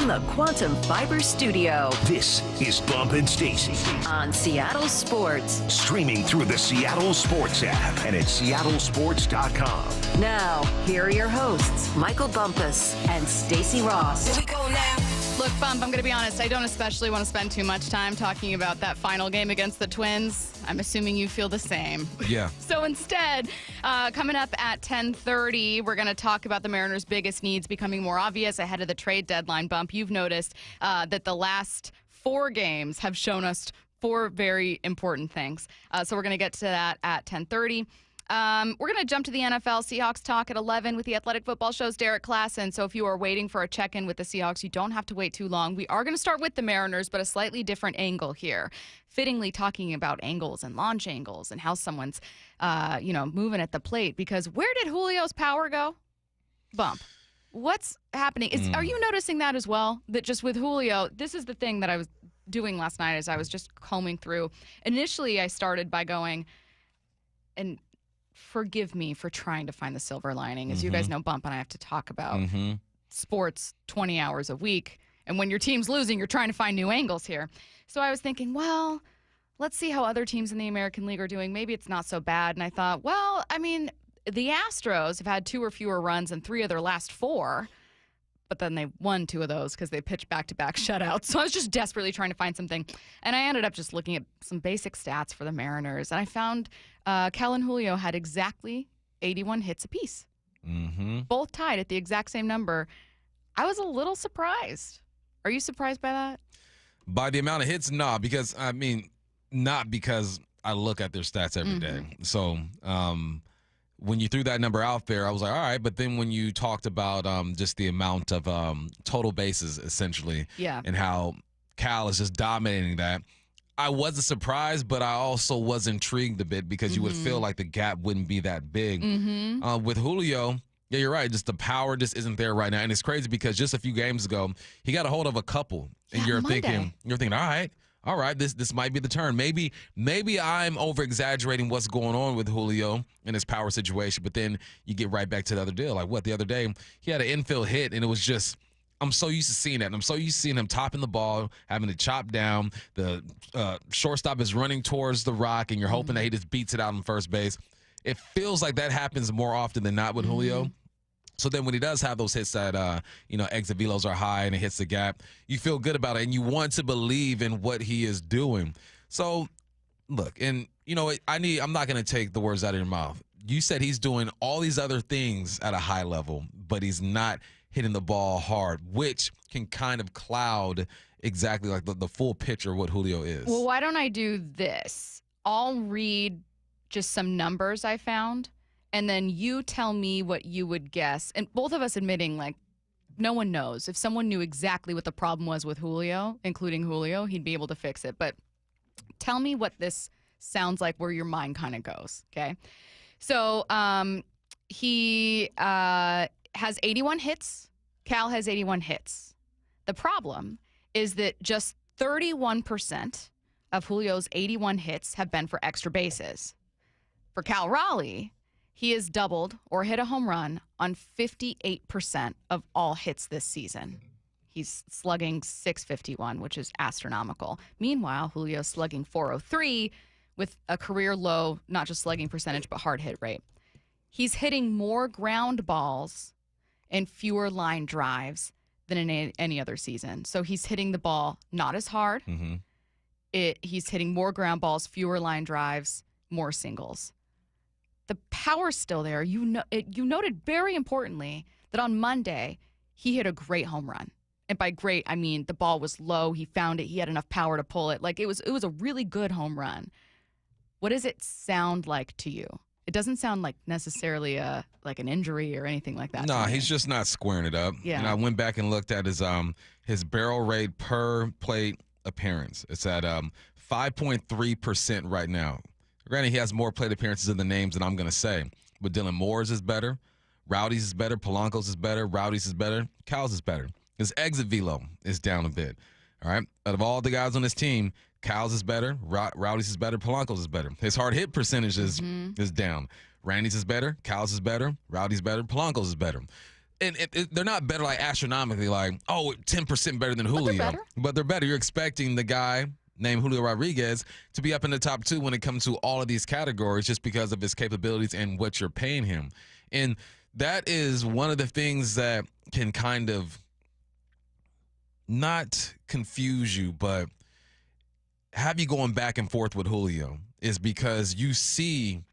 the Quantum Fiber studio This is Bump and Stacy. on Seattle Sports. Streaming through the Seattle Sports app and at seattlesports.com. Now, here are your hosts, Michael Bumpus and Stacy Ross. Here we go now. Look, Bump, I'm going to be honest. I don't especially want to spend too much time talking about that final game against the Twins. I'm assuming you feel the same. Yeah. So instead, coming up at 10:30, we're going to talk about the Mariners' biggest needs becoming more obvious ahead of the trade deadline. Bump, you've noticed that the last 4 games have shown us 4 very important things. So we're going to get to that at 10:30. We're going to jump to the NFL Seahawks talk at 11 with the Athletic Football Show's Derrik Klassen. So if you are waiting for a check-in with the Seahawks, you don't have to wait too long. We are going to start with the Mariners, but a slightly different angle here. Fittingly talking about angles and launch angles and how someone's, moving at the plate. Because where did Julio's power go? Bump. What's happening? Are you noticing that as well? That just with Julio, this is the thing that I was doing last night as I was just combing through. Initially, I started by going, and forgive me for trying to find the silver lining. As you guys know, Bump and I have to talk about sports 20 hours a week. And when your team's losing, you're trying to find new angles here. So I was thinking, well, let's see how other teams in the American League are doing. Maybe it's not so bad. And I thought, well, I mean, the Astros have had 2 or fewer runs in 3 of their last 4. But then they won 2 of those because they pitched back-to-back shutouts. So I was just desperately trying to find something. And I ended up just looking at some basic stats for the Mariners. And I found Cal and Julio had exactly 81 hits apiece. Both tied at the exact same number. I was a little surprised. Are you surprised by that? By the amount of hits, not because I look at their stats every day. So when you threw that number out there, I was like, all right. But then when you talked about just the amount of total bases, essentially, and how Cal is just dominating that, I wasn't surprised, but I also was intrigued a bit because you would feel like the gap wouldn't be that big. With Julio, yeah, you're right. Just the power just isn't there right now. And it's crazy because just a few games ago, he got a hold of a couple. And you're thinking, all right, this might be the turn. Maybe I'm over-exaggerating what's going on with Julio in his power situation, but then you get right back to the other deal. Like what, the other day, he had an infield hit, and it was just, I'm so used to seeing that. And I'm so used to seeing him topping the ball, having to chop down. The shortstop is running towards the rock, and you're hoping that he just beats it out on first base. It feels like that happens more often than not with Julio. So then when he does have those hits that, exit velos are high and it hits the gap, you feel good about it, and you want to believe in what he is doing. So, look, and, I'm not going to take the words out of your mouth. You said he's doing all these other things at a high level, but he's not hitting the ball hard, which can kind of cloud exactly like the full picture of what Julio is. Well, why don't I do this? I'll read just some numbers I found, and then you tell me what you would guess. And both of us admitting, like, no one knows. If someone knew exactly what the problem was with Julio, including Julio, he'd be able to fix it. But tell me what this sounds like, where your mind kind of goes, okay? So he has 81 hits. Cal has 81 hits. The problem is that just 31% of Julio's 81 hits have been for extra bases. For Cal Raleigh, he has doubled or hit a home run on 58% of all hits this season. He's slugging .651, which is astronomical. Meanwhile, Julio's slugging .403 with a career low, not just slugging percentage, but hard hit rate. He's hitting more ground balls and fewer line drives than in any other season. So he's hitting the ball not as hard. He's hitting more ground balls, fewer line drives, more singles. The power's still there. You noted very importantly that on Monday, he hit a great home run. And by great, I mean the ball was low. He found it. He had enough power to pull it. Like it was a really good home run. What does it sound like to you? It doesn't sound like necessarily like an injury or anything like that. No, he's just not squaring it up. Yeah. And I went back and looked at his barrel rate per plate appearance. It's at 5.3% right now. Granted, he has more plate appearances in the names than I'm going to say. But Dylan Moore's is better. Rowdy's is better. Polanco's is better. Rowdy's is better. Cal's is better. His exit velo is down a bit. All right? Out of all the guys on this team, Cal's is better. Rowdy's is better. Polanco's is better. His hard hit percentage is down. Randy's is better. Cal's is better. Rowdy's better. Polanco's is better. and they're not better like astronomically, like, 10% better than Julio. But they're better. You're expecting the guy named Julio Rodriguez to be up in the top 2 when it comes to all of these categories just because of his capabilities and what you're paying him. And that is one of the things that can kind of not confuse you, but have you going back and forth with Julio, is because you see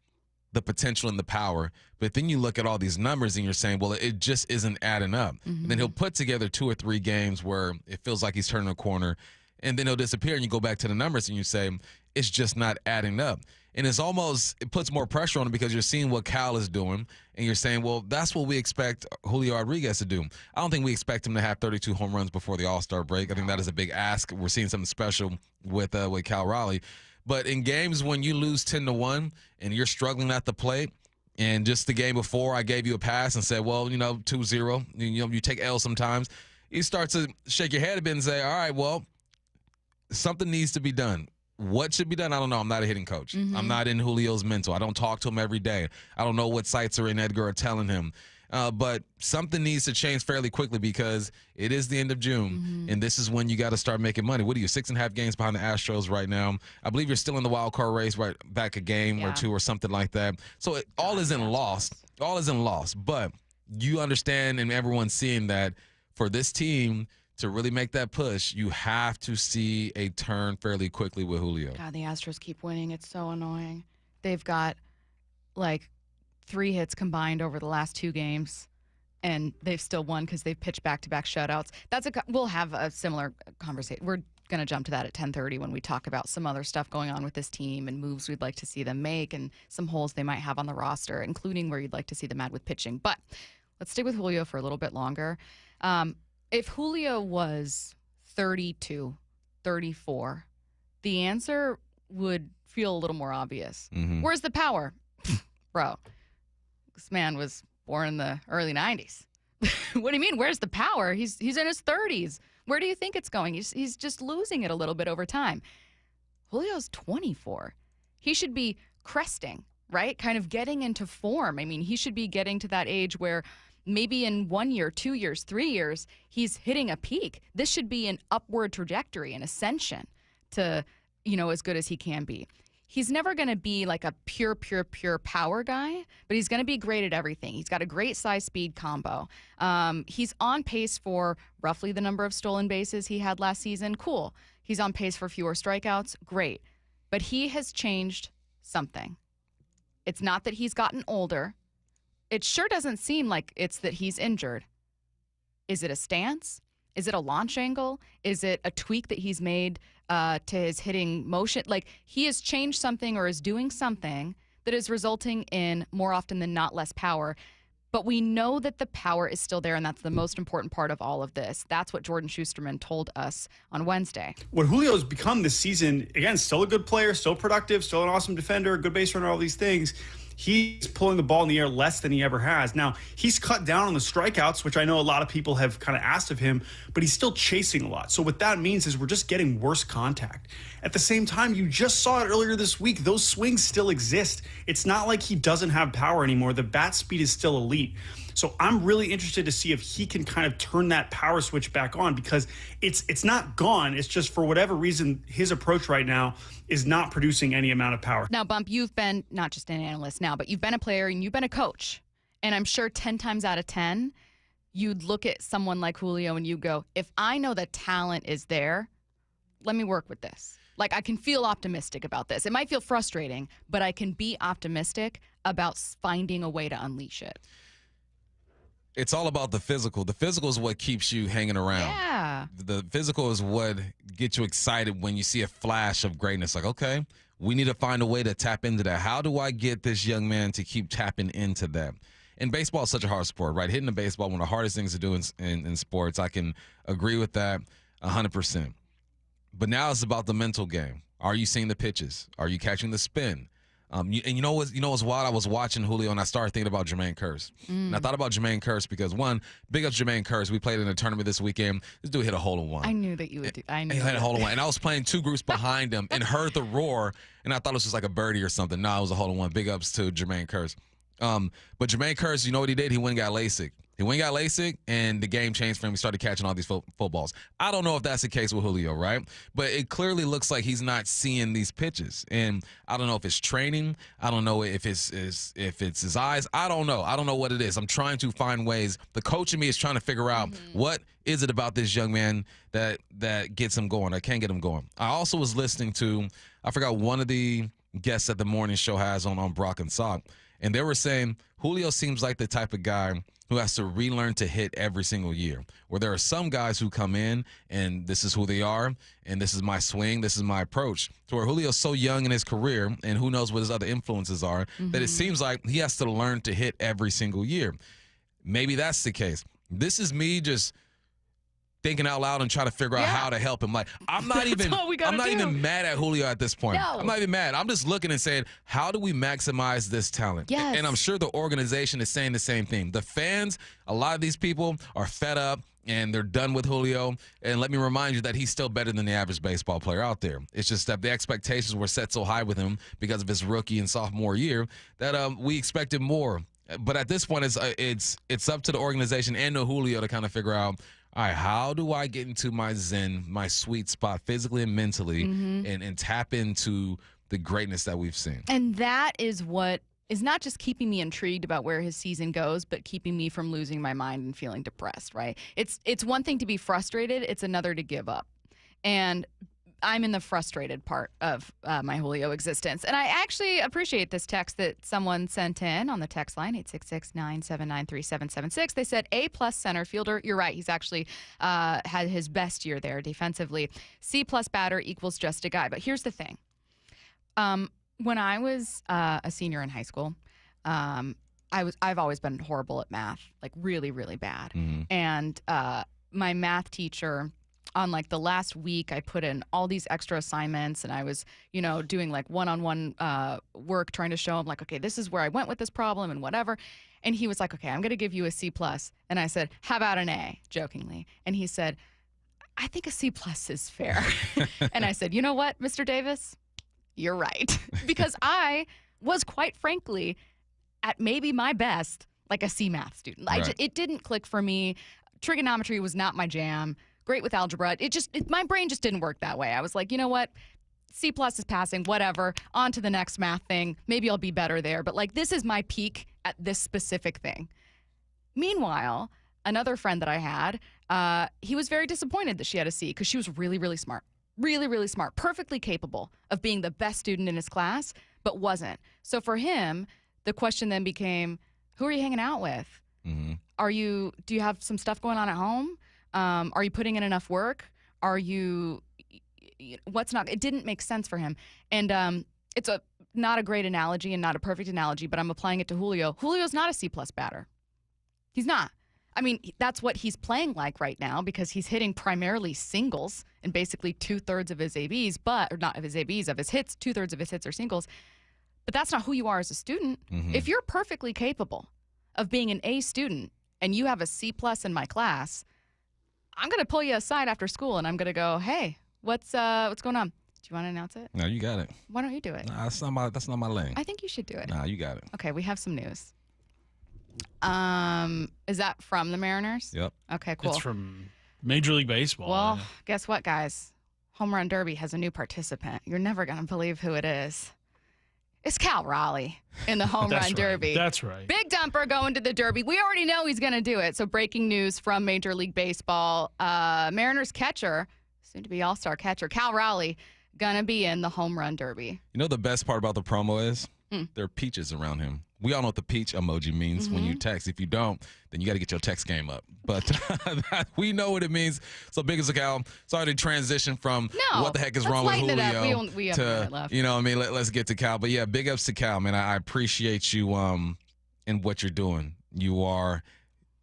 the potential and the power, but then you look at all these numbers and you're saying, well, it just isn't adding up. And then he'll put together 2 or 3 games where it feels like he's turning a corner, and then he'll disappear, and you go back to the numbers and you say, it's just not adding up. And it puts more pressure on him because you're seeing what Cal is doing, and you're saying, well, that's what we expect Julio Rodriguez to do. I don't think we expect him to have 32 home runs before the All-Star break. I think that is a big ask. We're seeing something special with Cal Raleigh. But in games when you lose 10-1 and you're struggling at the plate, and just the game before I gave you a pass and said, well, 2-0, you take L sometimes, you start to shake your head a bit and say, all right, well, something needs to be done. What should be done? I don't know. I'm not a hitting coach. I'm not in Julio's mental. I don't talk to him every day. I don't know what sites are in Edgar are telling him. But something needs to change fairly quickly because it is the end of June, and this is when you got to start making money. What are you, 6.5 games behind the Astros right now? I believe you're still in the wild card race, right back a game or 2 or something like that. So all isn't lost. All isn't lost. But you understand, and everyone's seeing that for this team to really make that push, you have to see a turn fairly quickly with Julio. God, the Astros keep winning. It's so annoying. They've got, 3 hits combined over the last 2 games, and they've still won because they've pitched back-to-back shutouts. We'll have a similar conversation. We're going to jump to that at 10:30 when we talk about some other stuff going on with this team and moves we'd like to see them make and some holes they might have on the roster, including where you'd like to see them add with pitching. But let's stick with Julio for a little bit longer. If Julio was 32, 34, the answer would feel a little more obvious. Where's the power? Bro, this man was born in the early 90s. What do you mean, where's the power? He's in his 30s. Where do you think it's going? He's just losing it a little bit over time. Julio's 24. He should be cresting, right? Kind of getting into form. I mean, he should be getting to that age where maybe in 1 year, 2 years, 3 years, he's hitting a peak. This should be an upward trajectory, an ascension to, as good as he can be. He's never going to be like a pure power guy, but he's going to be great at everything. He's got a great size-speed combo. He's on pace for roughly the number of stolen bases he had last season. Cool. He's on pace for fewer strikeouts. Great. But he has changed something. It's not that he's gotten older. It sure doesn't seem like it's that he's injured. Is it a stance? Is it a launch angle? Is it a tweak that he's made to his hitting motion? Like, he has changed something or is doing something that is resulting in, more often than not, less power. But we know that the power is still there, and that's the most important part of all of this. That's what Jordan Schusterman told us on Wednesday. What Julio's become this season, again, still a good player, still productive, still an awesome defender, good base runner, all these things. He's pulling the ball in the air less than he ever has. Now, he's cut down on the strikeouts, which I know a lot of people have kind of asked of him, but he's still chasing a lot. So what that means is we're just getting worse contact. At the same time, you just saw it earlier this week. Those swings still exist. It's not like he doesn't have power anymore. The bat speed is still elite. So I'm really interested to see if he can kind of turn that power switch back on, because it's not gone. It's just, for whatever reason, his approach right now is not producing any amount of power. Now, Bump, you've been not just an analyst now, but you've been a player and you've been a coach. And I'm sure 10 times out of 10, you'd look at someone like Julio and you go, if I know the talent is there, let me work with this. Like, I can feel optimistic about this. It might feel frustrating, but I can be optimistic about finding a way to unleash it. It's all about the physical. The physical is what keeps you hanging around. Yeah. The physical is what gets you excited when you see a flash of greatness. Like, okay, we need to find a way to tap into that. How do I get this young man to keep tapping into that? And baseball is such a hard sport, right? Hitting a baseball, one of the hardest things to do in sports. I can agree with that 100%. But now it's about the mental game. Are you seeing the pitches? Are you catching the spin? You know what's wild? I was watching Julio and I started thinking about Jermaine Kearse. And I thought about Jermaine Kearse because, one, big ups Jermaine Kearse. We played in a tournament this weekend. This dude hit a hole-in-one. I knew that you would do. I knew. He hit a hole-in-one. And I was playing 2 groups behind him and heard the roar, and I thought it was just like a birdie or something. No, it was a hole-in-one. Big ups to Jermaine Kearse. But Jermaine Kearse, you know what he did? He went and got LASIK. He went and got LASIK, and the game changed for him. He started catching all these footballs. I don't know if that's the case with Julio, right? But it clearly looks like he's not seeing these pitches. And I don't know if it's training. I don't know if it's his eyes. I don't know. I don't know what it is. I'm trying to find ways. The coach in me is trying to figure out what is it about this young man that gets him going. I can't get him going. I also was listening to, I forgot one of the guests that the morning show has on Brock and Salk, and they were saying Julio seems like the type of guy who has to relearn to hit every single year, where there are some guys who come in and this is who they are, and this is my swing, this is my approach, to where Julio's so young in his career, and who knows what his other influences are, that it seems like he has to learn to hit every single year. Maybe that's the case. This is me just thinking out loud and trying to figure out how to help him. Like, I'm not even mad at Julio at this point. No. I'm not even mad. I'm just looking and saying, how do we maximize this talent? Yes. And I'm sure the organization is saying the same thing. The fans, a lot of these people are fed up and they're done with Julio. And let me remind you that he's still better than the average baseball player out there. It's just that the expectations were set so high with him because of his rookie and sophomore year that we expected more. But at this point, it's up to the organization and to Julio to kind of figure out, all right, how do I get into my zen, my sweet spot physically and mentally and tap into the greatness that we've seen? And that is what is not just keeping me intrigued about where his season goes, but keeping me from losing my mind and feeling depressed, right? It's one thing to be frustrated. It's another to give up. And I'm in the frustrated part of my Julio existence. And I actually appreciate this text that someone sent in on the text line, 866-979-3776. They said, A+ center fielder. You're right. He's actually had his best year there defensively. C+ batter equals just a guy. But here's the thing. When I was a senior in high school, I've always been horrible at math, like really, really bad. And my math teacher, on like the last week, I put in all these extra assignments and I was, doing like one-on-one work trying to show him like, okay, this is where I went with this problem and whatever. And he was like, okay, I'm going to give you a C+. And I said, how about an A, jokingly? And he said, I think a C+ is fair. And I said, you know what, Mr. Davis? You're right. Because I was quite frankly at maybe my best, like a C math student. Right. It didn't click for me. Trigonometry was not my jam. Great with algebra. My brain just didn't work that way. I was like, you know what? C+ is passing, whatever. On to the next math thing. Maybe I'll be better there. But like, this is my peak at this specific thing. Meanwhile, another friend that I had, he was very disappointed that she had a C because she was really, really smart. Really, really smart. Perfectly capable of being the best student in his class, but wasn't. So for him, the question then became, who are you hanging out with? Do you have some stuff going on at home? Are you putting in enough work? It didn't make sense for him. And it's not a great analogy and not a perfect analogy, but I'm applying it to Julio. Julio's not a C+ batter. He's not. I mean, that's what he's playing like right now because he's hitting primarily singles and basically 2/3 of his ABs, or not of his ABs, of his hits, 2/3 of his hits are singles. But that's not who you are as a student. If you're perfectly capable of being an A student and you have a C+ in my class, I'm going to pull you aside after school and I'm going to go, hey, what's going on? Do you want to announce it? No, you got it. Why don't you do it? Nah, that's not my lane. I think you should do it. Nah, you got it. Okay, we have some news. Is that from the Mariners? Yep. Okay, cool. It's from Major League Baseball. Well, guess what, guys? Home Run Derby has a new participant. You're never going to believe who it is. It's Cal Raleigh in the Home Run Derby. That's right. Big dumper going to the Derby. We already know he's going to do it. So breaking news from Major League Baseball. Mariners catcher, soon to be all-star catcher, Cal Raleigh, going to be in the Home Run Derby. You know the best part about the promo is? There are peaches around him. We all know what the peach emoji means when you text. If you don't, then you got to get your text game up. But we know what it means. So big as a Cal. Sorry to transition from what the heck is wrong with Julio we have a minute left. Let's get to Cal. But yeah, big ups to Cal, man. I appreciate you in what you're doing. You are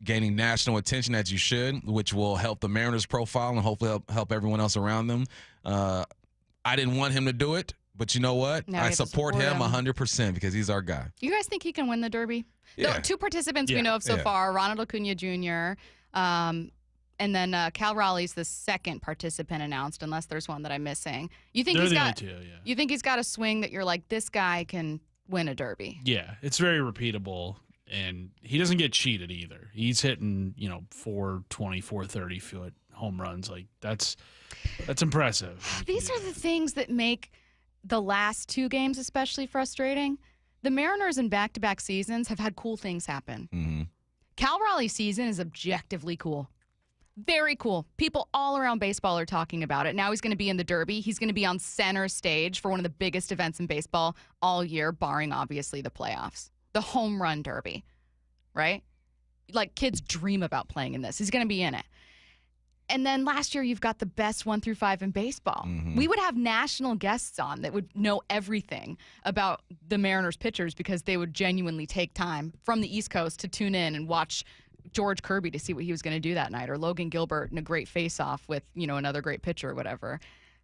gaining national attention as you should, which will help the Mariners profile and hopefully help everyone else around them. I didn't want him to do it. But you know what? I support him 100% because he's our guy. You guys think he can win the Derby? Yeah. The two participants we know of so far, Ronald Acuna Jr., and then Cal Raleigh's the second participant announced, unless there's one that I'm missing. You think You think he's got a swing that you're like, this guy can win a Derby? Yeah, it's very repeatable. And he doesn't get cheated either. He's hitting, 420, 430 foot home runs. Like that's impressive. These are the things that make the last 2 games especially frustrating. The Mariners in back-to-back seasons have had cool things happen. Mm-hmm. Cal Raleigh's season is objectively cool. Very cool. People all around baseball are talking about it. Now he's going to be in the Derby. He's going to be on center stage for one of the biggest events in baseball all year, barring obviously the playoffs. The home run derby, right? Like kids dream about playing in this. He's going to be in it. And then last year, you've got the best 1 through 5 in baseball. Mm-hmm. We would have national guests on that would know everything about the Mariners pitchers because they would genuinely take time from the East Coast to tune in and watch George Kirby to see what he was going to do that night, or Logan Gilbert in a great face-off with, another great pitcher or whatever.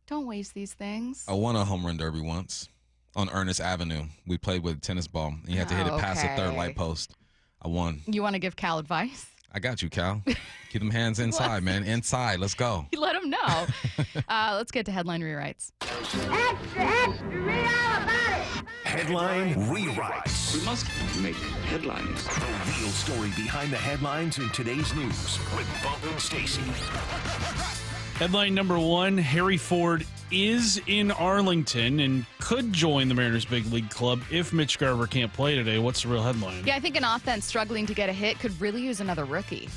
Don't waste these things. I won a home run derby once on Ernest Avenue. We played with a tennis ball, and you had to hit it past the third light post. I won. You want to give Cal advice? I got you, Cal. Keep them hands inside, man. Inside. Let's go. You let him know. Let's get to headline rewrites. Extra, extra, read all about it. Headline rewrites. We must make headlines. The real story behind the headlines in today's news with Bump and Stacy. Headline number 1, Harry Ford is in Arlington and could join the Mariners big league club if Mitch Garver can't play today. What's the real headline? Yeah, I think an offense struggling to get a hit could really use another rookie.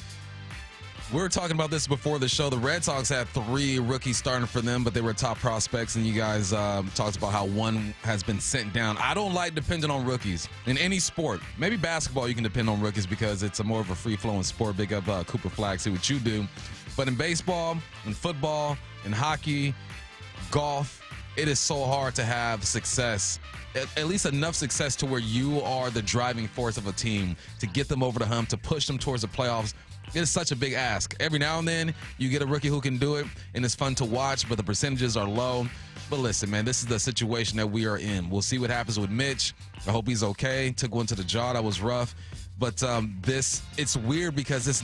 We were talking about this before the show. The Red Sox had 3 rookies starting for them, but they were top prospects, and you guys talked about how one has been sent down. I don't like depending on rookies in any sport. Maybe basketball you can depend on rookies because it's a more of a free-flowing sport. Big up Cooper Flag, see what you do. But in baseball, in football, in hockey, golf, it is so hard to have success, at least enough success to where you are the driving force of a team to get them over the hump, to push them towards the playoffs. It is such a big ask. Every now and then, you get a rookie who can do it, and it's fun to watch, but the percentages are low. But listen, man, this is the situation that we are in. We'll see what happens with Mitch. I hope he's okay. Took one to the jaw. That was rough. But it's weird because this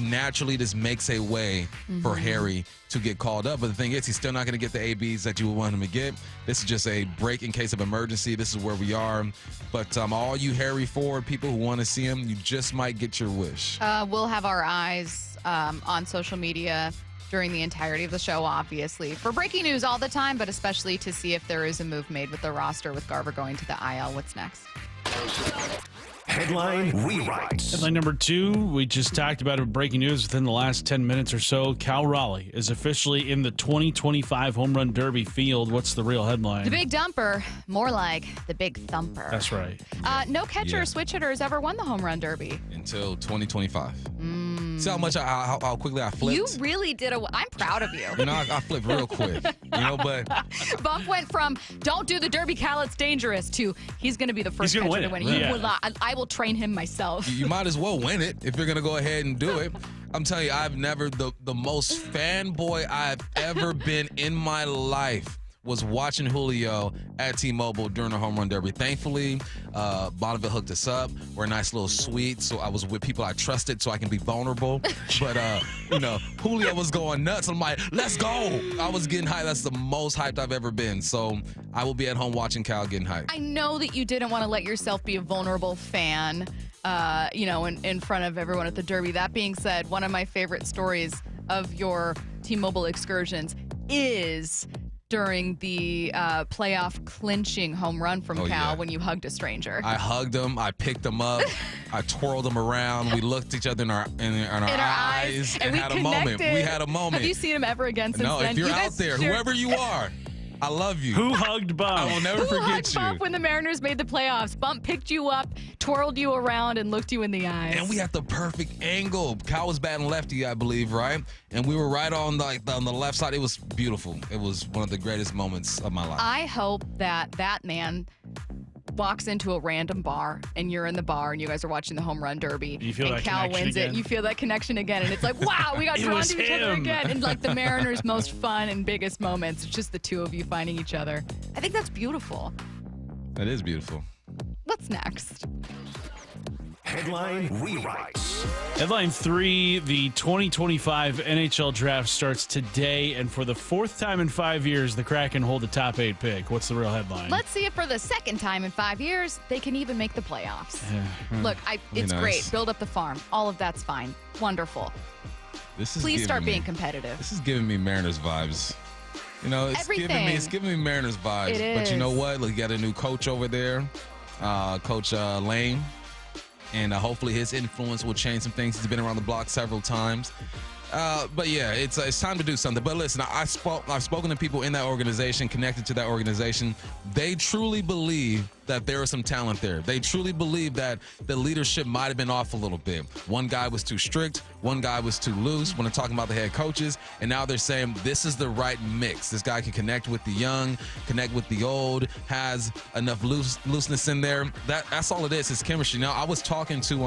makes a way for Harry to get called up. But the thing is, he's still not going to get the ABs that you would want him to get. This is just a break in case of emergency. This is where we are. But all you Harry Ford people who want to see him, you just might get your wish. We'll have our eyes on social media during the entirety of the show, obviously, for breaking news all the time, but especially to see if there is a move made with the roster with Garver going to the IL. What's next? Headline rewrites. Headline number 2, we just talked about it, breaking news within the last 10 minutes or so. Cal Raleigh is officially in the 2025 Home Run Derby field. What's the real headline? The Big Dumper, more like the Big Thumper. That's right. No catcher or switch hitter has ever won the Home Run Derby. Until 2025. See how much how quickly I flipped? You really did I'm proud of you. I flipped real quick. But Bump went from don't do the Derby, Cal, it's dangerous to he's going to be the first catcher to win it. Yeah. You will not. I will train him myself. You might as well win it if you're going to go ahead and do it. I'm telling you, I've never, the most fanboy I've ever been in my life was watching Julio at T-Mobile during the Home Run Derby. Thankfully, Bonneville hooked us up. We're a nice little suite, so I was with people I trusted so I can be vulnerable. But, Julio was going nuts. I'm like, let's go. I was getting hyped. That's the most hyped I've ever been. So I will be at home watching Cal getting hyped. I know that you didn't want to let yourself be a vulnerable fan, in front of everyone at the Derby. That being said, one of my favorite stories of your T-Mobile excursions is during the playoff clinching home run from Cal when you hugged a stranger. I hugged him. I picked him up. I twirled him around. We looked each other in our eyes and we had connected. a moment. We had a moment. Have you seen him ever again since no, then? if you're out there, whoever you are, I love you. Who hugged Bump? I will never forget hugged you. Bump when the Mariners made the playoffs? Bump picked you up, twirled you around, and looked you in the eyes. And we had the perfect angle. Cal was batting lefty, I believe, right? And we were right on the left side. It was beautiful. It was one of the greatest moments of my life. I hope that man walks into a random bar and you're in the bar and you guys are watching the Home Run Derby you feel and that Cal connection wins again? it. You feel that connection again and it's like, wow, we got drawn to each other again. And like the Mariners' most fun and biggest moments, it's just the two of you finding each other. I think that's beautiful. That is beautiful. What's next? Headline rewrites. Headline 3, the 2025 NHL draft starts today, and for the fourth time in 5 years, the Kraken hold the top 8 pick. What's the real headline? Let's see if for the second time in 5 years, they can even make the playoffs. Look, it's great. Build up the farm. All of that's fine. Wonderful. Please start being competitive. This is giving me Mariners vibes. You know, it's giving me Mariners vibes. It is. But you know what? Look, you got a new coach over there, Coach Lane. And hopefully his influence will change some things. He's been around the block several times. But yeah, it's time to do something. But listen, I've spoken to people in that organization, connected to that organization. They truly believe that there is some talent there. They truly believe that the leadership might have been off a little bit. One guy was too strict. One guy was too loose when I'm talking about the head coaches. And now they're saying this is the right mix. This guy can connect with the young, connect with the old, has enough looseness in there. That's all it is. It's chemistry. Now, I was talking to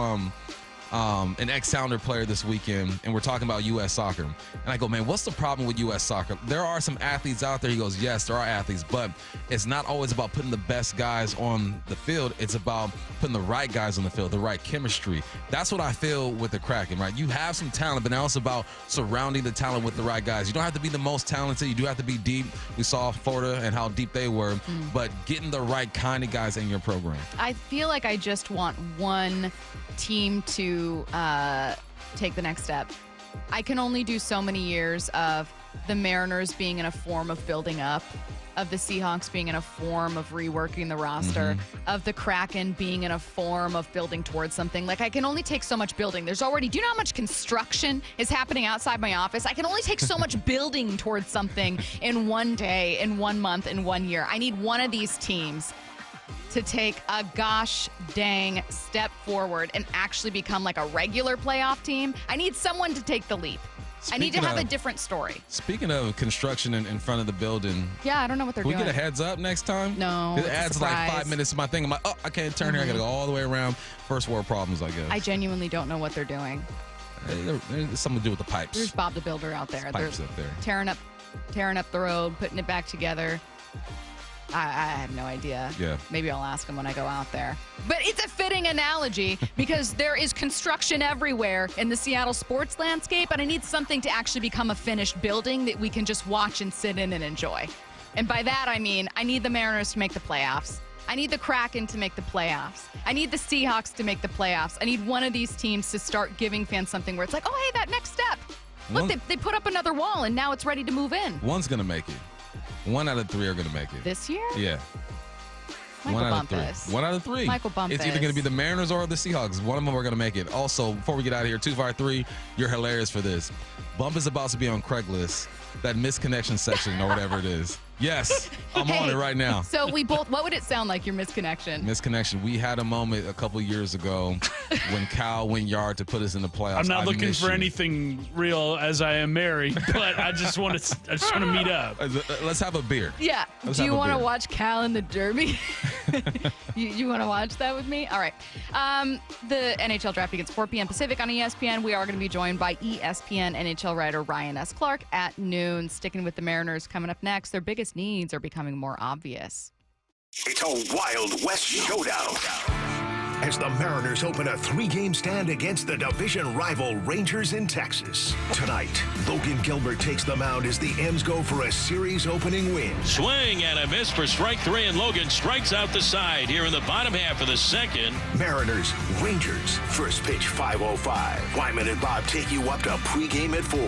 an ex-Sounder player this weekend, and we're talking about U.S. soccer. And I go, man, what's the problem with U.S. soccer? There are some athletes out there. He goes, yes, there are athletes, but it's not always about putting the best guys on the field. It's about putting the right guys on the field, the right chemistry. That's what I feel with the Kraken, right? You have some talent, but now it's about surrounding the talent with the right guys. You don't have to be the most talented. You do have to be deep. We saw Florida and how deep they were, but getting the right kind of guys in your program. I feel like I just want one team to take the next step. I can only do so many years of the Mariners being in a form of building up, of the Seahawks being in a form of reworking the roster, of the Kraken being in a form of building towards something. Like, I can only take so much building. Do you know how much construction is happening outside my office? I can only take so much building towards something in one day, in 1 month, in 1 year. I need one of these teams to take a gosh dang step forward and actually become like a regular playoff team. I need someone to take the leap. I need to have a different story. Speaking of construction in front of the building. Yeah, I don't know what they're doing. Can we get a heads up next time? No. It adds like 5 minutes to my thing. I'm like, oh, I can't turn here. I got to go all the way around. First world problems, I guess. I genuinely don't know what they're doing. There's something to do with the pipes. There's Bob the Builder out there. There's pipes up there. Tearing up the road, putting it back together. I have no idea. Yeah. Maybe I'll ask him when I go out there. But it's a fitting analogy because there is construction everywhere in the Seattle sports landscape, and I need something to actually become a finished building that we can just watch and sit in and enjoy. And by that, I mean, I need the Mariners to make the playoffs. I need the Kraken to make the playoffs. I need the Seahawks to make the playoffs. I need one of these teams to start giving fans something where it's like, oh, hey, that next step. Look, they put up another wall, and now it's ready to move in. One's going to make it. 1 out of 3 are going to make it. This year? Yeah. Michael 1 out Bumpus. of 3. 1 out of 3. Michael Bumpus. It's either going to be the Mariners or the Seahawks. One of them are going to make it. Also, before we get out of here, 253, you're hilarious for this. Bump is about to be on Craigslist, that misconnection section or whatever it is. Yes, I'm on it right now. So what would it sound like, your misconnection? Misconnection. We had a moment a couple years ago when Kyle went yard to put us in the playoffs. I'm not looking for anything real as I am married, but I just want to meet up. Let's have a beer. Yeah. Do you want to watch Cal in the Derby? you want to watch that with me? All right. The NHL draft begins 4 p.m. Pacific on ESPN. We are going to be joined by ESPN NHL writer Ryan S. Clark at noon. Sticking with the Mariners coming up next. Their biggest needs are becoming more obvious. It's a Wild West showdown as the Mariners open a 3-game stand against the division rival Rangers in Texas. Tonight, Logan Gilbert takes the mound as the M's go for a series-opening win. Swing and a miss for strike 3, and Logan strikes out the side here in the bottom half of the second. Mariners, Rangers, first pitch 5:05. Wyman and Bob take you up to pregame at 4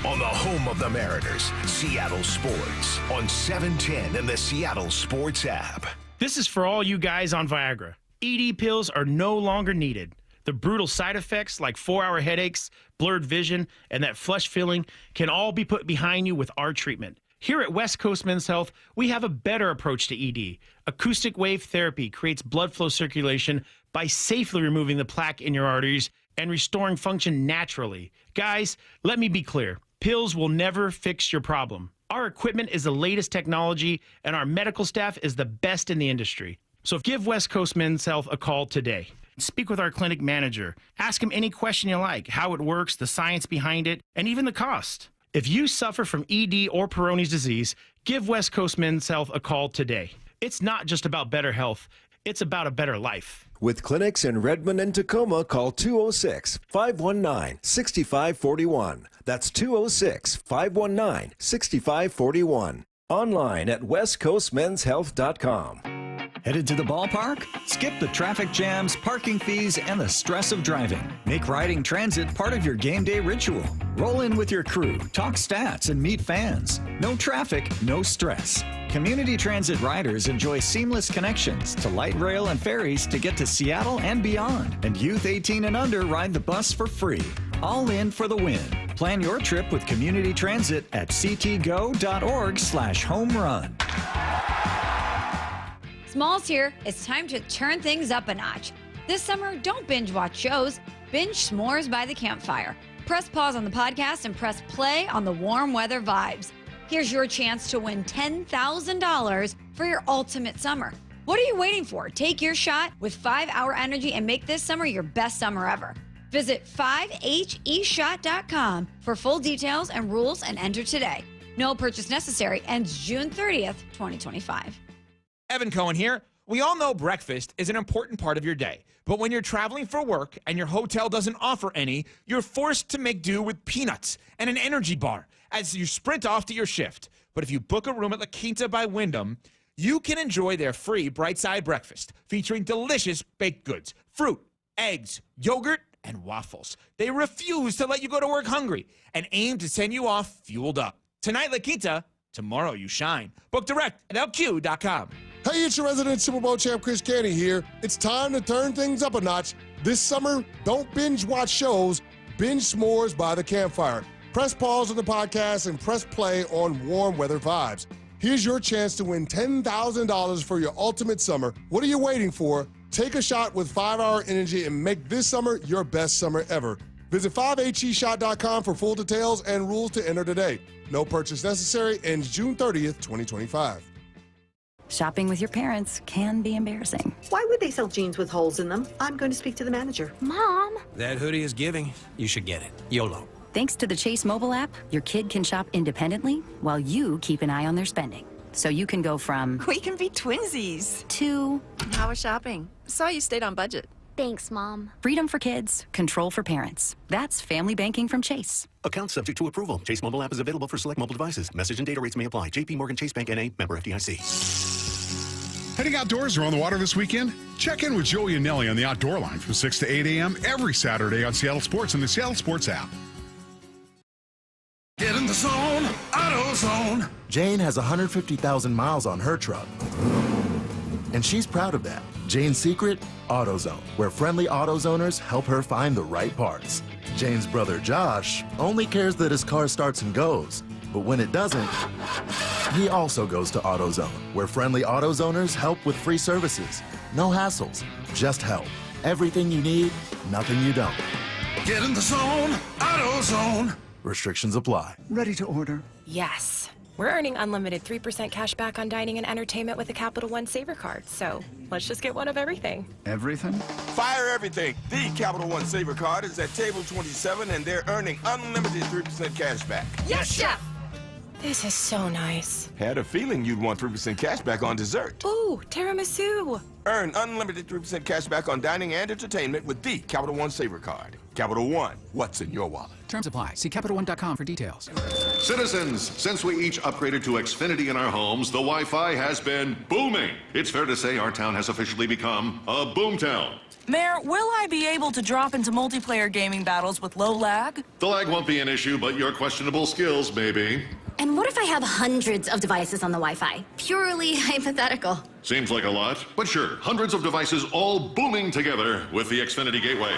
on the home of the Mariners, Seattle Sports, on 710 and the Seattle Sports app. This is for all you guys on Viagra. ED pills are no longer needed. The brutal side effects like 4-hour headaches, blurred vision, and that flush feeling can all be put behind you with our treatment. Here at West Coast Men's Health, we have a better approach to ED. Acoustic wave therapy creates blood flow circulation by safely removing the plaque in your arteries and restoring function naturally. Guys, let me be clear. Pills will never fix your problem. Our equipment is the latest technology, and our medical staff is the best in the industry. So give West Coast Men's Health a call today. Speak with our clinic manager. Ask him any question you like, how it works, the science behind it, and even the cost. If you suffer from ED or Peyronie's disease, give West Coast Men's Health a call today. It's not just about better health. It's about a better life. With clinics in Redmond and Tacoma, call 206-519-6541. That's 206-519-6541. Online at westcoastmenshealth.com. Headed to the ballpark? Skip the traffic jams, parking fees, and the stress of driving. Make riding transit part of your game day ritual. Roll in with your crew, talk stats, and meet fans. No traffic, no stress. Community Transit riders enjoy seamless connections to light rail and ferries to get to Seattle and beyond. And youth 18 and under ride the bus for free. All in for the win. Plan your trip with Community Transit at ctgo.org/homerun. Smalls here. It's time to turn things up a notch. This summer, don't binge watch shows. Binge s'mores by the campfire. Press pause on the podcast and press play on the warm weather vibes. Here's your chance to win $10,000 for your ultimate summer. What are you waiting for? Take your shot with 5-Hour Energy and make this summer your best summer ever. Visit 5heshot.com for full details and rules and enter today. No purchase necessary. Ends June 30th, 2025. Evan Cohen here. We all know breakfast is an important part of your day, but when you're traveling for work and your hotel doesn't offer any, you're forced to make do with peanuts and an energy bar as you sprint off to your shift. But if you book a room at La Quinta by Wyndham, you can enjoy their free Bright Side breakfast featuring delicious baked goods, fruit, eggs, yogurt, and waffles. They refuse to let you go to work hungry and aim to send you off fueled up. Tonight, La Quinta, tomorrow you shine. Book direct at LQ.com. Hey, it's your resident Super Bowl champ, Chris Canty here. It's time to turn things up a notch. This summer, don't binge watch shows, binge s'mores by the campfire. Press pause on the podcast and press play on warm weather vibes. Here's your chance to win $10,000 for your ultimate summer. What are you waiting for? Take a shot with 5-Hour Energy and make this summer your best summer ever. Visit 5heshot.com for full details and rules to enter today. No purchase necessary. Ends June 30th, 2025. Shopping with your parents can be embarrassing. Why would they sell jeans with holes in them? I'm going to speak to the manager. Mom! That hoodie is giving. You should get it. YOLO. Thanks to the Chase mobile app, your kid can shop independently while you keep an eye on their spending. So you can go from... We can be twinsies. ...to... How was shopping? Saw you stayed on budget. Thanks, Mom. Freedom for kids, control for parents. That's family banking from Chase. Account subject to approval. Chase mobile app is available for select mobile devices. Message and data rates may apply. JP Morgan Chase Bank N.A. Member FDIC. Heading outdoors or on the water this weekend? Check in with Joey and Nelly on the Outdoor Line from 6 to 8 a.m. every Saturday on Seattle Sports and the Seattle Sports app. Get in the zone, AutoZone. Jane has 150,000 miles on her truck, and she's proud of that. Jane's secret? AutoZone, where friendly AutoZoners help her find the right parts. Jane's brother Josh only cares that his car starts and goes, but when it doesn't, he also goes to AutoZone, where friendly AutoZoners help with free services. No hassles, just help. Everything you need, nothing you don't. Get in the zone, AutoZone. Restrictions apply. Ready to order? Yes. We're earning unlimited 3% cash back on dining and entertainment with a Capital One Saver card, so let's just get one of everything. Everything? Fire everything. The Capital One Saver card is at table 27, and they're earning unlimited 3% cash back. Yes, Chef! This is so nice. Had a feeling you'd want 3% cash back on dessert. Ooh, tiramisu. Earn unlimited 3% cash back on dining and entertainment with the Capital One Saver card. Capital One, what's in your wallet? Terms apply. See CapitalOne.com for details. Citizens, since we each upgraded to Xfinity in our homes, the Wi-Fi has been booming. It's fair to say our town has officially become a boomtown. Mayor, will I be able to drop into multiplayer gaming battles with low lag? The lag won't be an issue, but your questionable skills may be. And what if I have hundreds of devices on the Wi-Fi? Purely hypothetical. Seems like a lot, but sure, hundreds of devices all booming together with the Xfinity Gateway.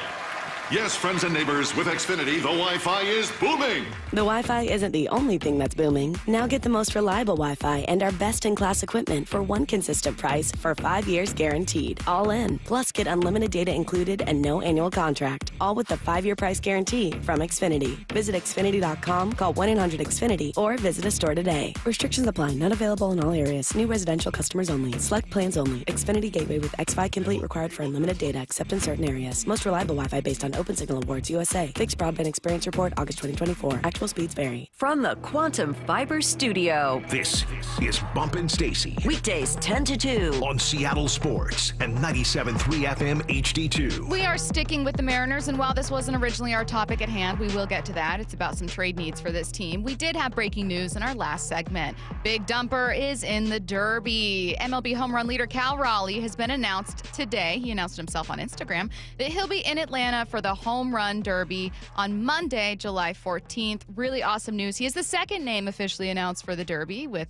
Yes, friends and neighbors, with Xfinity, the Wi-Fi is booming. The Wi-Fi isn't the only thing that's booming. Now get the most reliable Wi-Fi and our best-in-class equipment for one consistent price for 5 years guaranteed. All in. Plus, get unlimited data included and no annual contract. All with the 5-year price guarantee from Xfinity. Visit Xfinity.com, call 1-800-XFINITY, or visit a store today. Restrictions apply. Not available in all areas. New residential customers only. Select plans only. Xfinity Gateway with X-Fi Complete required for unlimited data except in certain areas. Most reliable Wi-Fi based on Open Signal Awards, USA. Fixed Broadband Experience Report, August 2024. Actual speeds vary. From the Quantum Fiber Studio. This is Bumpin' Stacy. Weekdays 10 to 2. On Seattle Sports and 97.3 FM HD2. We are sticking with the Mariners, and while this wasn't originally our topic at hand, we will get to that. It's about some trade needs for this team. We did have breaking news in our last segment. Big Dumper is in the Derby. MLB home run leader Cal Raleigh has been announced today. He announced himself on Instagram that he'll be in Atlanta for the home run derby on Monday, July 14th. Really awesome news. He is the second name officially announced for the derby, with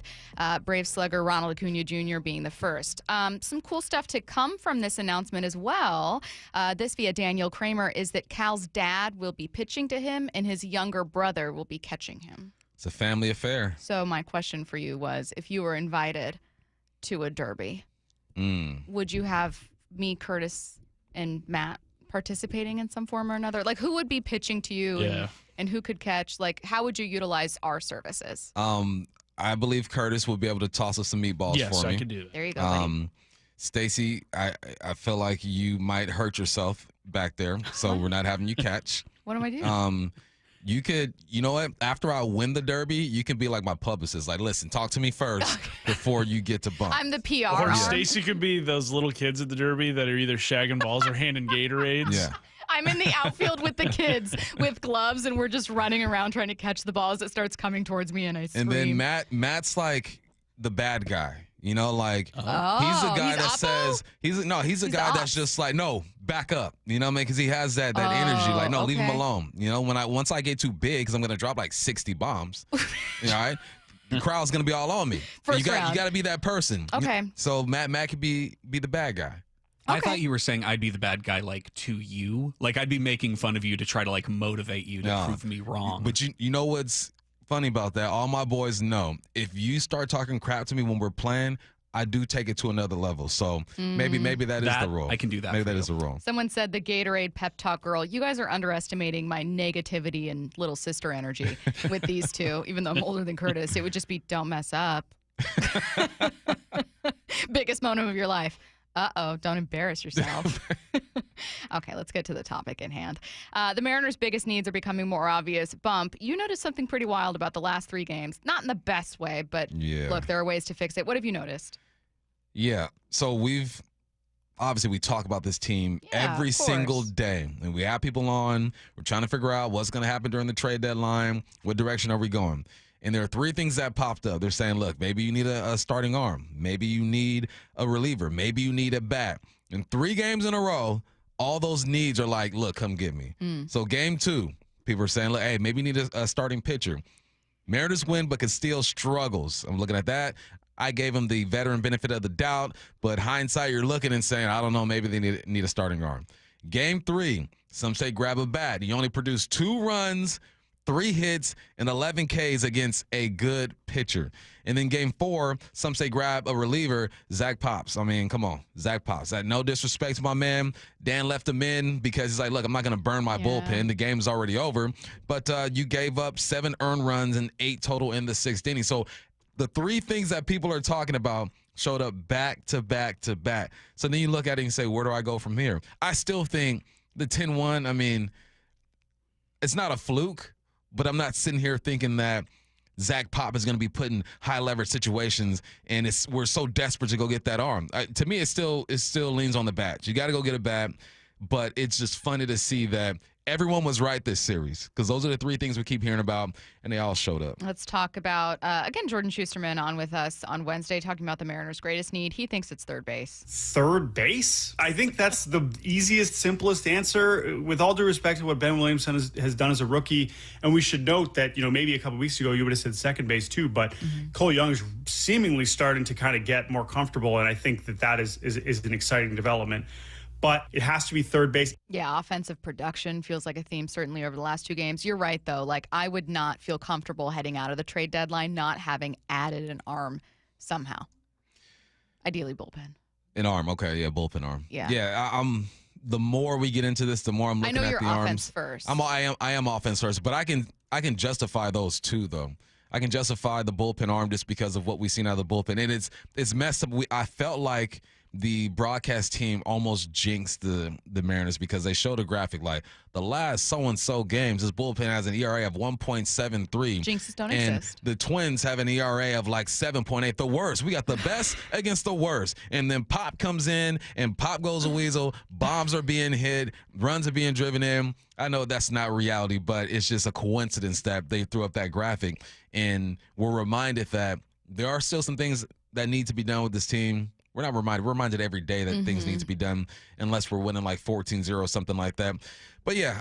Brave slugger Ronald Acuna Jr. being the first. Some cool stuff to come from this announcement as well. This via Daniel Kramer is that Cal's dad will be pitching to him and his younger brother will be catching him. It's a family affair. So my question for you was, if you were invited to a derby, would you have me, Curtis, and Matt participating in some form or another? Like, who would be pitching to you and who could catch? Like, how would you utilize our services? I believe Curtis will be able to toss us some meatballs for me. Yes, I could do that. There you go, buddy. Stacy, I feel like you might hurt yourself back there, so we're not having you catch. What am I doing? You could, you know what? After I win the derby, you can be like my publicist. Like, listen, talk to me first before you get to bump. I'm the PR Or arm. Stacy could be those little kids at the Derby that are either shagging balls or handing Gatorades. Yeah. I'm in the outfield with the kids with gloves, and we're just running around trying to catch the ball as it starts coming towards me, and I scream. And then Matt's like the bad guy. You know, like he's the guy that says he's a guy that's just like, no, back up. You know what I mean? Because he has that energy. Like, no, leave him alone. You know, once I get too big, because I'm gonna drop like 60 bombs. All right, the crowd's gonna be all on me. You got to be that person. Okay. So Matt could be the bad guy. I thought you were saying I'd be the bad guy, like, to you. Like, I'd be making fun of you to try to, like, motivate you to prove me wrong. But you know what's funny about that? All my boys know, if you start talking crap to me when we're playing, I do take it to another level. So maybe that is the rule. I can do that. Maybe that is the rule. Someone said the Gatorade pep talk girl. You guys are underestimating my negativity and little sister energy with these two, even though I'm older than Curtis. It would just be, don't mess up. Biggest moment of your life. Uh-oh, don't embarrass yourself. Okay, let's get to the topic in hand. The Mariners' biggest needs are becoming more obvious. Bump, you noticed something pretty wild about the last 3 games. Not in the best way, but look, there are ways to fix it. What have you noticed? Yeah, so we talk about this team every single day. And we have people on. We're trying to figure out what's going to happen during the trade deadline. What direction are we going? And there are 3 things that popped up. They're saying, look, maybe you need a starting arm. Maybe you need a reliever. Maybe you need a bat. And 3 games in a row, all those needs are like, look, come get me. So game 2, people are saying, look, hey, maybe you need a starting pitcher. Mariners win, but Castillo struggles. I'm looking at that. I gave him the veteran benefit of the doubt, but hindsight, you're looking and saying, I don't know, maybe they need a starting arm. Game 3, some say grab a bat. He only produced 2 runs, 3 hits, and 11 Ks against a good pitcher. And then game 4, some say grab a reliever, Zach Pops. I mean, come on, Zach Pops. No disrespect to my man. Dan left him in because he's like, look, I'm not going to burn my bullpen. The game's already over. But you gave up 7 earned runs and 8 total in the 6th inning. So the 3 things that people are talking about showed up back to back to back. So then you look at it and say, where do I go from here? I still think the 10-1, I mean, it's not a fluke. But I'm not sitting here thinking that Zach Pop is going to be put in high leverage situations, and we're so desperate to go get that arm. To me, it still leans on the bat. You got to go get a bat, but it's just funny to see that everyone was right this series, because those are the 3 things we keep hearing about, and they all showed up. Let's talk about, again, Jordan Schusterman on with us on Wednesday talking about the Mariners' greatest need. He thinks it's third base. Third base? I think that's the easiest, simplest answer. With all due respect to what Ben Williamson has done as a rookie, and we should note that, maybe a couple weeks ago you would have said second base too, but Cole Young's seemingly starting to kind of get more comfortable, and I think that is an exciting development. But it has to be third base. Yeah, offensive production feels like a theme certainly over the last 2 games. You're right, though. Like, I would not feel comfortable heading out of the trade deadline not having added an arm somehow. Ideally, bullpen. An arm, okay, yeah, bullpen arm. Yeah. Yeah, the more we get into this, the more I'm looking at the arms. I know you're offense first. I am offense first, but I can justify those too, though. I can justify the bullpen arm just because of what we've seen out of the bullpen, and it's messed up. I felt like the broadcast team almost jinxed the Mariners because they showed a graphic like the last so-and-so games, this bullpen has an ERA of 1.73. Jinxes don't and exist. The Twins have an ERA of like 7.8. The worst. We got the best against the worst. And then Pop comes in, and Pop goes a weasel. Bombs are being hit. Runs are being driven in. I know that's not reality, but it's just a coincidence that they threw up that graphic. And we're reminded that there are still some things that need to be done with this team. We're not reminded. We're reminded every day that things need to be done, unless we're winning like 14-0 or something like that. But yeah,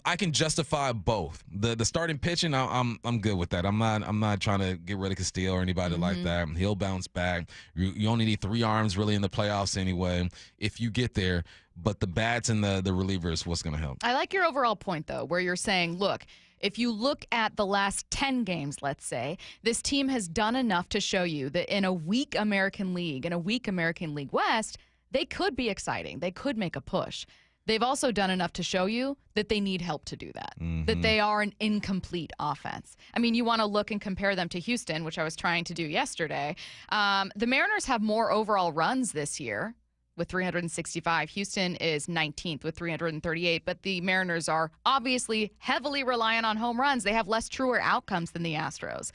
I can justify both. The starting pitching, I'm good with that. I'm not trying to get rid of Castillo or anybody like that. He'll bounce back. You only need 3 arms really in the playoffs anyway, if you get there. But the bats and the relievers, what's going to help? I like your overall point though, where you're saying, look, if you look at the last 10 games, let's say, this team has done enough to show you that in a weak American League, in a weak American League West, they could be exciting. They could make a push. They've also done enough to show you that they need help to do that, that they are an incomplete offense. I mean, you want to look and compare them to Houston, which I was trying to do yesterday. The Mariners have more overall runs this year with 365. Houston is 19th with 338, but the Mariners are obviously heavily reliant on home runs. They have less truer outcomes than the Astros.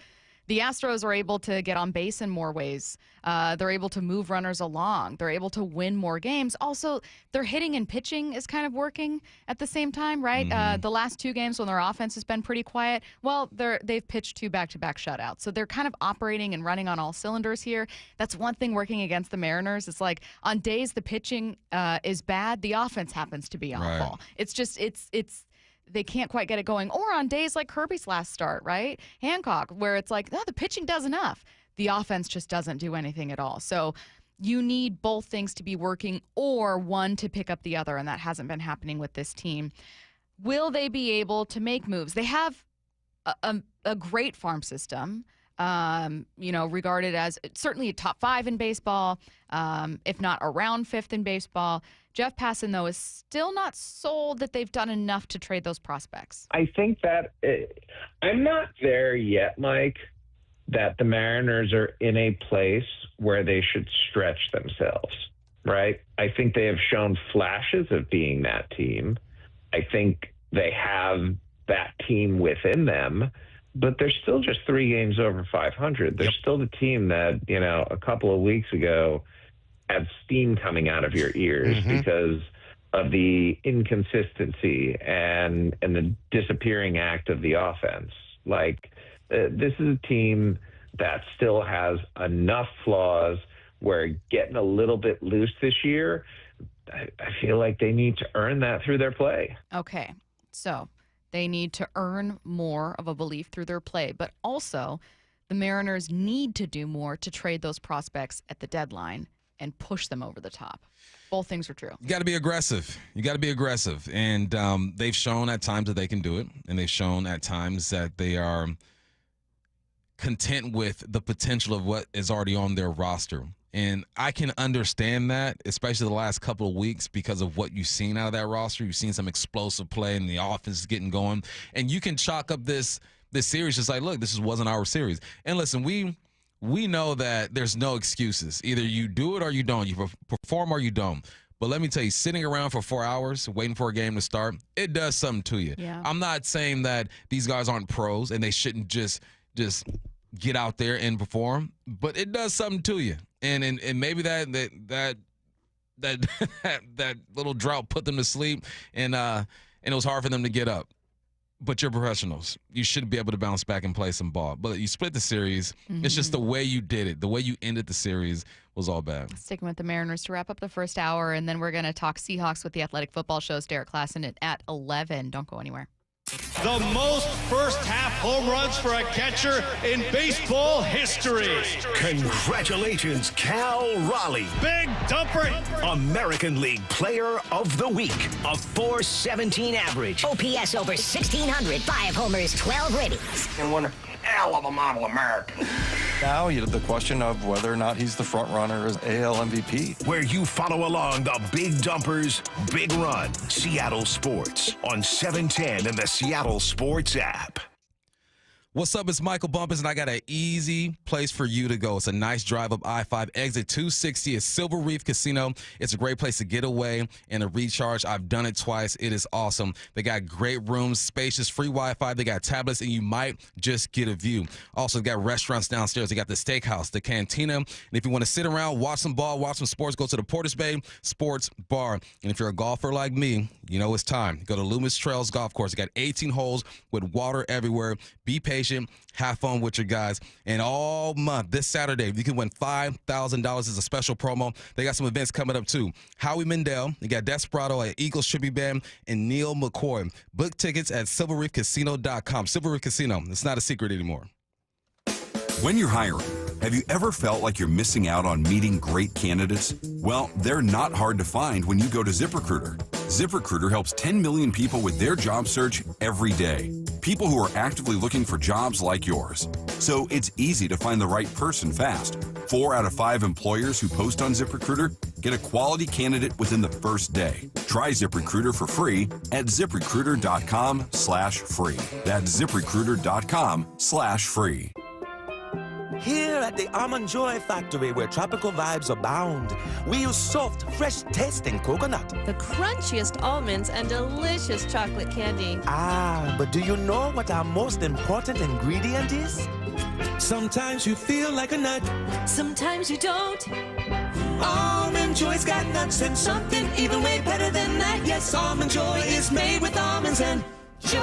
The Astros are able to get on base in more ways. They're able to move runners along. They're able to win more games. Also, their hitting and pitching is kind of working at the same time, right? The last 2 games when their offense has been pretty quiet, well, they've pitched 2 back-to-back shutouts. So they're kind of operating and running on all cylinders here. That's one thing working against the Mariners. It's like on days the pitching is bad, the offense happens to be awful. Right. It's just, they can't quite get it going. Or on days like Kirby's last start, right? Hancock, where it's like, no, the pitching does enough. The offense just doesn't do anything at all. So you need both things to be working or one to pick up the other, and that hasn't been happening with this team. Will they be able to make moves? They have a great farm system, regarded as certainly a top 5 in baseball, if not around 5th in baseball. Jeff Passan, though, is still not sold that they've done enough to trade those prospects. I think that I'm not there yet, Mike, that the Mariners are in a place where they should stretch themselves, right? I think they have shown flashes of being that team. I think they have that team within them, but they're still just 3 games over 500. They're still the team that, a couple of weeks ago had steam coming out of your ears because of the inconsistency and the disappearing act of the offense. Like, this is a team that still has enough flaws where getting a little bit loose this year, I feel like they need to earn that through their play. Okay, so they need to earn more of a belief through their play, but also the Mariners need to do more to trade those prospects at the deadline and push them over the top. Both things are true. You got to be aggressive. And they've shown at times that they can do it, and they've shown at times that they are content with the potential of what is already on their roster. And I can understand that, especially the last couple of weeks, because of what you've seen out of that roster. You've seen some explosive play, and the offense is getting going. And you can chalk up this series just like, look, this wasn't our series. And listen, we know that there's no excuses. Either you do it or you don't. You perform or you don't. But let me tell you, sitting around for 4 hours waiting for a game to start, it does something to you. Yeah. I'm not saying that these guys aren't pros and they shouldn't just get out there and perform, but it does something to you. And maybe that little drought put them to sleep, and it was hard for them to get up. But you're professionals. You should be able to bounce back and play some ball. But you split the series. It's just the way you did it. The way you ended the series was all bad. Sticking with the Mariners to wrap up the first hour, and then we're going to talk Seahawks with the Athletic Football Show's Derrik Klassen at 11. Don't go anywhere. The most first-half home runs for a catcher in baseball history. Congratulations, Cal Raleigh. Big dumper. American League Player of the Week. A .417 average. OPS over 1,600. 5 homers, 12 ribbies. And one hell of a model American. Now you have the question of whether or not he's the front runner as AL MVP. Where you follow along the Big Dumpers, Big Run, Seattle Sports on 710 and the Seattle Sports app. What's up? It's Michael Bumpus, and I got an easy place for you to go. It's a nice drive up I-5, exit 260. It's Silver Reef Casino. It's a great place to get away and to recharge. I've done it twice. It is awesome. They got great rooms, spacious, free Wi-Fi. They got tablets, and you might just get a view. Also, they got restaurants downstairs. They got the steakhouse, the cantina. And if you want to sit around, watch some ball, watch some sports, go to the Portis Bay Sports Bar. And if you're a golfer like me, you know it's time. Go to Loomis Trails Golf Course. They got 18 holes with water everywhere. Be patient. Have fun with your guys. And all month, this Saturday, you can win $5,000 as a special promo. They got some events coming up, too. Howie Mandel, you got Desperado at Eagles Tribute Band, and Neil McCoy. Book tickets at silverreefcasino.com. Silver Reef Casino. It's not a secret anymore. When you're hiring, have you ever felt like you're missing out on meeting great candidates? Well, they're not hard to find when you go to ZipRecruiter. ZipRecruiter helps 10 million people with their job search every day. People who are actively looking for jobs like yours. So it's easy to find the right person fast. 4 out of 5 employers who post on ZipRecruiter get a quality candidate within the first day. Try ZipRecruiter for free at ZipRecruiter.com/free. That's ZipRecruiter.com/free. Here at the Almond Joy Factory, where tropical vibes abound, we use soft, fresh-tasting coconut. The crunchiest almonds and delicious chocolate candy. Ah, but do you know what our most important ingredient is? Sometimes you feel like a nut. Sometimes you don't. Almond Joy's got nuts and something even way better than that. Yes, Almond Joy is made with almonds and joy.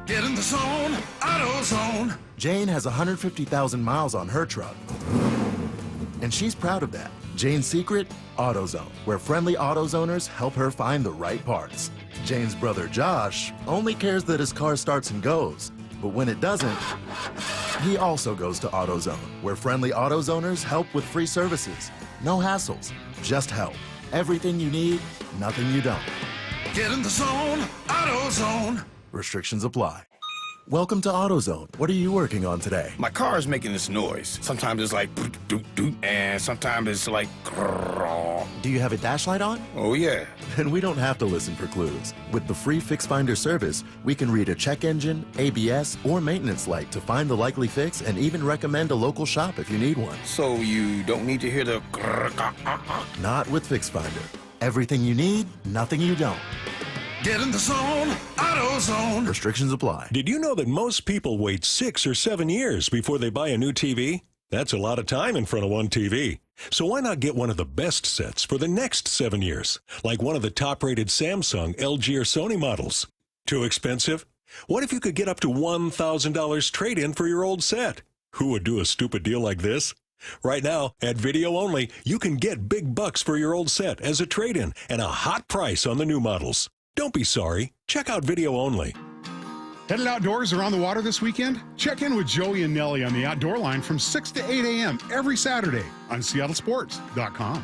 Get in the zone, AutoZone. Jane has 150,000 miles on her truck, and she's proud of that. Jane's secret? AutoZone, where friendly AutoZoners help her find the right parts. Jane's brother Josh only cares that his car starts and goes, but when it doesn't, he also goes to AutoZone, where friendly AutoZoners help with free services. No hassles, just help. Everything you need, nothing you don't. Get in the zone, AutoZone. Restrictions apply. Welcome to AutoZone. What are you working on today? My car is making this noise. Sometimes it's like doot doot, and sometimes it's like grrr. Do you have a dash light on? Oh yeah. Then we don't have to listen for clues. With the free Fix Finder service, we can read a check engine, ABS, or maintenance light to find the likely fix and even recommend a local shop if you need one. So you don't need to hear the grrr. Not with Fix Finder. Everything you need, nothing you don't. Get in the zone, AutoZone. Restrictions apply. Did you know that most people wait 6 or 7 years before they buy a new TV? That's a lot of time in front of one TV. So why not get one of the best sets for the next 7 years, like one of the top-rated Samsung, LG, or Sony models? Too expensive? What if you could get up to $1,000 trade-in for your old set? Who would do a stupid deal like this? Right now, at Video Only, you can get big bucks for your old set as a trade-in and a hot price on the new models. Don't be sorry. Check out Video Only. Headed outdoors or on the water this weekend? Check in with Joey and Nellie on the Outdoor Line from 6 to 8 a.m. every Saturday on SeattleSports.com.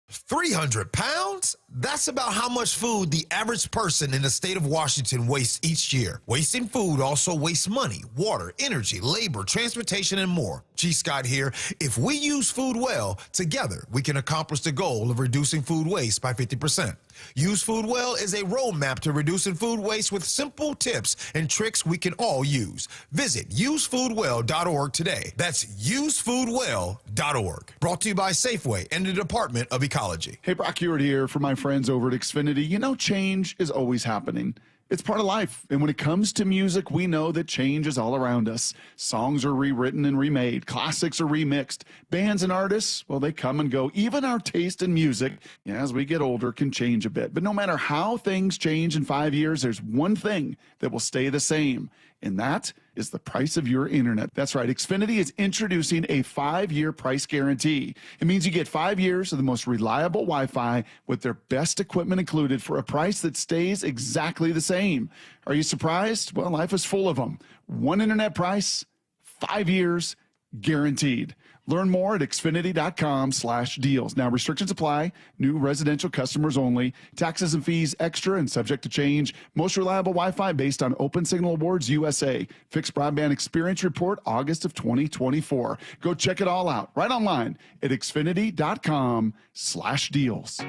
300 pounds? That's about how much food the average person in the state of Washington wastes each year. Wasting food also wastes money, water, energy, labor, transportation, and more. G. Scott here. If we use food well, together we can accomplish the goal of reducing food waste by 50%. Use Food Well is a roadmap to reducing food waste with simple tips and tricks we can all use. Visit usefoodwell.org today. That's usefoodwell.org. Brought to you by Safeway and the Department of Ecology. Hey, Brock Ewart here for my friends over at Xfinity. You know, change is always happening. It's part of life. And when it comes to music, we know that change is all around us. Songs are rewritten and remade. Classics are remixed. Bands and artists, well, they come and go. Even our taste in music, as we get older, can change a bit. But no matter how things change in 5 years, there's one thing that will stay the same, and that is the price of your internet. That's right. Xfinity is introducing a 5-year price guarantee. It means you get 5 years of the most reliable Wi-Fi with their best equipment included for a price that stays exactly the same. Are you surprised? Well, life is full of them. One internet price, 5 years, guaranteed. Learn more at Xfinity.com/deals. Now, restrictions apply. New residential customers only. Taxes and fees extra and subject to change. Most reliable Wi-Fi based on Open Signal Awards USA. Fixed Broadband Experience Report, August of 2024. Go check it all out right online at Xfinity.com/deals.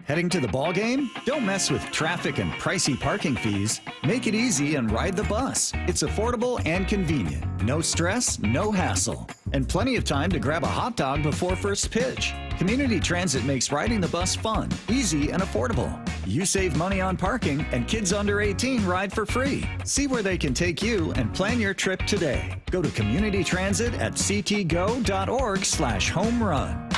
Heading to the ball game? Don't mess with traffic and pricey parking fees. Make it easy and ride the bus. It's affordable and convenient. No stress, no hassle. And plenty of time to grab a hot dog before first pitch. Community Transit makes riding the bus fun, easy, and affordable. You save money on parking, and kids under 18 ride for free. See where they can take you and plan your trip today. Go to Community Transit at ctgo.org/homerun.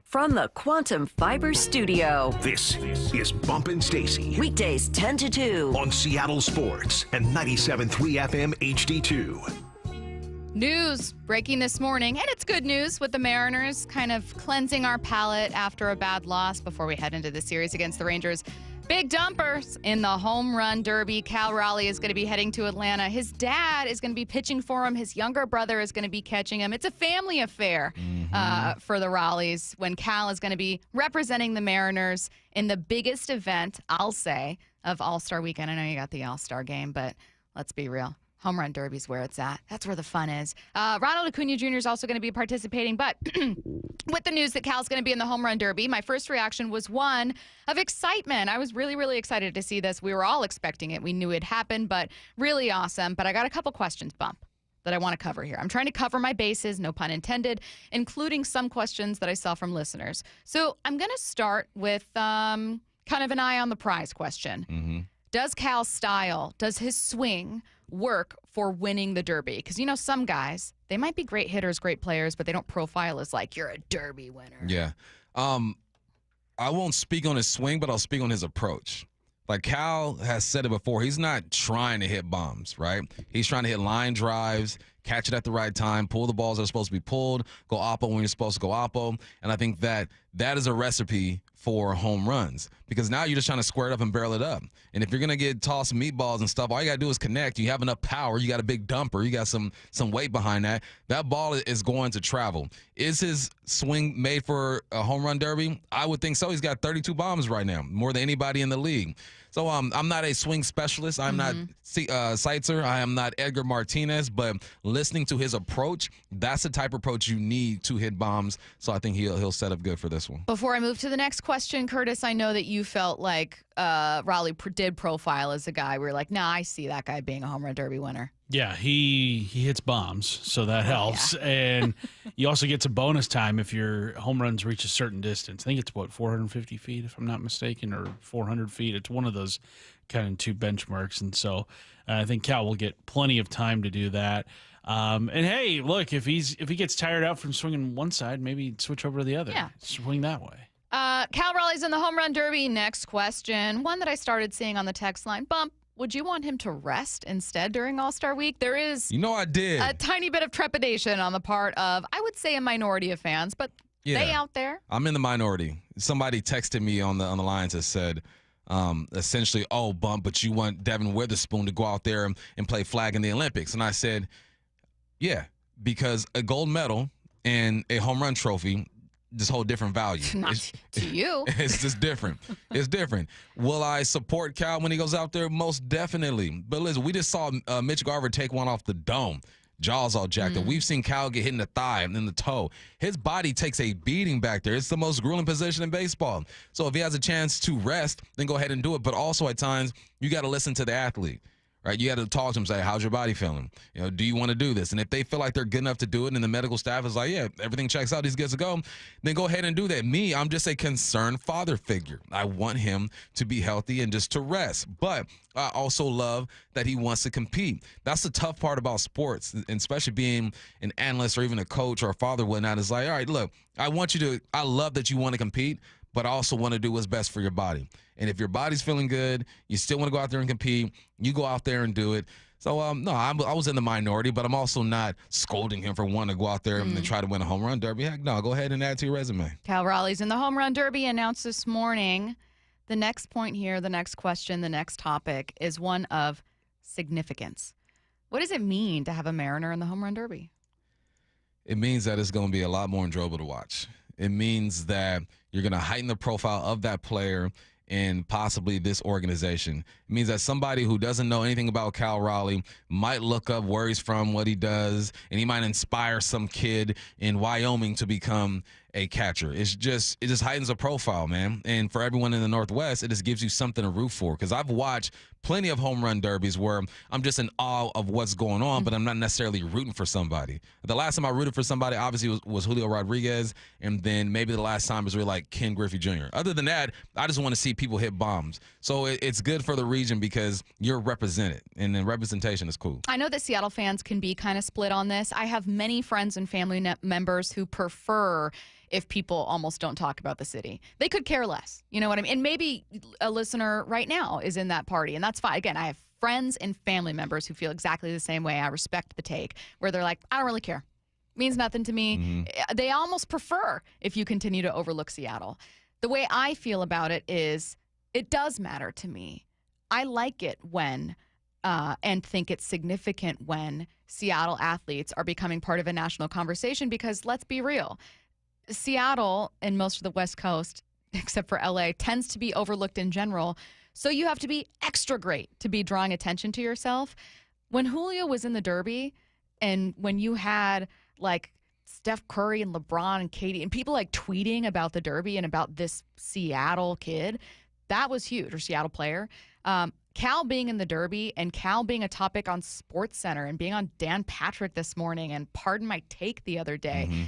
From the Quantum Fiber Studio, This is Bumpin' Stacy. Weekdays 10 to 2. On Seattle Sports and 97.3 FM HD2. News breaking this morning, and it's good news with the Mariners kind of cleansing our palate after a bad loss before we head into the series against the Rangers. Big dumpers in the home run derby. Cal Raleigh is going to be heading to Atlanta. His dad is going to be pitching for him. His younger brother is going to be catching him. It's a family affair for the Raleighs when Cal is going to be representing the Mariners in the biggest event, I'll say, of All-Star Weekend. I know you got the All-Star game, but let's be real. Home run derby's where it's at. That's where the fun is. Ronald Acuna Jr. is also going to be participating, but with the news that Cal's going to be in the home run derby, my first reaction was one of excitement. I was really, really excited to see this. We were all expecting it. We knew it'd happen, but really awesome. But I got a couple questions, Bump, that I want to cover here. I'm trying to cover my bases, no pun intended, including some questions that I saw from listeners. So I'm going to start with kind of an eye on the prize question. Does Cal's style, does his swing work for winning the derby? Because, you know, some guys, they might be great hitters, great players, but they don't profile as like, you're a derby winner. Yeah. I won't speak on his swing, but I'll speak on his approach. Like Cal has said it before, he's not trying to hit bombs, right? He's trying to hit line drives, catch it at the right time, pull the balls that are supposed to be pulled, go oppo when you're supposed to go oppo. And I think that is a recipe for home runs, because now you're just trying to square it up and barrel it up. And if you're going to get tossed meatballs and stuff, all you got to do is connect. You have enough power. You got a big dumper. You got some weight behind that. That ball is going to travel. Is his swing made for a home run derby? I would think so. He's got 32 bombs right now, more than anybody in the league. So I'm not a swing specialist. I'm not Seitzer. I am not Edgar Martinez. But listening to his approach, that's the type of approach you need to hit bombs. So I think he'll set up good for this one. Before I move to the next question, Curtis, I know that you felt like Raleigh did profile as a guy where you're like, nah, I see that guy being a home run derby winner. Yeah, he hits bombs, so that helps. Yeah. And you also get some bonus time if your home runs reach a certain distance. I think it's, 450 feet, if I'm not mistaken, or 400 feet. It's one of those kind of two benchmarks. And so I think Cal will get plenty of time to do that. And, hey, look, if he gets tired out from swinging one side, maybe switch over to the other. Yeah. Swing that way. Cal Raleigh's in the home run derby. Next question, one that I started seeing on the text line. Bump. Would you want him to rest instead during All-Star Week? There is I did. A tiny bit of trepidation on the part of, I would say, a minority of fans, but they out there. I'm in the minority. Somebody texted me on the lines that said, essentially, oh, Bump, but you want Devin Witherspoon to go out there and play flag in the Olympics. And I said, yeah, because a gold medal and a home run trophy, this whole different value. Not to you. It's just different. It's different. Will I support Cal when he goes out there? Most definitely. But listen, we just saw Mitch Garver take one off the dome. Jaws all jacked up. We've seen Cal get hit in the thigh and in the toe. His body takes a beating back there. It's the most grueling position in baseball. So if he has a chance to rest, then go ahead and do it. But also at times, you got to listen to the athlete. Right, you got to talk to them, say, how's your body feeling? Do you want to do this? And if they feel like they're good enough to do it and the medical staff is like, yeah, everything checks out, he's good to go, then go ahead and do that. Me, I'm just a concerned father figure. I want him to be healthy and just to rest. But I also love that he wants to compete. That's the tough part about sports, and especially being an analyst or even a coach or a father or whatnot, is like, all right, look, I love that you want to compete, but I also want to do what's best for your body. And if your body's feeling good, you still want to go out there and compete, you go out there and do it. So, no, I was in the minority, but I'm also not scolding him for wanting to go out there and try to win a home run derby. Heck no, go ahead and add to your resume. Cal Raleigh's in the home run derby, announced this morning. The next point here, the next question, the next topic is one of significance. What does it mean to have a Mariner in the home run derby? it means that it's going to be a lot more enjoyable to watch. It means that you're going to heighten the profile of that player and possibly this organization. It means that somebody who doesn't know anything about Cal Raleigh might look up where he's from, what he does, and he might inspire some kid in Wyoming to become a catcher. It just heightens the profile, man. And for everyone in the Northwest, it just gives you something to root for. Because I've watched plenty of home run derbies where I'm just in awe of what's going on, but I'm not necessarily rooting for somebody. The last time I rooted for somebody, obviously, was Julio Rodriguez, and then maybe the last time was really like Ken Griffey Jr. Other than that, I just want to see people hit bombs. So it's good for the region because you're represented, and then representation is cool. I know that Seattle fans can be kind of split on this. I have many friends and family members who prefer if people almost don't talk about the city. They could care less. You know what I mean? And maybe a listener right now is in that party, and that's fine. Again, I have friends and family members who feel exactly the same way. I respect the take, where they're like, I don't really care. Means nothing to me. Mm-hmm. They almost prefer if you continue to overlook Seattle. The way I feel about it is it does matter to me. I like it when and think it's significant when Seattle athletes are becoming part of a national conversation because let's be real. Seattle and most of the West Coast, except for LA, tends to be overlooked in general. So you have to be extra great to be drawing attention to yourself. When Julio was in the Derby and when you had like Steph Curry and LeBron and Katie and people like tweeting about the Derby and about this Seattle kid, that was huge, or Seattle player. Cal being in the Derby and Cal being a topic on SportsCenter and being on Dan Patrick this morning and Pardon My Take the other day. Mm-hmm.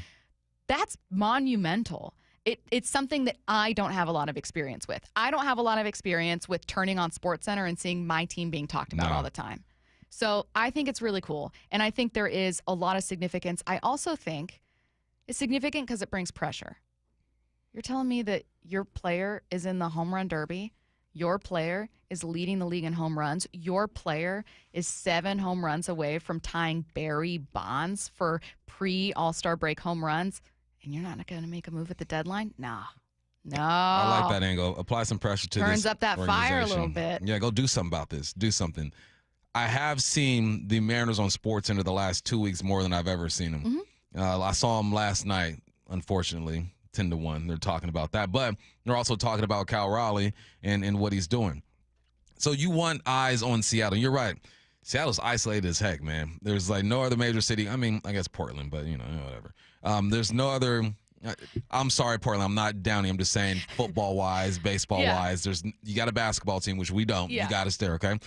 That's monumental. It's something that I don't have a lot of experience with. I don't have a lot of experience with turning on SportsCenter and seeing my team being talked about all the time. So I think it's really cool. And I think there is a lot of significance. I also think it's significant because it brings pressure. You're telling me that your player is in the home run derby. Your player is leading the league in home runs. Your player is 7 home runs away from tying Barry Bonds for pre-All-Star break home runs. And you're not going to make a move at the deadline? No. I like that angle. Apply some pressure to this. Turns up that fire a little bit. Yeah, go do something about this. Do something. I have seen the Mariners on SportsCenter the last 2 weeks more than I've ever seen them. Mm-hmm. I saw them last night, unfortunately, 10-1. They're talking about that. But they're also talking about Cal Raleigh and what he's doing. So you want eyes on Seattle. You're right. Seattle's isolated as heck, man. There's like no other major city. I mean, I guess Portland, but, whatever. There's no other I'm sorry, Portland. I'm not downing. I'm just saying football-wise, baseball-wise. You got a basketball team, which we don't. Yeah. You got us there, okay?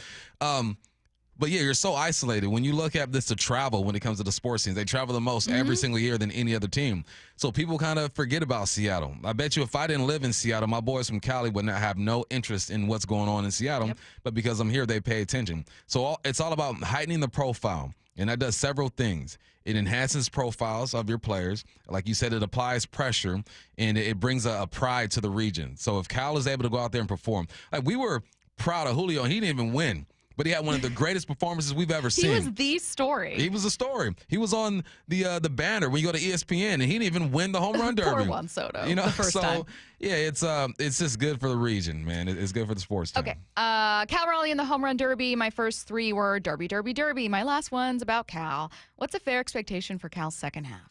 But, yeah, you're so isolated. When you look at this to travel when it comes to the sports teams, they travel the most every single year than any other team. So people kind of forget about Seattle. I bet you if I didn't live in Seattle, my boys from Cali would not have no interest in what's going on in Seattle. Yep. But because I'm here, they pay attention. So it's all about heightening the profile, and that does several things. It enhances profiles of your players. Like you said, it applies pressure, and it brings a pride to the region. So if Cal is able to go out there and perform, like we were proud of Julio, and he didn't even win. But he had one of the greatest performances we've ever seen. He was the story. He was a story. He was on the banner when you go to ESPN, and he didn't even win the home run derby. Poor Juan Soto. The first time. Yeah, it's just good for the region, man. It's good for the sports team. Okay. Cal Raleigh in the home run derby. My first 3 were derby, derby, derby. My last one's about Cal. What's a fair expectation for Cal's second half?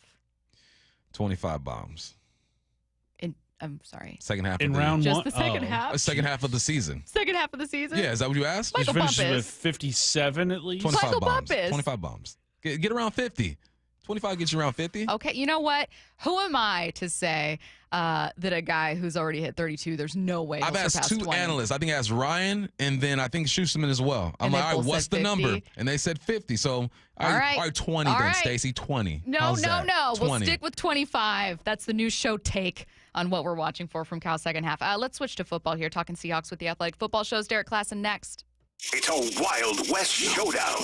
25 bombs. I'm sorry. Second half in of round just one. The second half. Second half of the season. Second half of the season. Yeah, is that what you asked? He finishes with 57 at least. 25 bombs. Bumpus. 25 bombs. Get around 50. 25 gets you around 50. Okay, you know what? Who am I to say that a guy who's already hit 32, there's no way he'll surpass 20? I've asked 2 analysts. I think I asked Ryan, and then I think Schusterman as well. I'm like, all right, what's the number? And they said 50. So, all right 20 then, right. Stacy, 20. No. 20. We'll stick with 25. That's the new show take on what we're watching for from Cal's second half. Let's switch to football here, talking Seahawks with the Athletic Football Show's Derrik Klassen next. It's a Wild West showdown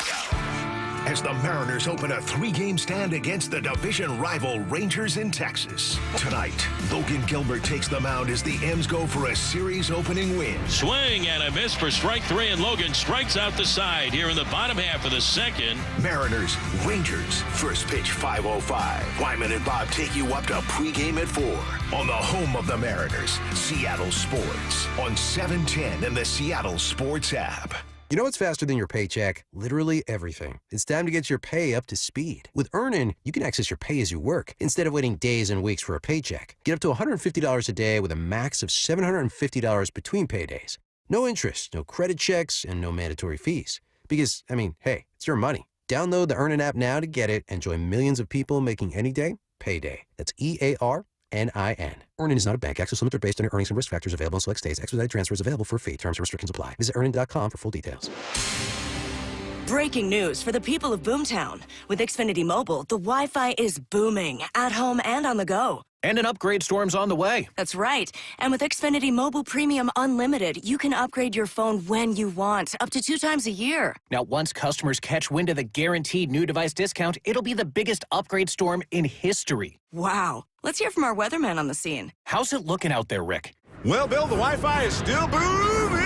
as the Mariners open a 3-game stand against the division rival Rangers in Texas. Tonight, Logan Gilbert takes the mound as the M's go for a series opening win. Swing and a miss for strike 3, and Logan strikes out the side here in the bottom half of the second. Mariners, Rangers, first pitch 5:05. Wyman and Bob take you up to pregame at 4 on the home of the Mariners, Seattle Sports, on 710 and the Seattle Sports app. You know what's faster than your paycheck? Literally everything. It's time to get your pay up to speed. With Earnin, you can access your pay as you work instead of waiting days and weeks for a paycheck. Get up to $150 a day with a max of $750 between paydays. No interest, no credit checks, and no mandatory fees. Because, hey, it's your money. Download the Earnin app now to get it and join millions of people making any day payday. That's EARNIN. Earnin is not a bank. Access limits are based on your earnings and risk factors available in select states. Expedited transfer is available for a fee. Terms and restrictions apply. Visit earnin.com for full details. Breaking news for the people of Boomtown. With Xfinity Mobile, the Wi-Fi is booming at home and on the go. And an upgrade storm's on the way. That's right. And with Xfinity Mobile Premium Unlimited, you can upgrade your phone when you want, up to 2 times a year. Now, once customers catch wind of the guaranteed new device discount, it'll be the biggest upgrade storm in history. Wow. Let's hear from our weatherman on the scene. How's it looking out there, Rick? Well, Bill, the Wi-Fi is still booming.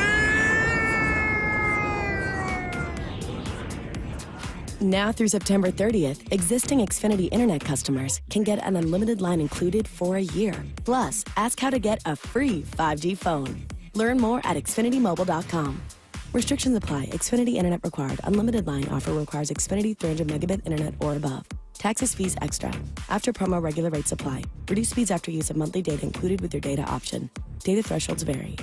Now through September 30th, existing Xfinity Internet customers can get an unlimited line included for a year. Plus, ask how to get a free 5G phone. Learn more at xfinitymobile.com. Restrictions apply. Xfinity Internet required. Unlimited line offer requires Xfinity 300 megabit internet or above. Taxes, fees extra. After promo, regular rates apply. Reduced speeds after use of monthly data included with your data option. Data thresholds vary.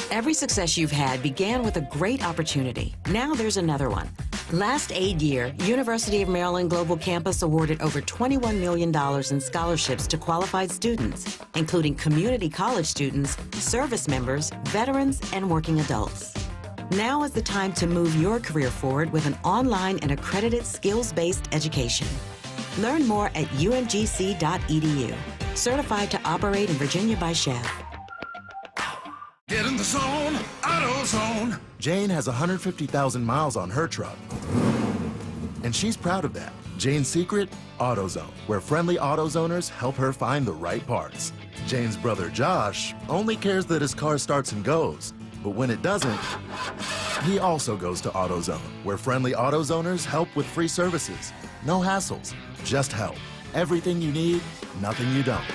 Every success you've had began with a great opportunity. Now there's another one. Last aid year, University of Maryland Global Campus awarded over $21 million in scholarships to qualified students, including community college students, service members, veterans, and working adults. Now is the time to move your career forward with an online and accredited skills-based education. Learn more at umgc.edu. Certified to operate in Virginia by Chev. Get in the zone, AutoZone. Jane has 150,000 miles on her truck, and she's proud of that. Jane's secret? AutoZone, where friendly AutoZoners help her find the right parts. Jane's brother Josh only cares that his car starts and goes, but when it doesn't, he also goes to AutoZone, where friendly AutoZoners help with free services. No hassles, just help. Everything you need, nothing you don't.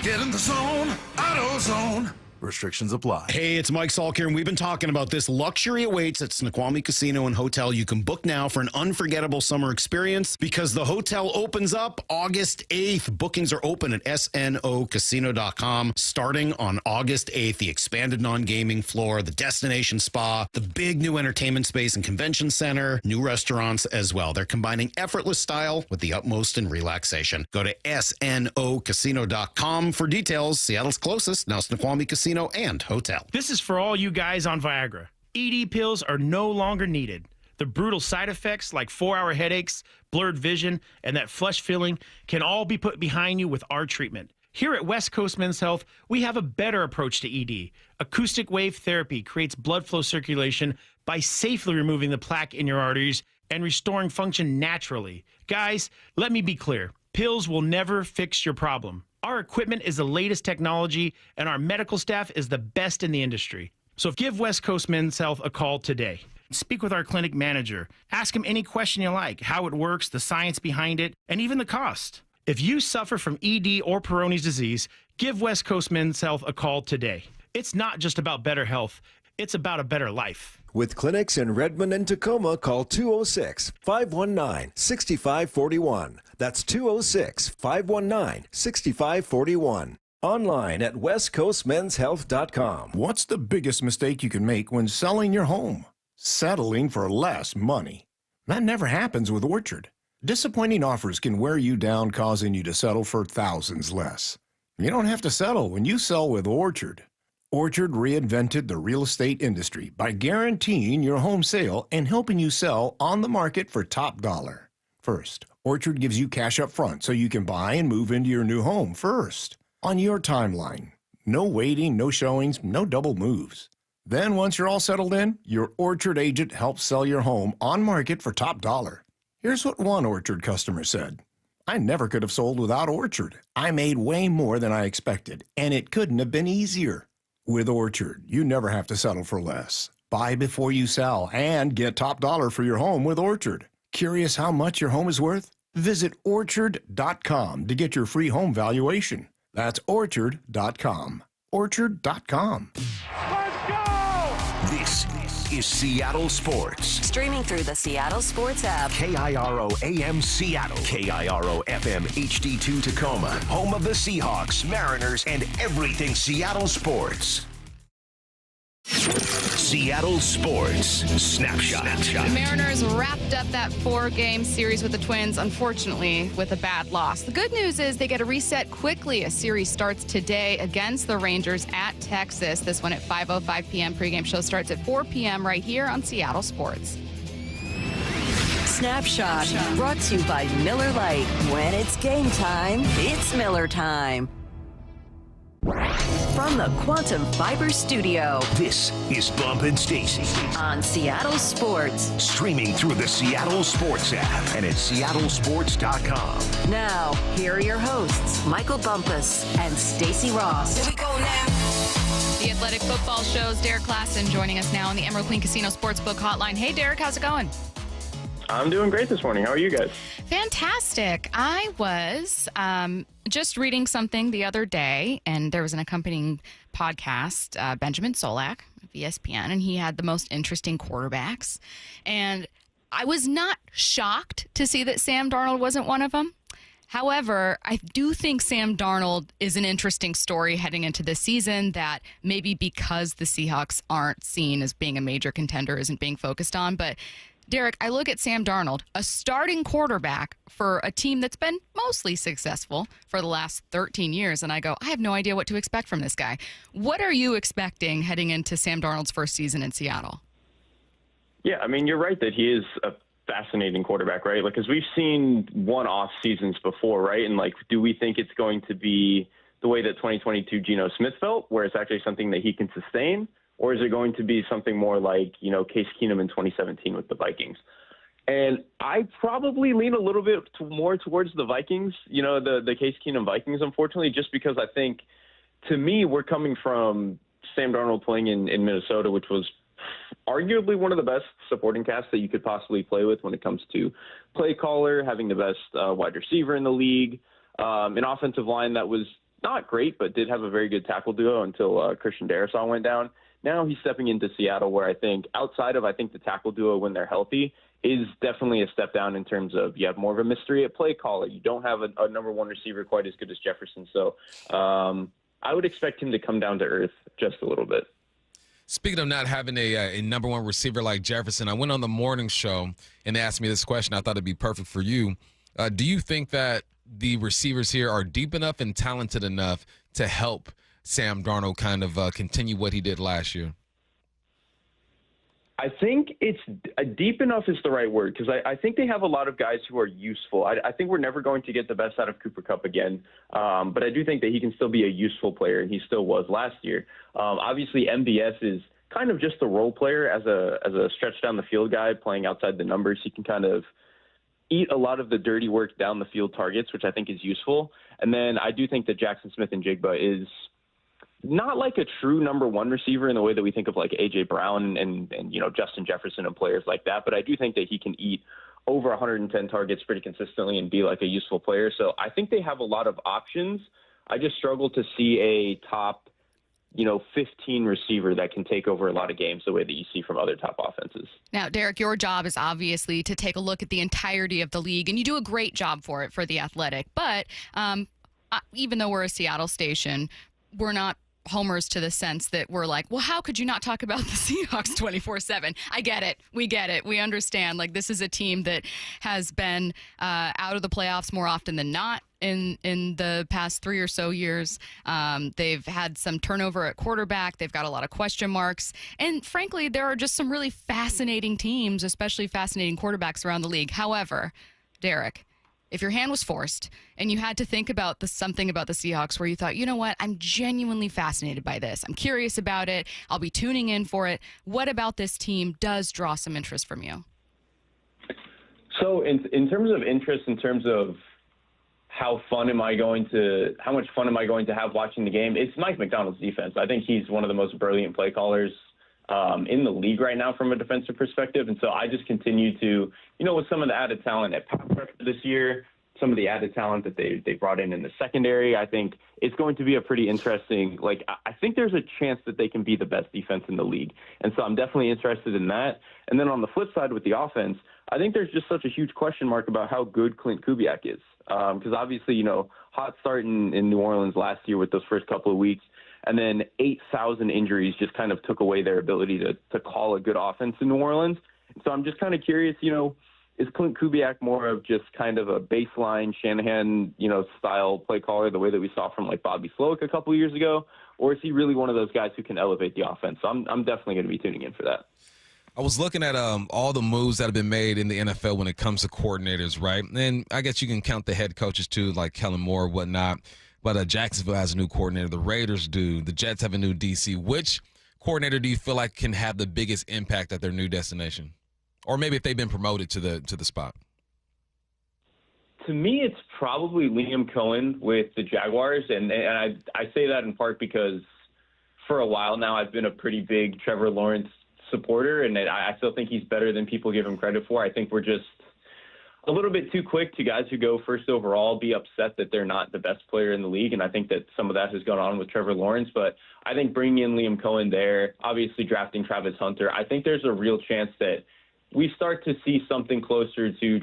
Get in the zone, AutoZone. Restrictions apply. Hey, it's Mike Salk here, and we've been talking about this. Luxury awaits at Snoqualmie Casino and Hotel. You can book now for an unforgettable summer experience because the hotel opens up August 8th. Bookings are open at snocasino.com starting on August 8th. The expanded non-gaming floor, the destination spa, the big new entertainment space and convention center, new restaurants as well. They're combining effortless style with the utmost in relaxation. Go to snocasino.com for details. Seattle's closest, now Snoqualmie Casino and Hotel. This is for all you guys on Viagra. ED pills are no longer needed. The brutal side effects like 4-hour headaches, blurred vision, and that flush feeling can all be put behind you with our treatment. Here at West Coast Men's Health, we have a better approach to ED. Acoustic wave therapy creates blood flow circulation by safely removing the plaque in your arteries and restoring function naturally. Guys, let me be clear. Pills will never fix your problem. Our equipment is the latest technology, and our medical staff is the best in the industry. So give West Coast Men's Health a call today. Speak with our clinic manager. Ask him any question you like, how it works, the science behind it, and even the cost. If you suffer from ED or Peyronie's disease, give West Coast Men's Health a call today. It's not just about better health. It's about a better life. With clinics in Redmond and Tacoma, call 206-519-6541. That's 206-519-6541. Online at westcoastmenshealth.com. What's the biggest mistake you can make when selling your home? Settling for less money. That never happens with Orchard. Disappointing offers can wear you down, causing you to settle for thousands less. You don't have to settle when you sell with Orchard. Orchard reinvented the real estate industry by guaranteeing your home sale and helping you sell on the market for top dollar. First, Orchard gives you cash up front so you can buy and move into your new home first, on your timeline. No waiting, no showings, no double moves. Then once you're all settled in, your Orchard agent helps sell your home on market for top dollar. Here's what one Orchard customer said. I never could have sold without Orchard. I made way more than I expected, and it couldn't have been easier. With Orchard, you never have to settle for less. Buy before you sell and get top dollar for your home with Orchard. Curious how much your home is worth? Visit Orchard.com to get your free home valuation. That's Orchard.com. Orchard.com. This is Seattle Sports. Streaming through the Seattle Sports app. KIRO AM Seattle. KIRO FM HD2 Tacoma. Home of the Seahawks, Mariners, and everything Seattle sports. Seattle Sports Snapshot. The Mariners wrapped up that 4-game series with the Twins, unfortunately, with a bad loss. The good news is they get a reset quickly. A series starts today against the Rangers at Texas. This one at 5:05 p.m. Pregame show starts at 4 p.m. right here on Seattle Sports. Snapshot, brought to you by Miller Lite. When it's game time, it's Miller time. From the Quantum Fiber Studio. This is Bump and Stacy on Seattle Sports. Streaming through the Seattle Sports app and at seattlesports.com. Now, here are your hosts, Michael Bumpus and Stacy Ross. Here we go now. The Athletic Football Show's Derrik Klassen joining us now on the Emerald Queen Casino Sportsbook Hotline. Hey, Derrik, how's it going? I'm doing great this morning. How are you guys? Fantastic. I was just reading something the other day, and there was an accompanying podcast, Benjamin Solak of ESPN, and he had the most interesting quarterbacks. And I was not shocked to see that Sam Darnold wasn't one of them. However, I do think Sam Darnold is an interesting story heading into this season that maybe because the Seahawks aren't seen as being a major contender isn't being focused on. But Derrik, I look at Sam Darnold, a starting quarterback for a team that's been mostly successful for the last 13 years, and I go, I have no idea what to expect from this guy. What are you expecting heading into Sam Darnold's first season in Seattle? Yeah, I mean, you're right that he is a fascinating quarterback, right? Like, because we've seen one-off seasons before, right? And, like, do we think it's going to be the way that 2022 Geno Smith felt, where it's actually something that he can sustain? Or is it going to be something more like, Case Keenum in 2017 with the Vikings? And I probably lean a little bit more towards the Vikings, the Case Keenum Vikings, unfortunately, just because I think, to me, we're coming from Sam Darnold playing in Minnesota, which was arguably one of the best supporting casts that you could possibly play with when it comes to play caller, having the best wide receiver in the league, an offensive line that was not great, but did have a very good tackle duo until Christian Darrisaw went down. Now he's stepping into Seattle, where I think outside of the tackle duo when they're healthy is definitely a step down in terms of you have more of a mystery at play caller. You don't have a number one receiver quite as good as Jefferson. So I would expect him to come down to earth just a little bit. Speaking of not having a number one receiver like Jefferson, I went on the morning show and they asked me this question. I thought it'd be perfect for you. Do you think that the receivers here are deep enough and talented enough to help Sam Darnold kind of continue what he did last year? I think it's deep enough is the right word, because I think they have a lot of guys who are useful. I think we're never going to get the best out of Cooper Kupp again, but I do think that he can still be a useful player, and he still was last year. Obviously, MBS is kind of just a role player as a stretch down the field guy playing outside the numbers. He can kind of eat a lot of the dirty work down the field targets, which I think is useful. And then I do think that Jackson Smith-Njigba is not like a true number one receiver in the way that we think of like A.J. Brown and Justin Jefferson and players like that. But I do think that he can eat over 110 targets pretty consistently and be like a useful player. So I think they have a lot of options. I just struggle to see a top, 15 receiver that can take over a lot of games the way that you see from other top offenses. Now, Derrik, your job is obviously to take a look at the entirety of the league, and you do a great job for it for The Athletic. But even though we're a Seattle station, we're not homers to the sense that we're like, well, how could you not talk about the Seahawks 24/7? I get it. We get it. We understand. Like, this is a team that has been out of the playoffs more often than not in the past 3 or so years. They've had some turnover at quarterback. They've got a lot of question marks. And frankly, there are just some really fascinating teams, especially fascinating quarterbacks around the league. However, Derrik, if your hand was forced and you had to think about something about the Seahawks where you thought, you know what, I'm genuinely fascinated by this. I'm curious about it. I'll be tuning in for it. What about this team does draw some interest from you? So in terms of interest, in terms of how much fun am I going to have watching the game, it's Mike McDonald's defense. I think he's one of the most brilliant play callers in the league right now from a defensive perspective. And so I just continue to, with some of the added talent at pass rush this year, some of the added talent that they brought in the secondary. I think it's going to be a pretty interesting, I think there's a chance that they can be the best defense in the league. And so I'm definitely interested in that. And then on the flip side with the offense, I think there's just such a huge question mark about how good Clint Kubiak is. Because obviously, hot start in New Orleans last year with those first couple of weeks, and then 8,000 injuries just kind of took away their ability to call a good offense in New Orleans. So I'm just kind of curious, is Clint Kubiak more of just kind of a baseline Shanahan, style play caller, the way that we saw from like Bobby Slowick a couple of years ago? Or is he really one of those guys who can elevate the offense? So I'm definitely going to be tuning in for that. I was looking at all the moves that have been made in the NFL when it comes to coordinators, right? And I guess you can count the head coaches too, like Kellen Moore, whatnot. But Jacksonville has a new coordinator. The Raiders do. The Jets have a new DC. Which coordinator do you feel like can have the biggest impact at their new destination? Or maybe if they've been promoted to the spot. To me, it's probably Liam Cohen with the Jaguars. And I say that in part because for a while now I've been a pretty big Trevor Lawrence supporter, and I still think he's better than people give him credit for. I think we're just a little bit too quick to guys who go first overall be upset that they're not the best player in the league, and I think that some of that has gone on with Trevor Lawrence. But I think bringing in Liam Cohen there, obviously drafting Travis Hunter, I think there's a real chance that we start to see something closer to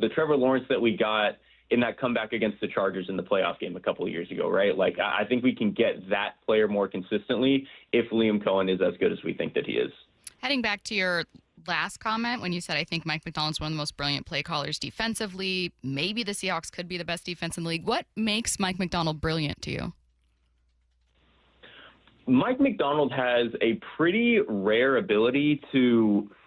the Trevor Lawrence that we got in that comeback against the Chargers in the playoff game a couple of years ago, right? Like, I think we can get that player more consistently if Liam Cohen is as good as we think that he is. Heading back to your last comment when you said, I think Mike Macdonald's one of the most brilliant play callers defensively, maybe the Seahawks could be the best defense in the league. What makes Mike Macdonald brilliant to you? Mike Macdonald has a pretty rare ability to –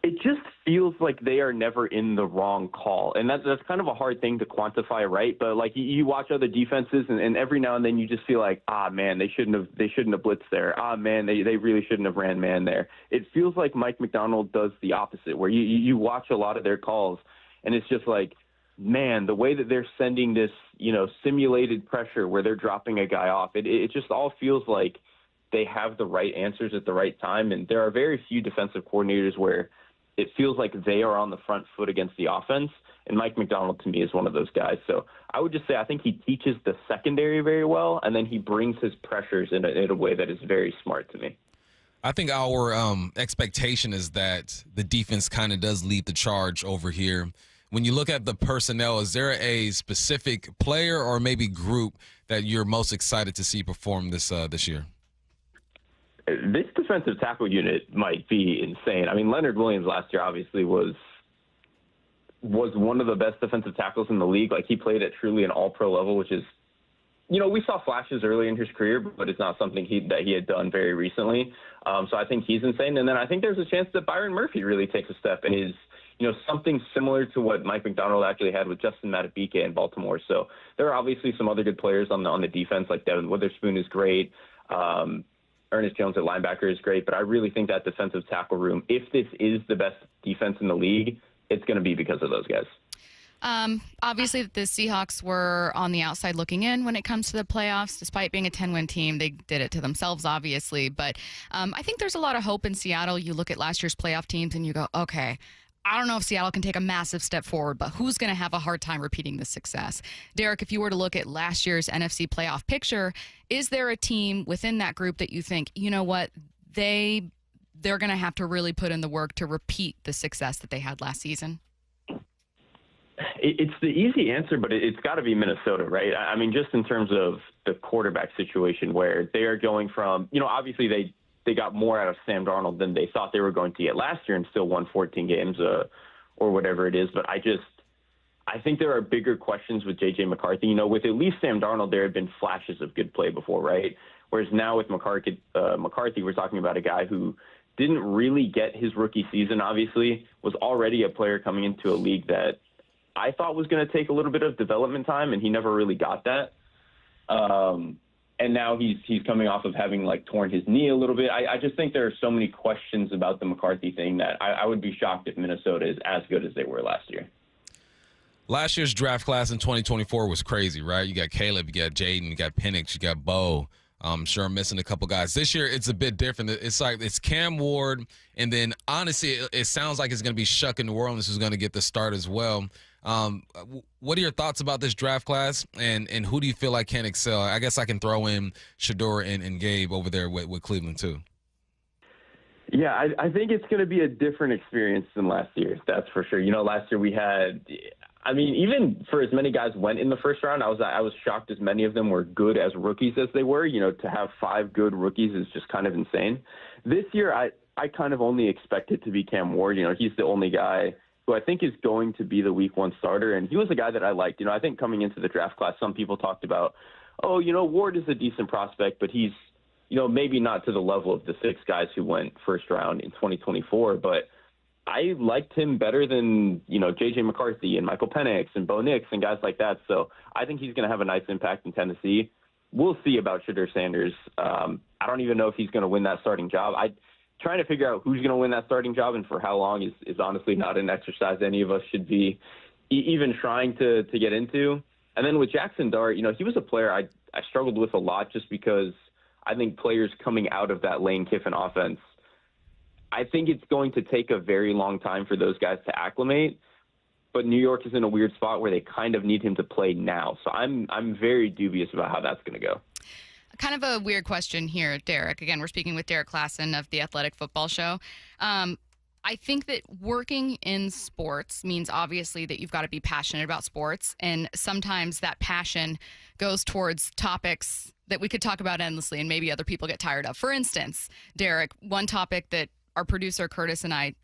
it just feels like they are never in the wrong call. And that's kind of a hard thing to quantify, right? But like you watch other defenses and every now and then you just feel like, man, they shouldn't have blitzed there. Man, they really shouldn't have ran man there. It feels like Mike Macdonald does the opposite, where you watch a lot of their calls and it's just like, man, the way that they're sending this, simulated pressure where they're dropping a guy off, it just all feels like they have the right answers at the right time. And there are very few defensive coordinators where it feels like they are on the front foot against the offense, and Mike Macdonald to me is one of those guys. So I would just say I think he teaches the secondary very well, and then he brings his pressures in a way that is very smart to me. I think our expectation is that the defense kind of does lead the charge over here. When you look at the personnel, is there a specific player or maybe group that you're most excited to see perform this year? This defensive tackle unit might be insane. I mean, Leonard Williams last year obviously was one of the best defensive tackles in the league. Like, he played at truly an all-pro level, which is, we saw flashes early in his career, but it's not something that he had done very recently. So I think he's insane. And then I think there's a chance that Byron Murphy really takes a step and is, something similar to what Mike Macdonald actually had with Justin Madubuike in Baltimore. So there are obviously some other good players on the defense, like Devin Witherspoon is great. Ernest Jones at linebacker is great, but I really think that defensive tackle room, if this is the best defense in the league, it's going to be because of those guys. Obviously, the Seahawks were on the outside looking in when it comes to the playoffs. Despite being a 10-win team, they did it to themselves, obviously. But I think there's a lot of hope in Seattle. You look at last year's playoff teams and you go, okay, I don't know if Seattle can take a massive step forward, but who's going to have a hard time repeating this success? Derrik, if you were to look at last year's NFC playoff picture, is there a team within that group that you think, you know what, they're going to have to really put in the work to repeat the success that they had last season? It's the easy answer, but it's got to be Minnesota, right? I mean, just in terms of the quarterback situation where they are going from, obviously they got more out of Sam Darnold than they thought they were going to get last year and still won 14 games or whatever it is. But I think there are bigger questions with J.J. McCarthy. With at least Sam Darnold, there had been flashes of good play before, right? Whereas now with McCarthy, we're talking about a guy who didn't really get his rookie season, obviously, was already a player coming into a league that I thought was going to take a little bit of development time, and he never really got that. And now he's coming off of having torn his knee a little bit. I just think there are so many questions about the McCarthy thing that I would be shocked if Minnesota is as good as they were last year. Last year's draft class in 2024 was crazy, right? You got Caleb, you got Jaden, you got Penix, you got Bo. I'm sure I'm missing a couple guys. This year, it's a bit different. It's Cam Ward, and then honestly, it sounds like it's going to be Shuck in New Orleans who's going to get the start as well. What are your thoughts about this draft class, and who do you feel like can excel? I guess I can throw in Shedeur and Gabe over there with Cleveland too. Yeah, I think it's going to be a different experience than last year. That's for sure. Last year we had, even for as many guys went in the first round, I was shocked as many of them were good as rookies as they were. To have 5 good rookies is just kind of insane. This year, I kind of only expect it to be Cam Ward. He's the only guy who I think is going to be the week 1 starter, and he was a guy that I liked. I think coming into the draft class, some people talked about, Ward is a decent prospect, but he's maybe not to the level of the 6 guys who went first round in 2024, but I liked him better than, J.J. McCarthy and Michael Penix and Bo Nix and guys like that. So I think he's going to have a nice impact in Tennessee. We'll see about Shedeur Sanders. I don't even know if he's going to win that starting job. Trying to figure out who's going to win that starting job and for how long is honestly not an exercise any of us should be even trying to get into. And then with Jackson Dart, he was a player I struggled with a lot just because I think players coming out of that Lane Kiffin offense, I think it's going to take a very long time for those guys to acclimate. But New York is in a weird spot where they kind of need him to play now. So I'm very dubious about how that's going to go. Kind of a weird question here, Derrik. Again, we're speaking with Derrik Klassen of the Athletic Football Show. I think that working in sports means obviously that you've got to be passionate about sports, and sometimes that passion goes towards topics that we could talk about endlessly and maybe other people get tired of. For instance, Derrik, one topic that our producer Curtis and I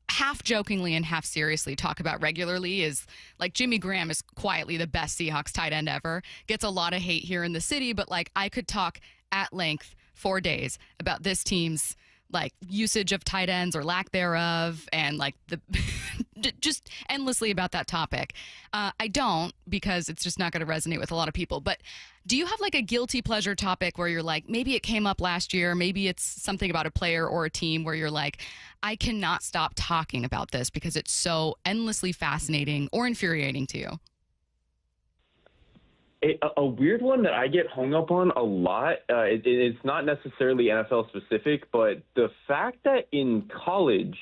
half jokingly and half seriously talk about regularly is like Jimmy Graham is quietly the best Seahawks tight end ever. Gets a lot of hate here in the city, but I could talk at length for days about this team's usage of tight ends or lack thereof, and the just endlessly about that topic. I don't, because it's just not going to resonate with a lot of people. But do you have a guilty pleasure topic where you're maybe it came up last year, maybe it's something about a player or a team where you're I cannot stop talking about this because it's so endlessly fascinating or infuriating to you? A weird one that I get hung up on a lot, it's not necessarily NFL specific, but the fact that in college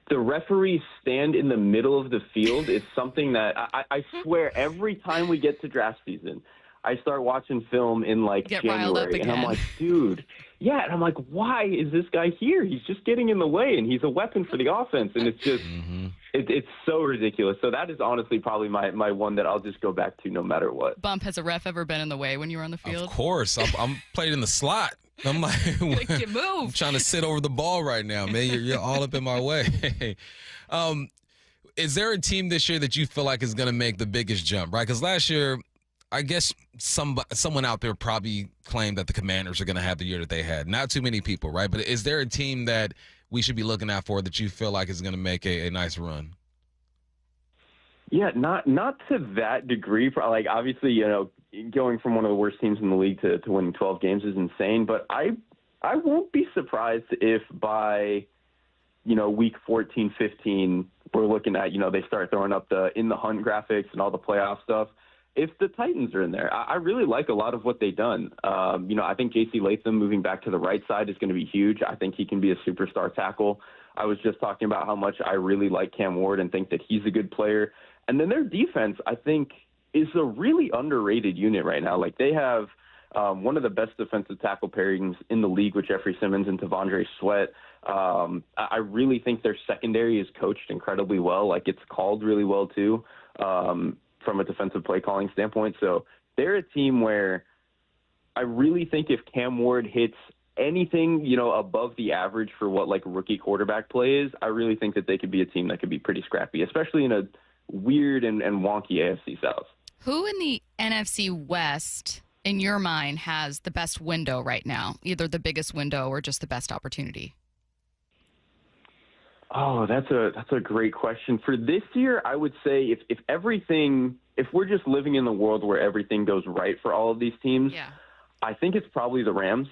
the referees stand in the middle of the field is something that I swear every time we get to draft season, I start watching film in January, and I'm like, dude, yeah, and I'm like, why is this guy here? He's just getting in the way, and he's a weapon for the offense, and it's just it's so ridiculous. So that is honestly probably my one that I'll just go back to no matter what. Bump, has a ref ever been in the way when you were on the field? Of course. I'm playing in the slot. I'm you move. I'm trying to sit over the ball right now, man. You're all up in my way. Is there a team this year that you feel like is going to make the biggest jump, right? Because last year, I guess someone out there probably claimed that the Commanders are going to have the year that they had. Not too many people, right? But is there a team that we should be looking out for that you feel like is going to make a nice run? Yeah, not to that degree. Obviously, going from one of the worst teams in the league to winning 12 games is insane. But I won't be surprised if by, week 14, 15, we're looking at, they start throwing up the in the hunt graphics and all the playoff stuff. If the Titans are in there, I really like a lot of what they've done. I think J.C. Latham moving back to the right side is going to be huge. I think he can be a superstar tackle. I was just talking about how much I really like Cam Ward and think that he's a good player. And then their defense, I think, is a really underrated unit right now. They have one of the best defensive tackle pairings in the league with Jeffrey Simmons and Tavondre Sweat. I really think their secondary is coached incredibly well. It's called really well, too. From a defensive play calling standpoint. So they're a team where I really think if Cam Ward hits anything, above the average for what rookie quarterback play is, I really think that they could be a team that could be pretty scrappy, especially in a weird and wonky AFC South. Who in the NFC West, in your mind, has the best window right now? Either the biggest window or just the best opportunity? Oh, that's a great question. For this year, I would say if we're just living in the world where everything goes right for all of these teams, I think it's probably the Rams.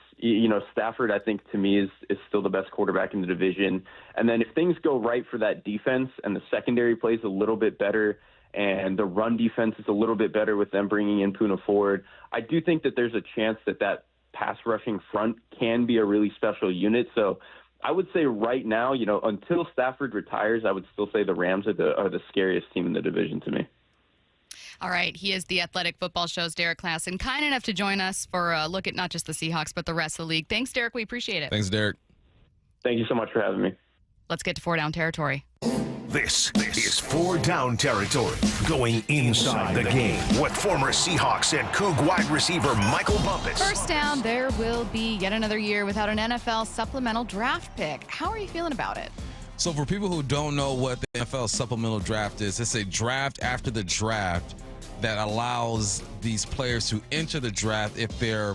Stafford, I think, to me, is still the best quarterback in the division. And then if things go right for that defense and the secondary plays a little bit better and the run defense is a little bit better with them bringing in Poona Ford, I do think that there's a chance that pass rushing front can be a really special unit. So I would say right now, until Stafford retires, I would still say the Rams are the scariest team in the division to me. All right. He is the Athletic Football Show's Derrik Klassen, kind enough to join us for a look at not just the Seahawks, but the rest of the league. Thanks, Derrik. We appreciate it. Thanks, Derrik. Thank you so much for having me. Let's get to 4 Down territory. This is 4 Down territory, going inside the game with former Seahawks and Coug wide receiver Michael Bumpus. First down, there will be yet another year without an NFL supplemental draft pick. How are you feeling about it? So for people who don't know what the NFL supplemental draft is, it's a draft after the draft that allows these players to enter the draft if their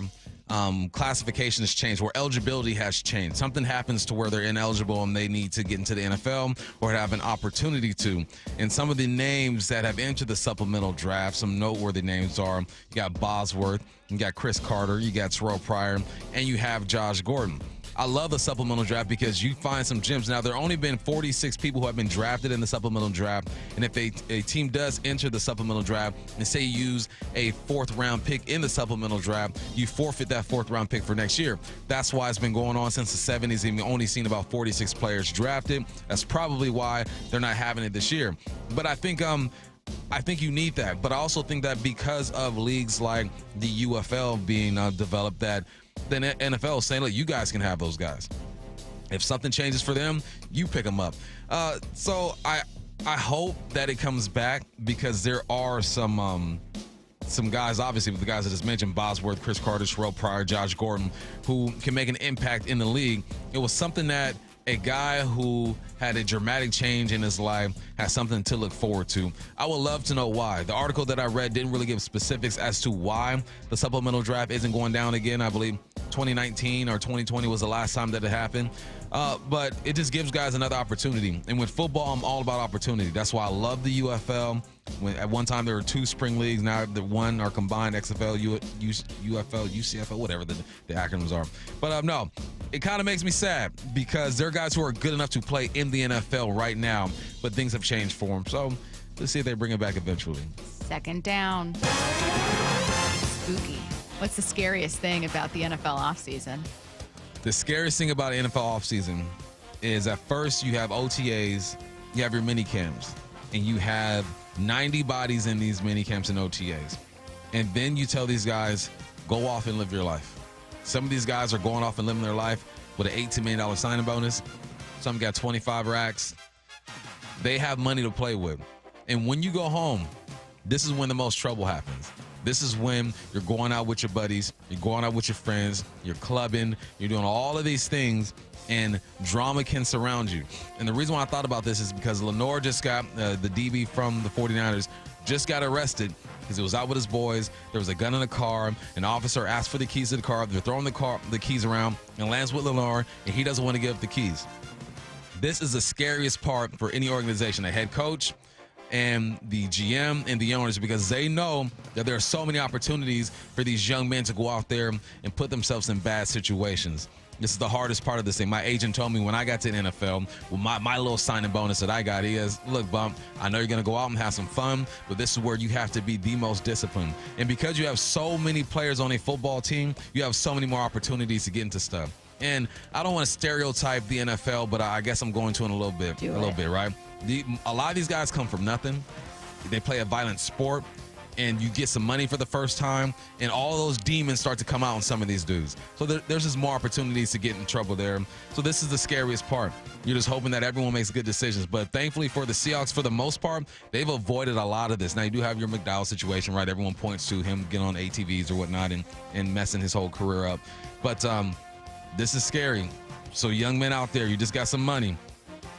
classification has changed, where eligibility has changed. Something happens to where they're ineligible and they need to get into the NFL or have an opportunity to. And some of the names that have entered the supplemental draft, some noteworthy names are, you got Bosworth, you got Chris Carter, you got Terrell Pryor, and you have Josh Gordon. I love the supplemental draft because you find some gems. Now, there have only been 46 people who have been drafted in the supplemental draft. And if a team does enter the supplemental draft and say you use a 4th round pick in the supplemental draft, you forfeit that 4th round pick for next year. That's why it's been going on since the 70s. And we've only seen about 46 players drafted. That's probably why they're not having it this year. But I think you need that. But I also think that because of leagues like the UFL being developed, that then NFL is saying, look, you guys can have those guys. If something changes for them, you pick them up. So I hope that it comes back because there are some guys, obviously, with the guys I just mentioned, Bosworth, Chris Carter, Terrell Pryor, Josh Gordon, who can make an impact in the league. It was something that a guy who had a dramatic change in his life has something to look forward to. I would love to know why. The article that I read didn't really give specifics as to why the supplemental draft isn't going down again. I believe 2019 or 2020 was the last time that it happened. But it just gives guys another opportunity. And with football, I'm all about opportunity. That's why I love the UFL. At one time, there were 2 spring leagues. Now, the one are combined, XFL, UFL, UCFL, whatever the acronyms are. But no, it kind of makes me sad because there are guys who are good enough to play in the NFL right now, but things have changed for them. So let's see if they bring it back eventually. 2nd down. Spooky. What's the scariest thing about the NFL offseason? The scariest thing about NFL offseason is at first you have OTAs, you have your mini camps, and you have 90 bodies in these mini camps and OTAs. And then you tell these guys, go off and live your life. Some of these guys are going off and living their life with an $18 million signing bonus. Some got 25 racks. They have money to play with. And when you go home, this is when the most trouble happens. This is when you're going out with your buddies, you're going out with your friends, you're clubbing, you're doing all of these things, and drama can surround you. And the reason why I thought about this is because Lenore just got, the DB from the 49ers, just got arrested because he was out with his boys. There was a gun in the car. An officer asked for the keys to the car. They're throwing the keys around, and lands with Lenore, and he doesn't want to give up the keys. This is the scariest part for any organization, a head coach and the GM and the owners, because they know that there are so many opportunities for these young men to go out there and put themselves in bad situations. This is the hardest part of this thing. My agent told me when I got to the NFL, well, my little signing bonus that I got is, look, Bump, I know you're going to go out and have some fun, but this is where you have to be the most disciplined. And because you have so many players on a football team, you have so many more opportunities to get into stuff. And I don't want to stereotype the NFL, but I guess I'm going to in a little bit. Right? A lot of these guys come from nothing. They play a violent sport, and you get some money for the first time, and all those demons start to come out on some of these dudes. So there's just more opportunities to get in trouble there. So this is the scariest part. You're just hoping that everyone makes good decisions. But thankfully for the Seahawks, for the most part, they've avoided a lot of this. Now, you do have your McDowell situation, right? Everyone points to him getting on ATVs or whatnot and messing his whole career up. But this is scary. So young men out there, you just got some money.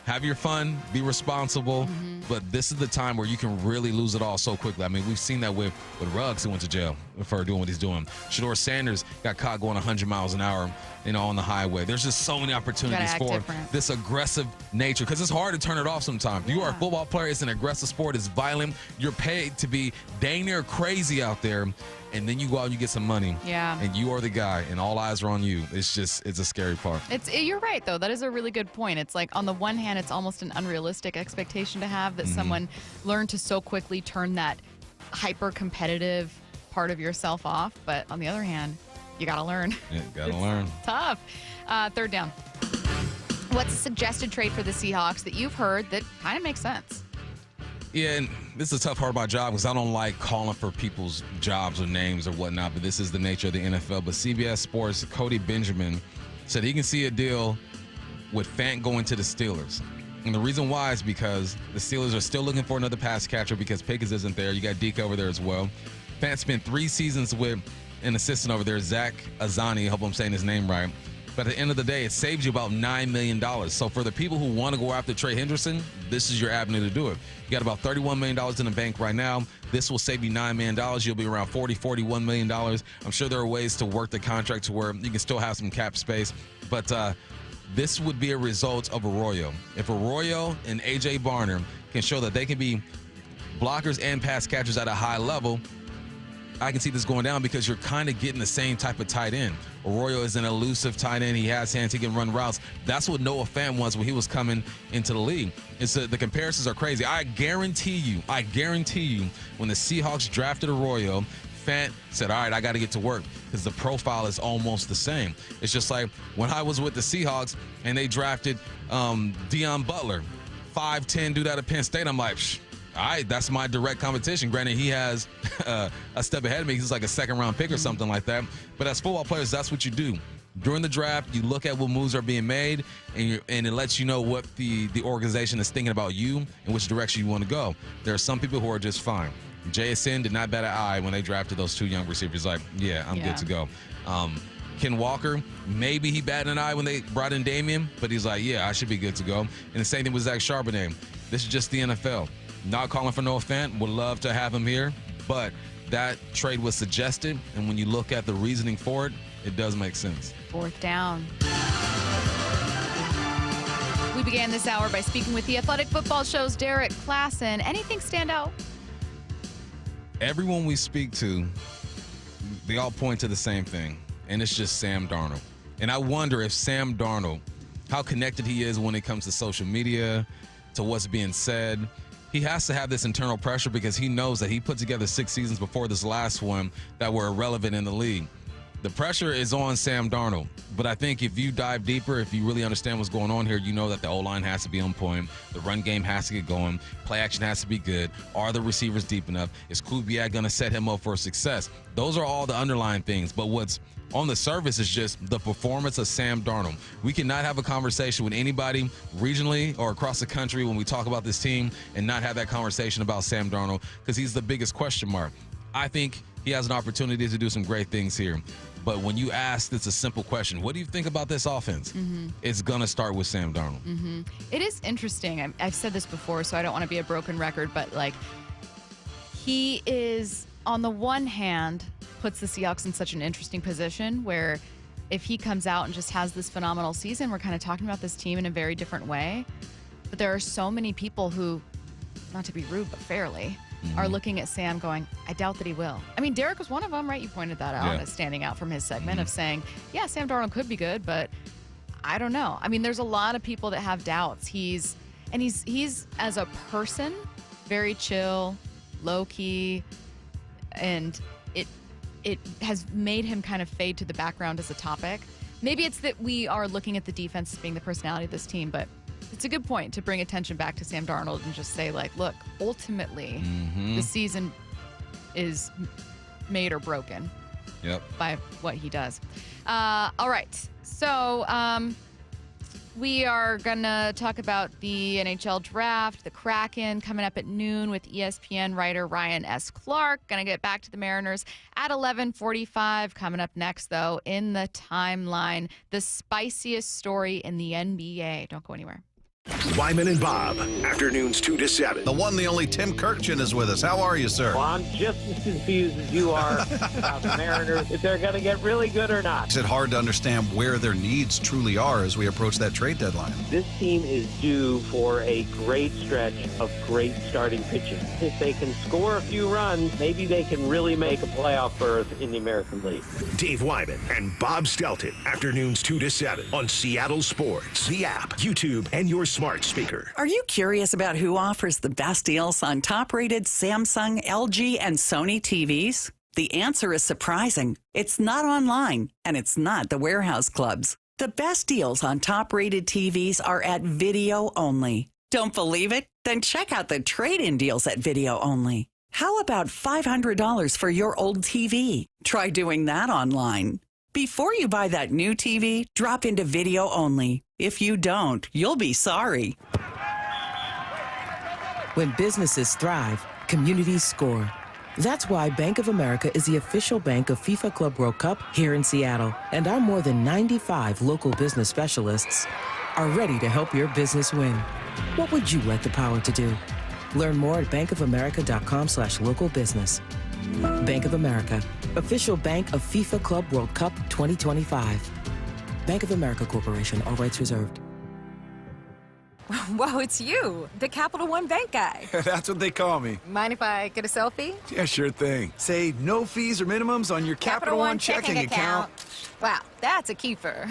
Have your fun, be responsible, but this is the time where you can really lose it all so quickly. I mean, we've seen that with Ruggs, who went to jail for doing what he's doing. Shador Sanders got caught going 100 miles an hour, on the highway. There's just so many opportunities for this aggressive nature, because it's hard to turn it off sometimes. You are a football player. It's an aggressive sport. It's violent. You're paid to be dang near crazy out there. And then you go out and you get some money. Yeah. And you are the guy, and all eyes are on you. It's a scary part. You're right, though. That is a really good point. It's like, on the one hand, it's almost an unrealistic expectation to have that someone learned to so quickly turn that hyper-competitive part of yourself off. But on the other hand, you got to learn. Yeah, got to learn. Tough. 3rd down. What's a suggested trade for the Seahawks that you've heard that kind of makes sense? Yeah, and this is a tough part of my job because I don't like calling for people's jobs or names or whatnot, but this is the nature of the NFL. But CBS Sports' Cody Benjamin said he can see a deal with Fant going to the Steelers. And the reason why is because the Steelers are still looking for another pass catcher because Pickens isn't there. You got Deke over there as well. Fant spent 3 seasons with an assistant over there, Zach Azani. I hope I'm saying his name right. But at the end of the day, it saves you about $9 million. So for the people who want to go after Trey Hendrickson, this is your avenue to do it. You got about $31 million in the bank right now. This will save you $9 million. You'll be around $41 million. I'm sure there are ways to work the contract to where you can still have some cap space. But this would be a result of Arroyo. If Arroyo and A.J. Barner can show that they can be blockers and pass catchers at a high level, I can see this going down because you're kind of getting the same type of tight end. Arroyo is an elusive tight end. He has hands. He can run routes. That's what Noah Fant was when he was coming into the league. The comparisons are crazy. I guarantee you, when the Seahawks drafted Arroyo, Fant said, all right, I got to get to work because the profile is almost the same. It's just like when I was with the Seahawks and they drafted Deion Butler, 5'10", dude out of Penn State. I'm like, all right, that's my direct competition. Granted, he has a step ahead of me. He's like a second-round pick or something like that. But as football players, that's what you do. During the draft, you look at what moves are being made, and it lets you know what the organization is thinking about you and which direction you want to go. There are some people who are just fine. JSN did not bat an eye when they drafted those 2 young receivers. Like, yeah, I'm good to go. Ken Walker, maybe he batted an eye when they brought in Damian, but he's like, yeah, I should be good to go. And the same thing with Zach Charbonnet. This is just the NFL. Not calling for Noah Fant. Would love to have him here, but that trade was suggested, and when you look at the reasoning for it, it does make sense. 4th down. We began this hour by speaking with the Athletic Football Show's Derrik, Klassen. Anything stand out? Everyone we speak to, they all point to the same thing, and it's just Sam Darnold. And I wonder if Sam Darnold, how connected he is when it comes to social media, to what's being said. He has to have this internal pressure because he knows that he put together 6 seasons before this last one that were irrelevant in the league. The pressure is on Sam Darnold, but I think if you dive deeper, if you really understand what's going on here, you know that the O-line has to be on point, the run game has to get going, play action has to be good. Are the receivers deep enough? Is Kubiak going to set him up for success? Those are all the underlying things, but what's on the surface is just the performance of Sam Darnold. We cannot have a conversation with anybody regionally or across the country when we talk about this team and not have that conversation about Sam Darnold because he's the biggest question mark. I think he has an opportunity to do some great things here. But when you ask, it's a simple question. What do you think about this offense? It's going to start with Sam Darnold. It is interesting. I've said this before, so I don't want to be a broken record, but like he is, on the one hand, puts the Seahawks in such an interesting position where if he comes out and just has this phenomenal season, we're kind of talking about this team in a very different way. But there are so many people who, not to be rude, but fairly, are looking at Sam going, I doubt that he will. I mean, Derrik was one of them, right? You pointed that out as standing out from his segment of saying, yeah, Sam Darnold could be good, but I don't know. I mean, there's a lot of people that have doubts. He's as a person, very chill, low-key, and it has made him kind of fade to the background as a topic. Maybe it's that we are looking at the defense as being the personality of this team, but it's a good point to bring attention back to Sam Darnold and just say, like, look, ultimately, the season is made or broken by what he does. All right. So we are going to talk about the NHL draft, the Kraken, coming up at noon with ESPN writer Ryan S. Clark. Going to get back to the Mariners at 11:45. Coming up next, though, in the timeline, the spiciest story in the NBA. Don't go anywhere. Wyman and Bob, afternoons 2 to 7. The one, the only Tim Kirkchin is with us. How are you, sir? Well, I'm just as confused as you are about the Mariners, if they're going to get really good or not. Is it hard to understand where their needs truly are as we approach that trade deadline? This team is due for a great stretch of great starting pitching. If they can score a few runs, maybe they can really make a playoff berth in the American League. Dave Wyman and Bob Stelton, afternoons 2 to 7 on Seattle Sports, the app, YouTube, and your smart speaker. Are you curious about who offers the best deals on top-rated Samsung, LG, and Sony TVs? The answer is surprising. It's not online, and it's not the warehouse clubs. The best deals on top-rated TVs are at Video Only. Don't believe it? Then check out the trade-in deals at Video Only. How about $500 for your old TV? Try doing that online. Before you buy that new TV, drop into Video Only. If you don't, you'll be sorry. When businesses thrive, communities score. That's why Bank of America is the official bank of FIFA Club World Cup here in Seattle. And our more than 95 local business specialists are ready to help your business win. What would you like the power to do? Learn more at bankofamerica.com/local business. Bank of America, official bank of FIFA Club World Cup 2025. Bank of America Corporation, all rights reserved. Whoa, it's you, the Capital One Bank guy. That's what they call me. Mind if I get a selfie? Yeah, sure thing. Say no fees or minimums on your Capital One checking account. Wow, that's a keeper.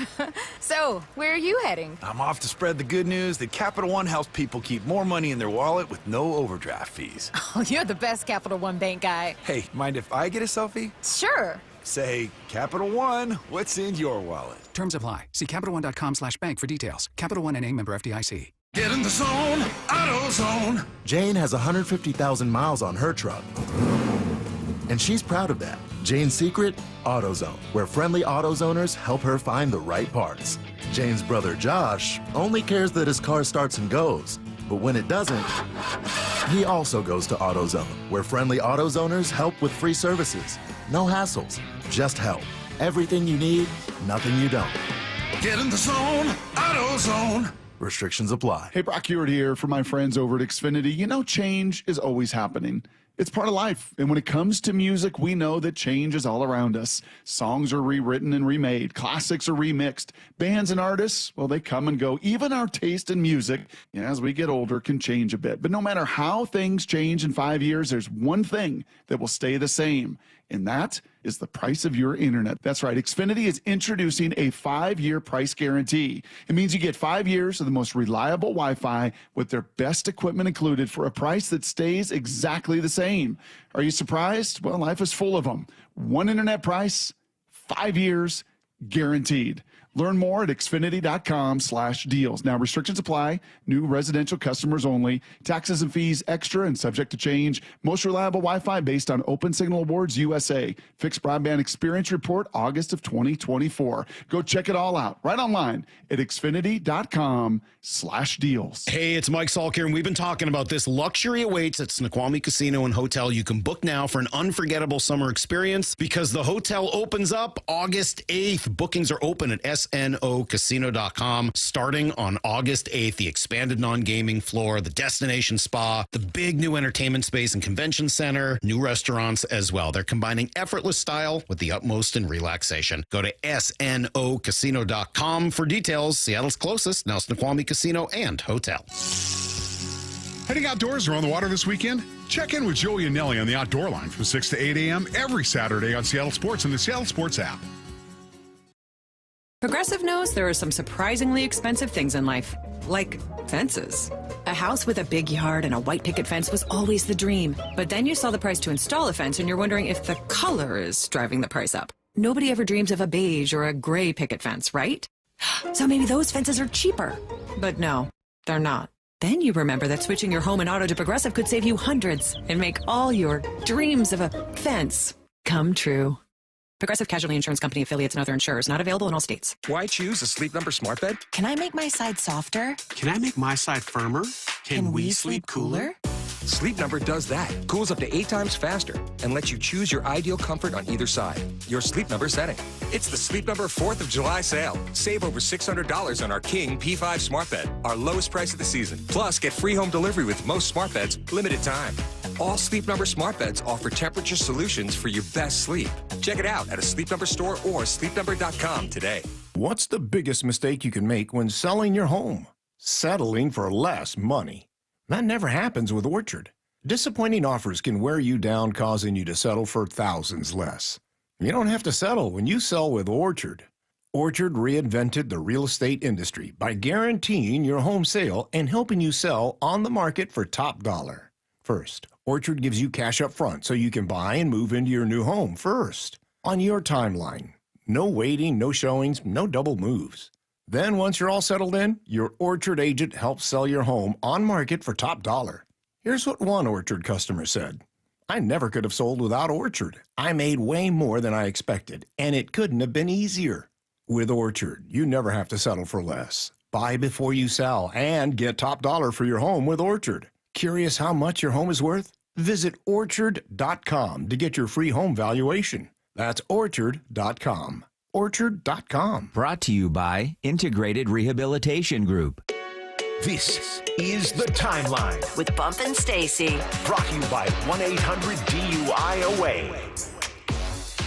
So, where are you heading? I'm off to spread the good news that Capital One helps people keep more money in their wallet with no overdraft fees. Oh, you're the best Capital One Bank guy. Hey, mind if I get a selfie? Sure. Say, Capital One, what's in your wallet? Terms apply. See CapitalOne.com/bank for details. Capital One NA, member FDIC. Get in the zone, AutoZone. Jane has 150,000 miles on her truck. And she's proud of that. Jane's secret? AutoZone, where friendly AutoZoners help her find the right parts. Jane's brother Josh only cares that his car starts and goes. But when it doesn't, he also goes to AutoZone, where friendly AutoZoners help with free services. No hassles, just help. Everything you need, nothing you don't. Get in the zone, AutoZone. Restrictions apply. Hey, Brock Hewitt here for my friends over at Xfinity. You know, change is always happening. It's part of life. And when it comes to music, we know that change is all around us. Songs are rewritten and remade. Classics are remixed. Bands and artists, well, they come and go. Even our taste in music, as we get older, can change a bit. But no matter how things change in 5 years, there's one thing that will stay the same. And that is the price of your internet. That's right. Xfinity is introducing a 5-year price guarantee. It means you get 5 years of the most reliable Wi-Fi with their best equipment included for a price that stays exactly the same. Are you surprised? Well, life is full of them. One internet price, 5 years, guaranteed. Learn more at Xfinity.com/deals. Now, restrictions apply. New residential customers only. Taxes and fees extra and subject to change. Most reliable Wi-Fi based on Open Signal Awards USA. Fixed Broadband Experience Report, August of 2024. Go check it all out right online at Xfinity.com/deals. Hey, it's Mike Salk here, and we've been talking about this. Luxury awaits at Snoqualmie Casino and Hotel. You can book now for an unforgettable summer experience because the hotel opens up August 8th. Bookings are open at snocasino.com starting on August 8th. The expanded non-gaming floor, the destination spa, the big new entertainment space and convention center, new restaurants as well. They're combining effortless style with the utmost in relaxation. Go to snocasino.com for details. Seattle's closest, now Snoqualmie Casino and Hotel. Heading outdoors or on the water this weekend? Check in with Joey and Nelly on the Outdoor Line from 6 to 8 a.m. every Saturday on Seattle Sports and the Seattle Sports app. Progressive knows there are some surprisingly expensive things in life, like fences. A house with a big yard and a white picket fence was always the dream. But then you saw the price to install a fence and you're wondering if the color is driving the price up. Nobody ever dreams of a beige or a gray picket fence, right? So maybe those fences are cheaper. But no, they're not. Then you remember that switching your home and auto to Progressive could save you hundreds and make all your dreams of a fence come true. Progressive Casualty Insurance Company affiliates and other insurers. Not available in all states. Why choose a Sleep Number smart bed? Can I make my side softer? Can I make my side firmer? Can we sleep cooler? Sleep Number does that. Cools up to 8 times faster and lets you choose your ideal comfort on either side. Your Sleep Number setting. It's the Sleep Number 4th of July sale. Save over $600 on our King P5 smart bed, our lowest price of the season. Plus, get free home delivery with most smart beds, limited time. All Sleep Number smart beds offer temperature solutions for your best sleep. Check it out at a Sleep Number store or sleepnumber.com today. What's the biggest mistake you can make when selling your home? Settling for less money. That never happens with Orchard. Disappointing offers can wear you down, causing you to settle for thousands less. You don't have to settle when you sell with Orchard. Orchard reinvented the real estate industry by guaranteeing your home sale and helping you sell on the market for top dollar. First, Orchard gives you cash up front so you can buy and move into your new home first, on your timeline. No waiting, no showings, no double moves. Then once you're all settled in, your Orchard agent helps sell your home on market for top dollar. Here's what one Orchard customer said. I never could have sold without Orchard. I made way more than I expected, and it couldn't have been easier. With Orchard, you never have to settle for less. Buy before you sell and get top dollar for your home with Orchard. Curious how much your home is worth? Visit Orchard.com to get your free home valuation. That's Orchard.com. Orchard.com. Brought to you by Integrated Rehabilitation Group. This is The Timeline with Bump and Stacy. Brought to you by 1-800-DUI-AWAY.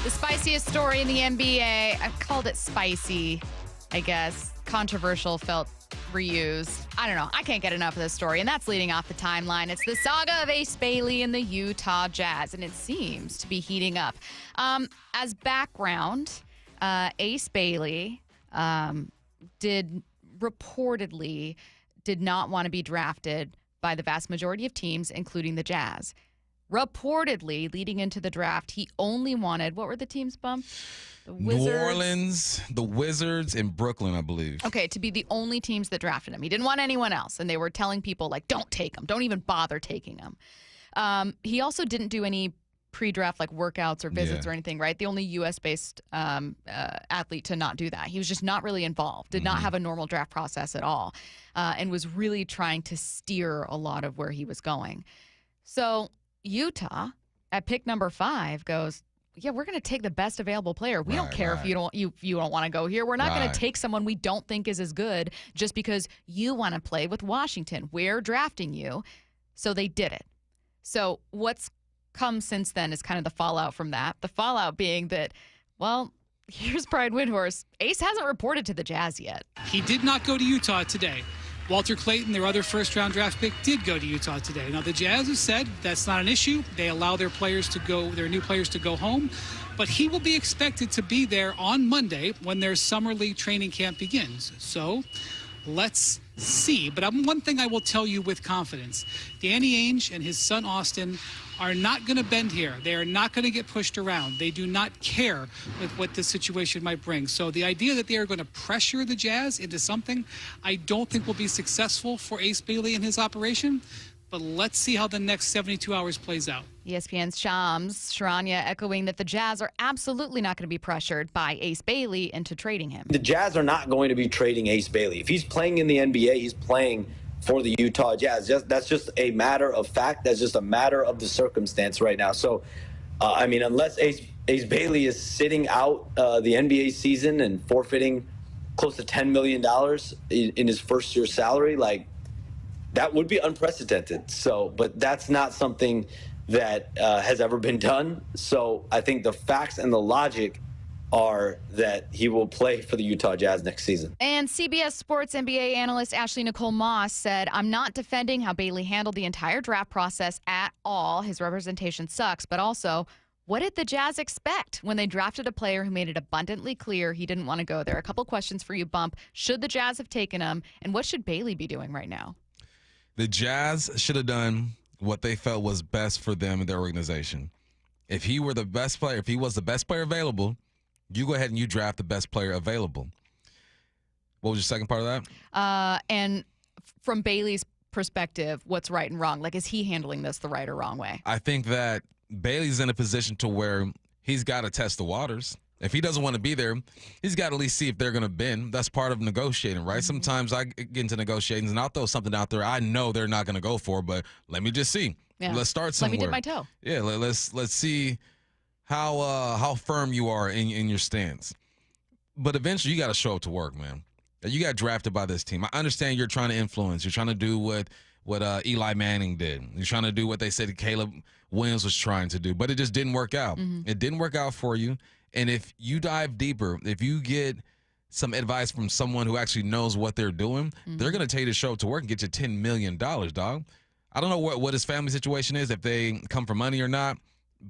The spiciest story in the NBA. I've called it spicy, I guess. Controversial felt reused. I don't know. I can't get enough of this story, and that's leading off the timeline. It's the saga of Ace Bailey and the Utah Jazz, and it seems to be heating up. As background, Ace Bailey did not want to be drafted by the vast majority of teams, including the Jazz. Reportedly, leading into the draft, he only wanted, what were the teams, Bump? The Wizards. New Orleans, the Wizards, and Brooklyn, I believe. Okay, to be the only teams that drafted him. He didn't want anyone else, and they were telling people, like, don't take him. Don't even bother taking him. He also didn't do any pre-draft, like, workouts or visits or anything, right? The only U.S.-based athlete to not do that. He was just not really involved, did not have a normal draft process at all, and was really trying to steer a lot of where he was going. So Utah, at pick number 5, goes, yeah, we're going to take the best available player. We don't care if you don't want to go here. We're not going to take someone we don't think is as good just because you want to play with Washington. We're drafting you. So they did it. So what's come since then is kind of the fallout from that. The fallout being that, well, here's Pride Windhorse. Ace hasn't reported to the Jazz yet. He did not go to Utah today. Walter Clayton, their other first-round draft pick, did go to Utah today. Now, the Jazz have said that's not an issue. They allow their new players to go home. But he will be expected to be there on Monday when their summer league training camp begins. So let's see. But one thing I will tell you with confidence, Danny Ainge and his son Austin are not going to bend here. They are not going to get pushed around. They do not care with what this situation might bring. So the idea that they are going to pressure the Jazz into something I don't think will be successful for Ace Bailey and his operation. But let's see how the next 72 hours plays out. ESPN's Shams Charania echoing that the Jazz are absolutely not going to be pressured by Ace Bailey into trading him. The Jazz are not going to be trading Ace Bailey. If he's playing in the NBA, he's playing for the Utah Jazz. That's just a matter of fact. That's just a matter of the circumstance right now. So, I mean, unless Ace Bailey is sitting out the NBA season and forfeiting close to $10 million in his first year salary, like, that would be unprecedented. So, but that's not something that has ever been done. So I think the facts and the logic are that he will play for the Utah Jazz next season. And CBS Sports NBA analyst Ashley Nicole Moss said, I'm not defending how Bailey handled the entire draft process at all. His representation sucks, but also, what did the Jazz expect when they drafted a player who made it abundantly clear he didn't want to go there? A couple questions for you, Bump. Should the Jazz have taken him, and what should Bailey be doing right now? The Jazz should have done what they felt was best for them and their organization. If he were the best player, if he was the best player available, you go ahead and you draft the best player available. What was your second part of that? And from Bailey's perspective, what's right and wrong? Like, is he handling this the right or wrong way? I think that Bailey's in a position to where he's got to test the waters. If he doesn't want to be there, he's got to at least see if they're going to bend. That's part of negotiating, right? Mm-hmm. Sometimes I get into negotiations and I'll throw something out there I know they're not going to go for, but let me just see. Yeah. Let's start somewhere. Let me dip my toe. Yeah, let's see how firm you are in your stance. But eventually you got to show up to work, man. You got drafted by this team. I understand you're trying to influence. You're trying to do what Eli Manning did. You're trying to do what they said Caleb Williams was trying to do, but it just didn't work out. Mm-hmm. It didn't work out for you. And if you dive deeper, if you get some advice from someone who actually knows what they're doing, mm-hmm. they're going to tell you to show up to work and get you $10 million, dog. I don't know what his family situation is, if they come from money or not,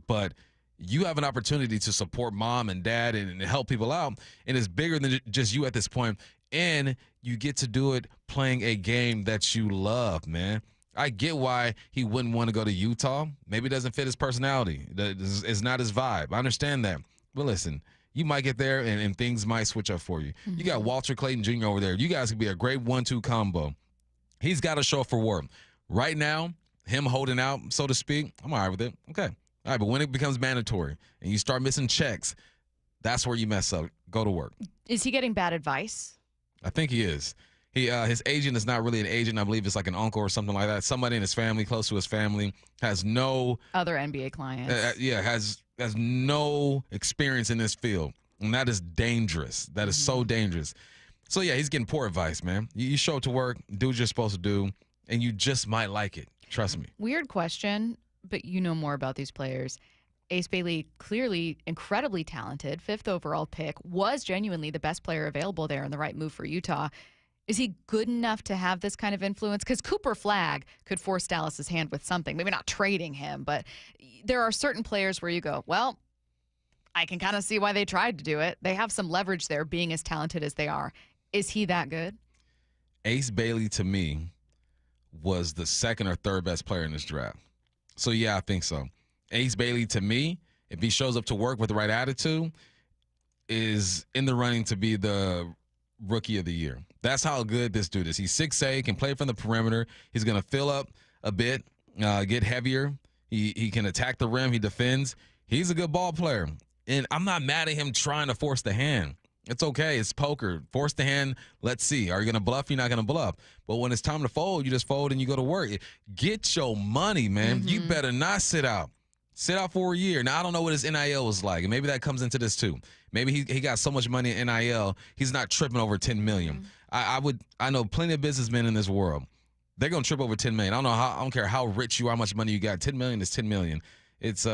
but you have an opportunity to support mom and dad and help people out, and it's bigger than just you at this point. And you get to do it playing a game that you love, man. I get why he wouldn't want to go to Utah. Maybe it doesn't fit his personality. It's not his vibe. I understand that. But listen, you might get there and things might switch up for you. You got Walter Clayton Jr. over there. You guys could be a great 1-2 combo. He's got to show up for work. Right now, him holding out, so to speak, I'm all right with it. Okay. All right, but when it becomes mandatory and you start missing checks, that's where you mess up. Go to work. Is he getting bad advice? I think he is. His agent is not really an agent. I believe it's like an uncle or something like that. Somebody in his family, close to his family, has no other NBA clients. Has no experience in this field, and that is dangerous. That is so dangerous. So yeah, he's getting poor advice, man. You show up to work, do what you're supposed to do, and you just might like it. Trust me. Weird question, but you know more about these players. Ace Bailey, clearly incredibly talented, 5th overall pick, was genuinely the best player available there and the right move for Utah. Is he good enough to have this kind of influence? Because Cooper Flagg could force Dallas's hand with something. Maybe not trading him, but there are certain players where you go, well, I can kind of see why they tried to do it. They have some leverage there being as talented as they are. Is he that good? Ace Bailey, to me, was the 2nd or 3rd best player in this draft. So, yeah, I think so. Ace Bailey, to me, if he shows up to work with the right attitude, is in the running to be the rookie of the year. That's how good this dude is. He's 6'8", can play from the perimeter. He's going to fill up a bit, get heavier. He can attack the rim. He defends. He's a good ball player. And I'm not mad at him trying to force the hand. It's okay. It's poker. Force the hand. Let's see. Are you going to bluff? You're not going to bluff. But when it's time to fold, you just fold and you go to work. Get your money, man. You better not sit out. Sit out for a year. Now, I don't know what his NIL was like, and maybe that comes into this too. Maybe he got so much money in NIL, he's not tripping over $10 million. I know plenty of businessmen in this world. They're going to trip over $10 million. I don't care how rich you are, how much money you got. $10 million is $10 million. It's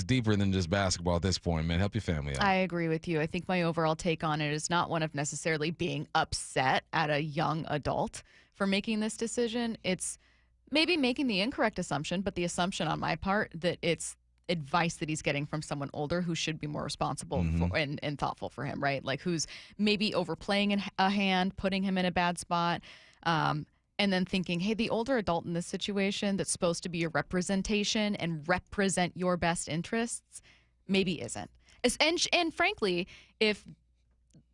deeper than just basketball at this point, man. Help your family out. I agree with you. I think my overall take on it is not one of necessarily being upset at a young adult for making this decision. It's maybe making the incorrect assumption, but the assumption on my part that it's advice that he's getting from someone older who should be more responsible and thoughtful for him, right? Like who's maybe overplaying a hand, putting him in a bad spot, and then thinking, hey, the older adult in this situation that's supposed to be a representation and represent your best interests maybe isn't. And frankly, if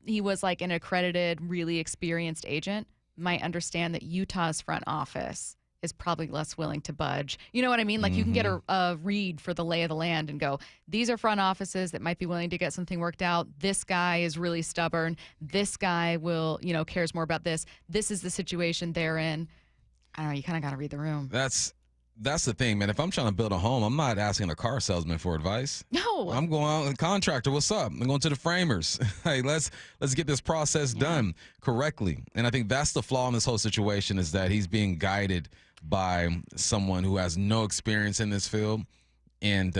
he was like an accredited, really experienced agent, might understand that Utah's front office is probably less willing to budge. You know what I mean? Like you can get a read for the lay of the land and go, these are front offices that might be willing to get something worked out. This guy is really stubborn. This guy will, cares more about this. This is the situation they're in. I don't know. You kind of got to read the room. That's the thing, man. If I'm trying to build a home, I'm not asking a car salesman for advice. No. I'm going out, contractor, what's up? I'm going to the framers. Hey, let's get this process done correctly. And I think that's the flaw in this whole situation is that he's being guided by someone who has no experience in this field. And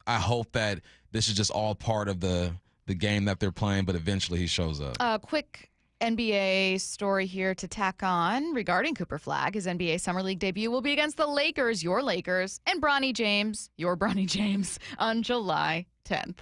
I hope that this is just all part of the game that they're playing, but eventually he shows up. Quick NBA story here to tack on regarding Cooper Flagg. His NBA Summer League debut will be against the Lakers, your Lakers, and Bronny James, your Bronny James, on July 10th.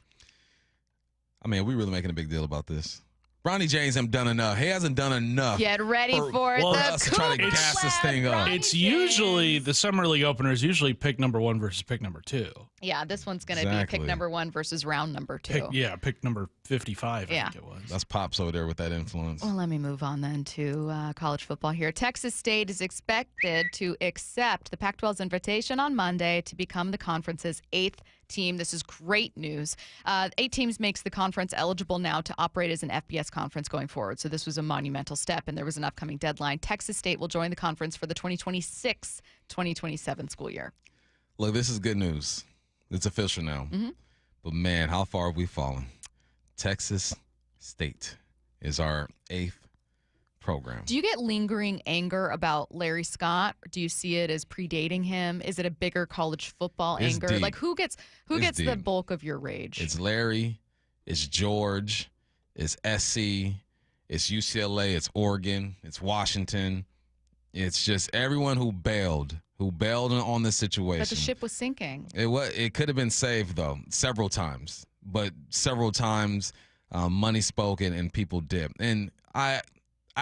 I mean, are we really making a big deal about this? Bronny James hasn't done enough. He hasn't done enough. Get ready for the trying to gas this thing up. It's usually the Summer League opener is usually pick number 1 versus pick number 2. Yeah, this one's going to be pick number 1 versus round number 2. Pick number 55, I think it was. That's Pops over there with that influence. Well, let me move on then to college football here. Texas State is expected to accept the Pac-12's invitation on Monday to become the conference's 8th team. This is great news. 8 teams makes the conference eligible now to operate as an FBS conference going forward. So this was a monumental step, and there was an upcoming deadline. Texas State will join the conference for the 2026-2027 school year. Look, this is good news. It's official now. But, man, how far have we fallen? Texas State is our 8th program. Do you get lingering anger about Larry Scott? Do you see it as predating him? Is it a bigger college football anger? Deep. Like who gets the bulk of your rage? It's Larry, it's George, it's SC, it's UCLA, it's Oregon, it's Washington. It's just everyone who bailed on this situation. But the ship was sinking. It could have been saved though several times, but several times money spoke and people dipped. And I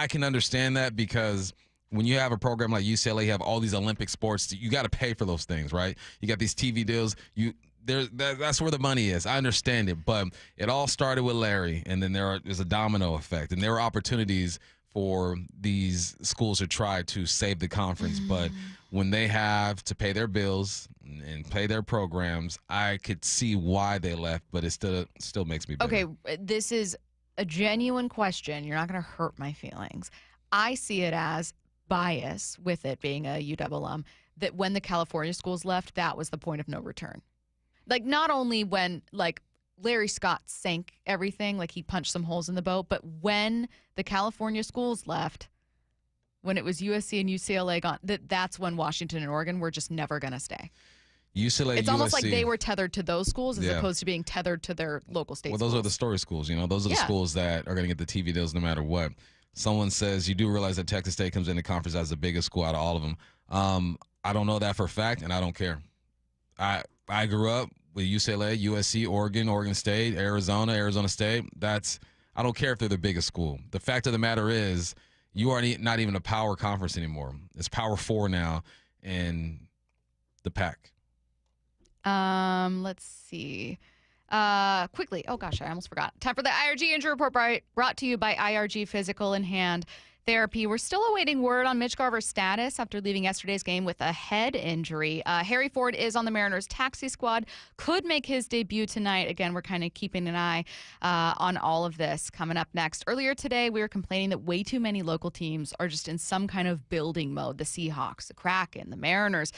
can understand that because when you have a program like UCLA, you have all these Olympic sports, you got to pay for those things, right? You got these TV deals. that's where the money is. I understand it, but it all started with Larry, and then there's a domino effect, and there are opportunities for these schools to try to save the conference. But when they have to pay their bills and pay their programs, I could see why they left, but it still makes me bitter. Okay, this is a genuine question. You're not going to hurt my feelings. I see it as bias with it being a UW alum, that when the California schools left, that was the point of no return. Like, not only when, like, Larry Scott sank everything, like he punched some holes in the boat, but when the California schools left, when it was USC and UCLA gone, that's when Washington and Oregon were just never going to stay. UCLA, it's USC, almost like they were tethered to those schools as opposed to being tethered to their local state schools. Those are the story schools. Those are the schools that are going to get the TV deals no matter what. Someone says, you do realize that Texas State comes in the conference as the biggest school out of all of them. I don't know that for a fact, and I don't care. I grew up with UCLA, USC, Oregon State, Arizona State. I don't care if they're the biggest school. The fact of the matter is, you are not even a power conference anymore. It's Power 4 now in the Pac. Let's see. Quickly. Oh, gosh, I almost forgot. Time for the IRG Injury Report brought to you by IRG Physical and Hand Therapy. We're still awaiting word on Mitch Garver's status after leaving yesterday's game with a head injury. Harry Ford is on the Mariners taxi squad, could make his debut tonight. Again, we're kind of keeping an eye on all of this coming up next. Earlier today, we were complaining that way too many local teams are just in some kind of building mode. The Seahawks, the Kraken, the Mariners.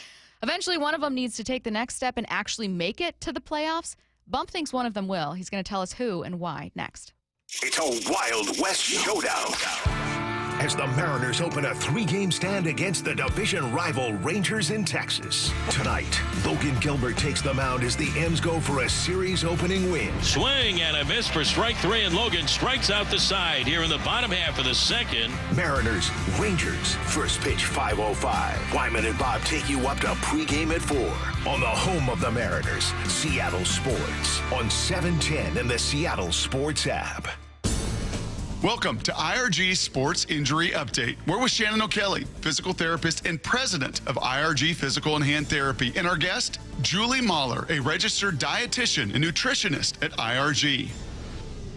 Eventually, one of them needs to take the next step and actually make it to the playoffs. Bump thinks one of them will. He's going to tell us who and why next. It's a Wild West showdown as the Mariners open a 3-game stand against the division rival Rangers in Texas. Tonight, Logan Gilbert takes the mound as the M's go for a series opening win. Swing and a miss for strike 3, and Logan strikes out the side here in the bottom half of the second. Mariners, Rangers, first pitch 5:05. Wyman and Bob take you up to pregame at 4 on the home of the Mariners, Seattle Sports, on 710 and the Seattle Sports app. Welcome to IRG Sports Injury Update. We're with Shannon O'Kelly, physical therapist and president of IRG Physical and Hand Therapy, and our guest, Julie Mahler, a registered dietitian and nutritionist at IRG.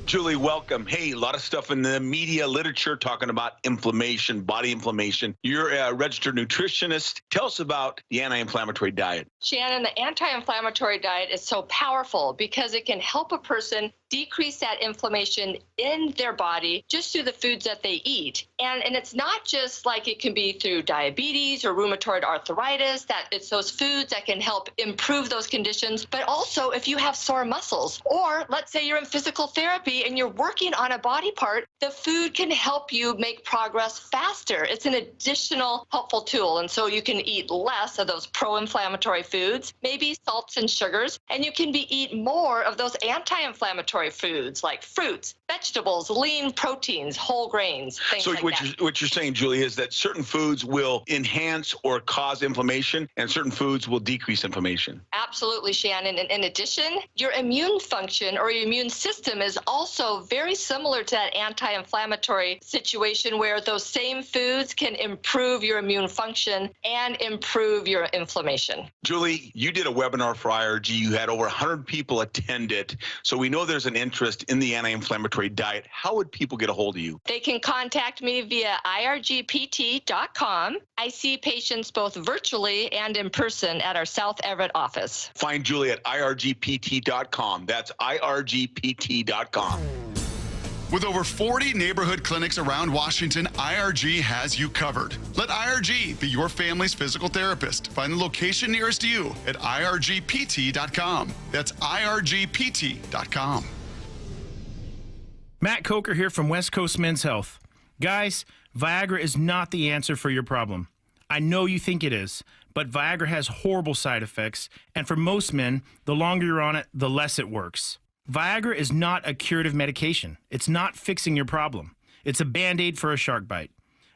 Julie, welcome. Hey, a lot of stuff in the media literature talking about inflammation, body inflammation. You're a registered nutritionist. Tell us about the anti-inflammatory diet. Shannon, the anti-inflammatory diet is so powerful because it can help a person decrease that inflammation in their body just through the foods that they eat. And it's not just like it can be through diabetes or rheumatoid arthritis, that it's those foods that can help improve those conditions, but also if you have sore muscles, or let's say you're in physical therapy and you're working on a body part, the food can help you make progress faster. It's an additional helpful tool. And so you can eat less of those pro-inflammatory foods, maybe salts and sugars, and you can eat more of those anti-inflammatory foods like fruits, vegetables, lean proteins, whole grains, things like that. What you're saying, Julie, is that certain foods will enhance or cause inflammation and certain foods will decrease inflammation. Absolutely, Shannon. And in addition, your immune function or your immune system is also very similar to that anti-inflammatory situation where those same foods can improve your immune function and improve your inflammation. Julie, you did a webinar for IRG. You had over 100 people attend it. So we know there's an interest in the anti-inflammatory diet. How would people get a hold of you? They can contact me via irgpt.com. I see patients both virtually and in person at our South Everett office. Find Julie at irgpt.com. That's irgpt.com. With over 40 neighborhood clinics around Washington, IRG has you covered. Let IRG be your family's physical therapist. Find the location nearest you at irgpt.com. That's irgpt.com. Matt Coker here from West Coast Men's Health. Guys, Viagra is not the answer for your problem. I know you think it is, but Viagra has horrible side effects, and for most men, the longer you're on it, the less it works. Viagra is not a curative medication. It's not fixing your problem. It's a Band-Aid for a shark bite.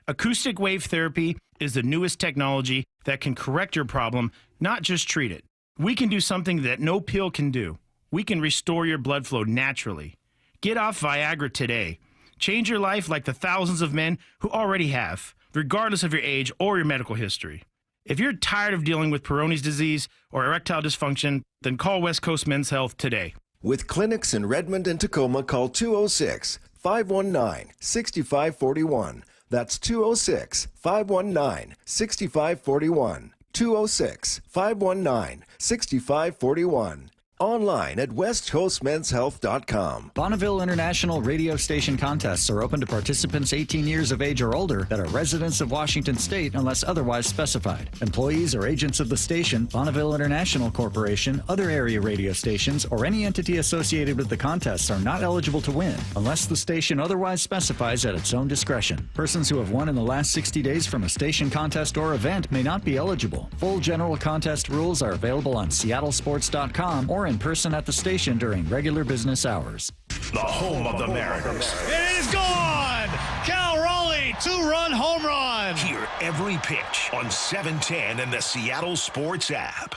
Acoustic wave therapy is the newest technology that can correct your problem, not just treat it. We can do something that no pill can do. We can restore your blood flow naturally. Get off Viagra today. Change your life like the thousands of men who already have, regardless of your age or your medical history. If you're tired of dealing with Peyronie's disease or erectile dysfunction, then call West Coast Men's Health today. With clinics in Redmond and Tacoma, call 206-519-6541. That's 206-519-6541. 206-519-6541. Online at westcoastmenshealth.com. Bonneville International radio station contests are open to participants 18 years of age or older that are residents of Washington State unless otherwise specified. Employees or agents of the station, Bonneville International Corporation, other area radio stations, or any entity associated with the contests are not eligible to win unless the station otherwise specifies at its own discretion. Persons who have won in the last 60 days from a station contest or event may not be eligible. Full general contest rules are available on seattlesports.com or in person at the station during regular business hours. The home of the Mariners. It is gone! Cal Raleigh, 2-run home run! Hear every pitch on 710 and the Seattle Sports app.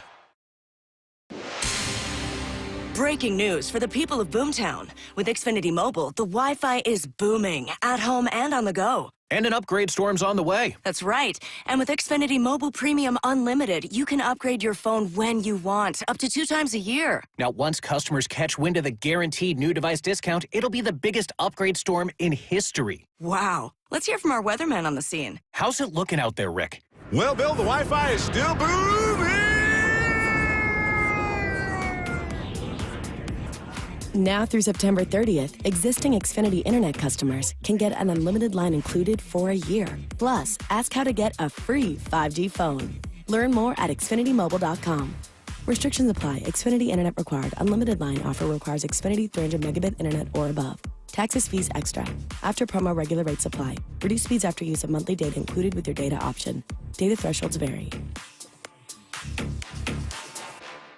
Breaking news for the people of Boomtown. With Xfinity Mobile, the Wi-Fi is booming, at home and on the go. And an upgrade storm's on the way. That's right. And with Xfinity Mobile Premium Unlimited, you can upgrade your phone when you want, up to 2 times a year. Now, once customers catch wind of the guaranteed new device discount, it'll be the biggest upgrade storm in history. Wow. Let's hear from our weatherman on the scene. How's it looking out there, Rick? Well, Bill, the Wi-Fi is still booming! Now through September 30th, existing Xfinity Internet customers can get an unlimited line included for a year. Plus, ask how to get a free 5G phone. Learn more at xfinitymobile.com. Restrictions apply. Xfinity Internet required. Unlimited line offer requires Xfinity 300 megabit internet or above. Taxes, fees extra. After promo, regular rates apply. Reduced speeds after use of monthly data included with your data option. Data thresholds vary.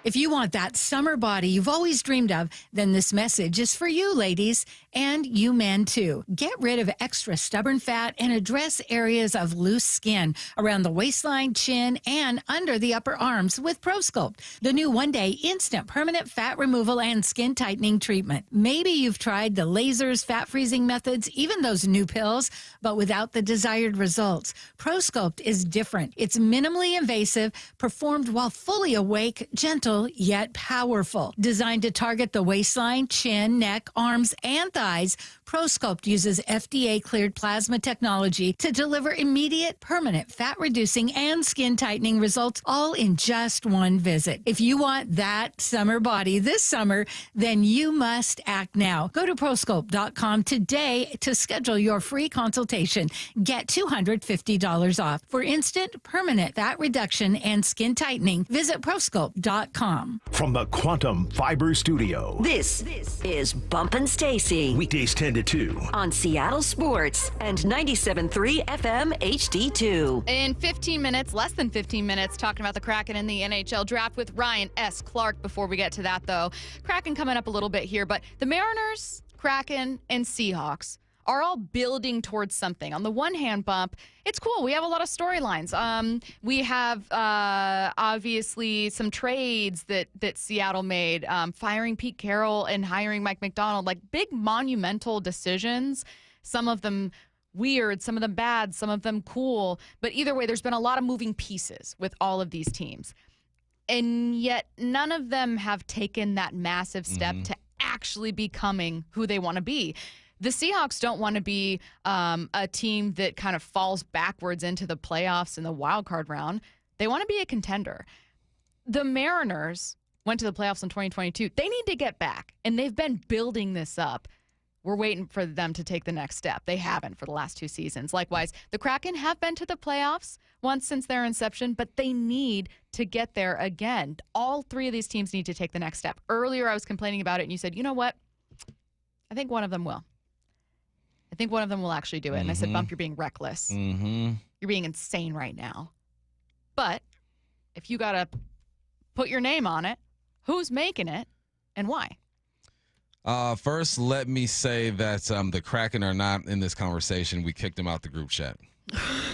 If you want that summer body you've always dreamed of, then this message is for you, ladies, and you men too. Get rid of extra stubborn fat and address areas of loose skin around the waistline, chin, and under the upper arms with ProSculpt, the new one-day instant permanent fat removal and skin tightening treatment. Maybe you've tried the lasers, fat freezing methods, even those new pills, but without the desired results. ProSculpt is different. It's minimally invasive, performed while fully awake, gentle, yet powerful. Designed to target the waistline, chin, neck, arms, and thighs, ProSculpt uses FDA-cleared plasma technology to deliver immediate, permanent fat-reducing and skin-tightening results, all in just one visit. If you want that summer body this summer, then you must act now. Go to ProSculpt.com today to schedule your free consultation. Get $250 off. For instant, permanent fat reduction and skin tightening, visit ProSculpt.com. From the Quantum Fiber Studio. This is Bumpin' Stacy. Weekdays 10 to 2. On Seattle Sports and 97.3 FM HD2. In 15 minutes, less than 15 minutes, talking about the Kraken in the NHL draft with Ryan S. Clark. Before we get to that, though, Kraken coming up a little bit here, but the Mariners, Kraken, and Seahawks are all building towards something. On the one hand, Bump, it's cool. We have a lot of storylines. We have obviously some trades that Seattle made, firing Pete Carroll and hiring Mike McDonald, like big monumental decisions, some of them weird, some of them bad, some of them cool. But either way, there's been a lot of moving pieces with all of these teams. And yet none of them have taken that massive step to actually becoming who they want to be. The Seahawks don't want to be a team that kind of falls backwards into the playoffs in the wild card round. They want to be a contender. The Mariners went to the playoffs in 2022. They need to get back, and they've been building this up. We're waiting for them to take the next step. They haven't for the last 2 seasons. Likewise, the Kraken have been to the playoffs once since their inception, but they need to get there again. All 3 of these teams need to take the next step. Earlier, I was complaining about it, and you said, you know what? I think one of them will. I think one of them will actually do it. And I said, Bump, you're being reckless. You're being insane right now. But if you got to put your name on it, who's making it and why? First, let me say that the Kraken are not in this conversation. We kicked them out the group chat.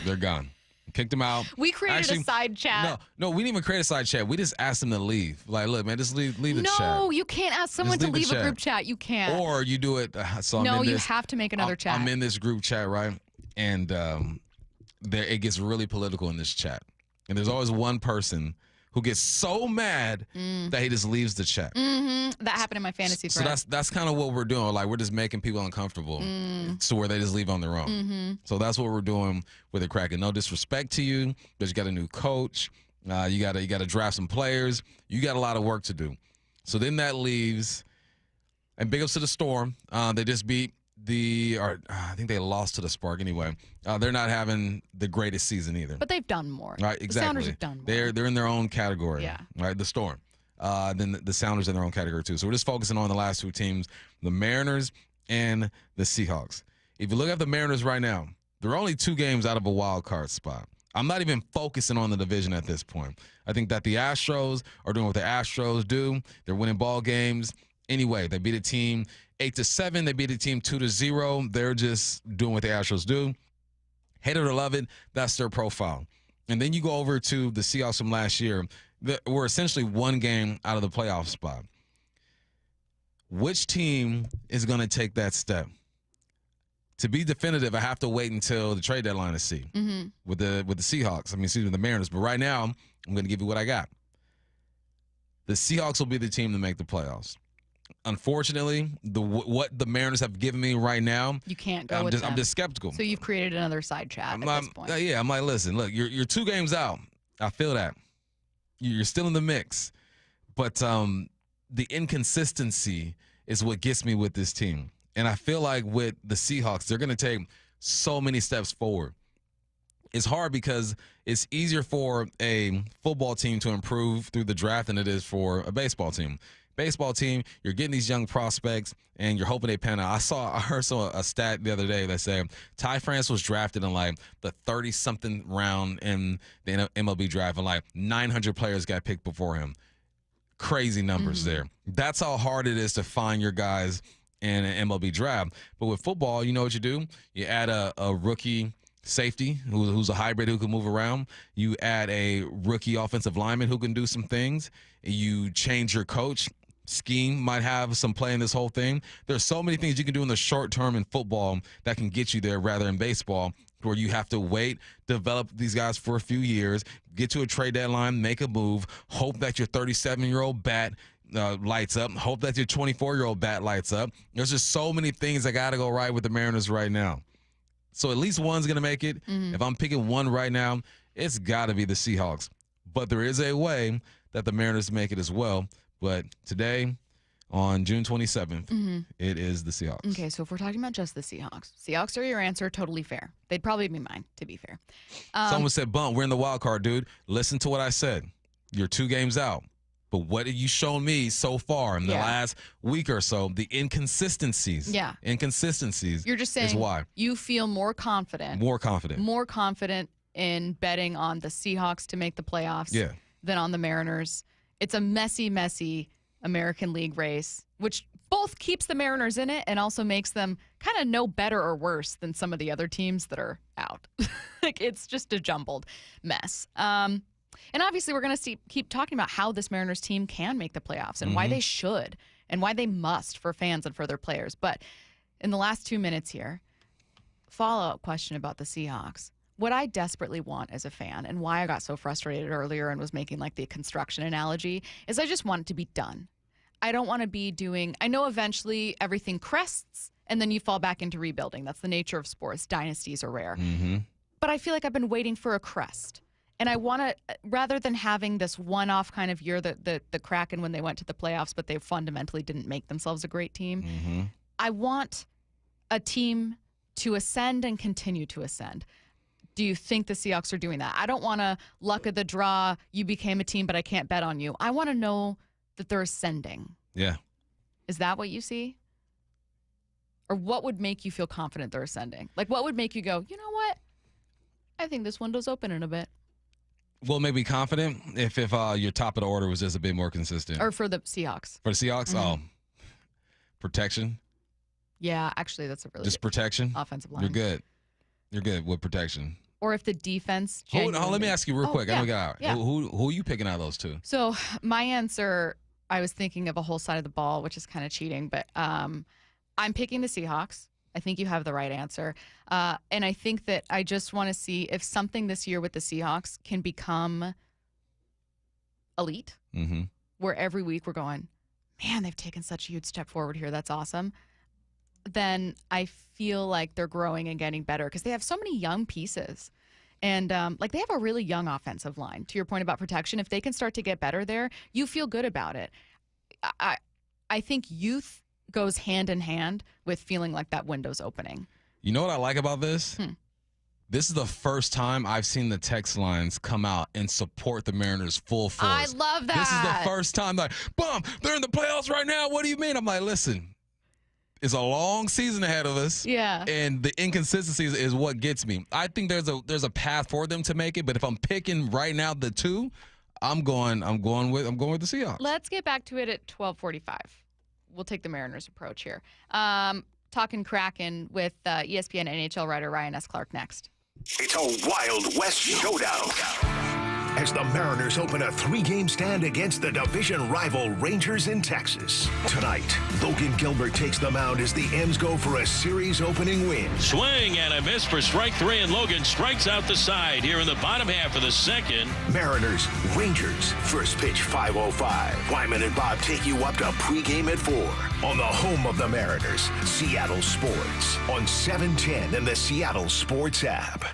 They're gone. Kicked them out. We created a side chat. No, we didn't even create a side chat. We just asked them to leave. Like, look, man, just leave the chat. No, you can't ask someone to leave a group chat. You can't. Or you do it. You have to make another chat. I'm in this group chat, right? And it gets really political in this chat. And there's always one person who gets so mad that he just leaves the chat. That happened in my fantasy thread. So that's kind of what we're doing. Like, we're just making people uncomfortable to where they just leave on their own. So that's what we're doing with the Kraken. No disrespect to you, but you got a new coach. You gotta draft some players. You got a lot of work to do. So then that leaves, and big ups to the Storm. They just beat I think they lost to the Spark anyway. They're not having the greatest season either. But they've done more. Right, exactly. The Sounders have done more. They're in their own category. Yeah. Right, the Storm. Then the Sounders in their own category too. So we're just focusing on the last two teams, the Mariners and the Seahawks. If you look at the Mariners right now, they're only 2 games out of a wild card spot. I'm not even focusing on the division at this point. I think that the Astros are doing what the Astros do. They're winning ball games. Anyway, they beat a team 8-7. They beat a team 2-0. They're just doing what the Astros do. Hate it or love it, that's their profile. And then you go over to the Seahawks from last year. We're essentially 1 game out of the playoff spot. Which team is going to take that step? To be definitive, I have to wait until the trade deadline to see with the Seahawks. The Mariners. But right now, I'm going to give you what I got. The Seahawks will be the team to make the playoffs. Unfortunately, what the Mariners have given me right now, you can't go with them. I'm just skeptical. So you've created another side chat at this point. Yeah, I'm like, listen, look, you're 2 games out. I feel that. You're still in the mix. But the inconsistency is what gets me with this team. And I feel like with the Seahawks, they're going to take so many steps forward. It's hard because it's easier for a football team to improve through the draft than it is for a baseball team. Baseball team, you're getting these young prospects, and you're hoping they pan out. I heard a stat the other day that said Ty France was drafted in like the 30-something round in the MLB draft, and like 900 players got picked before him. Crazy numbers there. That's how hard it is to find your guys in an MLB draft. But with football, you know what you do? You add a rookie safety who's a hybrid who can move around. You add a rookie offensive lineman who can do some things. You change your coach. Scheme might have some play in this whole thing. There's so many things you can do in the short term in football that can get you there rather than baseball, where you have to wait, develop these guys for a few years, get to a trade deadline, make a move, hope that your 37-year-old bat lights up, hope that your 24-year-old bat lights up. There's just so many things that got to go right with the Mariners right now. So at least one's going to make it. If I'm picking one right now, it's got to be the Seahawks. But there is a way that the Mariners make it as well. But today, on June 27th, it is the Seahawks. Okay, so if we're talking about just the Seahawks are your answer. Totally fair. They'd probably be mine, to be fair. Someone said, "Bump, we're in the wild card, dude." Listen to what I said. You're 2 games out. But what have you shown me so far in the last week or so? The inconsistencies. Yeah. Inconsistencies. You're just saying is why. You feel more confident. More confident in betting on the Seahawks to make the playoffs than on the Mariners. It's a messy American League race, which both keeps the Mariners in it and also makes them kind of no better or worse than some of the other teams that are out. Like, it's just a jumbled mess. And obviously, we're going to keep talking about how this Mariners team can make the playoffs and why they should and why they must for fans and for their players. But in the last 2 minutes here, follow-up question about the Seahawks. What I desperately want as a fan, and why I got so frustrated earlier and was making like the construction analogy, is I just want it to be done. I don't want to be doing, I know eventually everything crests and then you fall back into rebuilding. That's the nature of sports. Dynasties are rare. But I feel like I've been waiting for a crest. And I want to, rather than having this one-off kind of year, the Kraken when they went to the playoffs, but they fundamentally didn't make themselves a great team, I want a team to ascend and continue to ascend. Do you think the Seahawks are doing that? I don't want to luck of the draw, you became a team, but I can't bet on you. I want to know that they're ascending. Yeah. Is that what you see? Or what would make you feel confident they're ascending? Like, what would make you go, you know what? I think this window's open in a bit. Well, make me confident if your top of the order was just a bit more consistent. Or for the Seahawks. For the Seahawks? Protection. Yeah, actually, that's a really just protection. Offensive line. You're good. You're good with protection. Or if the defense. Hold on, let me ask you real quick. Yeah, I know we got who are you picking out of those two? So my answer, I was thinking of a whole side of the ball, which is kind of cheating, but I'm picking the Seahawks I think you have the right answer. And I think that I just want to see if something this year with the Seahawks can become elite, where every week we're going, man, they've taken such a huge step forward here. That's awesome. Then I feel like they're growing and getting better because they have so many young pieces. And they have a really young offensive line. To your point about protection, if they can start to get better there, you feel good about it. I think youth goes hand in hand with feeling like that window's opening. You know what I like about this? This is the first time I've seen the text lines come out and support the Mariners full force. I love that. This is the first time, like, boom, they're in the playoffs right now. What do you mean? I'm like, listen, it's a long season ahead of us. Yeah. And the inconsistencies is what gets me. I think there's a path for them to make it, but if I'm picking right now the two, I'm going with the Seahawks. Let's get back to it at 12:45. We'll take the Mariners approach here. Talking Kraken with ESPN NHL writer Ryan S. Clark next. It's a Wild West showdown as the Mariners open a 3-game stand against the division rival Rangers in Texas. Tonight, Logan Gilbert takes the mound as the M's go for a series-opening win. Swing and a miss for strike 3, and Logan strikes out the side here in the bottom half of the second. Mariners, Rangers, first pitch 5:05. Wyman and Bob take you up to pregame at 4 on the home of the Mariners, Seattle Sports, on 710 and the Seattle Sports app.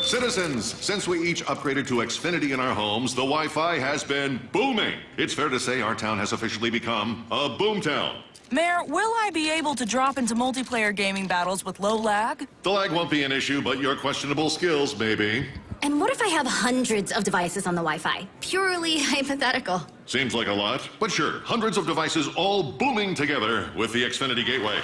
Citizens, since we each upgraded to Xfinity in our homes, the Wi-Fi has been booming. It's fair to say our town has officially become a boomtown. Mayor, will I be able to drop into multiplayer gaming battles with low lag? The lag won't be an issue, but your questionable skills may be. And what if I have hundreds of devices on the Wi-Fi? Purely hypothetical. Seems like a lot, but sure, hundreds of devices all booming together with the Xfinity Gateway.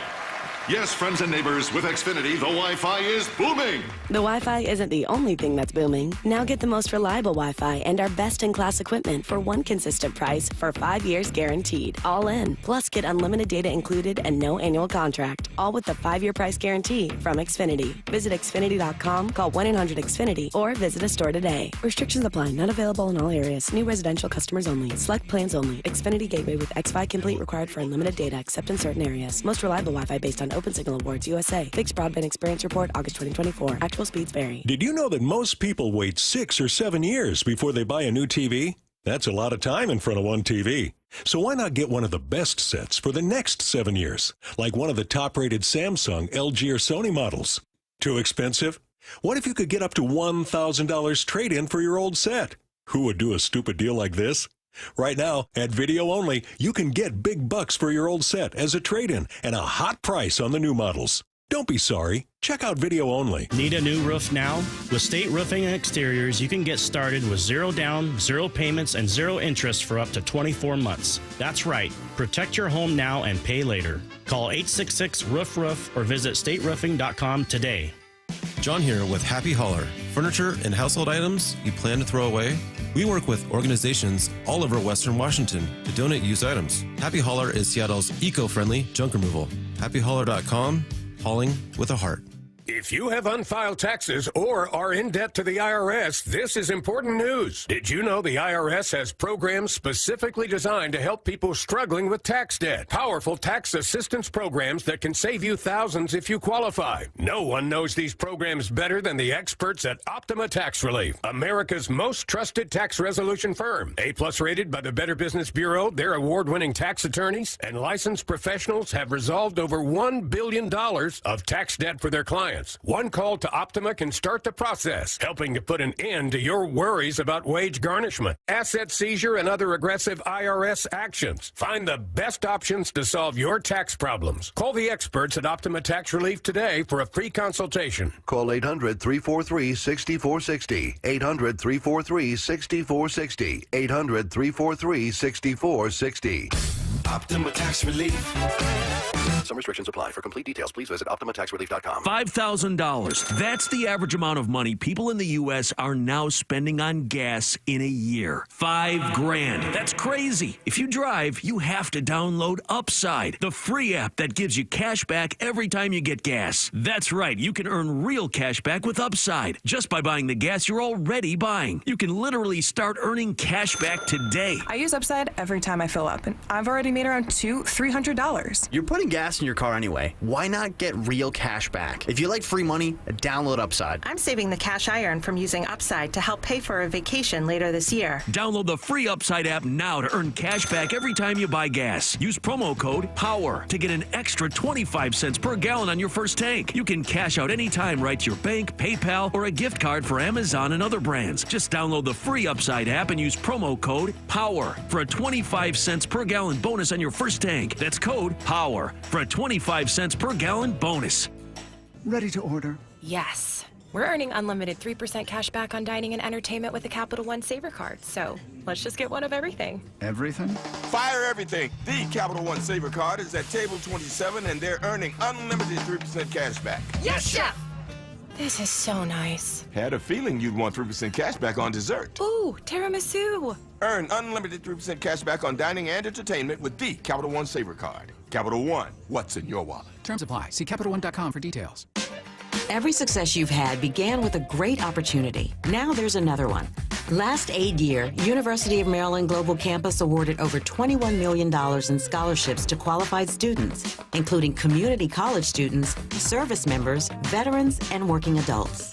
Yes, friends and neighbors, with Xfinity, the Wi-Fi is booming. The Wi-Fi isn't the only thing that's booming. Now get the most reliable Wi-Fi and our best-in-class equipment for one consistent price for 5 years guaranteed. All in. Plus, get unlimited data included and no annual contract. All with the 5-year price guarantee from Xfinity. Visit Xfinity.com, call 1-800-XFINITY, or visit a store today. Restrictions apply. Not available in all areas. New residential customers only. Select plans only. Xfinity Gateway with XFi Complete required for unlimited data except in certain areas. Most reliable Wi-Fi based on Open Signal Awards USA. Fixed Broadband Experience Report, August 2024. Actual speeds vary. Did you know that most people wait 6 or 7 years before they buy a new TV? That's a lot of time in front of one TV. So why not get one of the best sets for the next 7 years? Like one of the top-rated Samsung, LG, or Sony models. Too expensive? What if you could get up to $1,000 trade-in for your old set? Who would do a stupid deal like this? Right now, at Video Only, you can get big bucks for your old set as a trade-in and a hot price on the new models. Don't be sorry. Check out Video Only. Need a new roof now? With State Roofing and Exteriors, you can get started with 0 down, 0 payments, and 0 interest for up to 24 months. That's right. Protect your home now and pay later. Call 866-ROOF-ROOF or visit stateroofing.com today. John here with Happy Hauler. Furniture and household items you plan to throw away? We work with organizations all over Western Washington to donate used items. Happy Hauler is Seattle's eco-friendly junk removal. HappyHauler.com, hauling with a heart. If you have unfiled taxes or are in debt to the IRS, this is important news. Did you know the IRS has programs specifically designed to help people struggling with tax debt? Powerful tax assistance programs that can save you thousands if you qualify. No one knows these programs better than the experts at Optima Tax Relief, America's most trusted tax resolution firm. A+ rated by the Better Business Bureau, their award-winning tax attorneys and licensed professionals have resolved over $1 billion of tax debt for their clients. One call to Optima can start the process, helping to put an end to your worries about wage garnishment, asset seizure, and other aggressive IRS actions. Find the best options to solve your tax problems. Call the experts at Optima Tax Relief today for a free consultation. Call 800-343-6460. 800-343-6460. 800-343-6460. Optima Tax Relief. Some restrictions apply. For complete details, please visit OptimaTaxRelief.com. $5,000. That's the average amount of money people in the U.S. are now spending on gas in a year. $5,000. That's crazy. If you drive, you have to download Upside, the free app that gives you cash back every time you get gas. That's right. You can earn real cash back with Upside just by buying the gas you're already buying. You can literally start earning cash back today. I use Upside every time I fill up, and I've already already made around $300. You're putting gas in your car anyway. Why not get real cash back? If you like free money, download Upside. I'm saving the cash I earn from using Upside to help pay for a vacation later this year. Download the free Upside app now to earn cash back every time you buy gas. Use promo code POWER to get an extra 25 cents per gallon on your first tank. You can cash out anytime right to your bank, PayPal, or a gift card for Amazon and other brands. Just download the free Upside app and use promo code POWER for a 25 cents per gallon bonus on your first tank. That's code POWER for a 25 cents per gallon bonus. Ready to order? Yes. We're earning unlimited 3% cash back on dining and entertainment with the Capital One Saver Card. So let's just get one of everything. Everything? Fire everything. The Capital One Saver Card is at table 27 and they're earning unlimited 3% cash back. Yes, Chef! This is so nice. Had a feeling you'd want 3% cash back on dessert. Ooh, tiramisu. Earn unlimited 3% cash back on dining and entertainment with the Capital One Saver Card. Capital One, what's in your wallet? Terms apply. See CapitalOne.com for details. Every success you've had began with a great opportunity. Now there's another one. Last aid year, University of Maryland Global Campus awarded over $21 million in scholarships to qualified students, including community college students, service members, veterans, and working adults.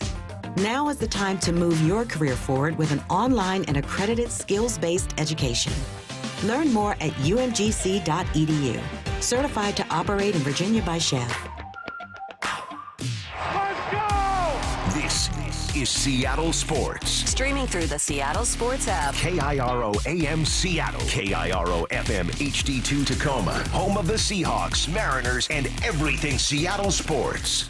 Now is the time to move your career forward with an online and accredited skills-based education. Learn more at umgc.edu. Certified to operate in Virginia by Chef. This is Seattle Sports. Streaming through the Seattle Sports app. KIRO AM Seattle. KIRO FM HD2 Tacoma. Home of the Seahawks, Mariners, and everything Seattle sports.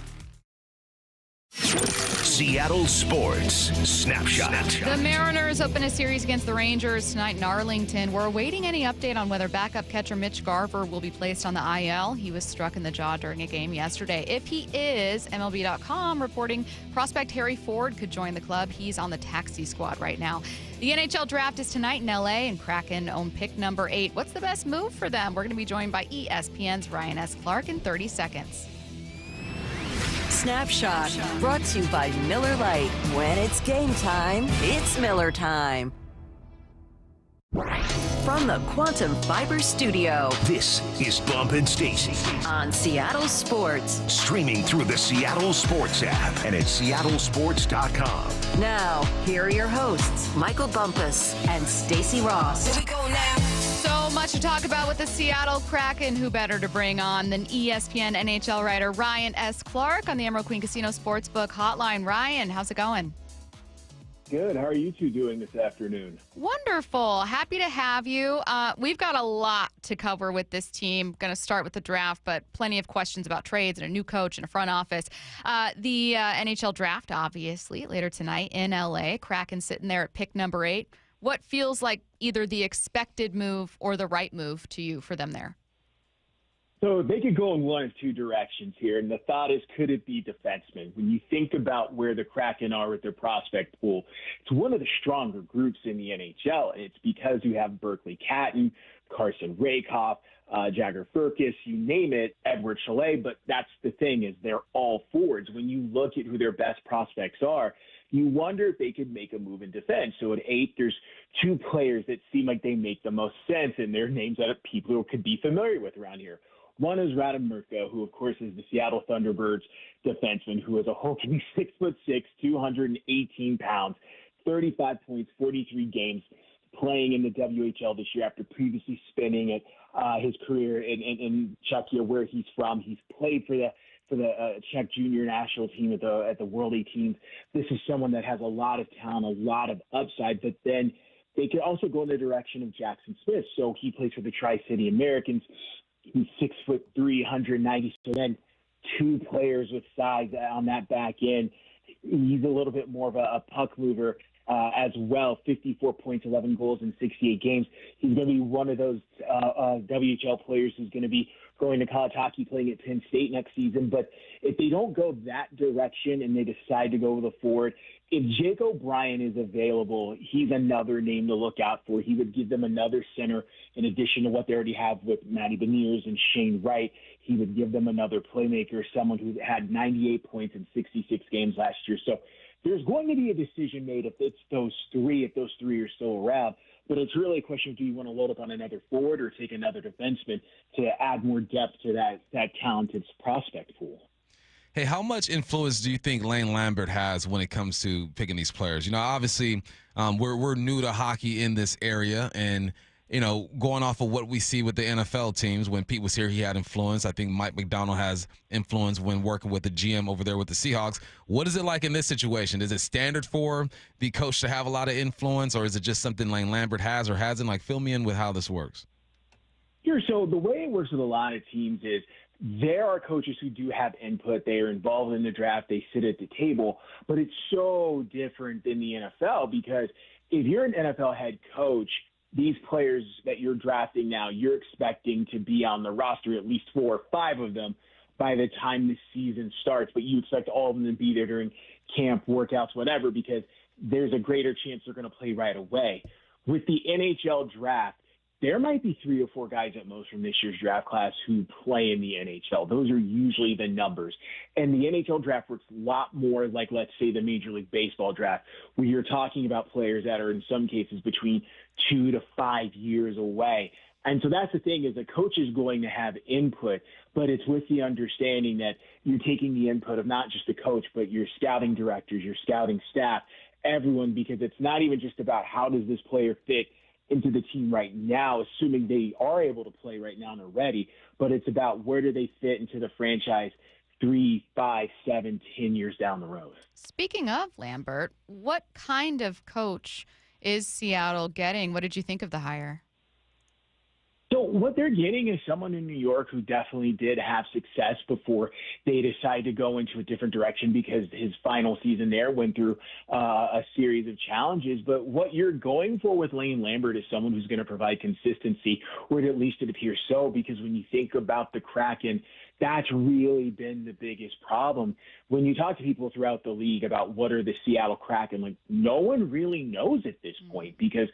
Seattle Sports Snapshot. The Mariners open a series against the Rangers tonight in Arlington. We're awaiting any update on whether backup catcher Mitch Garver will be placed on the IL. He was struck in the jaw during a game yesterday. If he is, MLB.com reporting prospect Harry Ford could join the club. He's on the taxi squad right now. The NHL draft is tonight in LA, and Kraken own pick number 8. What's the best move for them? We're going to be joined by ESPN's Ryan S. Clark in 30 seconds. Snapshot, brought to you by Miller Lite. When it's game time, it's Miller time. From the Quantum Fiber Studio, this is Bump and Stacy on Seattle Sports. Streaming through the Seattle Sports app and at seattlesports.com. Now, here are your hosts, Michael Bumpus and Stacy Ross. Here we go now. So much to talk about with the Seattle Kraken. Who better to bring on than ESPN NHL writer Ryan S. Clark on the Emerald Queen Casino Sportsbook Hotline. Ryan, how's it going? Good. How are you two doing this afternoon? Wonderful. Happy to have you. We've got a lot to cover with this team. Going to start with the draft, but plenty of questions about trades and a new coach and a front office. The NHL draft, obviously, later tonight in LA. Kraken sitting there at pick number 8. What feels like either the expected move or the right move to you for them there? So they could go in one of two directions here, and the thought is, could it be defensemen? When you think about where the Kraken are with their prospect pool, it's one of the stronger groups in the NHL, and it's because you have Berkeley Catton, Carson Rakoff, Jagger Firkus, you name it, Edward Chalet, but that's the thing is they're all forwards. When you look at who their best prospects are, you wonder if they could make a move in defense. So at 8, there's 2 players that seem like they make the most sense, and they're names that people could be familiar with around here. One is Radim Murko, who, of course, is the Seattle Thunderbirds defenseman, who is a hulking 6'6", 218 pounds, 35 points, 43 games, playing in the WHL this year after previously spending his career in Czechia, where he's from. He's played for the Czech junior national team at the World 18s. This is someone that has a lot of talent, a lot of upside, but then they could also go in the direction of Jackson Smith. So he plays for the Tri-City Americans. He's 6'3", 190. So then 2 players with size on that back end. He's a little bit more of a puck mover as well. 54 points, 11 goals in 68 games. He's going to be one of those WHL players who's going to be going to college hockey, playing at Penn State next season. But if they don't go that direction and they decide to go with a forward, if Jake O'Brien is available, he's another name to look out for. He would give them another center in addition to what they already have with Matty Beniers and Shane Wright. He would give them another playmaker, someone who had 98 points in 66 games last year. So there's going to be a decision made if it's those 3, if those 3 are still around. But it's really a question of, do you want to load up on another forward or take another defenseman to add more depth to that talented prospect pool? Hey, how much influence do you think Lane Lambert has when it comes to picking these players? Obviously, we're new to hockey in this area, and going off of what we see with the NFL teams, when Pete was here, he had influence. I think Mike McDonald has influence when working with the GM over there with the Seahawks. What is it like in this situation? Is it standard for the coach to have a lot of influence, or is it just something Lane Lambert has or hasn't? Fill me in with how this works. Sure. So the way it works with a lot of teams is there are coaches who do have input. They are involved in the draft. They sit at the table. But it's so different than the NFL, because if you're an NFL head coach, these players that you're drafting now, you're expecting to be on the roster, at least 4 or 5 of them, by the time the season starts. But you expect all of them to be there during camp, workouts, whatever, because there's a greater chance they're going to play right away. With the NHL draft, there might be 3 or 4 guys at most from this year's draft class who play in the NHL. Those are usually the numbers. And the NHL draft works a lot more like, let's say, the Major League Baseball draft, where you're talking about players that are in some cases between 2 to 5 years away. And so that's the thing, is a coach is going to have input, but it's with the understanding that you're taking the input of not just the coach, but your scouting directors, your scouting staff, everyone, because it's not even just about how does this player fit into the team right now, assuming they are able to play right now and are ready, but it's about where do they fit into the franchise 3, 5, 7, 10 years down the road. Speaking of Lambert, what kind of coach is Seattle getting? What did you think of the hire? So what they're getting is someone in New York who definitely did have success before they decided to go into a different direction, because his final season there went through a series of challenges. But what you're going for with Lane Lambert is someone who's going to provide consistency, or at least it appears so, because when you think about the Kraken, that's really been the biggest problem. When you talk to people throughout the league about what are the Seattle Kraken, no one really knows at this point, because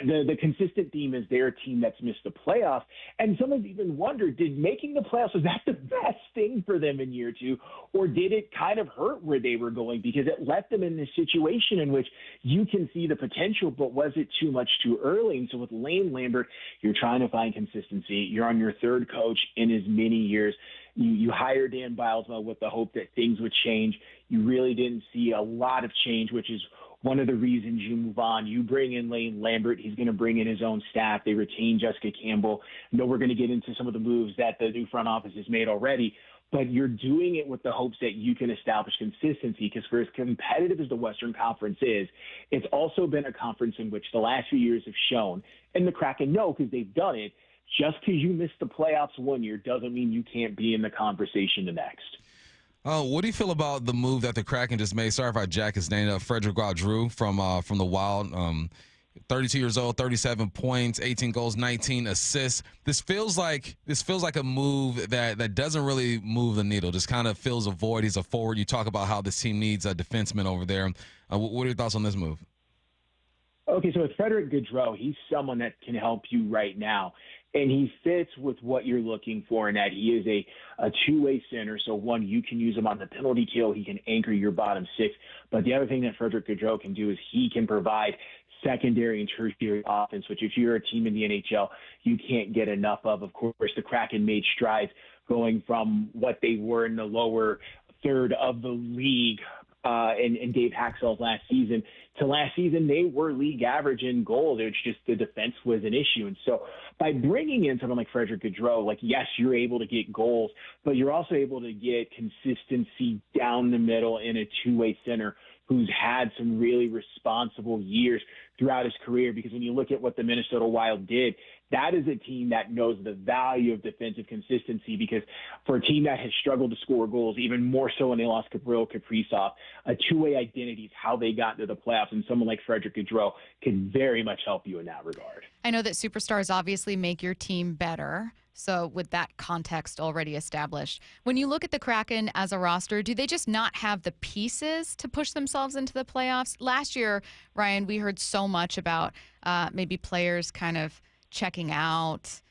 the consistent theme is they're a team that's missed the playoffs. And someone's even wondered, did making the playoffs, was that the best thing for them in year 2? Or did it kind of hurt where they were going, because it left them in this situation in which you can see the potential, but was it too much too early? And so with Lane Lambert, you're trying to find consistency. You're on your 3rd coach in as many years. You hire Dan Bilesma with the hope that things would change. You really didn't see a lot of change, which is one of the reasons you move on. You bring in Lane Lambert. He's going to bring in his own staff. They retain Jessica Campbell. I know we're going to get into some of the moves that the new front office has made already, but you're doing it with the hopes that you can establish consistency, because for as competitive as the Western Conference is, it's also been a conference in which the last few years have shown, and the Kraken know because they've done it, just because you missed the playoffs one year doesn't mean you can't be in the conversation the next. What do you feel about the move that the Kraken just made? Sorry if I jack his name up. Frederick Gaudreau from the Wild. 32 years old, 37 points, 18 goals, 19 assists. This feels like a move that doesn't really move the needle. Just kind of fills a void. He's a forward. You talk about how this team needs a defenseman over there. What are your thoughts on this move? Okay, so with Frederick Gaudreau, he's someone that can help you right now. And he fits with what you're looking for in that he is a two-way center. So, one, you can use him on the penalty kill. He can anchor your bottom 6. But the other thing that Frederick Gaudreau can do is he can provide secondary and tertiary offense, which if you're a team in the NHL, you can't get enough of. Of course, the Kraken made strides going from what they were in the lower third of the league and Dave Haxall's last season to last season, they were league average in goals. It's just the defense was an issue. And so by bringing in someone like Frederick Gaudreau, yes, you're able to get goals, but you're also able to get consistency down the middle in a two-way center who's had some really responsible years throughout his career. Because when you look at what the Minnesota Wild did, that is a team that knows the value of defensive consistency, because for a team that has struggled to score goals, even more so when they lost Gabriel Kaprizov, a two-way identity is how they got into the playoffs, and someone like Frederick Gaudreau can very much help you in that regard. I know that superstars obviously make your team better, so with that context already established, when you look at the Kraken as a roster, do they just not have the pieces to push themselves into the playoffs? Last year, Ryan, we heard so much about maybe players kind of checking out,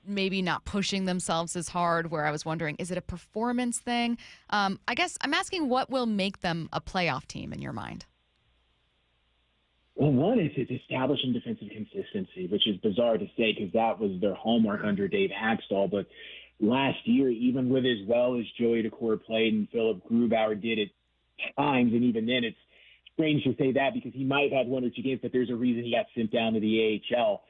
maybe not pushing themselves as hard, where I was wondering, is it a performance thing? I guess I'm asking, what will make them a playoff team in your mind? Well, one is it's establishing defensive consistency, which is bizarre to say because that was their hallmark under Dave Haxtell. But last year, even with as well as Joey Decore played and Philip Grubauer did at times, and even then it's strange to say that because he might have had one or two games, but there's a reason he got sent down to the AHL.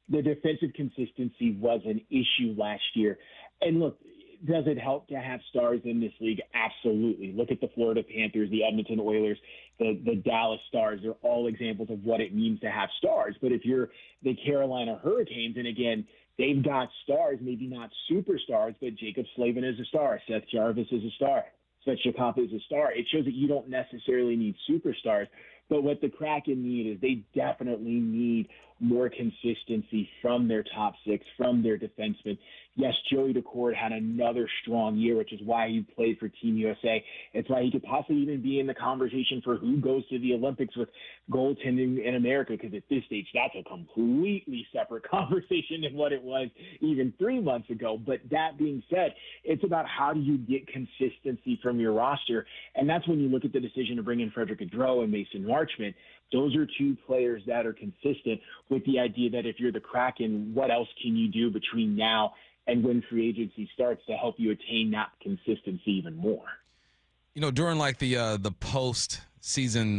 The defensive consistency was an issue last year. And look, does it help to have stars in this league? Absolutely. Look at the Florida Panthers, the Edmonton Oilers, the Dallas Stars. They're all examples of what it means to have stars. But if you're the Carolina Hurricanes, and again, they've got stars, maybe not superstars, but Jacob Slavin is a star. Seth Jarvis is a star. Seth Shakapa is a star. It shows that you don't necessarily need superstars. But what the Kraken need is they definitely need more consistency from their top six, from their defensemen. Yes, Joey Decore had another strong year, which is why he played for Team USA. It's why he could possibly even be in the conversation for who goes to the Olympics with goaltending in America, because at this stage, that's a completely separate conversation than what it was even 3 months ago. But that being said, it's about how do you get consistency from your roster, and that's when you look at the decision to bring in Frederick Gaudreau and Mason Marchment. Those are two players that are consistent with the idea that if you're the Kraken, what else can you do between now and when free agency starts to help you attain that consistency even more? You know, during like the post season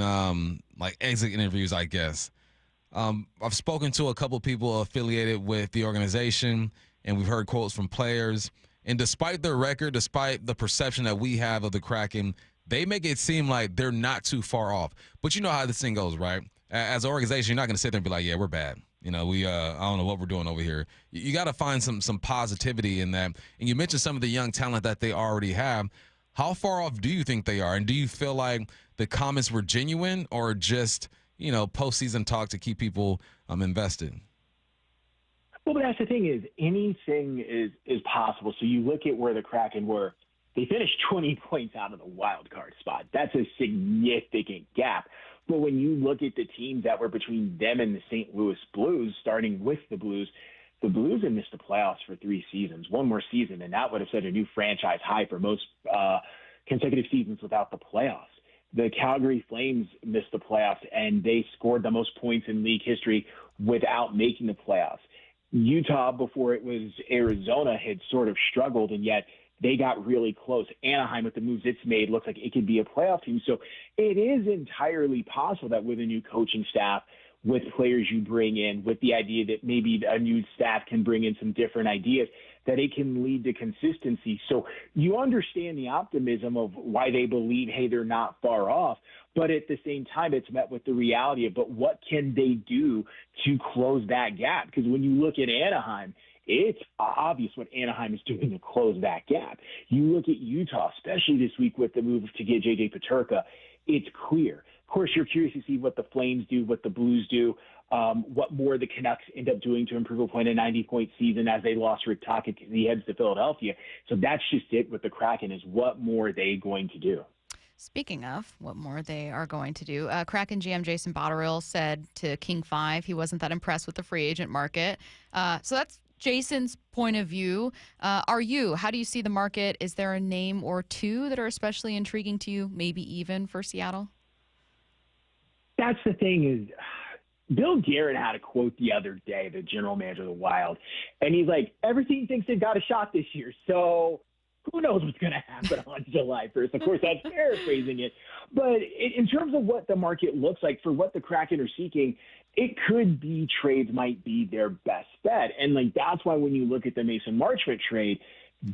like exit interviews, I guess, I've spoken to a couple people affiliated with the organization, and we've heard quotes from players. And despite their record, despite the perception that we have of the Kraken, they make it seem like they're not too far off. But you know how this thing goes, right? As an organization, you're not going to sit there and be like, yeah, we're bad. You know, I don't know what we're doing over here. You got to find some positivity in that. And you mentioned some of the young talent that they already have. How far off do you think they are? And do you feel like the comments were genuine or just, you know, postseason talk to keep people invested? Well, but that's the thing is anything is possible. So you look at where the Kraken were. They finished 20 points out of the wild card spot. That's a significant gap. But when you look at the teams that were between them and the St. Louis Blues, starting with the Blues had missed the playoffs for 3 seasons, one more season, and that would have set a new franchise high for most consecutive seasons without the playoffs. The Calgary Flames missed the playoffs, and they scored the most points in league history without making the playoffs. Utah, before it was Arizona, had sort of struggled, and yet they got really close. Anaheim, with the moves it's made, looks like it could be a playoff team. So it is entirely possible that with a new coaching staff, with players you bring in, with the idea that maybe a new staff can bring in some different ideas, that it can lead to consistency. So you understand the optimism of why they believe, hey, they're not far off. But at the same time, it's met with the reality of, but what can they do to close that gap? Because when you look at Anaheim, it's obvious what Anaheim is doing to close that gap. You look at Utah, especially this week with the move to get J.J. Peterka, it's clear. Of course, you're curious to see what the Flames do, what the Blues do, what more the Canucks end up doing to improve upon a 90-point season as they lost Rick Tocchet because he heads to Philadelphia. So that's just it with the Kraken is what more are they going to do? Speaking of what more they are going to do, Kraken GM Jason Botterill said to King 5 he wasn't that impressed with the free agent market. So that's Jason's point of view. How do you see the market? Is there a name or two that are especially intriguing to you, maybe even for Seattle? That's the thing is Bill Guerin had a quote the other day, the general manager of the Wild, and he's like, every team thinks they've got a shot this year, so who knows what's going to happen on July 1st. Of course, that's paraphrasing it. But in terms of what the market looks like for what the Kraken are seeking, it could be trades might be their best bet. And that's why when you look at the Mason Marchment trade,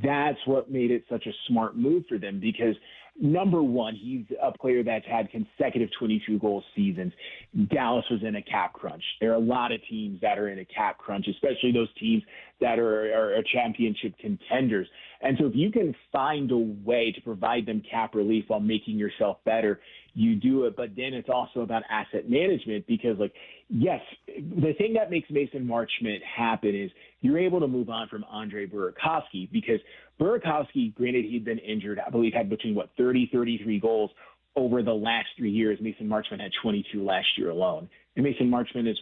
that's what made it such a smart move for them because, number one, he's a player that's had consecutive 22-goal seasons. Dallas was in a cap crunch. There are a lot of teams that are in a cap crunch, especially those teams that are championship contenders. And so if you can find a way to provide them cap relief while making yourself better, you do it. But then it's also about asset management because, yes, the thing that makes Mason Marchment happen is you're able to move on from Andre Burakovsky because Burakovsky, granted he'd been injured, I believe had between 30, 33 goals over the last 3 years. Mason Marchment had 22 last year alone. And Mason Marchment is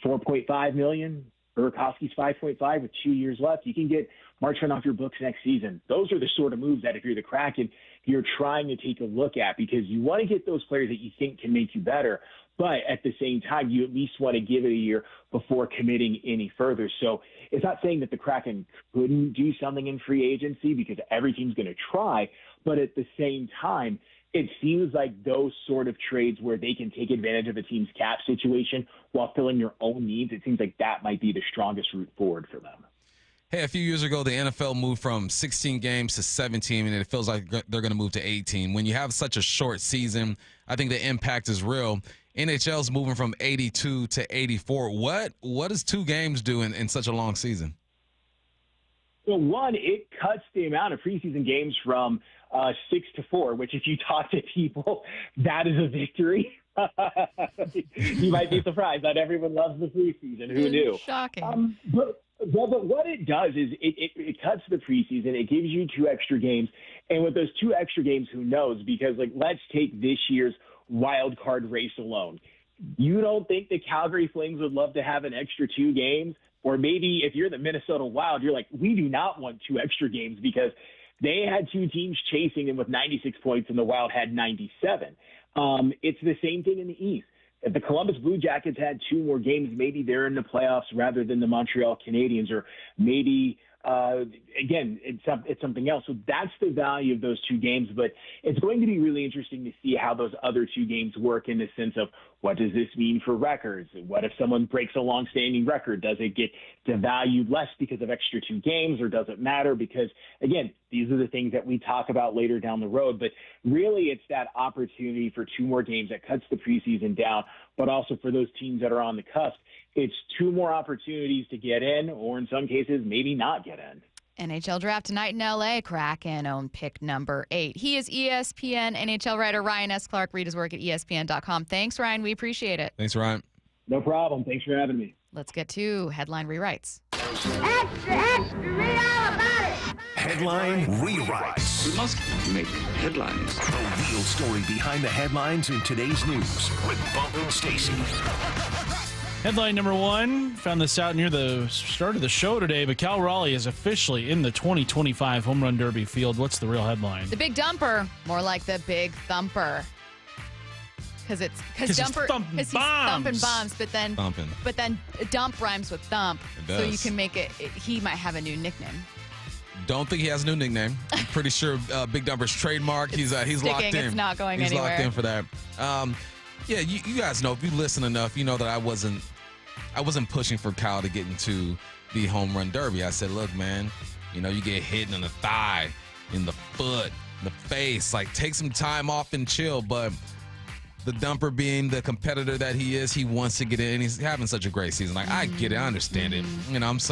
$4.5 million. Burakovsky's 5.5 with 2 years left. You can get Marchment off your books next season. Those are the sort of moves that if you're the Kraken, you're trying to take a look at because you want to get those players that you think can make you better. But at the same time, you at least want to give it a year before committing any further. So it's not saying that the Kraken couldn't do something in free agency because every team's going to try. But at the same time, it seems like those sort of trades where they can take advantage of a team's cap situation while filling their own needs, it seems like that might be the strongest route forward for them. Hey, a few years ago, the NFL moved from 16 games to 17, and it feels like they're going to move to 18. When you have such a short season, I think the impact is real. NHL's moving from 82 to 84. What does 2 games do in such a long season? Well, one, it cuts the amount of preseason games from 6 to 4, which if you talk to people, that is a victory. You might be surprised. Not everyone loves the preseason. Who knew? Shocking. But what it does is it cuts the preseason. It gives you 2 extra games. And with those 2 extra games, who knows? Because, let's take this year's wild card race alone. You don't think the Calgary Flames would love to have an extra 2 games? Or maybe if you're the Minnesota Wild, you're like, we do not want 2 extra games because they had 2 teams chasing them with 96 points and the Wild had 97. It's the same thing in the East. If the Columbus Blue Jackets had 2 more games, maybe they're in the playoffs rather than the Montreal Canadiens, or maybe, again, it's something else. So that's the value of those 2 games. But it's going to be really interesting to see how those other 2 games work in the sense of what does this mean for records? What if someone breaks a long-standing record? Does it get devalued less because of extra 2 games, or does it matter? Because, again, these are the things that we talk about later down the road. But really, it's that opportunity for 2 more games that cuts the preseason down, but also for those teams that are on the cusp, it's 2 more opportunities to get in, or in some cases, maybe not get in. NHL draft tonight in L.A. Kraken own pick number 8. He is ESPN NHL writer Ryan S. Clark. Read his work at ESPN.com. Thanks, Ryan. We appreciate it. Thanks, Ryan. No problem. Thanks for having me. Let's get to headline rewrites. Extra, read all about it. Headline rewrites. We must make headlines. The real story behind the headlines in today's news with Bump and Stacy. Headline number 1, found this out near the start of the show today, but Cal Raleigh is officially in the 2025 Home Run Derby field. What's the real headline? The Big Dumper, more like the Big Thumper. Because he's thumping bombs, but then dump rhymes with thump, so you can make it. He might have a new nickname. Don't think he has a new nickname. I'm pretty sure Big Dumper's trademark. He's locked in. It's not going anywhere. He's locked in for that. Yeah, you guys know, if you listen enough, you know that I wasn't pushing for Kyle to get into the Home Run Derby. I said, look, man, you get hit in the thigh, in the foot, in the face. Take some time off and chill. But the Dumper, being the competitor that he is, he wants to get in. He's having such a great season. I get it. I understand it.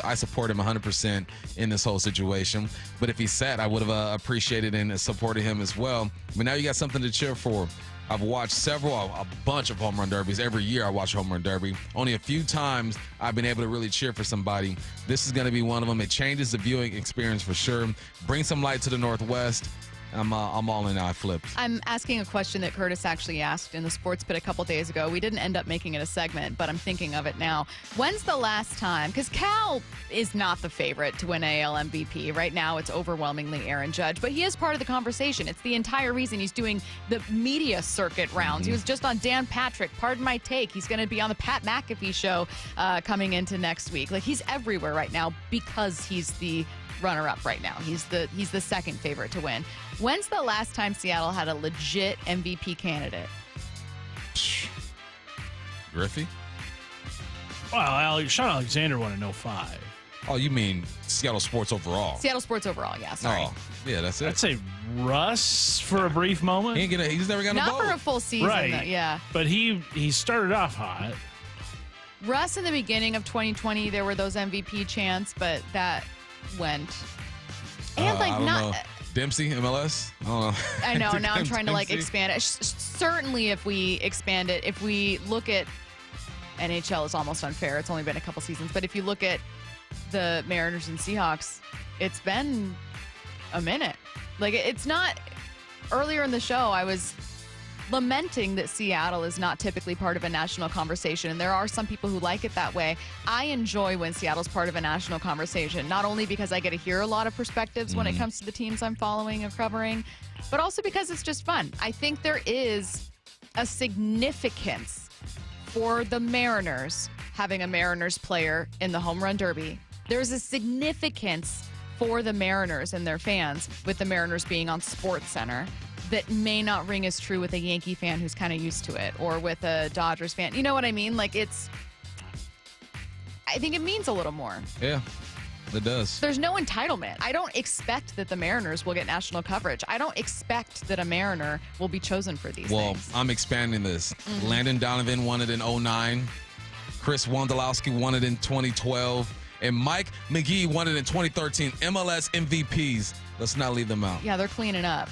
I support him 100% in this whole situation. But if he sat, I would have appreciated and supported him as well. But now you got something to cheer for. I've watched a bunch of home run derbies. Every year I watch home run derby. Only a few times I've been able to really cheer for somebody. This is going to be one of them. It changes the viewing experience for sure. Bring some light to the Northwest. I'm all in. I flipped. I'm asking a question that Curtis actually asked in the Sports Pit a couple days ago. We didn't end up making it a segment, but I'm thinking of it now. When's the last time? Because Cal is not the favorite to win AL MVP. Right now, it's overwhelmingly Aaron Judge, but he is part of the conversation. It's the entire reason he's doing the media circuit rounds. He was just on Dan Patrick. Pardon my take. He's going to be on the Pat McAfee show coming into next week. He's everywhere right now because he's the runner-up right now. He's the second favorite to win. When's the last time Seattle had a legit MVP candidate? Griffey? Well, Sean Alexander won in 05. Oh, you mean Seattle sports overall? Seattle sports overall, yeah. Sorry. Oh, yeah, that's it. I'd say Russ for a brief moment. He's never gonna Not for a full season, right? Though, yeah. But he started off hot. Russ in the beginning of 2020, there were those MVP chants, but that went. And I don't know. Dempsey, MLS? I don't know. I know. Now I'm trying to expand it. Certainly, if we expand it, if we look at NHL, is almost unfair. It's only been a couple seasons, but if you look at the Mariners and Seahawks, it's been a minute. It's not. Earlier in the show, I was lamenting that Seattle is not typically part of a national conversation, and there are some people who like it that way. I enjoy when Seattle's part of a national conversation, not only because I get to hear a lot of perspectives when it comes to the teams I'm following and covering, but also because it's just fun. I think there is a significance for the Mariners having a Mariners player in the Home Run Derby, there's a significance for the Mariners and their fans with the Mariners being on SportsCenter that may not ring as true with a Yankee fan who's kind of used to it, or with a Dodgers fan. You know what I mean? Like, I think it means a little more. Yeah, it does. There's no entitlement. I don't expect that the Mariners will get national coverage. I don't expect that a Mariner will be chosen for these things. I'm expanding this. Landon Donovan won it in 2009. Chris Wondolowski won it in 2012. And Mike McGee won it in 2013. MLS MVPs. Let's not leave them out. Yeah, they're cleaning up.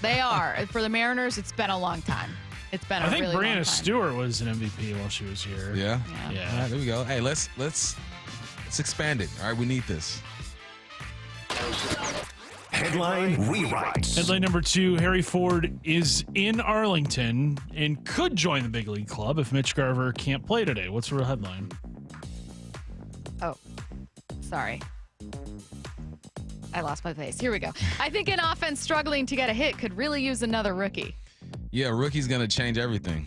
They are. For the Mariners, it's been a long time. It's been a really long time. I think Brianna Stewart was an MVP while she was here. Yeah? All right, there we go. Hey, let's expand it. All right, we need this. Headline rewrites. Headline number 2, Harry Ford is in Arlington and could join the big league club if Mitch Garver can't play today. What's the real headline? Oh, sorry. I lost my place. Here we go. I think an offense struggling to get a hit could really use another rookie. Yeah, rookie's going to change everything.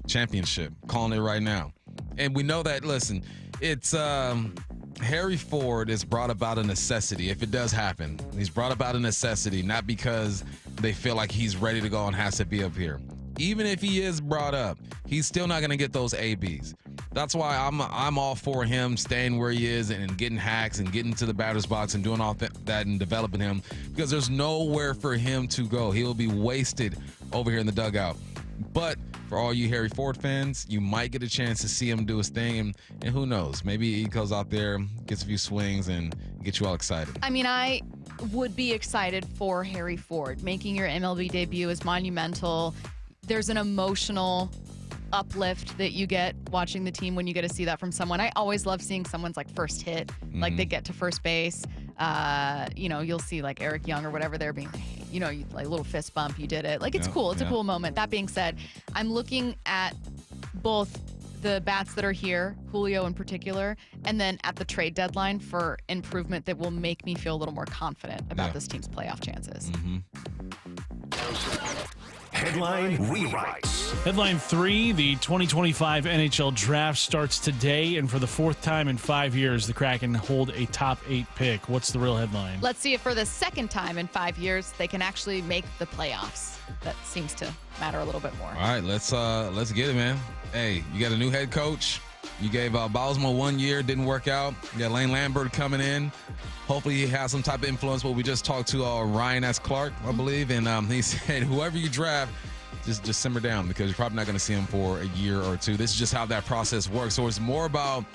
Championship. Calling it right now. And we know that, listen, it's Harry Ford is brought about a necessity. If it does happen, he's brought about a necessity, not because they feel like he's ready to go and has to be up here. Even if he is brought up, he's still not going to get those ABs. That's why I'm all for him staying where he is and getting hacks and getting to the batter's box and doing all that and developing him, because there's nowhere for him to go. He'll be wasted over here in the dugout. But for all you Harry Ford fans, you might get a chance to see him do his thing, and who knows? Maybe he goes out there, gets a few swings, and gets you all excited. I mean, I would be excited for Harry Ford. Making your MLB debut is monumental. There's an emotional uplift that you get watching the team when you get to see that from someone. I always love seeing someone's like first hit, like they get to first base. You'll see like Eric Young or whatever, they're being, like a little fist bump, you did it. Like, it's cool. It's a cool moment. That being said, I'm looking at both the bats that are here, Julio in particular, and then at the trade deadline for improvement that will make me feel a little more confident about this team's playoff chances. Headline rewrites. Headline 3, the 2025 NHL draft starts today, and for the 4th time in 5 years, the Kraken hold a top 8 pick. What's the real headline? Let's see if for the 2nd time in 5 years they can actually make the playoffs. That seems to matter a little bit more. All right, let's get it, man. Hey, you got a new head coach. You gave Bosma 1 year, didn't work out. You got Lane Lambert coming in. Hopefully he has some type of influence. But we just talked to Ryan S. Clark, I believe, and he said whoever you draft, just simmer down, because you're probably not going to see him for a year or two. This is just how that process works. So it's more about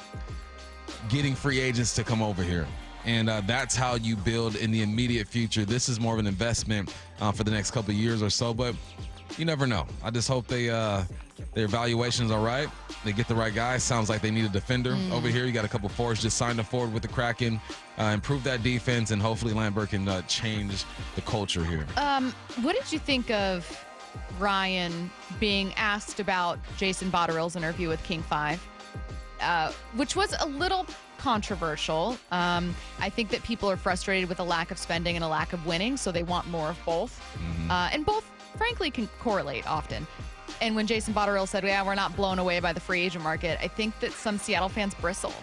getting free agents to come over here. And that's how you build in the immediate future. This is more of an investment for the next couple of years or so. But you never know. I just hope their evaluations are right. They get the right guy. Sounds like they need a defender over here. You got a couple forwards just signed up forward with the Kraken. Improve that defense, and hopefully Lambert can change the culture here. What did you think of Ryan being asked about Jason Botterill's interview with King 5, which was a little controversial? I think that people are frustrated with a lack of spending and a lack of winning, so they want more of both. And both, frankly, can correlate often. And when Jason Botterill said, we're not blown away by the free agent market, I think that some Seattle fans bristled.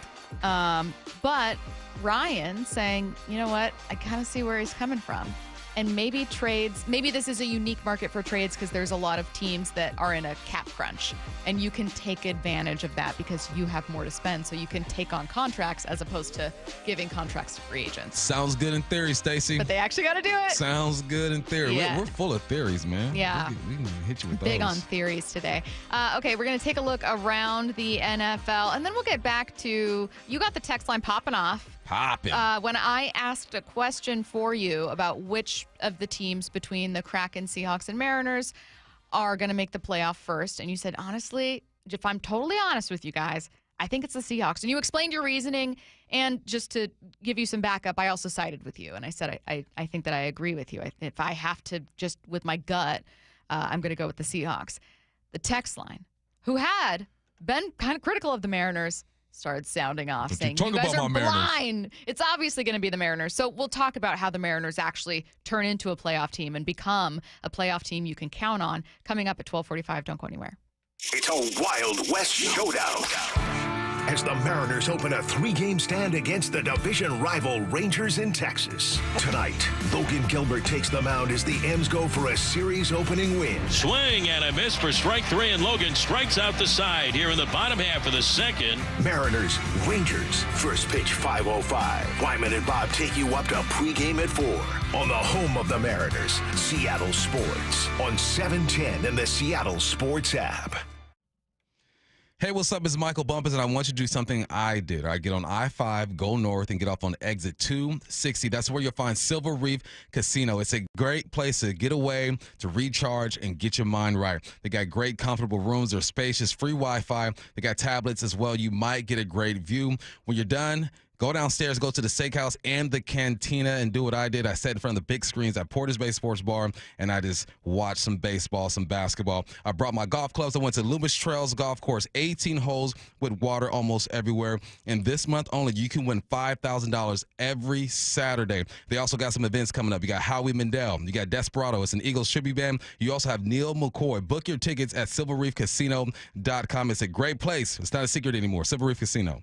But Ryan saying, you know what, I kind of see where he's coming from. And maybe this is a unique market for trades because there's a lot of teams that are in a cap crunch, and you can take advantage of that because you have more to spend, so you can take on contracts as opposed to giving contracts to free agents. Sounds good in theory, Stacy. But they actually got to do it. Sounds good in theory. Yeah. We're full of theories, man. Yeah. We can hit you with Big those. on theories today. Okay, we're going to take a look around the NFL, and then we'll get back to, you got the text line popping off. When I asked a question for you about which of the teams between the Kraken, Seahawks, and Mariners are going to make the playoff first, and you said, honestly, if I'm totally honest with you guys, I think it's the Seahawks. And you explained your reasoning, and just to give you some backup, I also sided with you, and I said I think that I agree with you. If I have to just with my gut, I'm going to go with the Seahawks. The text line, who had been kind of critical of the Mariners, started sounding off, saying, you guys are blind. It's obviously going to be the Mariners. So we'll talk about how the Mariners actually turn into a playoff team and become a playoff team you can count on, coming up at 12:45. Don't go anywhere. It's a Wild West showdown. As the Mariners open a 3-game stand against the division rival Rangers in Texas. Tonight, Logan Gilbert takes the mound as the M's go for a series opening win. Swing and a miss for strike 3, and Logan strikes out the side here in the bottom half of the second. Mariners, Rangers, first pitch 5:05. Wyman and Bob take you up to pregame at 4 on the home of the Mariners, Seattle Sports, on 710 and the Seattle Sports app. Hey, what's up? It's Michael Bumpus, and I want you to do something I did. I get on I-5, go north, and get off on exit 260. That's where you'll find Silver Reef Casino. It's a great place to get away, to recharge, and get your mind right. They got great, comfortable rooms. They're spacious, free Wi-Fi. They got tablets as well. You might get a great view. When you're done, go downstairs, go to the steakhouse and the cantina, and do what I did. I sat in front of the big screens at Porter's Bay Sports Bar, and I just watched some baseball, some basketball. I brought my golf clubs. I went to Loomis Trails Golf Course, 18 holes with water almost everywhere. And this month only, you can win $5,000 every Saturday. They also got some events coming up. You got Howie Mandel. You got Desperado. It's an Eagles tribute band. You also have Neil McCoy. Book your tickets at silverreefcasino.com. It's a great place. It's not a secret anymore. Silver Reef Casino.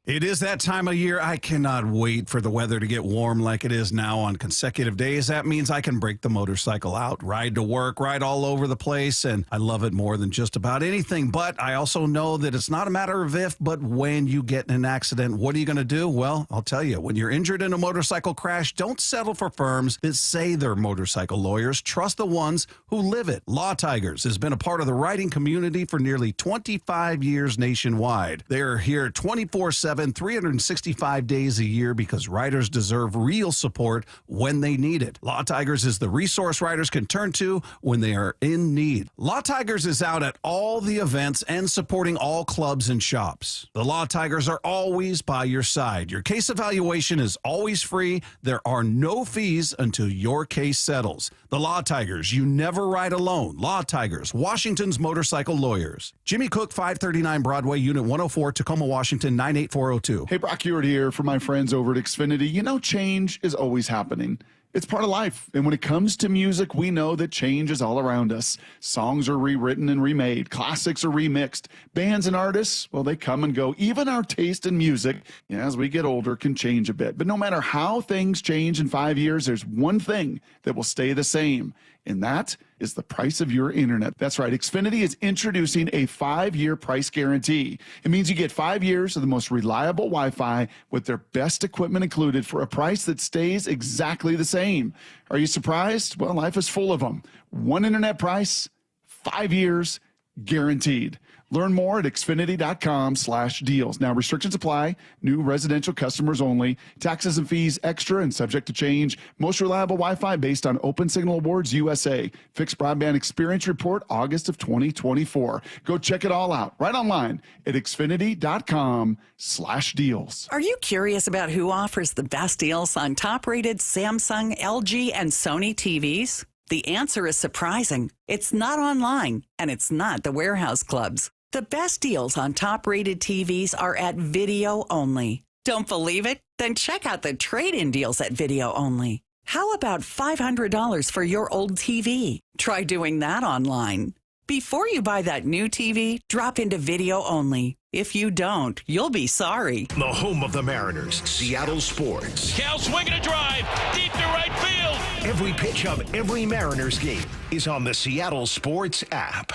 It is that time of year. I cannot wait for the weather to get warm like it is now on consecutive days. That means I can break the motorcycle out, ride to work, ride all over the place, and I love it more than just about anything. But I also know that it's not a matter of if, but when you get in an accident, what are you going to do? Well, I'll tell you, when you're injured in a motorcycle crash, don't settle for firms that say they're motorcycle lawyers. Trust the ones who live it. Law Tigers has been a part of the writing community for nearly 25 years nationwide. They're here 24/7. 365 days a year because writers deserve real support when they need it. Law Tigers is the resource writers can turn to when they are in need. Law Tigers is out at all the events and supporting all clubs and shops. The Law Tigers are always by your side. Your case evaluation is always free. There are no fees until your case settles. The Law Tigers, you never ride alone. Law Tigers, Washington's motorcycle lawyers. Jimmy Cook, 539 Broadway, Unit 104, Tacoma, Washington, 98402. Hey, Brock Ewart here for my friends over at Xfinity. You know, change is always happening. It's part of life. And when it comes to music, we know that change is all around us. Songs are rewritten and remade. Classics are remixed. Bands and artists, well, they come and go. Even our taste in music, as we get older, can change a bit. But no matter how things change in 5 years, there's one thing that will stay the same, and that is the price of your internet. That's right. Xfinity is introducing a 5-year price guarantee. It means you get 5 years of the most reliable Wi-Fi with their best equipment included for a price that stays exactly the same. Are you surprised? Well, life is full of them. One internet price, 5 years, guaranteed. Learn more at Xfinity.com/deals. Now, restrictions apply. New residential customers only. Taxes and fees extra and subject to change. Most reliable Wi-Fi based on Open Signal Awards USA. Fixed Broadband Experience Report, August of 2024. Go check it all out right online at Xfinity.com/deals. Are you curious about who offers the best deals on top-rated Samsung, LG, and Sony TVs? The answer is surprising. It's not online, and it's not the warehouse clubs. The best deals on top-rated TVs are at Video Only. Don't believe it? Then check out the trade-in deals at Video Only. How about $500 for your old TV? Try doing that online. Before you buy that new TV, drop into Video Only. If you don't, you'll be sorry. The home of the Mariners, Seattle Sports. Cal swinging a drive, deep to right field. Every pitch of every Mariners game is on the Seattle Sports app.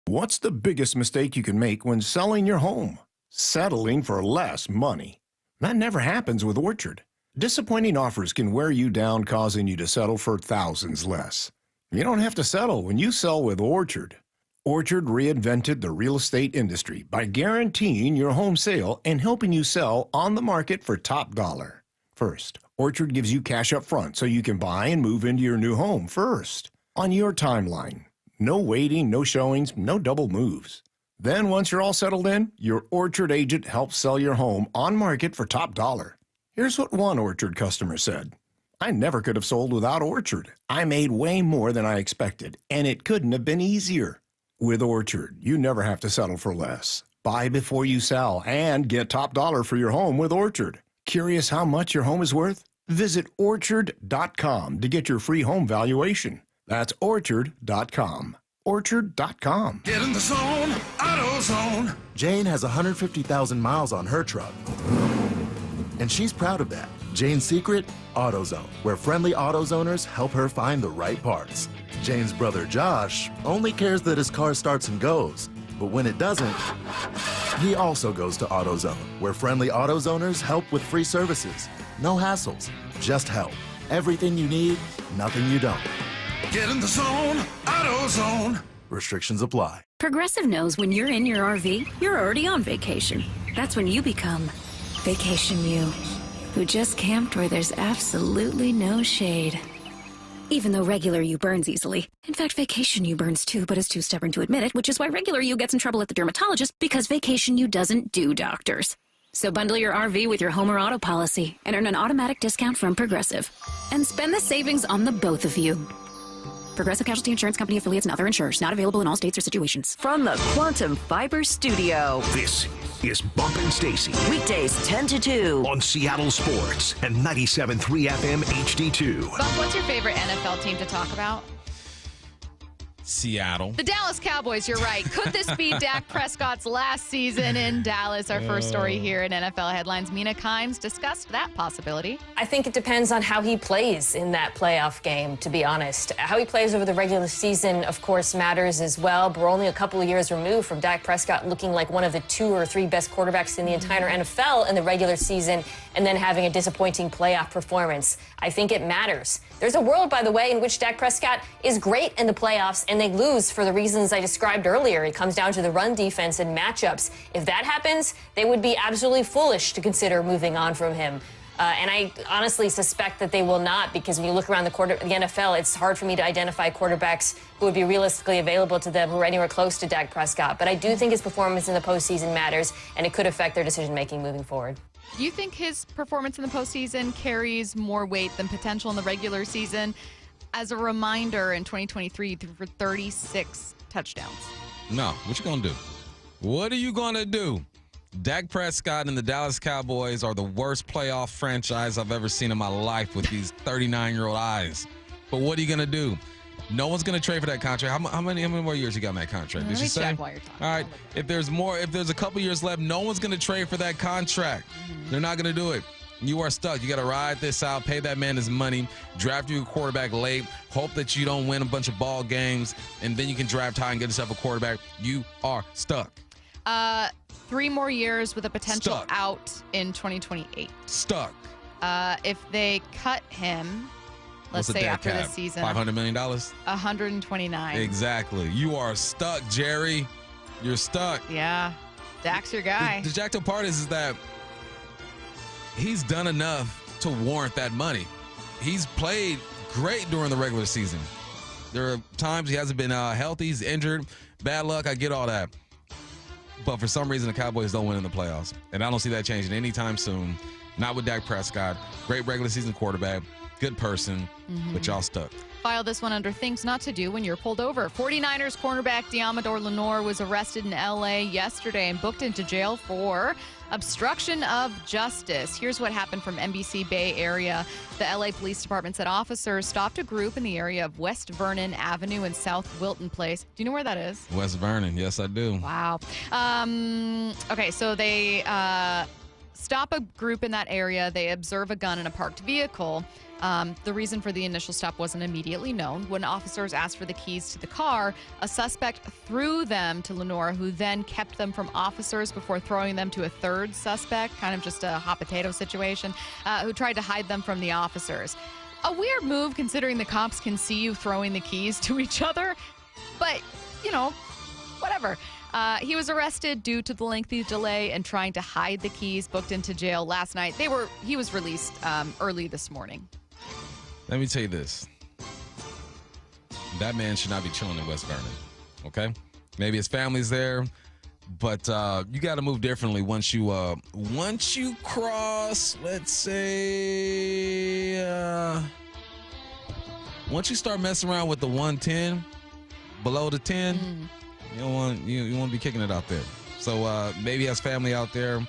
What's the biggest mistake you can make when selling your home? Settling for less money. That never happens with Orchard. Disappointing offers can wear you down, causing you to settle for thousands less. You don't have to settle when you sell with Orchard. Orchard reinvented the real estate industry by guaranteeing your home sale and helping you sell on the market for top dollar. First, Orchard gives you cash up front so you can buy and move into your new home first, on your timeline. No waiting, no showings, no double moves. Then once you're all settled in, your Orchard agent helps sell your home on market for top dollar. Here's what one Orchard customer said. I never could have sold without Orchard. I made way more than I expected, and it couldn't have been easier. With Orchard, you never have to settle for less. Buy before you sell and get top dollar for your home with Orchard. Curious how much your home is worth? Visit Orchard.com to get your free home valuation. That's Orchard.com. Orchard.com. Get in the zone, AutoZone. Jane has 150,000 miles on her truck, and she's proud of that. Jane's secret? AutoZone, where friendly AutoZoners help her find the right parts. Jane's brother Josh only cares that his car starts and goes, but when it doesn't, he also goes to AutoZone, where friendly AutoZoners help with free services. No hassles, just help. Everything you need, nothing you don't. Get in the zone, AutoZone. Restrictions apply. Progressive knows when you're in your RV, you're already on vacation. That's when you become Vacation You, who just camped where there's absolutely no shade. Even though regular you burns easily. In fact, Vacation You burns too, but is too stubborn to admit it, which is why regular you gets in trouble at the dermatologist, because Vacation You doesn't do doctors. So bundle your RV with your home or auto policy and earn an automatic discount from Progressive. And spend the savings on the both of you. Progressive Casualty Insurance Company affiliates and other insurers. Not available in all states or situations. From the Quantum Fiber Studio. This is Bumpin' Stacy. Weekdays 10 to 2. On Seattle Sports and 97.3 FM HD2. Bump, what's your favorite NFL team to talk about? Seattle. The Dallas Cowboys, you're right. Could this be Dak Prescott's last season in Dallas? Our first story here in NFL Headlines. Mina Kimes discussed that possibility. I think it depends on how he plays in that playoff game, to be honest. How he plays over the regular season, of course, matters as well. But we're only a couple of years removed from Dak Prescott looking like one of the 2 or 3 best quarterbacks in the entire NFL in the regular season and then having a disappointing playoff performance. I think it matters. There's a world, by the way, in which Dak Prescott is great in the playoffs and they lose for the reasons I described earlier. It comes down to the run defense and matchups. If that happens, they would be absolutely foolish to consider moving on from him. And I honestly suspect that they will not, because when you look around the NFL, it's hard for me to identify quarterbacks who would be realistically available to them who are anywhere close to Dak Prescott. But I do think his performance in the postseason matters, and it could affect their decision-making moving forward. Do you think his performance in the postseason carries more weight than potential in the regular season? As a reminder, in 2023, he threw for 36 touchdowns. No. What you going to do? What are you going to do? Dak Prescott and the Dallas Cowboys are the worst playoff franchise I've ever seen in my life with these 39-year-old eyes. But what are you going to do? No one's going to trade for that contract. How many more years you got in that contract? Did Let me you say? check while you're talking. All right. If there's a couple years left, no one's going to trade for that contract. They're not going to do it. You are stuck. You got to ride this out, pay that man his money, draft you a quarterback late, hope that you don't win a bunch of ball games, and then you can draft high and get yourself a quarterback. You are stuck. 3 more years with a potential Stuck. out in 2028. Stuck. If they cut him, let's What's the say dead after cap? this season, $500 million? 129. Exactly. You are stuck, Jerry. You're stuck. Yeah. Dak's your guy. The jacked up part is that he's done enough to warrant that money. He's played great during the regular season. There are times he hasn't been healthy. He's injured. Bad luck. I get all that. But for some reason, the Cowboys don't win in the playoffs. And I don't see that changing anytime soon. Not with Dak Prescott. Great regular season quarterback. Good person. But y'all stuck. File this one under things not to do when you're pulled over. 49ers cornerback Deommodore Lenoir was arrested in L.A. yesterday and booked into jail for obstruction of justice. Here's what happened from NBC Bay Area. The L.A. Police Department said officers stopped a group in the area of West Vernon Avenue and South Wilton Place. Do you know where that is? West Vernon. Yes, I do. Wow. Okay, so they stop a group in that area. They observe a gun in a parked vehicle. The reason for the initial stop wasn't immediately known. When officers asked for the keys to the car, a suspect threw them to Lenoir, who then kept them from officers before throwing them to a third suspect, kind of just a hot potato situation, who tried to hide them from the officers. A weird move considering the cops can see you throwing the keys to each other, but, you know, whatever. He was arrested due to the lengthy delay and trying to hide the keys, booked into jail last night. He was released early this morning. Let me tell you this. That man should not be chilling in West Vernon, okay? Maybe his family's there, but you got to move differently once you cross, let's say, once you start messing around with the 110, below the 10, you don't want to be kicking it out there. So maybe he has family out there.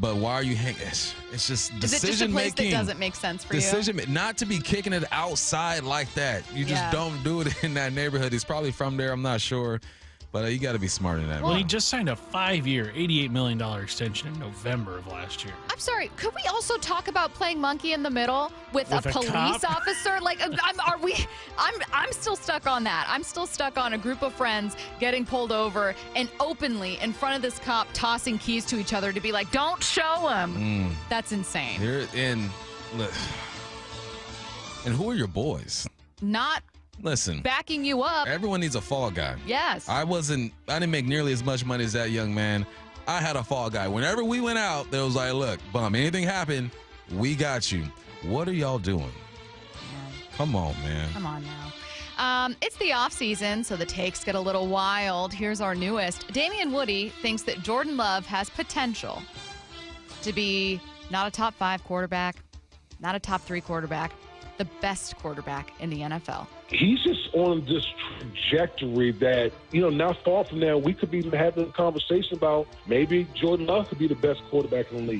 But why are you hanging? It's just decision making. Is it just a place that doesn't make sense for you? Not to be kicking it outside like that. You just don't do it in that neighborhood. He's probably from there. I'm not sure. But you got to be smarter than that. Well, he just signed a 5-year, $88 million extension in November of last year. I'm sorry. Could we also talk about playing monkey in the middle with a police officer? Like, I'm still stuck on that. I'm still stuck on a group of friends getting pulled over and openly in front of this cop tossing keys to each other to be like, "Don't show him." That's insane. And who are your boys? Not. Listen, backing you up. Everyone needs a fall guy. Yes. I didn't make nearly as much money as that young man. I had a fall guy. Whenever we went out, there was like, look, bum, anything happened, we got you. What are y'all doing? Come on, man. Come on now. It's the off season, so the takes get a little wild. Here's our newest. Damian Woody thinks that Jordan Love has potential to be not a top 5 quarterback, not a top 3 quarterback, the best quarterback in the NFL. He's just on this trajectory that, not far from now, we could be having a conversation about maybe Jordan Love could be the best quarterback in the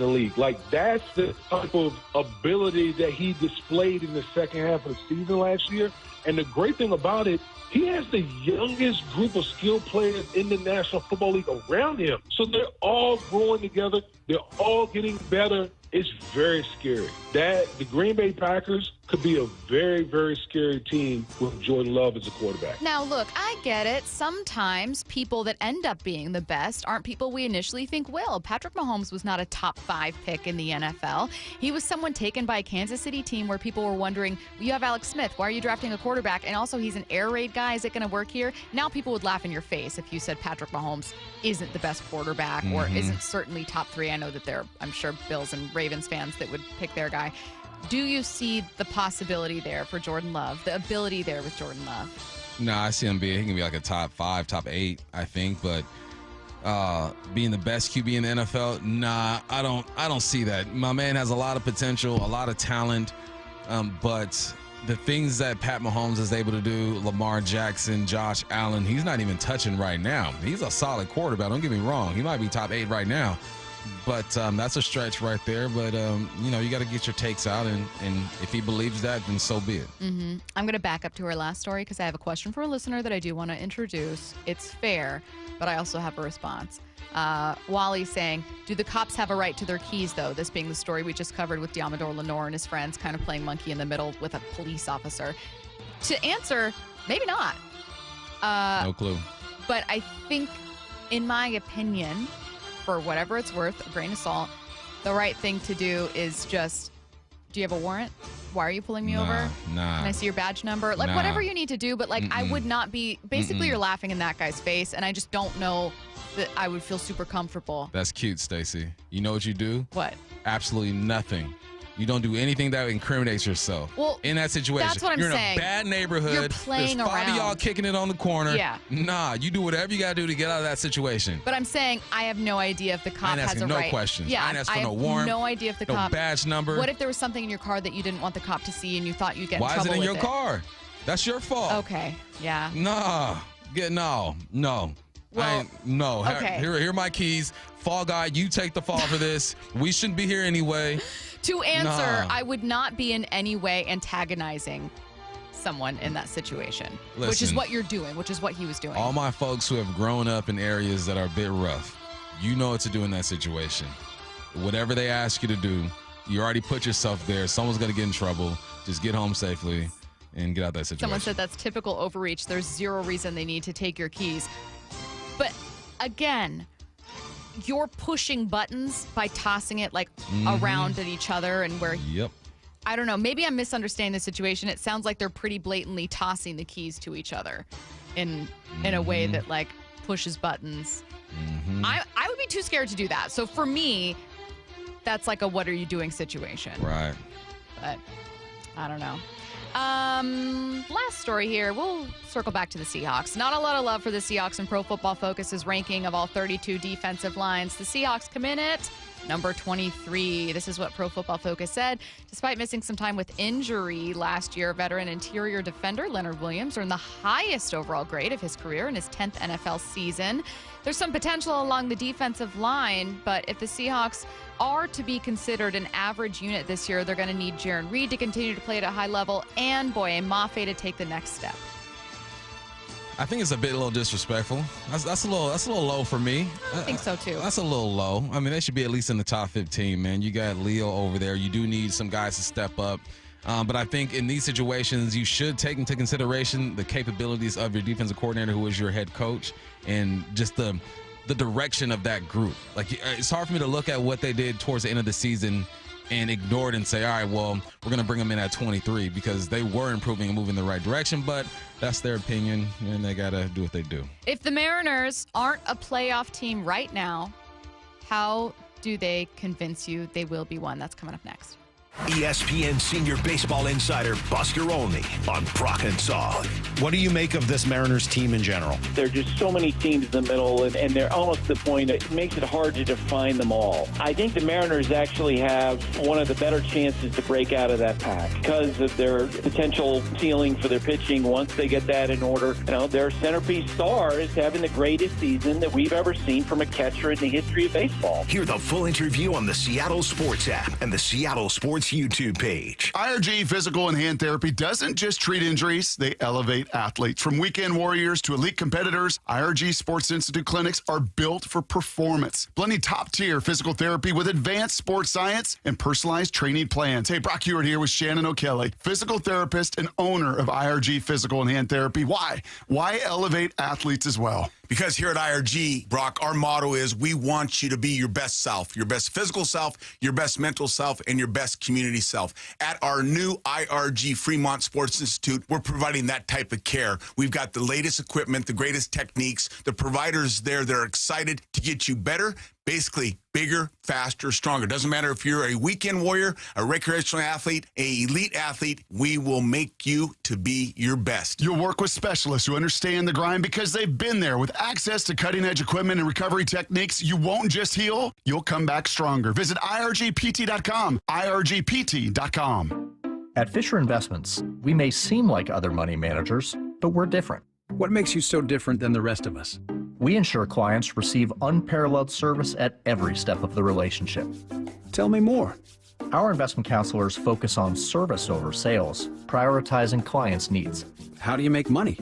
league. Like, that's the type of ability that he displayed in the second half of the season last year. And the great thing about it, he has the youngest group of skilled players in the National Football League around him. So they're all growing together. They're all getting better. It's very scary. The Green Bay Packers could be a very, very scary team with Jordan Love as a quarterback. Now, look, I get it. Sometimes people that end up being the best aren't people we initially think will. Patrick Mahomes was not a top 5 pick in the NFL. He was someone taken by a Kansas City team where people were wondering, you have Alex Smith. Why are you drafting a quarterback? And also, he's an air raid guy. Is it going to work here? Now people would laugh in your face if you said Patrick Mahomes isn't the best quarterback or isn't certainly top 3. I know that there are, I'm sure, Bills and Ravens fans that would pick their guy. Do you see the possibility there for Jordan Love, the ability there with Jordan Love? No, I see him he can be like a top 5, top 8, I think, but being the best QB in the NFL, nah, I don't see that. My man has a lot of potential, a lot of talent, but the things that Pat Mahomes is able to do, Lamar Jackson, Josh Allen, he's not even touching right now. He's a solid quarterback, don't get me wrong. He might be top 8 right now. But that's a stretch right there. But, you got to get your takes out. And if he believes that, then so be it. I'm going to back up to our last story because I have a question for a listener that I do want to introduce. It's fair, but I also have a response. Wally's saying, do the cops have a right to their keys, though? This being the story we just covered with Diamador Lenore and his friends kind of playing monkey in the middle with a police officer. To answer, maybe not. No clue. But I think, in my opinion, for whatever it's worth, a grain of salt, the right thing to do is just, do you have a warrant? Why are you pulling me over? Nah. Can I see your badge number? Like, whatever you need to do, but, like, I would not be, basically you're laughing in that guy's face, and I just don't know that I would feel super comfortable. That's cute, Stacy. You know what you do? What? Absolutely nothing. You don't do anything that incriminates yourself. Well, in that situation, that's what I'm you're saying. In a bad neighborhood. You're playing There's 5 of y'all kicking it on the corner. Yeah. Nah, you do whatever you got to do to get out of that situation. But I'm saying I have no idea if the cop has a no right. questions. Yeah, I ain't asking for no warrant. No idea if the cop. No badge number. What if there was something in your car that you didn't want the cop to see and you thought you'd get in trouble with it? Why is it in your car? That's your fault. Okay. Yeah. Nah. No. Well, no. Okay. Here are my keys. Fall guy, you take the fall for this. We shouldn't be here anyway. To answer, I would not be in any way antagonizing someone in that situation, which is what you're doing, which is what he was doing. All my folks who have grown up in areas that are a bit rough, you know what to do in that situation. Whatever they ask you to do, you already put yourself there. Someone's going to get in trouble. Just get home safely and get out that situation. Someone said that's typical overreach. There's zero reason they need to take your keys. But again, you're pushing buttons by tossing it like around at each other and where I don't know, maybe I'm misunderstanding the situation. It sounds like they're pretty blatantly tossing the keys to each other in a way that like pushes buttons. I would be too scared to do that. So for me, that's like a what are you doing situation. Right. But I don't know. Last story here. We'll circle back to the Seahawks. Not a lot of love for the Seahawks in Pro Football Focus's ranking of all 32 defensive lines. The Seahawks come in at number 23. This is what Pro Football Focus said. Despite missing some time with injury last year, veteran interior defender Leonard Williams earned the highest overall grade of his career in his 10th NFL season. There's some potential along the defensive line, but if the Seahawks are to be considered an average unit this year, they're going to need Jarran Reed to continue to play at a high level and Boye Mafe to take the next step. I think it's a little disrespectful. That's a little low for me. I think so too. That's a little low. I mean, they should be at least in the top 15, man. You got Leo over there. You do need some guys to step up. But I think in these situations, you should take into consideration the capabilities of your defensive coordinator, who is your head coach, and just the direction of that group. Like, it's hard for me to look at what they did towards the end of the season and ignore it and say, all right, well, we're going to bring them in at 23 because they were improving and moving in the right direction. But that's their opinion, and they got to do what they do. If the Mariners aren't a playoff team right now, how do they convince you they will be one? That's coming up next. ESPN senior baseball insider Buster Olney on Brock and Saul. What do you make of this Mariners team in general? There are just so many teams in the middle, and they're almost to the point that it makes it hard to define them all. I think the Mariners actually have one of the better chances to break out of that pack because of their potential ceiling for their pitching once they get that in order. You know, their centerpiece star is having the greatest season that we've ever seen from a catcher in the history of baseball. Hear the full interview on the Seattle Sports app and the Seattle Sports YouTube page. IRG Physical and Hand Therapy doesn't just treat injuries, they elevate athletes. From weekend warriors to elite competitors, IRG Sports Institute clinics are built for performance, blending top-tier physical therapy with advanced sports science and personalized training plans. Hey, Brock Hewitt here with Shannon O'Kelly, physical therapist and owner of IRG Physical and Hand Therapy. Why? Why elevate athletes as well? Because here at IRG, Brock, our motto is we want you to be your best self, your best physical self, your best mental self, and your best community self. At our new IRG Fremont Sports Institute, we're providing that type of care. We've got the latest equipment, the greatest techniques, the providers there that are excited to get you better, basically bigger, faster, stronger. Doesn't matter if you're a weekend warrior, a recreational athlete, an elite athlete, we will make you to be your best. You'll work with specialists who understand the grind because they've been there. With access to cutting-edge equipment and recovery techniques, you won't just heal, you'll come back stronger. Visit IRGPT.com, IRGPT.com. At Fisher Investments, we may seem like other money managers, but we're different. What makes you so different than the rest of us? We ensure clients receive unparalleled service at every step of the relationship. Tell me more. Our investment counselors focus on service over sales, prioritizing clients' needs. How do you make money?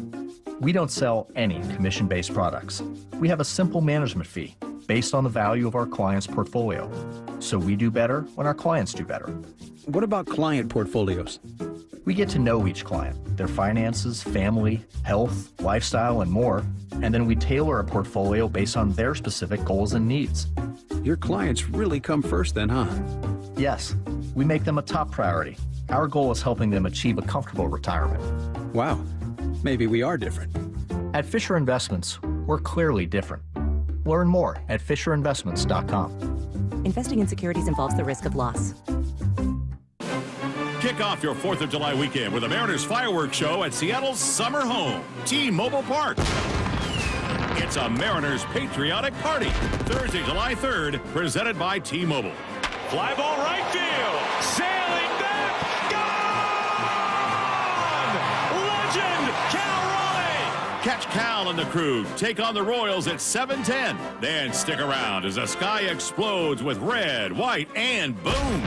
We don't sell any commission-based products. We have a simple management fee based on the value of our client's portfolio. So we do better when our clients do better. What about client portfolios? We get to know each client, their finances, family, health, lifestyle, and more, and then we tailor a portfolio based on their specific goals and needs. Your clients really come first then, huh? Yes, we make them a top priority. Our goal is helping them achieve a comfortable retirement. Wow, maybe we are different. At Fisher Investments, we're clearly different. Learn more at FisherInvestments.com. Investing in securities involves the risk of loss. Kick off your 4th of July weekend with a Mariners fireworks show at Seattle's summer home, T-Mobile Park. It's a Mariners patriotic party. Thursday, July 3rd, presented by T-Mobile. Fly ball right field. Sailing back. Gone! Legend, Cal Raleigh. Catch Cal and the crew take on the Royals at 7:10. Then stick around as the sky explodes with red, white, and boom.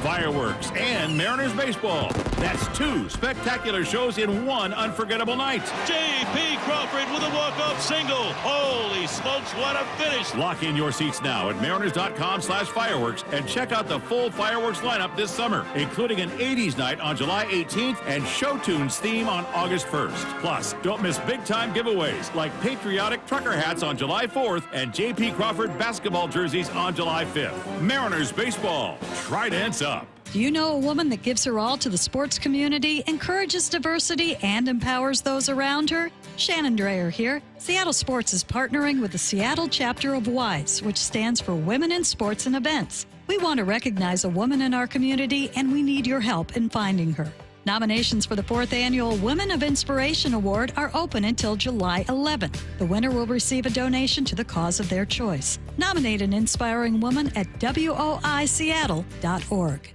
Fireworks and Mariners baseball. That's 2 spectacular shows in one unforgettable night. J.P. Crawford with a walk-off single. Holy smokes, what a finish. Lock in your seats now at mariners.com/fireworks and check out the full fireworks lineup this summer, including an 80s night on July 18th and Show Tunes theme on August 1st. Plus, don't miss big-time giveaways like patriotic trucker hats on July 4th and J.P. Crawford basketball jerseys on July 5th. Mariners baseball. Tridents up. Do you know a woman that gives her all to the sports community, encourages diversity, and empowers those around her? Shannon Dreyer here. Seattle Sports is partnering with the Seattle chapter of WISE, which stands for Women in Sports and Events. We want to recognize a woman in our community, and we need your help in finding her. Nominations for the 4th Annual Women of Inspiration Award are open until July 11th. The winner will receive a donation to the cause of their choice. Nominate an inspiring woman at woiseattle.org.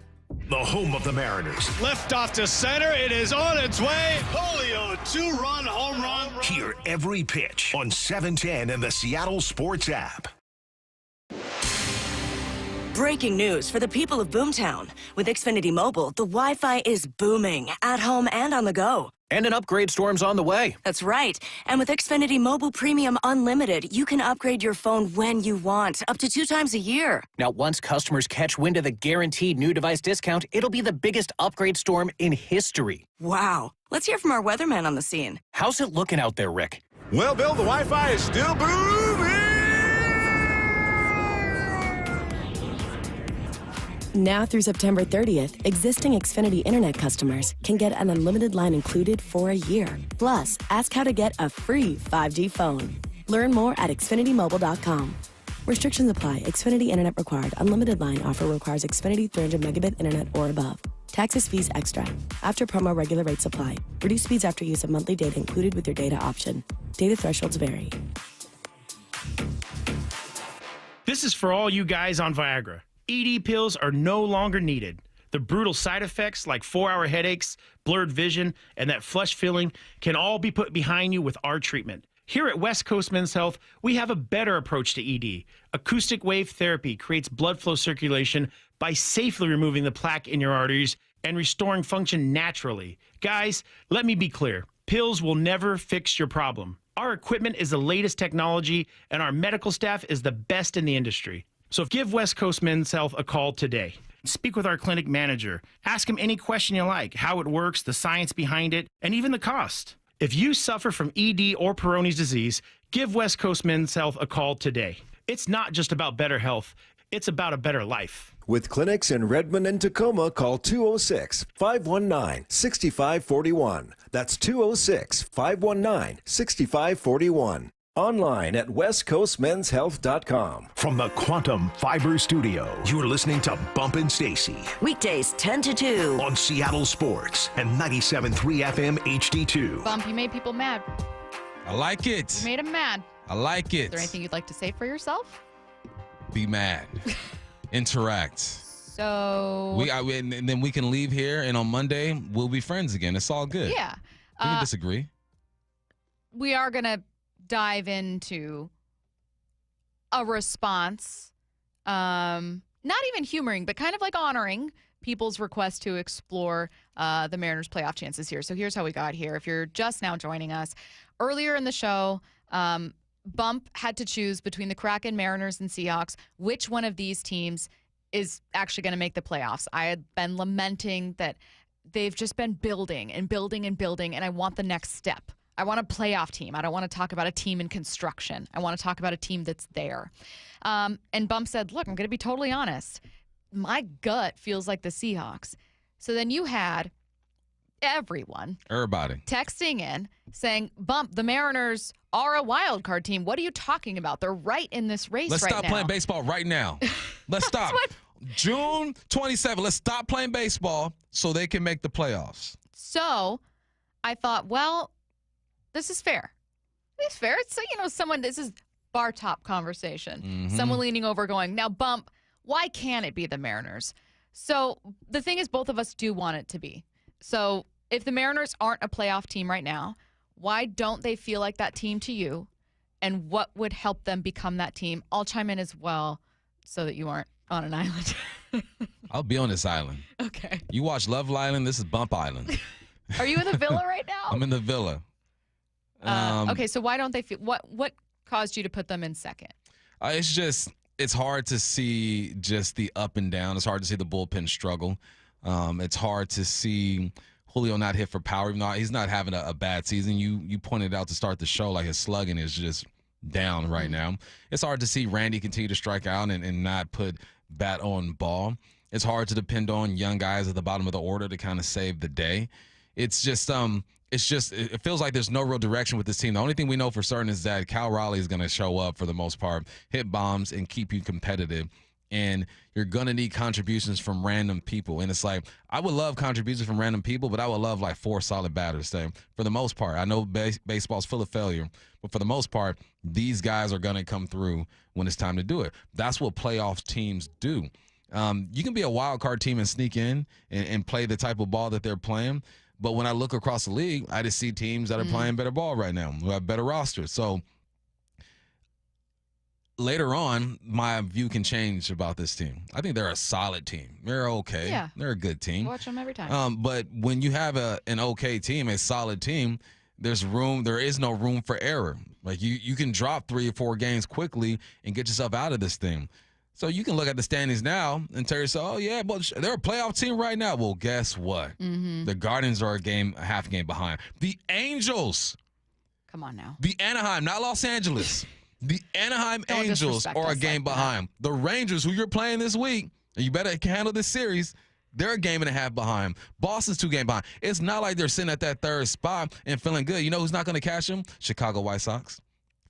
The home of the Mariners. Lift off to center. It is on its way. Julio, 2-run home run. Hear every pitch on 710 and the Seattle Sports app. Breaking news for the people of Boomtown. With Xfinity Mobile, the Wi-Fi is booming at home and on the go. And an upgrade storm's on the way. That's right. And with Xfinity Mobile Premium Unlimited, you can upgrade your phone when you want, up to 2 times a year. Now, once customers catch wind of the guaranteed new device discount, it'll be the biggest upgrade storm in history. Wow. Let's hear from our weatherman on the scene. How's it looking out there, Rick? Well, Bill, the Wi-Fi is still booming. Now through September 30th, existing Xfinity Internet customers can get an unlimited line included for a year. Plus, ask how to get a free 5G phone. Learn more at XfinityMobile.com. Restrictions apply. Xfinity Internet required. Unlimited line offer requires Xfinity 300 megabit internet or above. Taxes, fees extra. After promo, regular rates apply. Reduced speeds after use of monthly data included with your data option. Data thresholds vary. This is for all you guys on Viagra. ED pills are no longer needed. The brutal side effects like 4-hour headaches, blurred vision, and that flush feeling can all be put behind you with our treatment. Here at West Coast Men's Health, we have a better approach to ED. Acoustic wave therapy creates blood flow circulation by safely removing the plaque in your arteries and restoring function naturally. Guys, let me be clear. Pills will never fix your problem. Our equipment is the latest technology, and our medical staff is the best in the industry. So give West Coast Men's Health a call today. Speak with our clinic manager. Ask him any question you like, how it works, the science behind it, and even the cost. If you suffer from ED or Peyronie's disease, give West Coast Men's Health a call today. It's not just about better health. It's about a better life. With clinics in Redmond and Tacoma, call 206-519-6541. That's 206-519-6541. Online at westcoastmenshealth.com. From the Quantum Fiber Studio, you're listening to Bump and Stacy. Weekdays 10 to 2. On Seattle Sports and 97.3 FM HD2. Bump, you made people mad. I like it. You made them mad. I like it. Is there anything you'd like to say for yourself? Be mad. Interact. So. And then we can leave here, and on Monday, we'll be friends again. It's all good. Yeah. We can disagree. We are going to dive into a response, not even humoring, but kind of like honoring people's request to explore the Mariners' playoff chances here. So here's how we got here. If you're just now joining us, earlier in the show, Bump had to choose between the Kraken, Mariners, and Seahawks, which one of these teams is actually going to make the playoffs. I had been lamenting that they've just been building and building and building, and I want the next step. I want a playoff team. I don't want to talk about a team in construction. I want to talk about a team that's there. And Bump said, look, I'm going to be totally honest. My gut feels like the Seahawks. So then you had everybody texting in saying, Bump, the Mariners are a wild card team. What are you talking about? They're right in this race right now. Let's stop playing baseball right now. Let's stop. June 27th, let's stop playing baseball so they can make the playoffs. So I thought, well, this is fair. It's fair. It's, this is bar top conversation. Mm-hmm. Someone leaning over going, now, Bump, why can't it be the Mariners? So the thing is, both of us do want it to be. So if the Mariners aren't a playoff team right now, why don't they feel like that team to you? And what would help them become that team? I'll chime in as well so that you aren't on an island. I'll be on this island. Okay. You watch Love Island. This is Bump Island. Are you in the villa right now? I'm in the villa. Okay, so why don't they feel what caused you to put them in second? It's hard to see just the up and down. It's hard to see the bullpen struggle. It's hard to see Julio not hit for power, even though he's not having a bad season. You pointed out to start the show like his slugging is just down right now. It's hard to see Randy continue to strike out and not put bat on ball. It's hard to depend on young guys at the bottom of the order to kind of save the day. It feels like there's no real direction with this team. The only thing we know for certain is that Raleigh is going to show up for the most part, hit bombs, and keep you competitive And you're going to need contributions from random people. And it's like, I would love contributions from random people, but I would love like 4 solid batters. So for the most part, I know baseball's full of failure, but for the most part, these guys are going to come through when it's time to do it. That's what playoff teams do. You can be a wild card team and sneak in and play the type of ball that they're playing. But when I look across the league, I just see teams that are playing better ball right now, who have better rosters. So later on, my view can change about this team. I think they're a solid team. They're okay. Yeah. They're a good team. Watch them every time. But when you have an okay team, a solid team, there is no room for error. Like you can drop 3 or 4 games quickly and get yourself out of this thing. So you can look at the standings now and tell yourself, oh, yeah, but they're a playoff team right now. Well, guess what? The Guardians are a half game behind. The Angels. Come on now. The Anaheim, not Los Angeles. The Anaheim Angels are a game behind. The Rangers, who you're playing this week, and you better handle this series, they're a game and a half behind. Boston's 2 games behind. It's not like they're sitting at that 3rd spot and feeling good. You know who's not going to catch them? Chicago White Sox.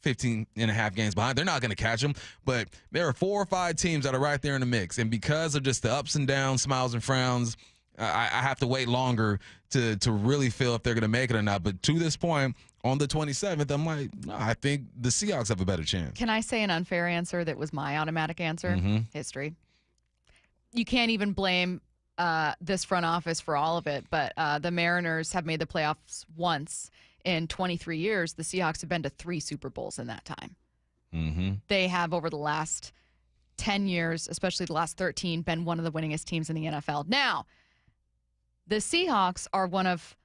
15 and a half games behind. They're not going to catch them, but there are 4 or 5 teams that are right there in the mix. And because of just the ups and downs, smiles and frowns, I have to wait longer to really feel if they're going to make it or not. But to this point, on the 27th, I'm like, no, I think the Seahawks have a better chance. Can I say an unfair answer that was my automatic answer? History. You can't even blame this front office for all of it, but the Mariners have made the playoffs once. In 23 years, the Seahawks have been to 3 Super Bowls in that time. They have, over the last 10 years, especially the last 13, been one of the winningest teams in the NFL. Now, the Seahawks are one of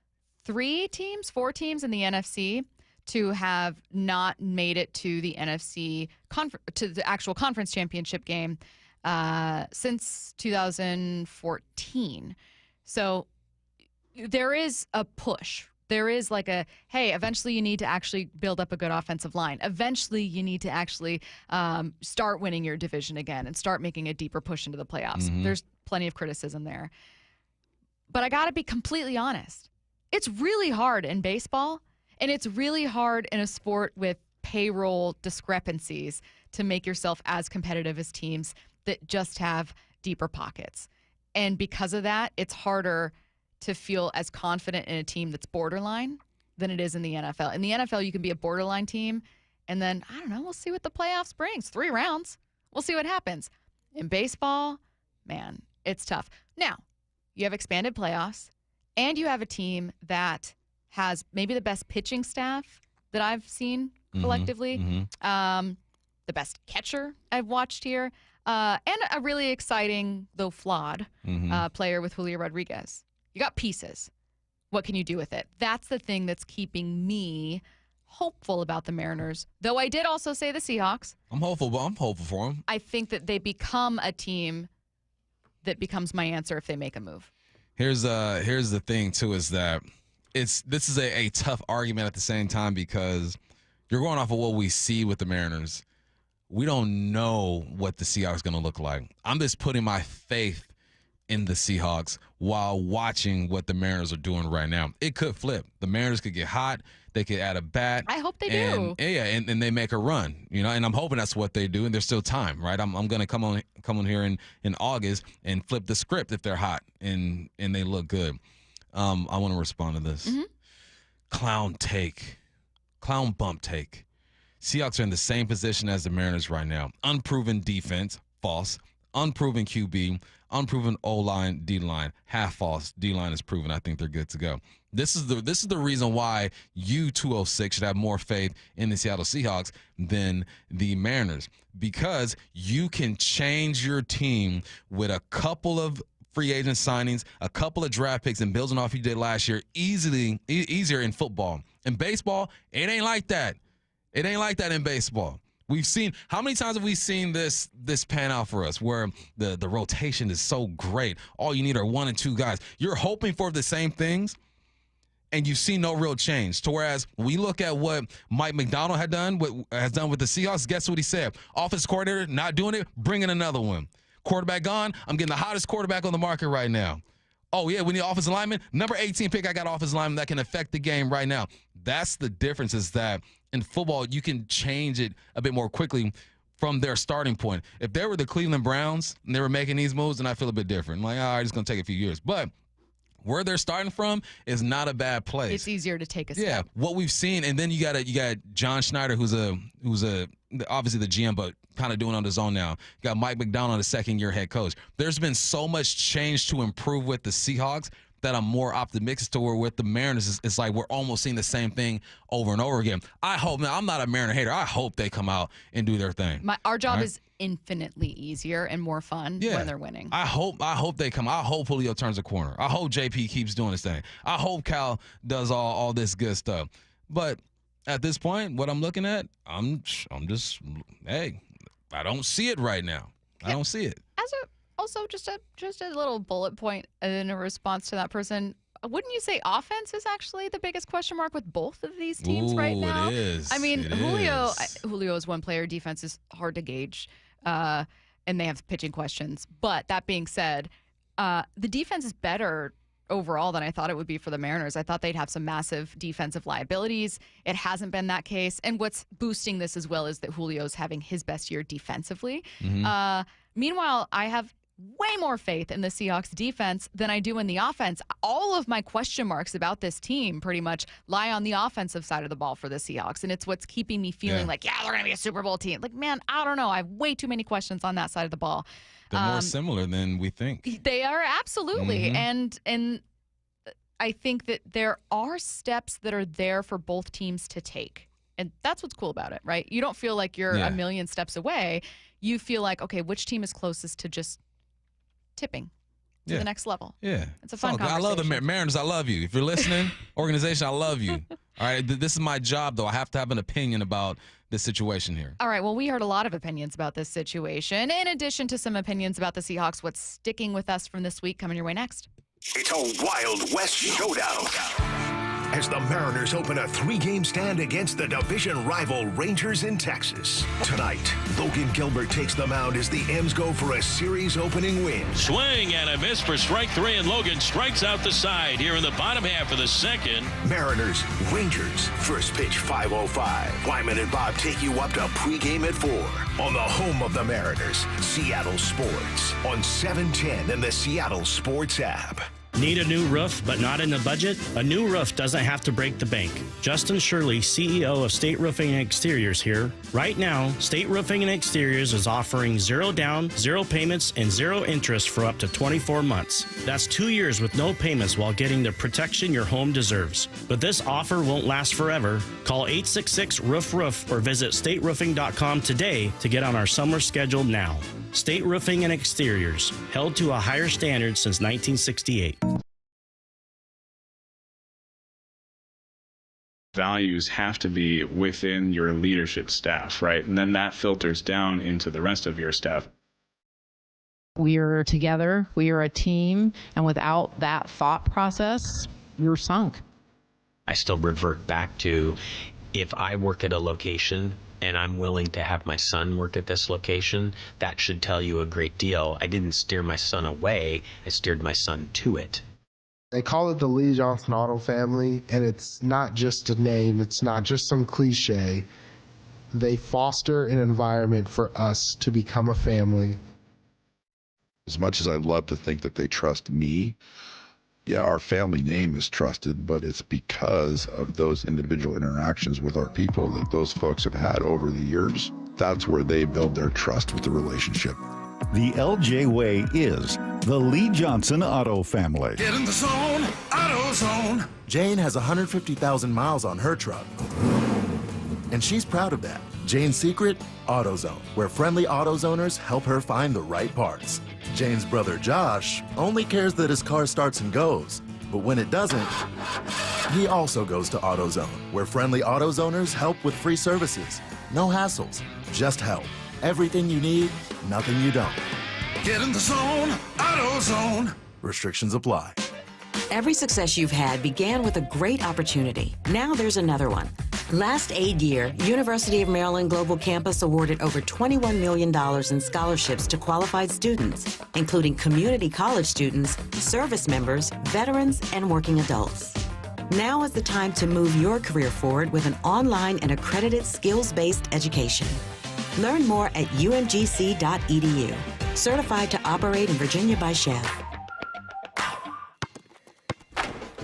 4 teams in the NFC to have not made it to the NFC, to the actual conference championship game since 2014. So there is a push. There is like hey, eventually you need to actually build up a good offensive line. Eventually you need to actually start winning your division again and start making a deeper push into the playoffs. There's plenty of criticism there. But I got to be completely honest. It's really hard in baseball, and it's really hard in a sport with payroll discrepancies to make yourself as competitive as teams that just have deeper pockets. And because of that, it's harder to feel as confident in a team that's borderline than it is in the NFL. In the NFL, you can be a borderline team, and then, I don't know, we'll see what the playoffs brings. 3 rounds. We'll see what happens. In baseball, man, it's tough. Now, you have expanded playoffs, and you have a team that has maybe the best pitching staff that I've seen collectively, the best catcher I've watched here, and a really exciting, though flawed, player with Julio Rodriguez. You got pieces. What can you do with it? That's the thing that's keeping me hopeful about the Mariners, though I did also say the Seahawks. I'm hopeful for them. I think that they become a team that becomes my answer if they make a move. Here's the thing, too, is that this is a tough argument at the same time because you're going off of what we see with the Mariners. We don't know what the Seahawks are going to look like. I'm just putting my faith in the Seahawks while watching what the Mariners are doing right now. It could flip. The Mariners could get hot. They could add a bat. I hope they do. Yeah, and they make a run, and I'm hoping that's what they do, and there's still time, right? I'm going to come on here in August and flip the script if they're hot and they look good. I want to respond to this. Clown bump take. Seahawks are in the same position as the Mariners right now. Unproven defense, false. Unproven QB, unproven O-line, D-line, half false. D-line is proven. I think they're good to go. This is the reason why you 206 should have more faith in the Seattle Seahawks than the Mariners, because you can change your team with a couple of free agent signings, a couple of draft picks, and building off you did last year easier in football. In baseball, it ain't like that. It ain't like that in baseball. We've seen, how many times have we seen this pan out for us where the rotation is so great? All you need are 1 and 2 guys. You're hoping for the same things, and you see no real change. To whereas when we look at what Mike McDonald has done with the Seahawks, guess what he said? Offense coordinator, not doing it, bring in another one. Quarterback gone, I'm getting the hottest quarterback on the market right now. Oh, yeah, we need offensive lineman. Number 18 pick, I got offensive lineman that can affect the game right now. That's the difference, is that in football, you can change it a bit more quickly from their starting point. If they were the Cleveland Browns and they were making these moves, then I feel a bit different. Like, all right, it's going to take a few years. But where they're starting from is not a bad place. It's easier to take a step. Yeah, what we've seen, and then you got John Schneider, who's obviously the GM, but kind of doing on his own now. You got Mike McDonald, a second-year head coach. There's been so much change to improve with the Seahawks that I'm more optimistic to where with the Mariners, it's like we're almost seeing the same thing over and over again. I hope, now I'm not a Mariner hater, I hope they come out and do their thing. Our job is infinitely easier and more fun when they're winning. I hope they come. I hope Julio turns a corner. I hope JP keeps doing his thing. I hope Cal does all this good stuff. But at this point, what I'm looking at, I'm just, hey, I don't see it right now. I don't see it. Also, just a little bullet point in a response to that person. Wouldn't you say offense is actually the biggest question mark with both of these teams right now? It is. I mean, Julio is one player. Defense is hard to gauge, and they have pitching questions. But that being said, the defense is better overall than I thought it would be for the Mariners. I thought they'd have some massive defensive liabilities. It hasn't been that case. And what's boosting this as well is that Julio's having his best year defensively. Meanwhile, I have way more faith in the Seahawks defense than I do in the offense. All of my question marks about this team pretty much lie on the offensive side of the ball for the Seahawks, and it's what's keeping me feeling like, they're going to be a Super Bowl team. Like, man, I don't know. I have way too many questions on that side of the ball. They're more similar than we think. They are, absolutely. And I think that there are steps that are there for both teams to take. And that's what's cool about it, right? You don't feel like you're a million steps away. You feel like, okay, which team is closest to just tipping to the next level? Yeah. It's a fun conversation. I love the Mariners. I love you. If you're listening, organization, I love you. All right. This is my job, though. I have to have an opinion about this situation here. All right. Well, we heard a lot of opinions about this situation. In addition to some opinions about the Seahawks, what's sticking with us from this week coming your way next? It's a Wild West showdown. As the Mariners open a 3-game stand against the division rival Rangers in Texas. Tonight, Logan Gilbert takes the mound as the M's go for a series opening win. Swing and a miss for strike 3, and Logan strikes out the side here in the bottom half of the second. Mariners, Rangers, first pitch 5:05. Wyman and Bob take you up to pregame at 4 on the home of the Mariners, Seattle Sports, on 710 and the Seattle Sports app. Need a new roof, but not in the budget? A new roof doesn't have to break the bank. Justin Shirley, CEO of State Roofing and Exteriors here. Right now, State Roofing and Exteriors is offering 0 down, 0 payments, and 0 interest for up to 24 months. That's 2 years with no payments while getting the protection your home deserves. But this offer won't last forever. Call 866-ROOF-ROOF or visit stateroofing.com today to get on our summer schedule now. State Roofing and Exteriors, held to a higher standard since 1968. Values have to be within your leadership staff, right? And then that filters down into the rest of your staff. We are together, we are a team, and without that thought process, you're sunk. I still revert back to, if I work at a location and I'm willing to have my son work at this location, that should tell you a great deal. I didn't steer my son away, I steered my son to it. They call it the Lee Johnson Auto family, and it's not just a name, it's not just some cliche. They foster an environment for us to become a family. As much as I'd love to think that they trust me, yeah, our family name is trusted, but it's because of those individual interactions with our people that those folks have had over the years. That's where they build their trust with the relationship. The LJ way is the Lee Johnson Auto family. Get in the zone, AutoZone. Jane has 150,000 miles on her truck, and she's proud of that. Jane's secret, AutoZone, where friendly AutoZoners help her find the right parts. Jane's brother Josh only cares that his car starts and goes, but when it doesn't, he also goes to AutoZone, where friendly AutoZoners help with free services. No hassles, just help. Everything you need, nothing you don't. Get in the zone, AutoZone. Restrictions apply. Every success you've had began with a great opportunity. Now there's another one. Last aid year, University of Maryland Global Campus awarded over $21 million in scholarships to qualified students, including community college students, service members, veterans, and working adults. Now is the time to move your career forward with an online and accredited skills-based education. Learn more at umgc.edu. Certified to operate in Virginia by Chef.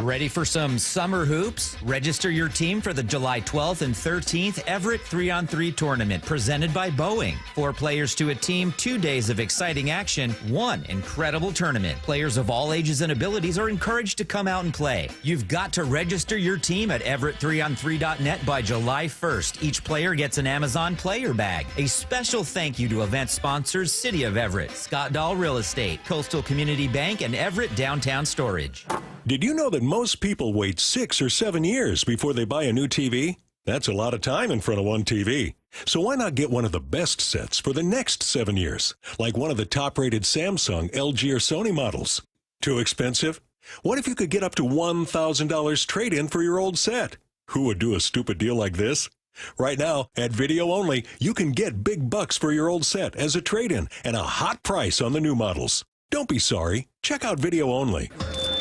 Ready for some summer hoops? Register your team for the July 12th and 13th Everett 3-on-3 tournament presented by Boeing. 4 players to a team, 2 days of exciting action, 1 incredible tournament. Players of all ages and abilities are encouraged to come out and play. You've got to register your team at everett3on3.net by July 1st. Each player gets an Amazon player bag. A special thank you to event sponsors City of Everett, Scott Dahl Real Estate, Coastal Community Bank, and Everett Downtown Storage. Did you know that most people wait 6 or 7 years before they buy a new TV? That's a lot of time in front of one TV. So why not get one of the best sets for the next 7 years, like one of the top-rated Samsung, LG, or Sony models? Too expensive? What if you could get up to $1,000 trade-in for your old set? Who would do a stupid deal like this? Right now, at Video Only, you can get big bucks for your old set as a trade-in and a hot price on the new models. Don't be sorry. Check out Video Only.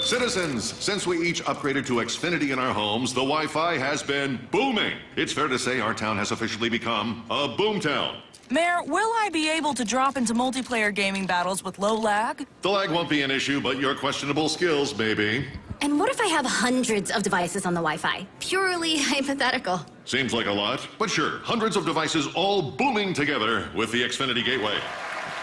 Citizens, since we each upgraded to Xfinity in our homes, the Wi-Fi has been booming. It's fair to say our town has officially become a boomtown. Mayor, will I be able to drop into multiplayer gaming battles with low lag? The lag won't be an issue, but your questionable skills may be. And what if I have hundreds of devices on the Wi-Fi? Purely hypothetical. Seems like a lot, but sure, hundreds of devices all booming together with the Xfinity Gateway.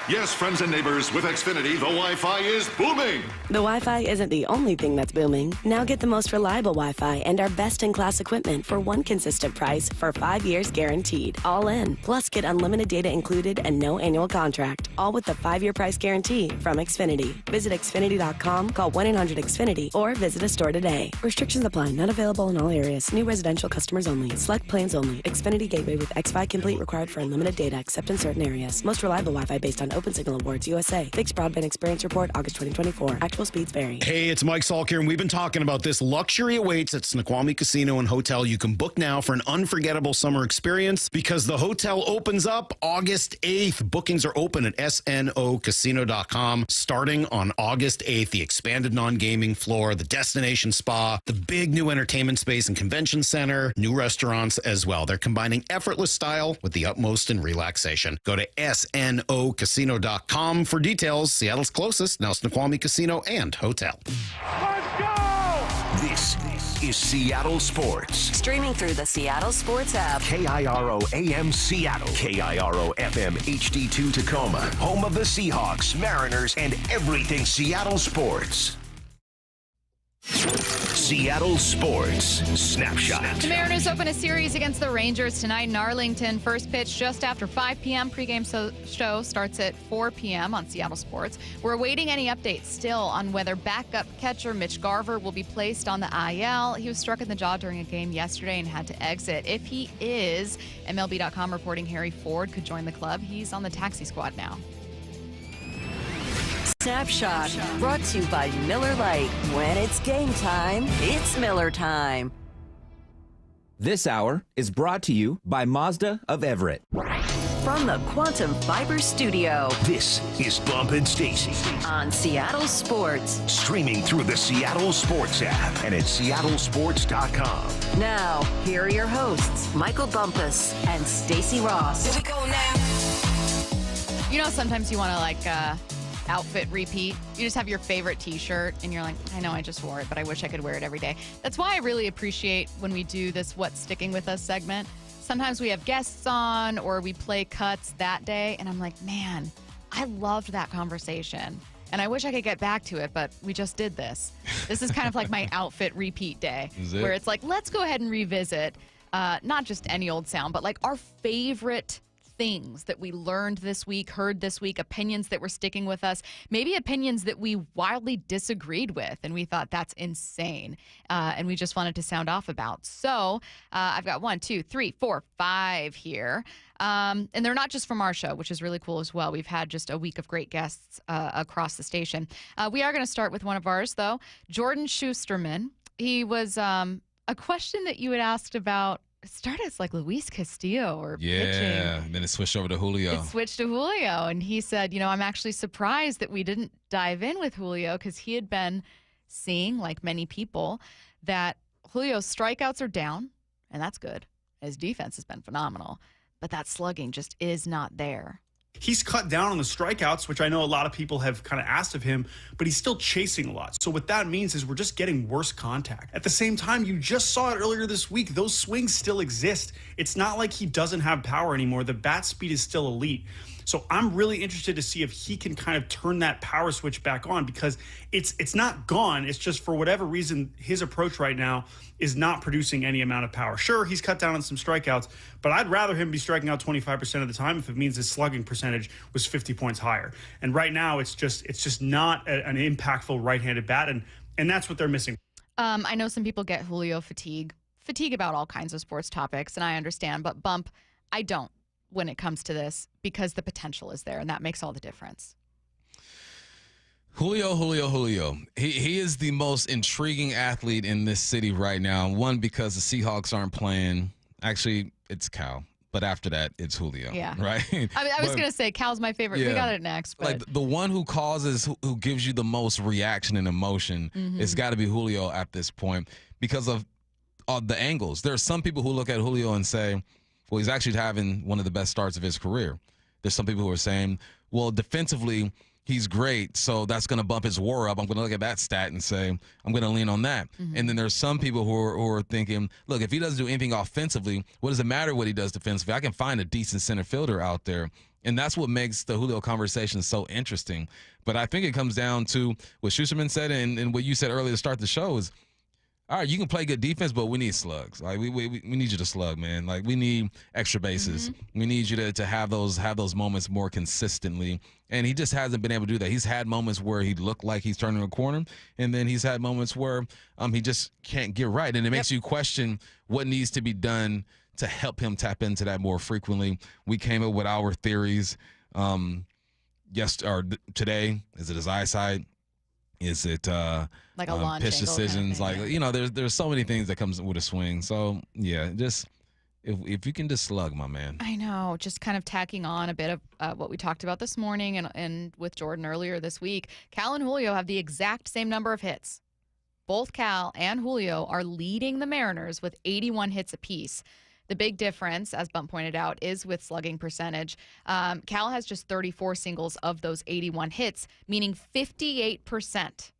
Yes, friends and neighbors, with Xfinity, the Wi-Fi is booming. The Wi-Fi isn't the only thing that's booming. Now get the most reliable Wi-Fi and our best-in-class equipment for one consistent price for 5 years guaranteed. All in. Plus, get unlimited data included and no annual contract. All with the 5-year price guarantee from Xfinity. Visit Xfinity.com, call 1-800-XFINITY, or visit a store today. Restrictions apply. Not available in all areas. New residential customers only. Select plans only. Xfinity Gateway with XFi Complete required for unlimited data except in certain areas. Most reliable Wi-Fi based on Open Signal Awards USA. Fixed Broadband Experience Report, August 2024. Actual speeds vary. Hey, it's Mike Salk here, and we've been talking about this. Luxury awaits at Snoqualmie Casino and Hotel. You can book now for an unforgettable summer experience because the hotel opens up August 8th. Bookings are open at snocasino.com starting on August 8th. The expanded non-gaming floor, the destination spa, the big new entertainment space and convention center, new restaurants as well. They're combining effortless style with the utmost in relaxation. Go to snocasino.com for details. Seattle's closest, now Snoqualmie Casino and Hotel. This is Seattle Sports. Streaming through the Seattle Sports app. KIRO AM Seattle. KIRO FM HD2 Tacoma. Home of the Seahawks, Mariners, and everything Seattle sports. Seattle Sports Snapshot. The Mariners open a series against the Rangers tonight in Arlington. First pitch just after 5 p.m. Pregame show starts at 4 p.m. on Seattle Sports. We're awaiting any updates still on whether backup catcher Mitch Garver will be placed on the IL. He was struck in the jaw during a game yesterday and had to exit. If he is, MLB.com reporting Harry Ford could join the club. He's on the taxi squad now. Snapshot, brought to you by Miller Lite. When it's game time, it's Miller time. This hour is brought to you by Mazda of Everett. From the Quantum Fiber Studio. This is Bump and Stacy on Seattle Sports. Streaming through the Seattle Sports app and at seattlesports.com. Now, here are your hosts, Michael Bumpus and Stacy Ross. Here we go now. You know, sometimes you want to outfit repeat. You just have your favorite t-shirt and you're like, I know I just wore it, but I wish I could wear it every day. That's why I really appreciate when we do this What's Sticking With Us segment. Sometimes we have guests on or we play cuts that day and I'm like, man, I loved that conversation and I wish I could get back to it, but we just did this. This is kind of like my outfit repeat day where it's like, let's go ahead and revisit not just any old sound, but like our favorite things that we learned this week, heard this week, opinions that were sticking with us, maybe opinions that we wildly disagreed with and we thought that's insane and we just wanted to sound off about. So I've got 1, 2, 3, 4, 5 here. And they're not just from our show, which is really cool as well. We've had just a week of great guests across the station. We are going to start with one of ours, though. Jordan Schusterman. He was a question that you had asked about. It started as like Luis Castillo or pitching. And then it switched over to Julio. It switched to Julio. And he said, I'm actually surprised that we didn't dive in with Julio because he had been seeing, like many people, that Julio's strikeouts are down, and that's good. His defense has been phenomenal. but that slugging just is not there. He's cut down on the strikeouts, which I know a lot of people have kind of asked of him, but he's still chasing a lot. So what that means is we're just getting worse contact. At the same time, you just saw it earlier this week. Those swings still exist. It's not like he doesn't have power anymore. The bat speed is still elite. So I'm really interested to see if he can kind of turn that power switch back on, because it's not gone. It's just for whatever reason, his approach right now is not producing any amount of power. Sure, he's cut down on some strikeouts, but I'd rather him be striking out 25% of the time if it means his slugging percentage was 50 points higher. And right now, it's just not an impactful right-handed bat, and that's what they're missing. I know some people get Julio fatigue about all kinds of sports topics, and I understand, but Bump, I don't when it comes to this, because the potential is there, and that makes all the difference. Julio. He is the most intriguing athlete in this city right now. One, because the Seahawks aren't playing. Actually, it's Cal. But after that, it's Julio. Yeah. Right? I was going to say Cal's my favorite. Yeah. We got it next. But. Like the one who gives you the most reaction and emotion, it's got to be Julio at this point because of the angles. There are some people who look at Julio and say, well, he's actually having one of the best starts of his career. There's some people who are saying, well, defensively, he's great, so that's going to bump his WAR up. I'm going to look at that stat and say, I'm going to lean on that. And then there's some people who are thinking, look, if he doesn't do anything offensively, what does it matter what he does defensively? I can find a decent center fielder out there. And that's what makes the Julio conversation so interesting. But I think it comes down to what Schusterman said and what you said earlier to start the show is, all right, you can play good defense, but we need slugs. Like we need you to slug, man. Like we need extra bases. We need you to have those moments more consistently. And he just hasn't been able to do that. He's had moments where he looked like he's turning a corner, and then he's had moments where he just can't get right. And it makes you question what needs to be done to help him tap into that more frequently. We came up with our theories today. Is it his eyesight? Is it like a launch pitch decisions? Kind of thing, there's so many things that comes with a swing. So yeah, just if you can just slug, my man. I know, just kind of tacking on a bit of what we talked about this morning and with Jordan earlier this week. Cal and Julio have the exact same number of hits. Both Cal and Julio are leading the Mariners with 81 hits apiece. The big difference, as Bump pointed out, is with slugging percentage. Cal has just 34 singles of those 81 hits, meaning 58%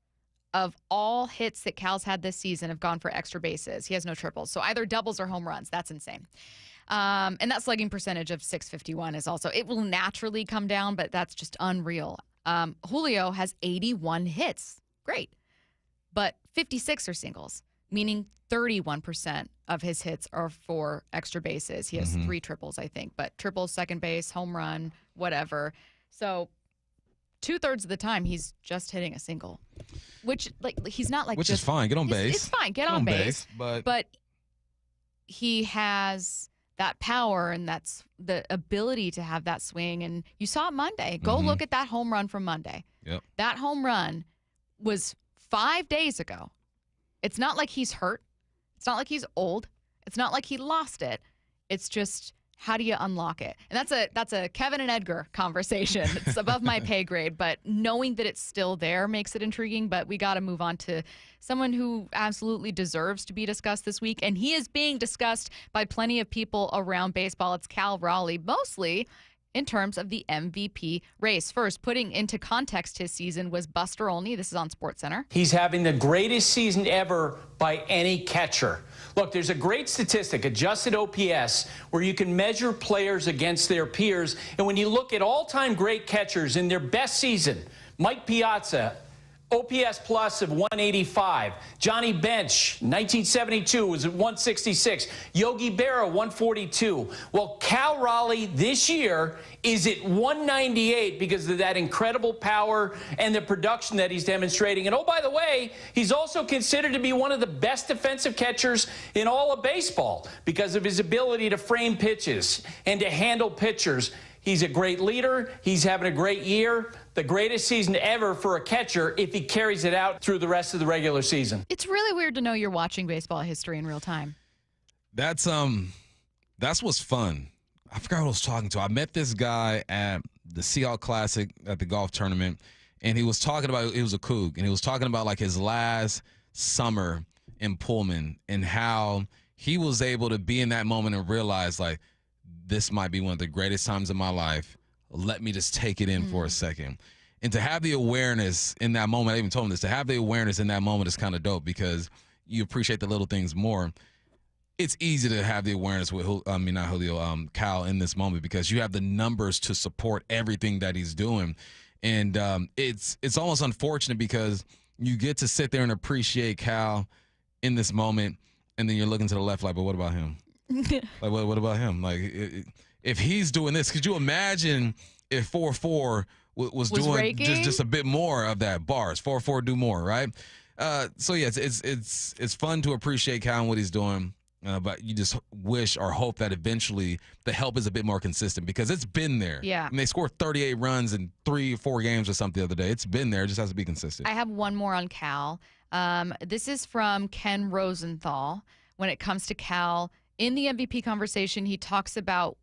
of all hits that Cal's had this season have gone for extra bases. He has no triples, so either doubles or home runs. That's insane. And that slugging percentage of .651 is also, it will naturally come down, but that's just unreal. Julio has 81 hits. Great. But 56 are singles, meaning 31% of his hits are for extra bases. He has 3 triples, I think, but triples, second base, home run, whatever. So 2/3 of the time he's just hitting a single, which he's not which is fine. Get on base. It's fine. Get on base. But he has that power, and that's the ability to have that swing. And you saw it Monday. Go look at that home run from Monday. Yep. That home run was 5 days ago. It's not like he's hurt. It's not like he's old. It's not like he lost it. It's just, how do you unlock it? And that's a Kevin and Edgar conversation. It's above my pay grade, but knowing that it's still there makes it intriguing. But we got to move on to someone who absolutely deserves to be discussed this week, and he is being discussed by plenty of people around baseball. It's Cal Raleigh, mostly in terms of the MVP race. First, putting into context his season was Buster Olney. This is on SportsCenter. He's having the greatest season ever by any catcher. Look, there's a great statistic, adjusted OPS, where you can measure players against their peers. And when you look at all-time great catchers in their best season, Mike Piazza, OPS plus of 185. Johnny Bench, 1972, was at 166. Yogi Berra, 142. Well, Cal Raleigh this year is at 198 because of that incredible power and the production that he's demonstrating. And oh, by the way, he's also considered to be one of the best defensive catchers in all of baseball because of his ability to frame pitches and to handle pitchers. He's a great leader. He's having a great year. The greatest season ever for a catcher if he carries it out through the rest of the regular season. It's really weird to know you're watching baseball history in real time. That's what's fun. I forgot who I was talking to. I met this guy at the Seahawks Classic at the golf tournament, and he was talking about, he was a Coug, and he was talking about like his last summer in Pullman and how he was able to be in that moment and realize like, this might be one of the greatest times of my life. Let me just take it in for a second. And to have the awareness in that moment, I even told him this, to have the awareness in that moment is kind of dope because you appreciate the little things more. It's easy to have the awareness with, not Julio, Cal in this moment because you have the numbers to support everything that he's doing. And it's almost unfortunate because you get to sit there and appreciate Cal in this moment, and then you're looking to the left like, but what about him? Like, what about him? Like, if he's doing this, could you imagine if 4-4 was doing just a bit more of that bars? 4-4 do more, right? So yeah, it's fun to appreciate Cal and what he's doing, but you just wish or hope that eventually the help is a bit more consistent because it's been there. Yeah, and they scored 38 runs in 3-4 games or something the other day. It's been there. It just has to be consistent. I have one more on Cal. This is from Ken Rosenthal. When it comes to Cal, in the MVP conversation, he talks about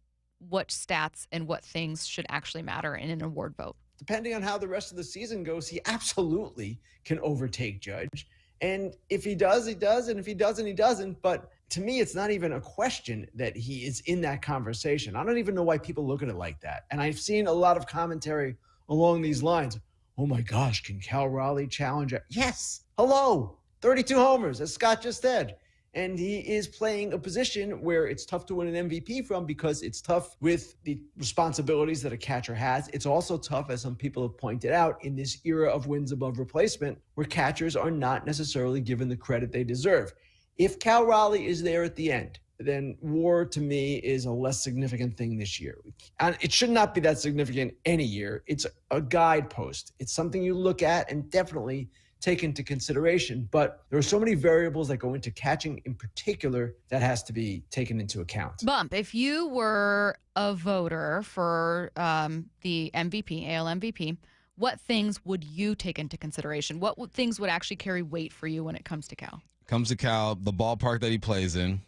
what stats and what things should actually matter in an award vote. Depending on how the rest of the season goes, he absolutely can overtake Judge. And if he does, he does. And if he doesn't, he doesn't. But to me, it's not even a question that he is in that conversation. I don't even know why people look at it like that. And I've seen a lot of commentary along these lines. Oh my gosh, can Cal Raleigh challenge it? Yes. Hello. 32 homers, as Scott just said. And he is playing a position where it's tough to win an MVP from because it's tough with the responsibilities that a catcher has. It's also tough, as some people have pointed out, in this era of wins above replacement, where catchers are not necessarily given the credit they deserve. If Cal Raleigh is there at the end, then WAR to me is a less significant thing this year. And it should not be that significant any year. It's a guidepost. It's something you look at and definitely take into consideration, but there are so many variables that go into catching in particular that has to be taken into account. Bump, if you were a voter for the MVP, AL MVP, what things would you take into consideration? What things would actually carry weight for you when it comes to Cal? Comes to Cal, the ballpark that he plays in,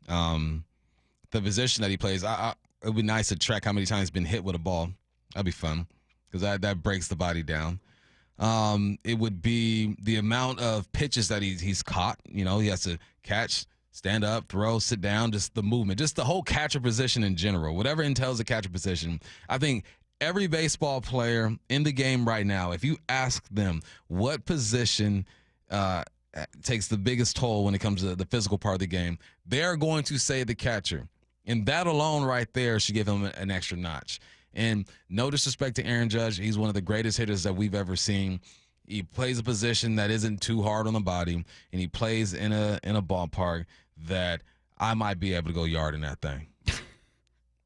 the position that he plays. It would be nice to track how many times he's been hit with a ball. That'd be fun because that breaks the body down. It would be the amount of pitches that he's caught. You know, he has to catch, stand up, throw, sit down, just the movement, just the whole catcher position in general. Whatever entails a catcher position. I think every baseball player in the game right now, if you ask them what position takes the biggest toll when it comes to the physical part of the game, they're going to say the catcher. And that alone right there should give him an extra notch. And no disrespect to Aaron Judge, he's one of the greatest hitters that we've ever seen. He plays a position that isn't too hard on the body, and he plays in a ballpark that I might be able to go yard in that thing.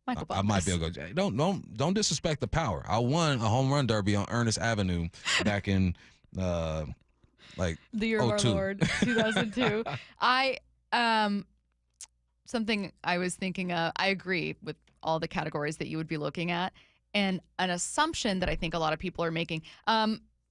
I might be able to go. Don't disrespect the power. I won a home run derby on Ernest Avenue back in the year of our Lord, 2002. Something I was thinking of. I agree with all the categories that you would be looking at, and an assumption that I think a lot of people are making.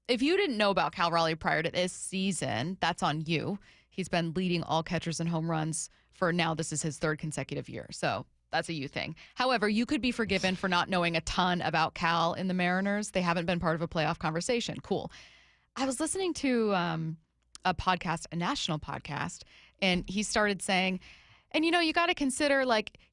If you didn't know about Cal Raleigh prior to this season, that's on you. He's been leading all catchers in home runs for now. This is his third consecutive year, so that's a you thing. However, you could be forgiven for not knowing a ton about Cal in the Mariners. They haven't been part of a playoff conversation. Cool. I was listening to a podcast, a national podcast, and he started saying, and, you got to consider,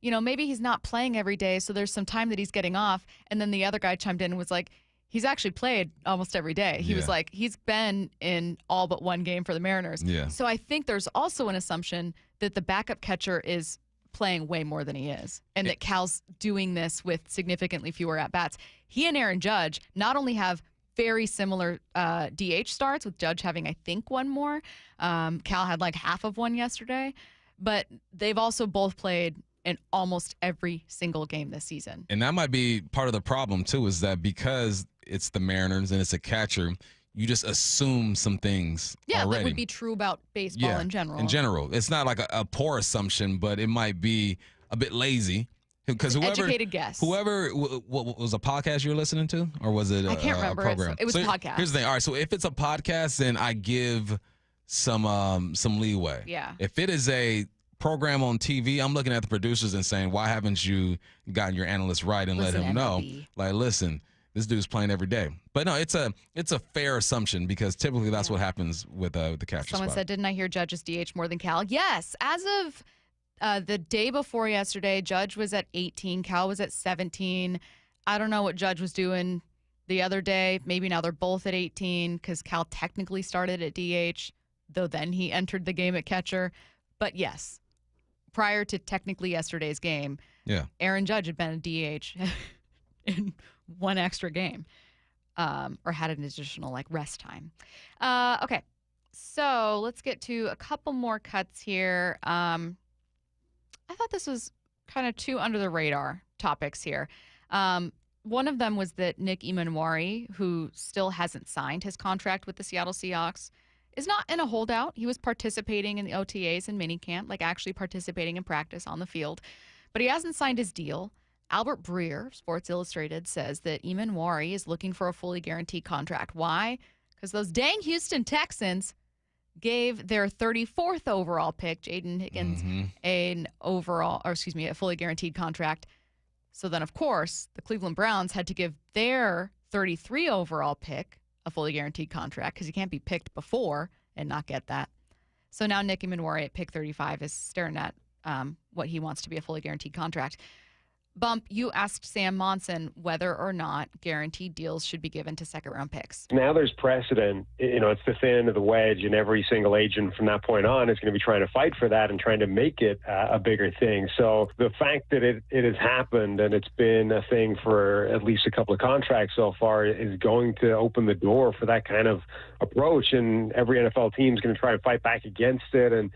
maybe he's not playing every day, so there's some time that he's getting off. And then the other guy chimed in and was like, he's actually played almost every day. He was like, he's been in all but one game for the Mariners. Yeah. So I think there's also an assumption that the backup catcher is playing way more than he is, and that Cal's doing this with significantly fewer at-bats. He and Aaron Judge not only have very similar DH starts, with Judge having, I think, one more. Cal had half of one yesterday. But they've also both played in almost every single game this season. And that might be part of the problem, too, is that because it's the Mariners and it's a catcher, you just assume some things already. That would be true about baseball in general. In general. It's not like a poor assumption, but it might be a bit lazy. Because educated guess. Whoever, what was a podcast you were listening to? Or was it I can't remember. A program? It was a podcast. Here's the thing. All right, so if it's a podcast, then I give some leeway. Yeah. If it is a program on TV, I'm looking at the producers and saying, why haven't you gotten your analyst right and let him know? Listen, this dude's playing every day. But no, it's a fair assumption because typically that's what happens with the catcher Someone spot. said, didn't I hear Judge's DH more than Cal? Yes. As of The day before yesterday, Judge was at 18, Cal was at 17. I don't know what Judge was doing the other day. Maybe now they're both at 18 because Cal technically started at DH, though then he entered the game at catcher. But yes, prior to technically yesterday's game, Aaron Judge had been a DH in one extra game, or had an additional rest time. Okay, so let's get to a couple more cuts here. I thought this was kind of two under the radar topics here. One of them was that Nick Emanwari, who still hasn't signed his contract with the Seattle Seahawks, is not in a holdout. He was participating in the OTAs and minicamp, actually participating in practice on the field, but he hasn't signed his deal. Albert Breer, Sports Illustrated, says that Emanwari is looking for a fully guaranteed contract. Why? Because those dang Houston Texans gave their 34th overall pick, Jaden Higgins, a fully guaranteed contract. So then, of course, the Cleveland Browns had to give their 33 overall pick a fully guaranteed contract because he can't be picked before and not get that. So now Nick Emanwari at pick 35 is staring at what he wants to be a fully guaranteed contract. Bump, you asked Sam Monson whether or not guaranteed deals should be given to second-round picks. Now there's precedent. It's the thin end of the wedge, and every single agent from that point on is going to be trying to fight for that and trying to make it a bigger thing. So the fact that it has happened and it's been a thing for at least a couple of contracts so far is going to open the door for that kind of approach, and every NFL team is going to try to fight back against it and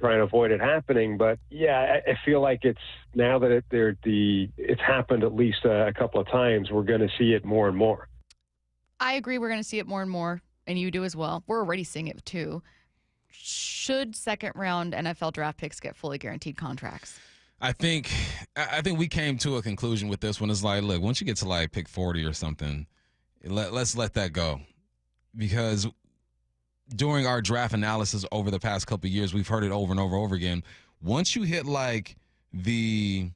trying to avoid it happening. But yeah, I feel like it's now that it's happened at least a couple of times, we're going to see it more and more. I agree. We're going to see it more and more, and you do as well. We're already seeing it too. Should second-round NFL draft picks get fully guaranteed contracts? I think we came to a conclusion with this one. It's look, once you get to pick 40 or something, let's let that go, because during our draft analysis over the past couple of years, we've heard it over and over again. Once you hit the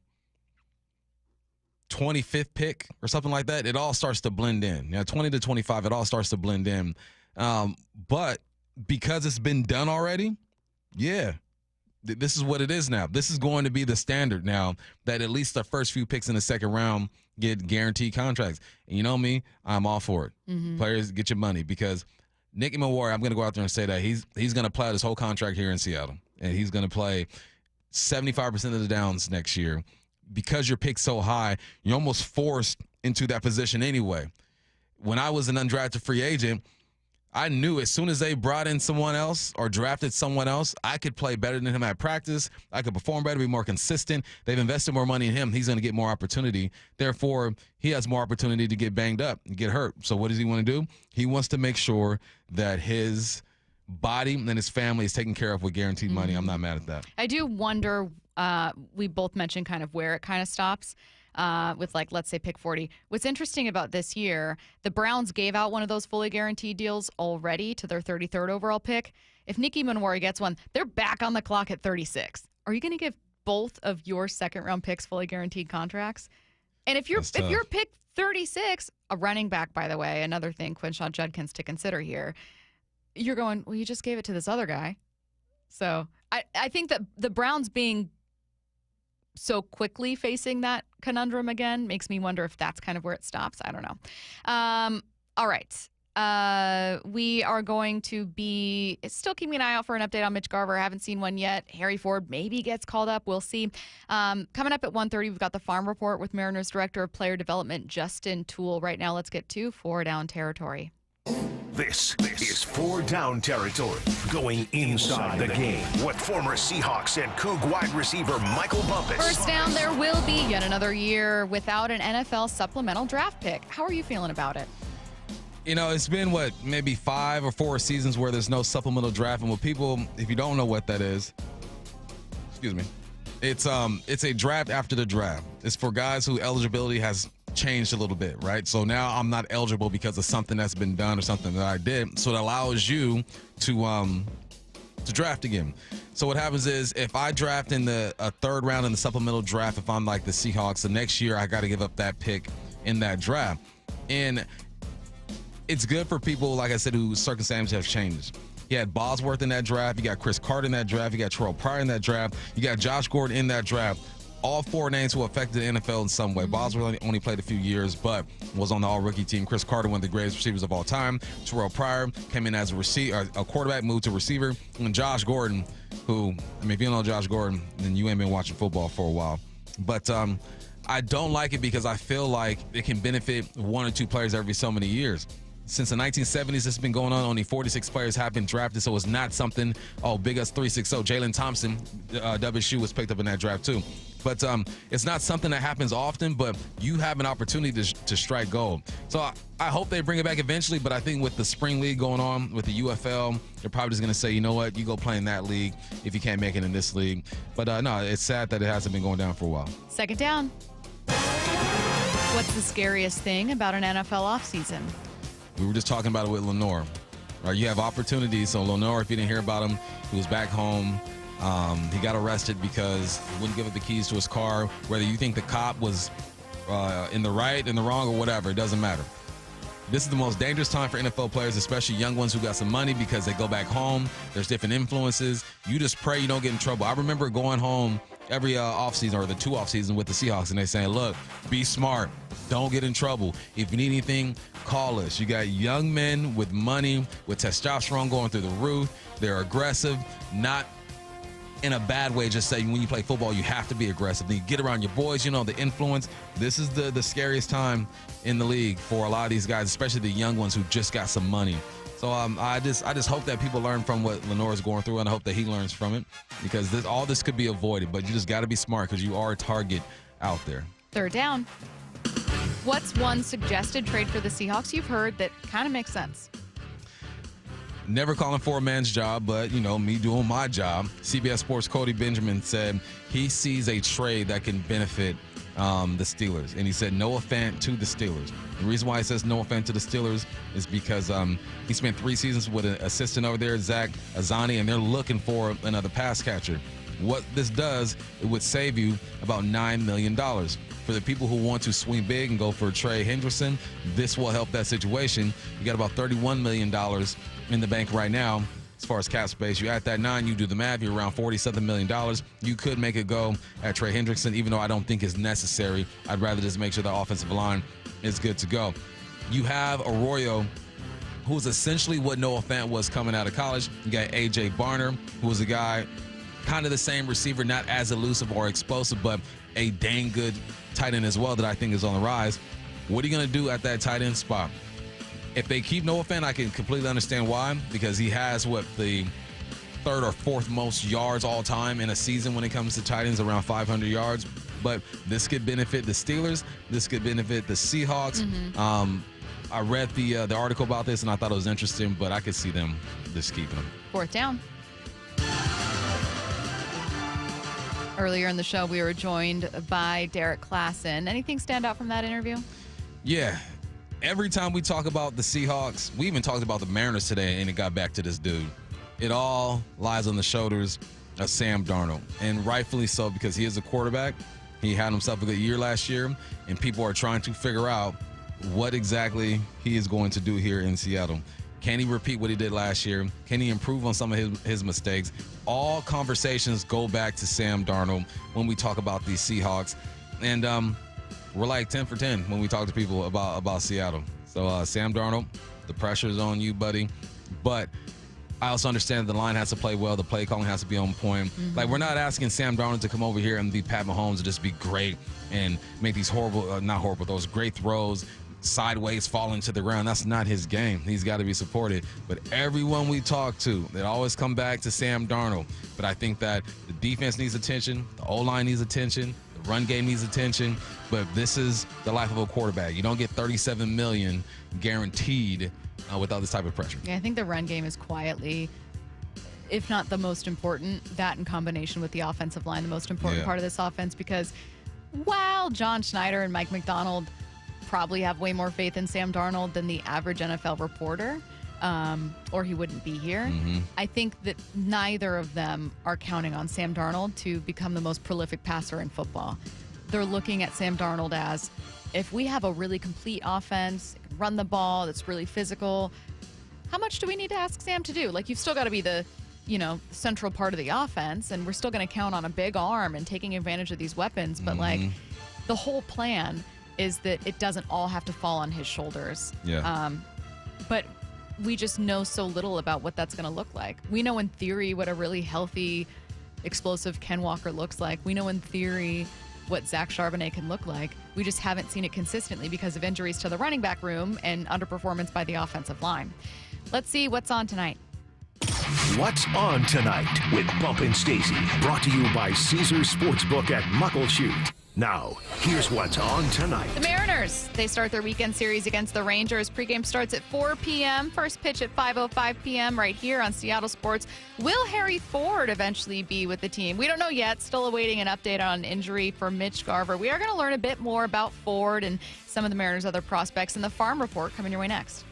25th pick or something like that, it all starts to blend in. 20 to 25, it all starts to blend in. But because it's been done already, this is what it is now. This is going to be the standard now, that at least the first few picks in the second round get guaranteed contracts. And you know me, I'm all for it. Mm-hmm. Players, get your money, because Nick Emanwari, I'm going to go out there and say that he's going to play out his whole contract here in Seattle, and he's going to play 75% of the downs next year. Because your pick's so high, you're almost forced into that position anyway. When I was an undrafted free agent, I knew as soon as they brought in someone else or drafted someone else, I could play better than him at practice. I could perform better, be more consistent. They've invested more money in him. He's going to get more opportunity. Therefore, he has more opportunity to get banged up and get hurt. So what does he want to do? He wants to make sure that his body and his family is taken care of with guaranteed money. I'm not mad at that. I do wonder, we both mentioned kind of where it kind of stops. With let's say pick 40. What's interesting about this year, the Browns gave out one of those fully guaranteed deals already to their 33rd overall pick. If Nick Emanwari gets one, they're back on the clock at 36. Are you going to give both of your second round picks fully guaranteed contracts? And if you're pick 36, a running back, by the way, another thing, Quinshon Judkins to consider here, you're going, well, you just gave it to this other guy. So I think that the Browns being so quickly facing that conundrum again makes me wonder if that's kind of where it stops. I don't know. All right. We are going to be still keeping an eye out for an update on Mitch Garver. I haven't seen one yet. Harry Ford maybe gets called up. We'll see. Coming up at 1:30, we've got the Farm Report with Mariners Director of Player Development, Justin Toole. Right now, let's get to 4 Down territory. This is 4 Down territory, going inside the game with former Seahawks and Coug wide receiver Michael Bumpus. First down, there will be yet another year without an NFL supplemental draft pick. How are you feeling about it? It's been, maybe 5 or 4 seasons where there's no supplemental draft. And with people, if you don't know what that is, excuse me, it's a draft after the draft. It's for guys who eligibility has changed a little bit, right? So now I'm not eligible because of something that's been done or something that I did. So it allows you to draft again. So what happens is if I draft in a third round in the supplemental draft, if I'm like the Seahawks, the next year I got to give up that pick in that draft. And it's good for people, like I said, whose circumstances have changed. He had Bosworth in that draft. You got Chris Carter in that draft. You got Terrell Pryor in that draft. You got Josh Gordon in that draft. All 4 names who affected the NFL in some way. Bosworth only played a few years, but was on the all-rookie team. Chris Carter, one of the greatest receivers of all time. Terrell Pryor came in as a quarterback, moved to receiver. And Josh Gordon, who, I mean, if you don't know Josh Gordon, then you ain't been watching football for a while. But I don't like it because I feel like it can benefit 1 or 2 players every so many years. Since the 1970s, this has been going on. Only 46 players have been drafted, so it's not something, big us 360. Jalen Thompson, WSU, was picked up in that draft too. But it's not something that happens often, but you have an opportunity to strike gold. So I hope they bring it back eventually, but I think with the spring league going on, with the UFL, they're probably just going to say, you know what, you go play in that league if you can't make it in this league. But no, it's sad that it hasn't been going down for a while. Second down. What's the scariest thing about an NFL offseason? We were just talking about it with Lenore. Right, you have opportunities. So Lenore, if you didn't hear about him, he was back home. He got arrested because he wouldn't give up the keys to his car. Whether you think the cop was in the right, in the wrong, or whatever, it doesn't matter. This is the most dangerous time for NFL players, especially young ones who got some money, because they go back home. There's different influences. You just pray you don't get in trouble. I remember going home every offseason, or the 2 offseasons with the Seahawks, and they saying, look, be smart. Don't get in trouble. If you need anything, call us. You got young men with money, with testosterone going through the roof. They're aggressive, not in a bad way. Just say when you play football, you have to be aggressive. Then you get around your boys, the influence. This is the scariest time in the league for a lot of these guys, especially the young ones who just got some money. So I just hope that people learn from what Lenore is going through, and I hope that he learns from it, because all this could be avoided. But you just got to be smart, because you are a target out there. Third down. What's one suggested trade for the Seahawks you've heard that kind of makes sense? Never calling for a man's job, but, me doing my job. CBS Sports' Cody Benjamin said he sees a trade that can benefit the Steelers. And he said Noah Fant to the Steelers. The reason why he says Noah Fant to the Steelers is because he spent 3 seasons with an assistant over there, Zach Azani, and they're looking for another pass catcher. What this does, it would save you about $9 million. For the people who want to swing big and go for Trey Hendrickson, this will help that situation. You got about $31 million in the bank right now as far as cap space. You add that 9, you do the math, you're around $47 million. You could make it go at Trey Hendrickson, even though I don't think it's necessary. I'd rather just make sure the offensive line is good to go. You have Arroyo, who's essentially what Noah Fant was coming out of college. You got A.J. Barner, who was a guy, kind of the same receiver, not as elusive or explosive, but a dang good tight end as well that I think is on the rise. What are you going to do at that tight end spot? If they keep Noah Fant, I can completely understand why, because he has the 3rd or 4th most yards all time in a season when it comes to tight ends, around 500 yards. But this could benefit the Steelers. This could benefit the Seahawks. I read the article about this, and I thought it was interesting, but I could see them just keeping him. Fourth down. Earlier in the show, we were joined by Derrik Klassen. Anything stand out from that interview? Yeah. Every time we talk about the Seahawks, we even talked about the Mariners today, and it got back to this dude. It all lies on the shoulders of Sam Darnold, and rightfully so, because he is a quarterback. He had himself a good year last year, and people are trying to figure out what exactly he is going to do here in Seattle. Can he repeat what he did last year? Can he improve on some of his mistakes? All conversations go back to Sam Darnold when we talk about these Seahawks. And we're like 10 for 10 when we talk to people about Seattle. So Sam Darnold, the pressure is on you, buddy. But I also understand the line has to play well. The play calling has to be on point. Like, we're not asking Sam Darnold to come over here and be Pat Mahomes and just be great and make these those great throws, sideways falling to the ground. That's not his game. He's got to be supported. But everyone we talk to, they always come back to Sam Darnold. But I think that the defense needs attention, the O-line needs attention, the run game needs attention. But this is the life of a quarterback. You don't get $37 million guaranteed without this type of pressure. Yeah, I think the run game is quietly, if not the most important, that in combination with the offensive line, the most important part of this offense, because while John Schneider and Mike McDonald probably have way more faith in Sam Darnold than the average NFL reporter, or he wouldn't be here. I think that neither of them are counting on Sam Darnold to become the most prolific passer in football. They're looking at Sam Darnold as, if we have a really complete offense, run the ball, that's really physical, how much do we need to ask Sam to do? Like, you've still got to be the, central part of the offense, and we're still going to count on a big arm and taking advantage of these weapons. But, the whole plan is that it doesn't all have to fall on his shoulders. Yeah. But we just know so little about what that's going to look like. We know in theory what a really healthy, explosive Ken Walker looks like. We know in theory what Zach Charbonnet can look like. We just haven't seen it consistently because of injuries to the running back room and underperformance by the offensive line. Let's see what's on tonight. What's on tonight with Bump and Stacy, brought to you by Caesars Sportsbook at Muckleshoot. Now, here's what's on tonight. The Mariners, they start their weekend series against the Rangers. Pregame starts at 4 p.m. First pitch at 5:05 p.m. right here on Seattle Sports. Will Harry Ford eventually be with the team? We don't know yet. Still awaiting an update on injury for Mitch Garver. We are going to learn a bit more about Ford and some of the Mariners' other prospects in the Farm Report coming your way next.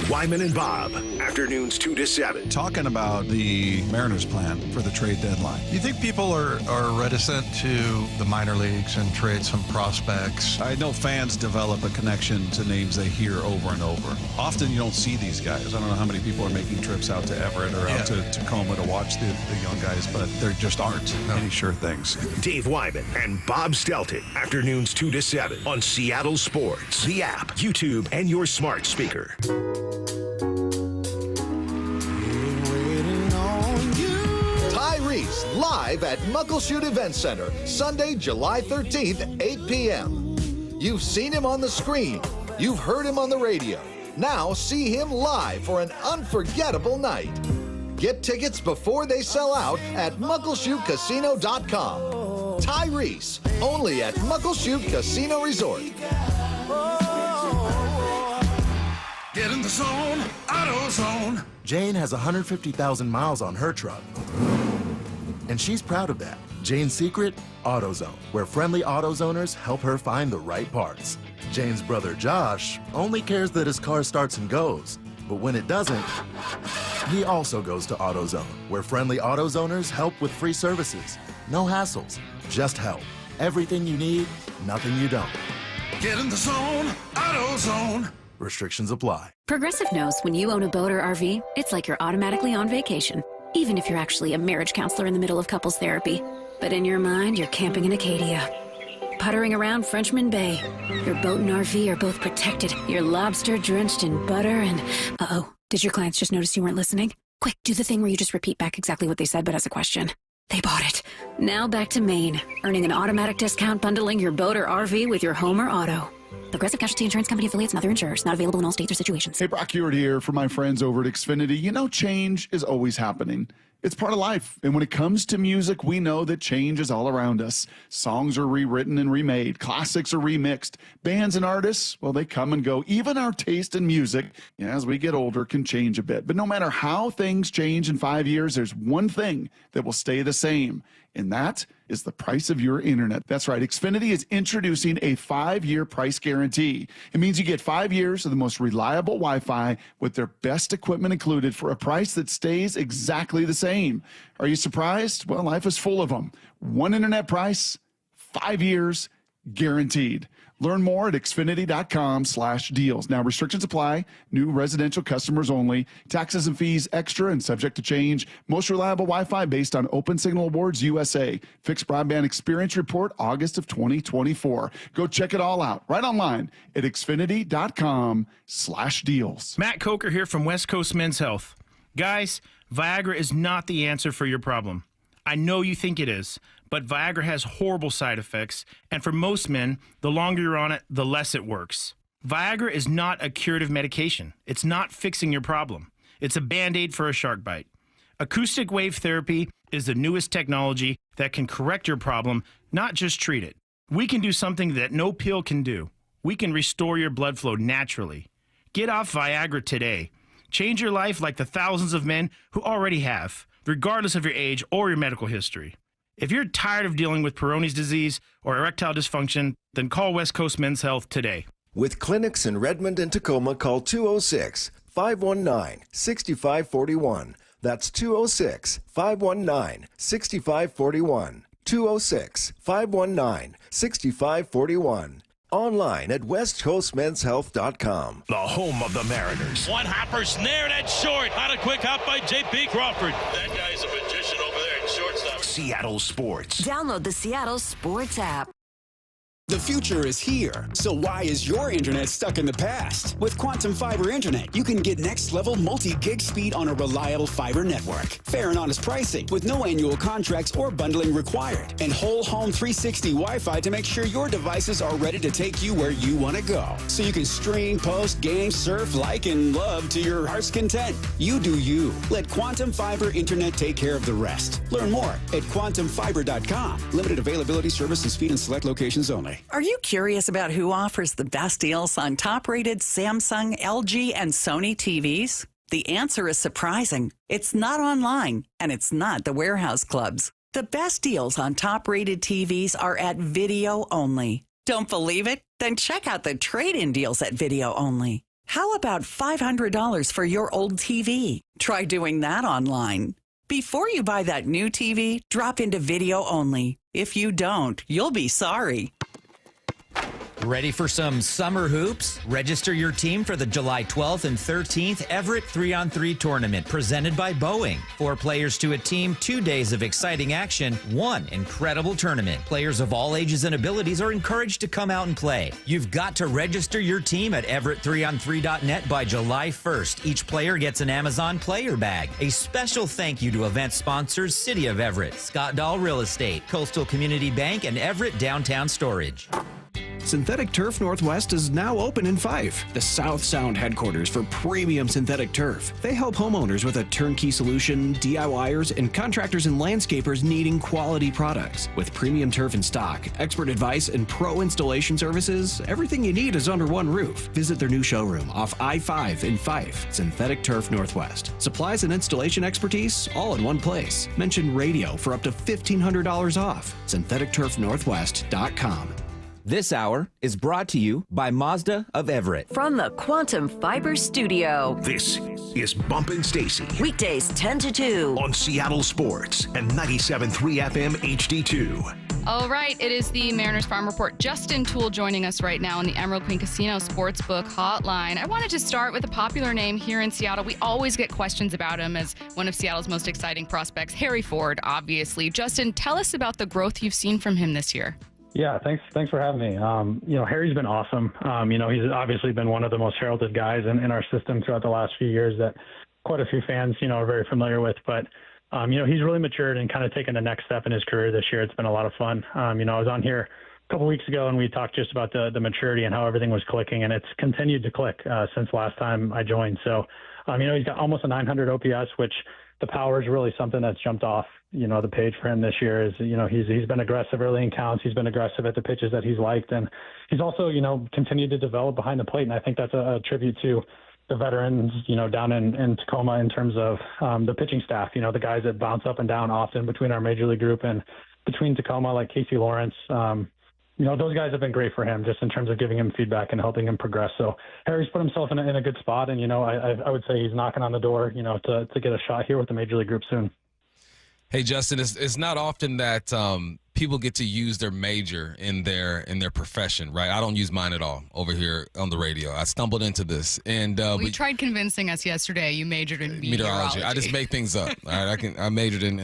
Wyman and Bob, afternoons 2 to 7. Talking about the Mariners' plan for the trade deadline. You think people are reticent to the minor leagues and trade some prospects? I know fans develop a connection to names they hear over and over. Often you don't see these guys. I don't know how many people are making trips out to Everett or out to Tacoma to watch the young guys, but there just aren't any sure things. Dave Wyman and Bob Stelton, afternoons 2 to 7 on Seattle Sports, the app, YouTube, and your smart speaker. Tyrese live at Muckleshoot Event Center, Sunday, July 13th, 8 p.m. You've seen him on the screen. You've heard him on the radio. Now see him live for an unforgettable night. Get tickets before they sell out at muckleshootcasino.com. Tyrese, only at Muckleshoot Casino Resort. Get in the zone, AutoZone. Jane has 150,000 miles on her truck, and she's proud of that. Jane's secret? AutoZone, where friendly AutoZoners help her find the right parts. Jane's brother Josh only cares that his car starts and goes, but when it doesn't, he also goes to AutoZone, where friendly AutoZoners help with free services. No hassles, just help. Everything you need, nothing you don't. Get in the zone, AutoZone. Restrictions apply. Progressive knows when you own a boat or RV, it's like you're automatically on vacation, even if you're actually a marriage counselor in the middle of couples therapy. But in your mind, you're camping in Acadia, puttering around Frenchman Bay. Your boat and RV are both protected. You're lobster drenched in butter and... Uh-oh, did your clients just notice you weren't listening? Quick, do the thing where you just repeat back exactly what they said, but as a question. They bought it. Now back to Maine, earning an automatic discount bundling your boat or RV with your home or auto. Progressive Casualty Insurance Company affiliates and other insurers. Not available in all states or situations. Hey, Brock Ewart here for my friends over at Xfinity. You know, change is always happening. It's part of life. And when it comes to music, we know that change is all around us. Songs are rewritten and remade. Classics are remixed. Bands and artists, well, they come and go. Even our taste in music, as we get older, can change a bit. But no matter how things change in 5 years, there's one thing that will stay the same. And that is the price of your internet. That's right. Xfinity is introducing a 5-year price guarantee. It means you get 5 years of the most reliable Wi-Fi with their best equipment included for a price that stays exactly the same. Are you surprised? Well, life is full of them. One internet price, 5 years, guaranteed. Learn more at Xfinity.com/deals. Now, restrictions apply. New residential customers only. Taxes and fees extra and subject to change. Most reliable Wi-Fi based on Open Signal Awards USA. Fixed Broadband Experience Report, August of 2024. Go check it all out right online at Xfinity.com/deals. Matt Coker here from West Coast Men's Health. Guys, Viagra is not the answer for your problem. I know you think it is, but Viagra has horrible side effects, and for most men, the longer you're on it, the less it works. Viagra is not a curative medication. It's not fixing your problem. It's a Band-Aid for a shark bite. Acoustic wave therapy is the newest technology that can correct your problem, not just treat it. We can do something that no pill can do. We can restore your blood flow naturally. Get off Viagra today. Change your life like the thousands of men who already have, regardless of your age or your medical history. If you're tired of dealing with Peyronie's disease or erectile dysfunction, then call West Coast Men's Health today. With clinics in Redmond and Tacoma, call 206-519-6541. That's 206-519-6541. 206-519-6541. Online at westcoastmenshealth.com. The home of the Mariners. One hopper snare, that's short. Not a quick hop by J.P. Crawford. That guy's a magician over there in shortstop. Seattle Sports. Download the Seattle Sports app. The future is here, so why is your internet stuck in the past? With Quantum Fiber Internet, you can get next-level multi-gig speed on a reliable fiber network. Fair and honest pricing with no annual contracts or bundling required. And whole home 360 Wi-Fi to make sure your devices are ready to take you where you want to go. So you can stream, post, game, surf, like, and love to your heart's content. You do you. Let Quantum Fiber Internet take care of the rest. Learn more at quantumfiber.com. Limited availability, service, and speed in select locations only. Are you curious about who offers the best deals on top-rated Samsung, LG, and Sony TVs? The answer is surprising. It's not online, and it's not the warehouse clubs. The best deals on top-rated TVs are at Video Only. Don't believe it? Then check out the trade-in deals at Video Only. How about $500 for your old TV? Try doing that online. Before you buy that new TV, drop into Video Only. If you don't, you'll be sorry. Ready for some summer hoops? Register your team for the July 12th and 13th Everett 3-on-3 tournament presented by Boeing. 4 players to a team, 2 days of exciting action, 1 incredible tournament. Players of all ages and abilities are encouraged to come out and play. You've got to register your team at everett3on3.net by July 1st. Each player gets an Amazon player bag. A special thank you to event sponsors City of Everett, Scott Dahl Real Estate, Coastal Community Bank, and Everett Downtown Storage. Synthetic Turf Northwest is now open in Fife, the South Sound headquarters for premium synthetic turf. They help homeowners with a turnkey solution, DIYers, and contractors and landscapers needing quality products. With premium turf in stock, expert advice, and pro installation services, everything you need is under one roof. Visit their new showroom off I-5 in Fife, Synthetic Turf Northwest. Supplies and installation expertise, all in one place. Mention radio for up to $1,500 off. SyntheticTurfNorthwest.com. This hour is brought to you by Mazda of Everett. From the Quantum Fiber Studio. This is Bumpin' Stacy. Weekdays 10 to 2. On Seattle Sports and 97.3 FM HD2. All right, it is the Mariners Farm Report. Justin Toole joining us right now on the Emerald Queen Casino Sportsbook Hotline. I wanted to start with a popular name here in Seattle. We always get questions about him as one of Seattle's most exciting prospects, Harry Ford, obviously. Justin, tell us about the growth you've seen from him this year. Yeah, thanks for having me. Harry's been awesome. He's obviously been one of the most heralded guys in our system throughout the last few years that quite a few fans, are very familiar with. But, he's really matured and kind of taken the next step in his career this year. It's been a lot of fun. I was on here a couple weeks ago and we talked just about the maturity and how everything was clicking, and it's continued to click since last time I joined. So, he's got almost a 900 OPS, which the power is really something that's jumped off, the page for him this year. Is, he's been aggressive early in counts. He's been aggressive at the pitches that he's liked. And he's also, continued to develop behind the plate. And I think that's a tribute to the veterans, down in Tacoma in terms of the pitching staff, the guys that bounce up and down often between our major league group and between Tacoma, like Casey Lawrence. Those guys have been great for him just in terms of giving him feedback and helping him progress. So Harry's put himself in a good spot. And, I would say he's knocking on the door, to get a shot here with the major league group soon. Hey, Justin, it's not often that people get to use their major in their profession, right? I don't use mine at all over here on the radio. I stumbled into this, and you tried convincing us yesterday. You majored in meteorology. I just make things up. All right, I majored in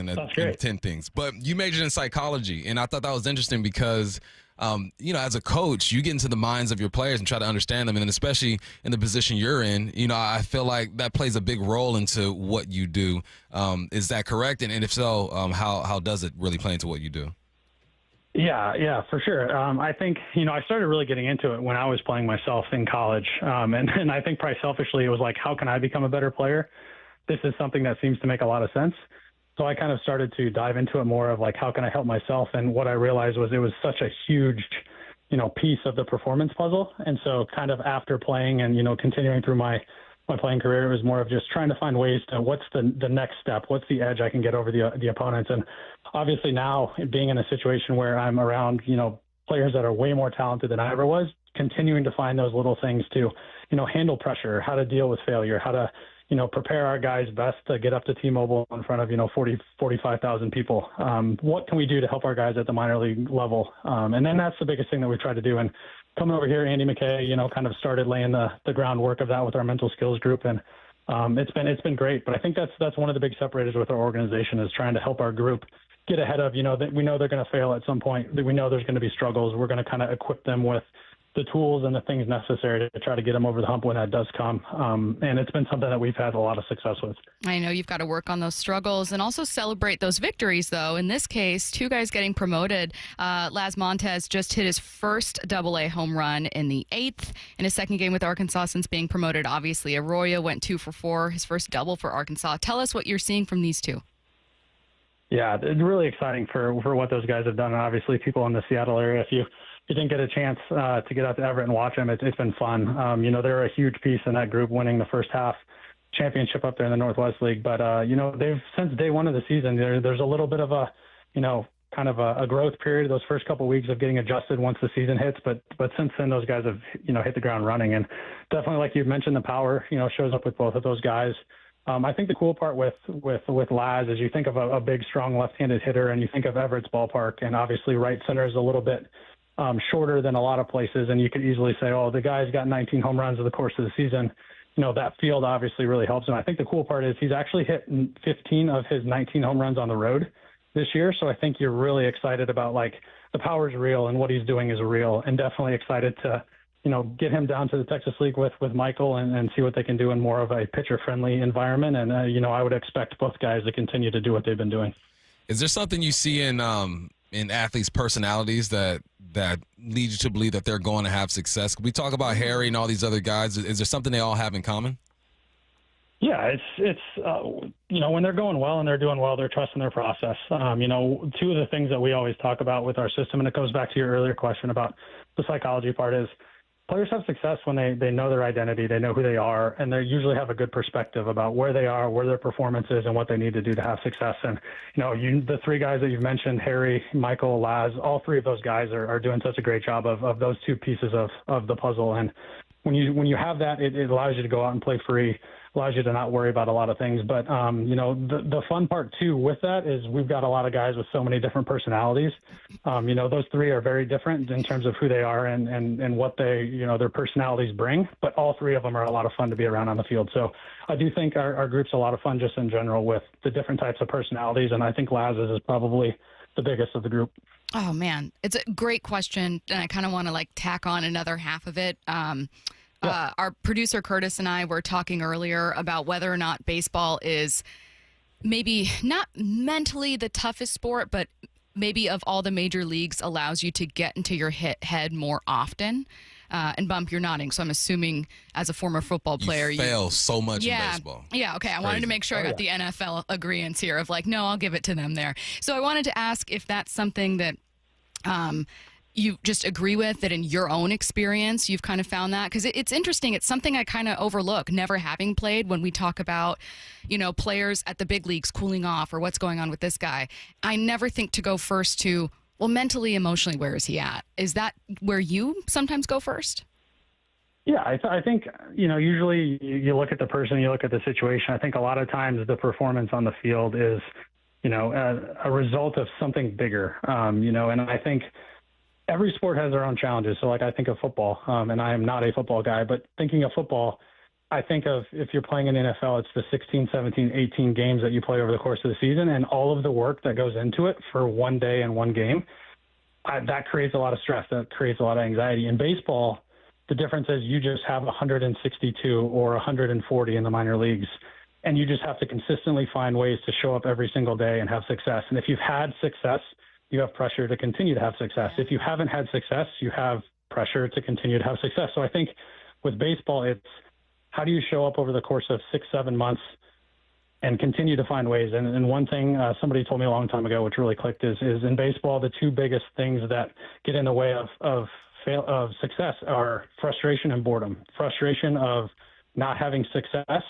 10 things, but you majored in psychology, and I thought that was interesting because as a coach, you get into the minds of your players and try to understand them. And then especially in the position you're in, I feel like that plays a big role into what you do. Is that correct? And if so, how does it really play into what you do? Yeah, for sure. I think, I started really getting into it when I was playing myself in college. And I think probably selfishly, it was like, how can I become a better player? This is something that seems to make a lot of sense. So I kind of started to dive into it more of like, how can I help myself? And what I realized was it was such a huge, piece of the performance puzzle. And so kind of after playing and, continuing through my playing career, it was more of just trying to find ways to what's the next step? What's the edge I can get over the opponents? And obviously now being in a situation where I'm around, players that are way more talented than I ever was, continuing to find those little things to, handle pressure, how to deal with failure, how to, prepare our guys best to get up to T-Mobile in front of, 45,000 people. What can we do to help our guys at the minor league level? And then that's the biggest thing that we try to do. And coming over here, Andy McKay, kind of started laying the groundwork of that with our mental skills group. And it's been great. But I think that's one of the big separators with our organization is trying to help our group get ahead of, that we know they're going to fail at some point, that we know there's going to be struggles. We're going to kind of equip them with the tools and the things necessary to try to get them over the hump when that does come. And it's been something that we've had a lot of success with. I know you've got to work on those struggles and also celebrate those victories, though. In this case, 2 guys getting promoted. Laz Montez just hit his first AA home run in the 8th in his second game with Arkansas since being promoted. Obviously, Arroyo went 2 for 4, his first double for Arkansas. Tell us what you're seeing from these 2. Yeah, it's really exciting for what those guys have done. And obviously, people in the Seattle area, if you didn't get a chance to get out to Everett and watch them, it's been fun. They're a huge piece in that group, winning the first half championship up there in the Northwest League. But, they've since day one of the season, there's a little bit of a, kind of a growth period, those first couple of weeks of getting adjusted once the season hits. But since then, those guys have, hit the ground running. And definitely, like you've mentioned, the power, shows up with both of those guys. I think the cool part with Laz is you think of a big, strong left-handed hitter, and you think of Everett's ballpark, and obviously right center is a little bit shorter than a lot of places, and you could easily say, oh, the guy's got 19 home runs over the course of the season. That field obviously really helps him. I think the cool part is he's actually hit 15 of his 19 home runs on the road this year, so I think you're really excited about, the power's real and what he's doing is real, and definitely excited to get him down to the Texas League with Michael and see what they can do in more of a pitcher-friendly environment. And, I would expect both guys to continue to do what they've been doing. Is there something you see in athletes' personalities that lead you to believe that they're going to have success? We talk about Harry and all these other guys. Is there something they all have in common? Yeah, it's when they're going well and they're doing well, they're trusting their process. 2 of the things that we always talk about with our system, and it goes back to your earlier question about the psychology part, is players have success when they know their identity, they know who they are, and they usually have a good perspective about where they are, where their performance is, and what they need to do to have success. And, the 3 guys that you've mentioned, Harry, Michael, Laz, all 3 of those guys are doing such a great job of those 2 pieces of the puzzle. And when you have that, it allows you to go out and play free, allows you to not worry about a lot of things. But, the fun part, too, with that is we've got a lot of guys with so many different personalities. Those 3 are very different in terms of who they are and what they, their personalities bring. But all 3 of them are a lot of fun to be around on the field. So I do think our group's a lot of fun just in general with the different types of personalities. And I think Laz's is probably the biggest of the group. Oh, man. It's a great question. And I kind of want to tack on another half of it. Our producer Curtis and I were talking earlier about whether or not baseball is maybe not mentally the toughest sport, but maybe of all the major leagues allows you to get into your head more often. And Bump, you're nodding, so I'm assuming as a former football player, you fail so much in baseball. Yeah, okay. I wanted to make sure I got the NFL agreeance here of no, I'll give it to them there. So I wanted to ask if that's something that you just agree with, that in your own experience you've kind of found that, because it's interesting. It's something I kind of overlook, never having played, when we talk about players at the big leagues cooling off or what's going on with this guy. I never think to go first to, well, mentally, emotionally, where is he at? Is that where you sometimes go first? Yeah, I think usually you look at the person, you look at the situation. I think a lot of times the performance on the field is a result of something bigger, and I think every sport has their own challenges. So I think of football, and I am not a football guy, but thinking of football, I think of if you're playing in the NFL, it's the 16, 17, 18 games that you play over the course of the season, and all of the work that goes into it for one day and one game. That creates a lot of stress. That creates a lot of anxiety. In baseball, the difference is you just have 162 or 140 in the minor leagues, and you just have to consistently find ways to show up every single day and have success. And if you've had success, you have pressure to continue to have success. If you haven't had success, you have pressure to continue to have success. So I think with baseball, it's how do you show up over the course of 6-7 months and continue to find ways. And one thing somebody told me a long time ago, which really clicked, is in baseball, the 2 biggest things that get in the way of success are frustration and boredom. Frustration of not having success,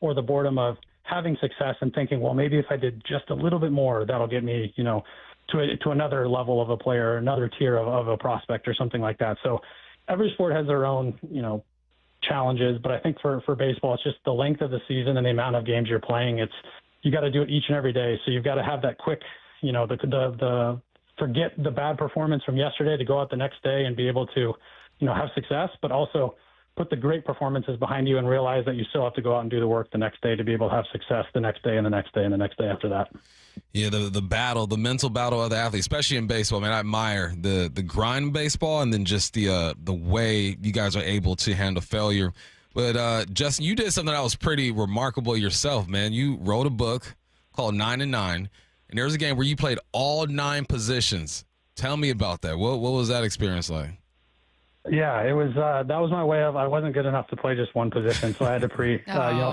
or the boredom of having success and thinking, well, maybe if I did just a little bit more, that'll get me, to another level of a player, another tier of a prospect or something like that. So every sport has their own, challenges, but I think for baseball, it's just the length of the season and the amount of games you're playing. You got to do it each and every day. So you've got to have that quick, the forget the bad performance from yesterday to go out the next day and be able to have success, but also put the great performances behind you and realize that you still have to go out and do the work the next day to be able to have success the next day and the next day and the next day after that. Yeah, the mental battle of the athlete, especially in baseball. Man, I admire the grind in baseball, and then just the way you guys are able to handle failure. But Justin, you did something that was pretty remarkable yourself, man. You wrote a book called 9 and 9, and there was a game where you played all 9 positions. Tell me about that. What was that experience like? Yeah, it was. That was my way of. I wasn't good enough to play just one position, so I had to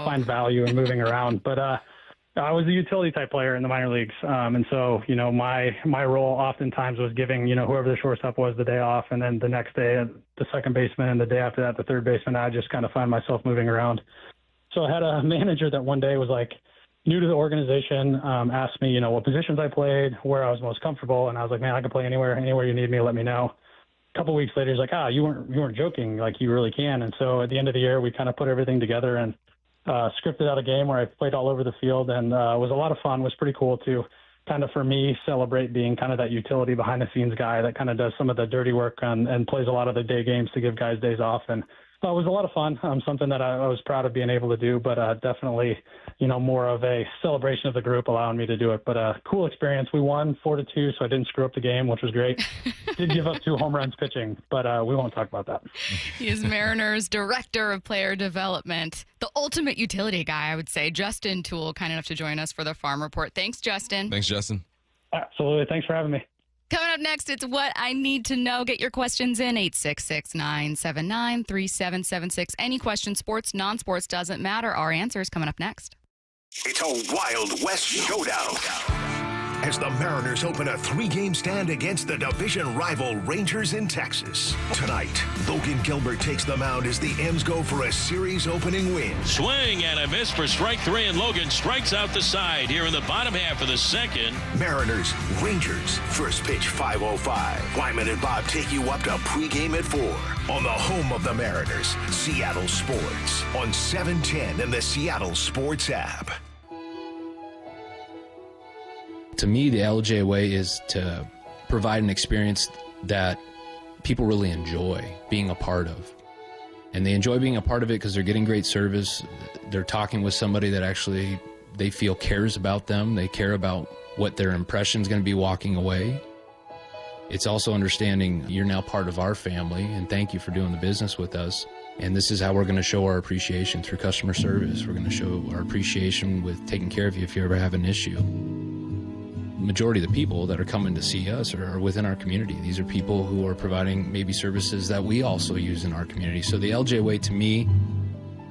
find value in moving around. But I was a utility type player in the minor leagues, and so my role oftentimes was giving whoever the shortstop was the day off, and then the next day the second baseman, and the day after that the third baseman. I just kind of find myself moving around. So I had a manager that one day was like new to the organization, asked me what positions I played, where I was most comfortable, and I was like, man, I can play anywhere you need me, let me know. A couple weeks later, he's like, you weren't joking, like you really can. And so at the end of the year, we kind of put everything together and scripted out a game where I played all over the field, and it was a lot of fun. It was pretty cool to kind of, for me, celebrate being kind of that utility behind the scenes guy that kind of does some of the dirty work and plays a lot of the day games to give guys days off. And it was a lot of fun, something that I was proud of being able to do, but definitely, more of a celebration of the group allowing me to do it. But a cool experience. We won 4-2, so I didn't screw up the game, which was great. Did give up 2 home runs pitching, but we won't talk about that. He is Mariners Director of Player Development, the ultimate utility guy, I would say. Justin Toole, kind enough to join us for the Farm Report. Thanks, Justin. Thanks, Justin. Absolutely. Thanks for having me. Coming up next, it's What I Need to Know. Get your questions in, 866-979-3776. Any question, sports, non-sports, doesn't matter. Our answer is coming up next. It's a Wild West showdown as the Mariners open a 3-game stand against the division rival Rangers in Texas. Tonight, Logan Gilbert takes the mound as the M's go for a series opening win. Swing and a miss for strike 3, and Logan strikes out the side here in the bottom half of the second. Mariners, Rangers, first pitch 5:05. Wyman and Bob take you up to pregame at 4 on the home of the Mariners, Seattle Sports, on 710 and the Seattle Sports app. To me, the LJ way is to provide an experience that people really enjoy being a part of. And they enjoy being a part of it because they're getting great service. They're talking with somebody that actually they feel cares about them. They care about what their impression is going to be walking away. It's also understanding you're now part of our family, and thank you for doing the business with us. And this is how we're going to show our appreciation through customer service. We're going to show our appreciation with taking care of you if you ever have an issue. Majority of the people that are coming to see us are within our community. These are people who are providing maybe services that we also use in our community. So the LJ way, to me,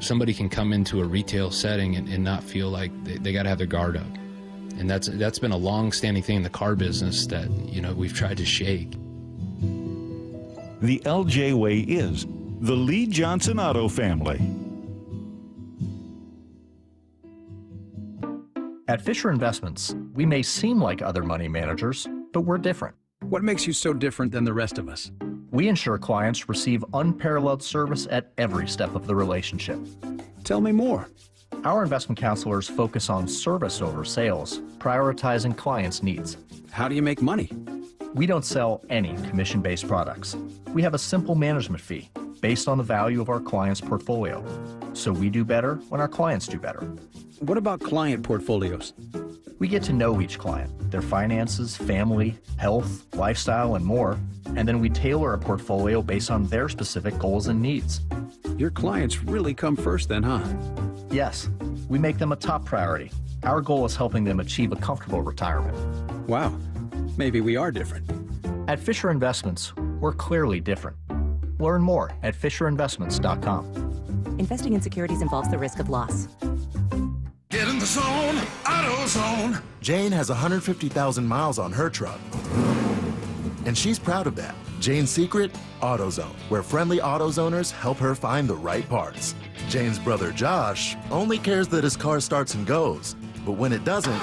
somebody can come into a retail setting and not feel like they got to have their guard up. And that's been a long-standing thing in the car business that we've tried to shake. The LJ way is the Lee Johnson Auto family. At Fisher Investments, we may seem like other money managers, but we're different. What makes you so different than the rest of us? We ensure clients receive unparalleled service at every step of the relationship. Tell me more. Our investment counselors focus on service over sales, prioritizing clients' needs. How do you make money? We don't sell any commission-based products. We have a simple management fee based on the value of our clients' portfolio. So we do better when our clients do better. What about client portfolios? We get to know each client, their finances, family, health, lifestyle, and more, and then we tailor a portfolio based on their specific goals and needs. Your clients really come first then, huh? Yes, we make them a top priority. Our goal is helping them achieve a comfortable retirement. Wow, maybe we are different. At Fisher Investments, we're clearly different. Learn more at FisherInvestments.com. Investing in securities involves the risk of loss. Get in the zone, AutoZone. Jane has 150,000 miles on her truck, and she's proud of that. Jane's secret? AutoZone, where friendly AutoZoners help her find the right parts. Jane's brother Josh only cares that his car starts and goes, but when it doesn't,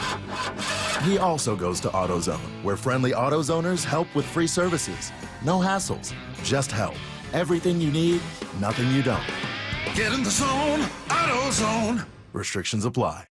he also goes to AutoZone, where friendly AutoZoners help with free services. No hassles, just help. Everything you need, nothing you don't. Get in the zone, AutoZone. Restrictions apply.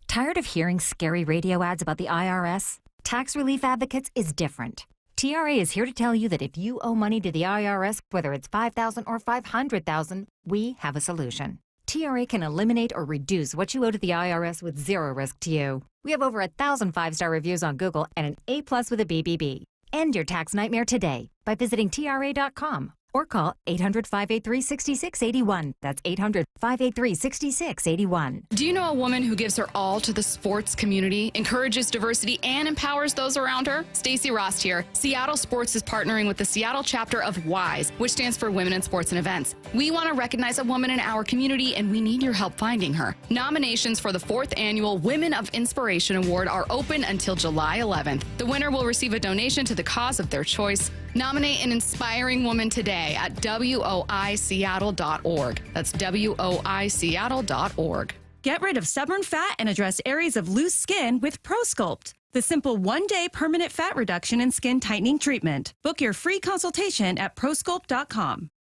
Tired of hearing scary radio ads about the IRS? Tax Relief Advocates is different. TRA is here to tell you that if you owe money to the IRS, whether it's $5,000 or $500,000, we have a solution. TRA can eliminate or reduce what you owe to the IRS with zero risk to you. We have over 1,000 5-star reviews on Google and an A+ with a BBB. End your tax nightmare today by visiting TRA.com or call 800-583-6681. That's 800-583-6681. Do you know a woman who gives her all to the sports community, encourages diversity, and empowers those around her? Stacy Rost here. Seattle Sports is partnering with the Seattle chapter of WISE, which stands for Women in Sports and Events. We want to recognize a woman in our community, and we need your help finding her. Nominations for the 4th annual Women of Inspiration Award are open until July 11th. The winner will receive a donation to the cause of their choice. Nominate an inspiring woman today at woiseattle.org. That's woiseattle.org. Get rid of stubborn fat and address areas of loose skin with ProSculpt, the simple one-day permanent fat reduction and skin tightening treatment. Book your free consultation at prosculpt.com.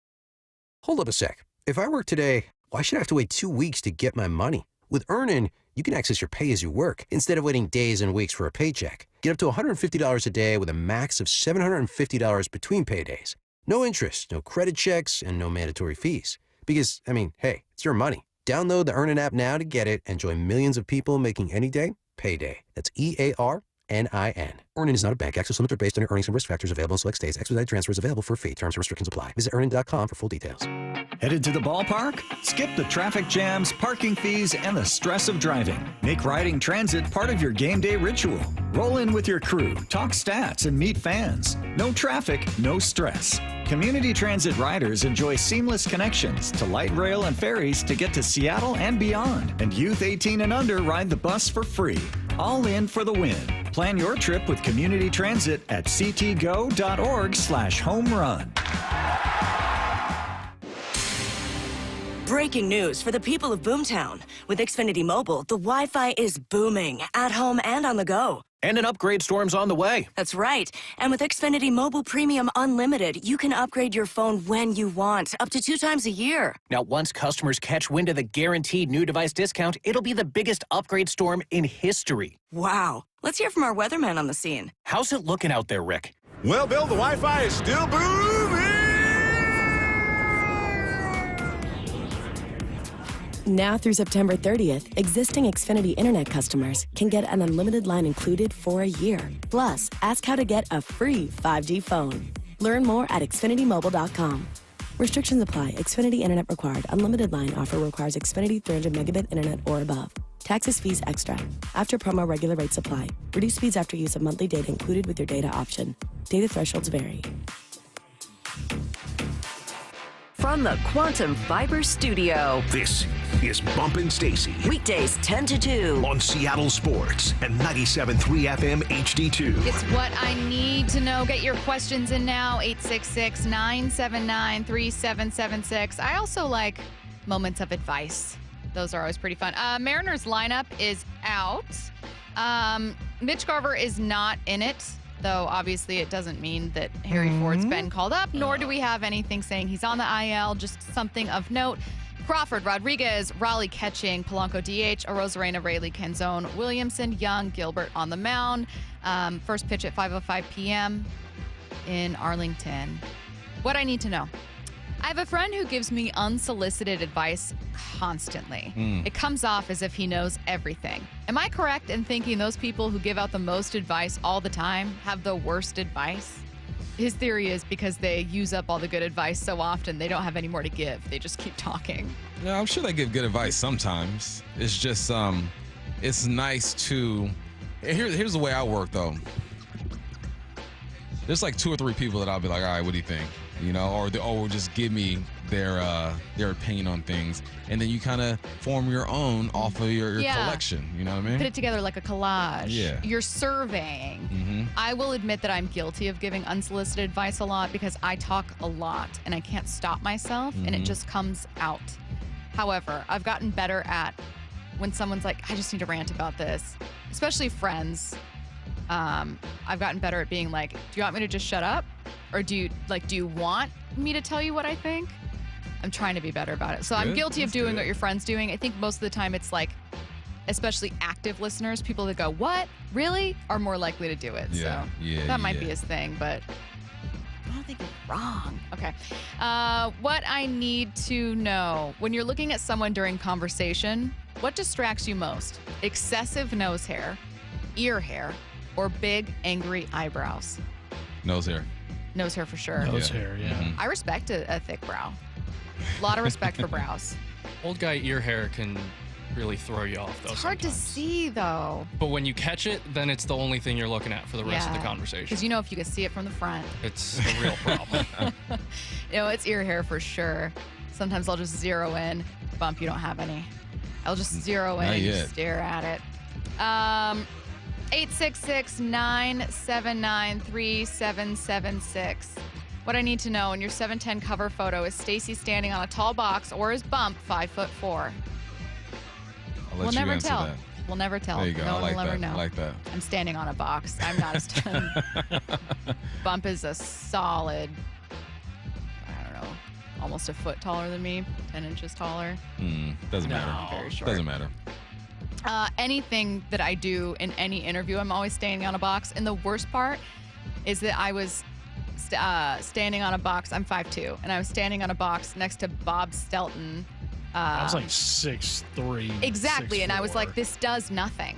Hold up a sec. If I work today, why should I have to wait 2 weeks to get my money? With Earnin, you can access your pay as you work instead of waiting days and weeks for a paycheck. Get up to $150 a day with a max of $750 between paydays. No interest, no credit checks, and no mandatory fees. Because, hey, it's your money. Download the Earnin app now to get it and join millions of people making any day payday. That's EARNIN. Earnin is not a bank. Access limits are based on your earnings and risk factors available in select states. Expedited transfer is available for a fee. Terms and restrictions apply. Visit earnin.com for full details. Headed to the ballpark? Skip the traffic jams, parking fees, and the stress of driving. Make riding transit part of your game day ritual. Roll in with your crew, talk stats, and meet fans. No traffic, no stress. Community Transit riders enjoy seamless connections to light rail and ferries to get to Seattle and beyond. And youth 18 and under ride the bus for free. All in for the win. Plan your trip with Community Transit at ctgo.org/home run. Breaking news for the people of Boomtown. With Xfinity Mobile, the Wi-Fi is booming, at home and on the go. And an upgrade storm's on the way. That's right. And with Xfinity Mobile Premium Unlimited, you can upgrade your phone when you want, up to 2 times a year. Now, once customers catch wind of the guaranteed new device discount, it'll be the biggest upgrade storm in history. Wow. Let's hear from our weatherman on the scene. How's it looking out there, Rick? Well, Bill, the Wi-Fi is still booming. Now through September 30th, existing Xfinity Internet customers can get an unlimited line included for a year. Plus, ask how to get a free 5G phone. Learn more at xfinitymobile.com. Restrictions apply. Xfinity Internet required. Unlimited line offer requires Xfinity 300 megabit internet or above. Taxes, fees extra. After promo, regular rates apply. Reduced speeds after use of monthly data included with your data option. Data thresholds vary. From the Quantum Fiber Studio, this is Bumpin' Stacy. Weekdays 10 to 2 on Seattle Sports and 97.3 FM HD2. It's what I need to know. Get your questions in now. 866-979-3776. I also like moments of advice. Those are always pretty fun. Mariners lineup is out. Mitch Garver is not in it, though obviously it doesn't mean that Harry Ford's been called up, nor do we have anything saying he's on the IL, just something of note. Crawford, Rodriguez, Raleigh catching, Polanco DH, Arozarena, Rayleigh, Canzone, Williamson, Young, Gilbert on the mound. First pitch at 5:05 p.m. in Arlington. What I need to know. I have a friend who gives me unsolicited advice constantly. It comes off as if he knows everything. Am I correct in thinking those people who give out the most advice all the time have the worst advice? His theory is because they use up all the good advice so often, they don't have any more to give. They just keep talking. Yeah, I'm sure they give good advice sometimes. It's just, it's nice to... Here's the way I work, though. There's like 2 or 3 people that I'll be like, all right, what do you think? You know, or just give me their opinion on things, and then you kind of form your own off of your collection. You know what I mean? Put it together like a collage. Yeah. You're surveying. I will admit that I'm guilty of giving unsolicited advice a lot because I talk a lot and I can't stop myself, and it just comes out. However, I've gotten better at when someone's like, I just need to rant about this, especially friends. I've gotten better at being like, do you want me to just shut up? Or do you want me to tell you what I think? I'm trying to be better about it. So I'm guilty of doing what your friend's doing. I think most of the time it's like especially active listeners, people that go, what? Really? Are more likely to do it. Yeah, so yeah, that might yeah. be his thing, but I don't think it's wrong. Okay. What I need to know. When you're looking at someone during conversation, what distracts you most? Excessive nose hair, ear hair, or big, angry eyebrows? Nose hair. Nose hair for sure. Nose hair, yeah. Mm-hmm. I respect a thick brow. A lot of respect for brows. Old guy ear hair can really throw you off, though. It's hard to see, though. But when you catch it, then it's the only thing you're looking at for the rest of the conversation. Because you know if you can see it from the front. It's a real problem. It's ear hair for sure. Sometimes I'll just zero in. Bump, you don't have any. I'll just zero in Not and yet. just stare at it. 866-979-3776. What I need to know in your 710 cover photo, is Stacy standing on a tall box or is Bump 5'4"? I'll let We'll you never answer tell. that. We'll never tell. There you go. No I one like will ever that. know. I like that. I'm standing on a box. I'm not Bump is a solid, I don't know, almost a foot taller than me, 10 inches taller. Doesn't matter. Very short. Doesn't matter. Anything that I do in any interview, I'm always standing on a box. And the worst part is that I was standing on a box. I'm 5'2", and I was standing on a box next to Bob Stelton. I was like 6'3". Exactly, 6'4". and I was like, this does nothing.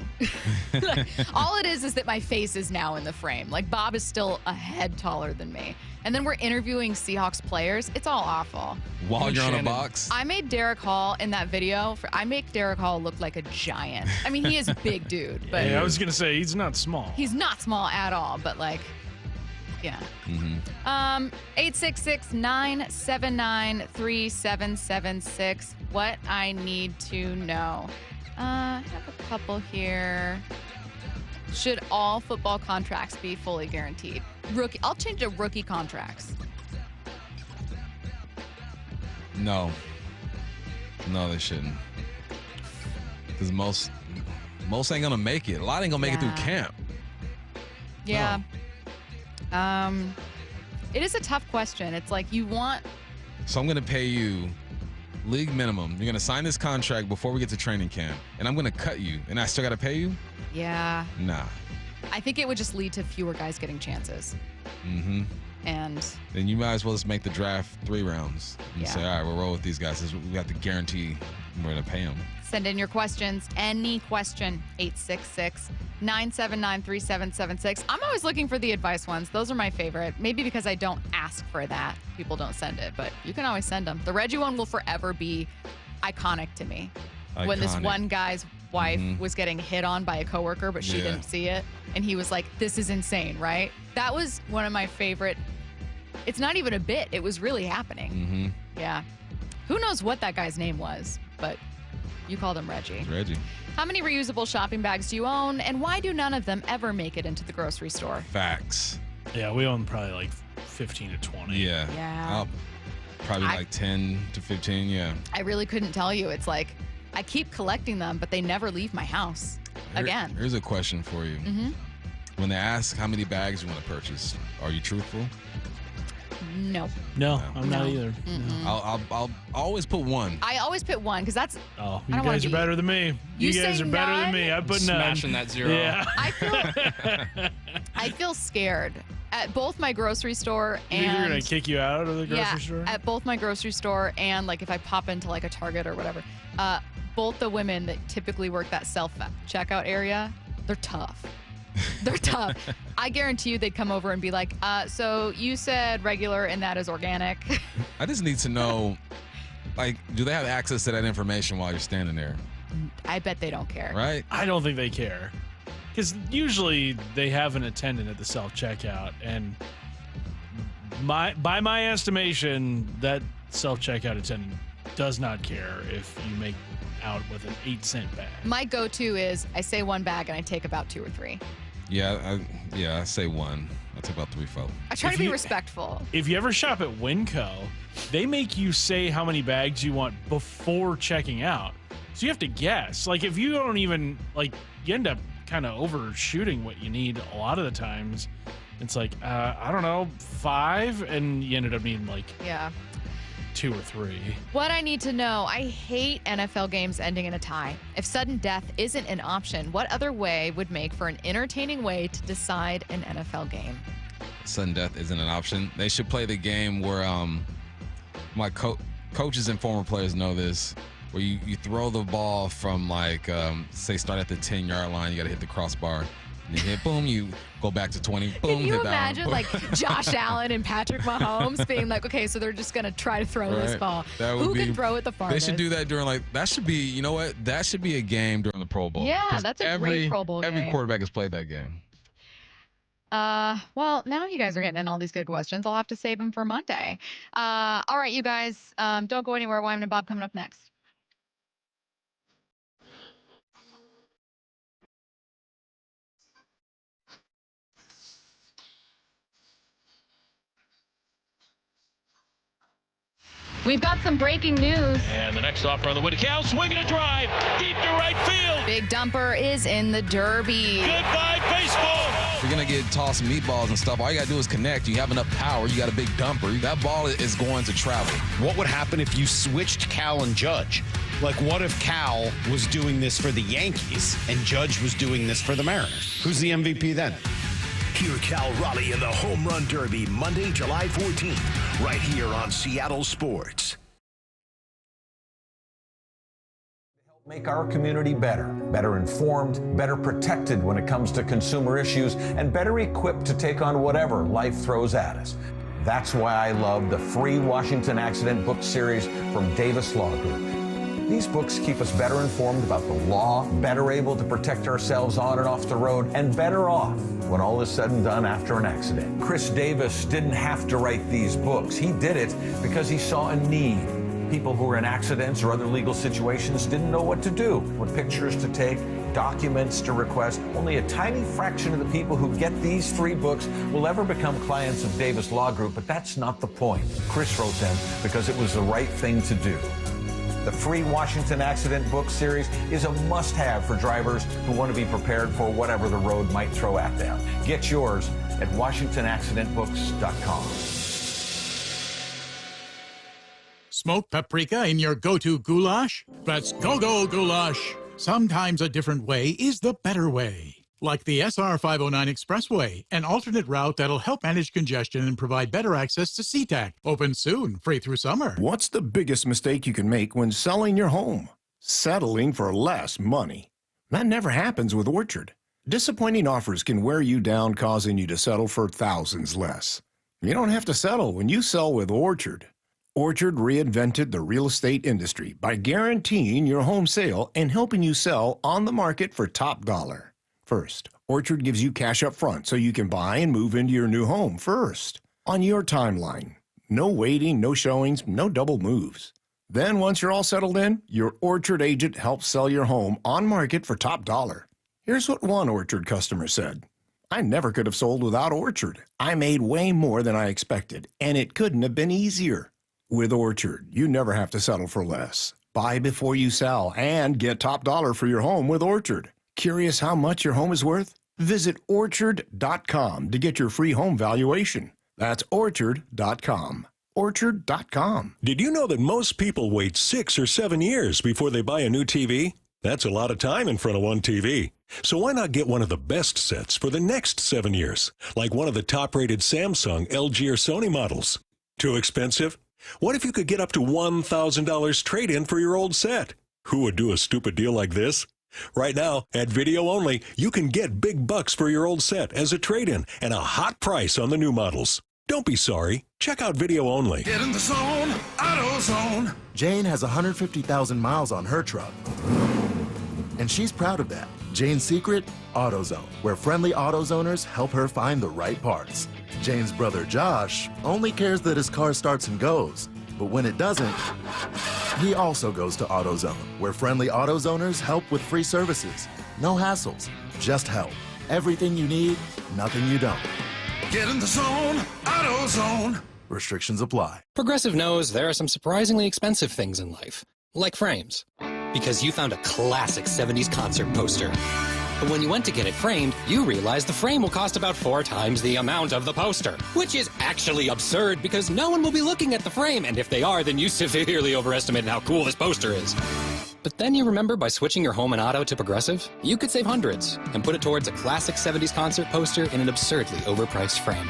Like, all it is that my face is now in the frame. Like, Bob is still a head taller than me. And then we're interviewing Seahawks players. It's all awful. While you're on a box? I made Derrik Hall in that video. I make Derrik Hall look like a giant. I mean, he is a big dude, but Yeah, I was going to say, he's not small. he's not small at all, but like, yeah. 866-979-3776. What I need to know. I have a couple here. Should all football contracts be fully guaranteed? I'll change to rookie contracts. No. No, they shouldn't. Because most ain't gonna make it. A lot ain't gonna make it through camp. Yeah. It is a tough question. It's like you want. So I'm gonna pay you league minimum. You're gonna sign this contract before we get to training camp, and I'm gonna cut you, and I still gotta pay you? Yeah. Nah. I think it would just lead to fewer guys getting chances. Mm-hmm. And Then you might as well just make the draft 3 rounds and Yeah. say, all right, we'll roll with these guys. We have to guarantee we're gonna pay them. send in your questions. Any question. 866-979-3776. I'm always looking for the advice ones. Those are my favorite. Maybe because I don't ask for that. People don't send it, but you can always send them. The Reggie one will forever be iconic to me. When this Iconic. one guy's wife was getting hit on by a coworker, but she Yeah. didn't see it. And he was like, this is insane, right? That was one of my favorite. It's not even a bit. It was really happening. Mm-hmm. Yeah. Who knows what that guy's name was, but you called him Reggie. It's Reggie. How many reusable shopping bags do you own, and why do none of them ever make it into the grocery store? Facts. Yeah, we own probably like 15 to 20. Yeah. Yeah. Probably like 10 to 15, yeah. I really couldn't tell you. It's like I keep collecting them, but they never leave my house. Again. Here's a question for you. Mm-hmm. When they ask how many bags you want to purchase, are you truthful? No. No, I'm not either. Mm-mm. I'll always put one. I always put one because that's. Oh, I you don't wanna guys are be- better than me. You guys say are better than me. I put none. Smashing that zero. Yeah. I feel scared at both my grocery store You think they're and. going to kick you out of the grocery Yeah, store? at both my grocery store and like if I pop into like a Target or whatever. Both the women that typically work that self-checkout area, they're tough. They're tough. I guarantee you they'd come over and be like, so you said regular and that is organic. I just need to know, like, do they have access to that information while you're standing there? I bet they don't care. Right? I don't think they care. Because usually they have an attendant at the self-checkout, and by my estimation, that self-checkout attendant does not care if you make out with an 8-cent bag. My go-to is I say one bag and I take about 2 or 3. Yeah, I say one. I take about 3, 4. I try to be respectful. If you ever shop at Winco, they make you say how many bags you want before checking out. So you have to guess. Like, if you don't even, like, you end up kind of overshooting what you need a lot of the times. It's like, I don't know, 5, and you ended up needing, like, Yeah. 2 or 3. What I need to know, I hate NFL games ending in a tie. If sudden death isn't an option, what other way would make for an entertaining way to decide an NFL game? Sudden death isn't an option. They should play the game where my coaches and former players know this, where you throw the ball from say start at the 10-yard line, you got to hit the crossbar. And you hit, boom, you go back to 20, boom, Can you hit that imagine one. Josh Allen and Patrick Mahomes being like, okay, so they're just going to try to throw this ball. Who can throw it the farthest? They should do that during that should be, you know what? That should be a game during the Pro Bowl. Yeah, that's a great Pro Bowl game. Every quarterback has played that game. Well, now you guys are getting in all these good questions. I'll have to save them for Monday. All right, you guys, don't go anywhere. Wyman and Bob coming up next. We've got some breaking news. And the next offer on the way to Cal, swinging a drive, deep to right field. Big Dumper is in the Derby. Goodbye, baseball. If you're going to get tossed meatballs and stuff, all you got to do is connect. You have enough power. You got a big dumper. That ball is going to travel. What would happen if you switched Cal and Judge? Like, what if Cal was doing this for the Yankees and Judge was doing this for the Mariners? Who's the MVP then? Hear Cal Raleigh in the Home Run Derby Monday, July 14th, right here on Seattle Sports. Make our community better informed, better protected when it comes to consumer issues, and better equipped to take on whatever life throws at us. That's why I love the free Washington Accident book series from Davis Law Group. These books keep us better informed about the law, better able to protect ourselves on and off the road, and better off when all is said and done after an accident. Chris Davis didn't have to write these books. He did it because he saw a need. People who were in accidents or other legal situations didn't know what to do, what pictures to take, documents to request. Only a tiny fraction of the people who get these 3 books will ever become clients of Davis Law Group, but that's not the point. Chris wrote them because it was the right thing to do. The free Washington Accident book series is a must-have for drivers who want to be prepared for whatever the road might throw at them. Get yours at WashingtonAccidentBooks.com. Smoked paprika in your go-to goulash? That's go-go goulash. Sometimes a different way is the better way. Like the SR 509 Expressway, an alternate route that'll help manage congestion and provide better access to SeaTac. Open soon, free through summer. What's the biggest mistake you can make when selling your home? Settling for less money. That never happens with Orchard. Disappointing offers can wear you down, causing you to settle for thousands less. You don't have to settle when you sell with Orchard. Orchard reinvented the real estate industry by guaranteeing your home sale and helping you sell on the market for top dollar. First, Orchard gives you cash up front so you can buy and move into your new home first, on your timeline. No waiting, no showings, no double moves. Then once you're all settled in, your Orchard agent helps sell your home on market for top dollar. Here's what one Orchard customer said. I never could have sold without Orchard. I made way more than I expected, and it couldn't have been easier. With Orchard, you never have to settle for less. Buy before you sell and get top dollar for your home with Orchard. Curious how much your home is worth? Visit Orchard.com to get your free home valuation. That's Orchard.com. Orchard.com. Did you know that most people wait 6 or 7 years before they buy a new TV? That's a lot of time in front of one TV. So why not get one of the best sets for the next 7 years? Like one of the top-rated Samsung, LG, or Sony models. Too expensive? What if you could get up to $1,000 trade-in for your old set? Who would do a stupid deal like this? Right now, at Video Only, you can get big bucks for your old set as a trade-in and a hot price on the new models. Don't be sorry. Check out Video Only. Get in the zone, AutoZone. Jane has 150,000 miles on her truck, and she's proud of that. Jane's secret? AutoZone, where friendly AutoZoners help her find the right parts. Jane's brother Josh only cares that his car starts and goes, but when it doesn't, he also goes to AutoZone, where friendly AutoZoners help with free services. No hassles, just help. Everything you need, nothing you don't. Get in the zone, AutoZone. Restrictions apply. Progressive knows there are some surprisingly expensive things in life, like frames. because you found a classic 70s concert poster. But when you went to get it framed, you realized the frame will cost about 4 times the amount of the poster, which is actually absurd because no one will be looking at the frame, and if they are, then you severely overestimated how cool this poster is. But then you remember by switching your home and auto to Progressive, you could save hundreds and put it towards a classic 70s concert poster in an absurdly overpriced frame.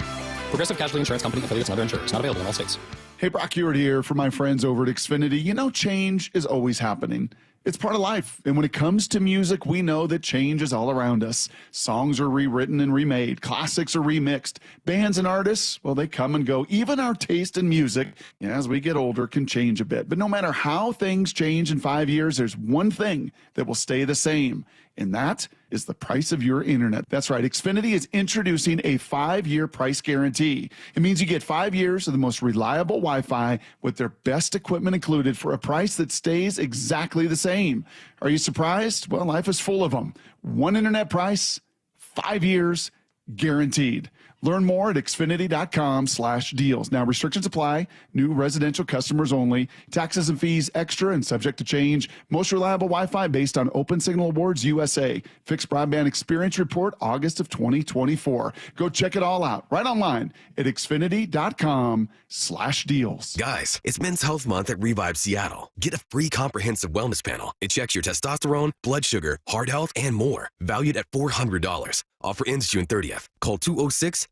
Progressive Casualty Insurance Company, affiliates, and other insurers. Not available in all states. Hey, Brock Ewart here for my friends over at Xfinity. You know, change is always happening. It's part of life. And when it comes to music, we know that change is all around us. Songs are rewritten and remade. Classics are remixed. Bands and artists, well, they come and go. Even our taste in music, as we get older, can change a bit. But no matter how things change in 5 years, there's one thing that will stay the same. And that is the price of your internet. That's right. Xfinity is introducing a 5-year price guarantee. It means you get 5 years of the most reliable Wi-Fi with their best equipment included for a price that stays exactly the same. Are you surprised? Well, life is full of them. One internet price, 5 years, guaranteed. Learn more at Xfinity.com/deals. Now, restrictions apply. New residential customers only. Taxes and fees extra and subject to change. Most reliable Wi-Fi based on Open Signal Awards USA. Fixed Broadband Experience Report, August of 2024. Go check it all out right online at Xfinity.com/deals. Guys, it's Men's Health Month at Revive Seattle. Get a free comprehensive wellness panel. It checks your testosterone, blood sugar, heart health, and more. Valued at $400. Offer ends June 30th. Call 206-529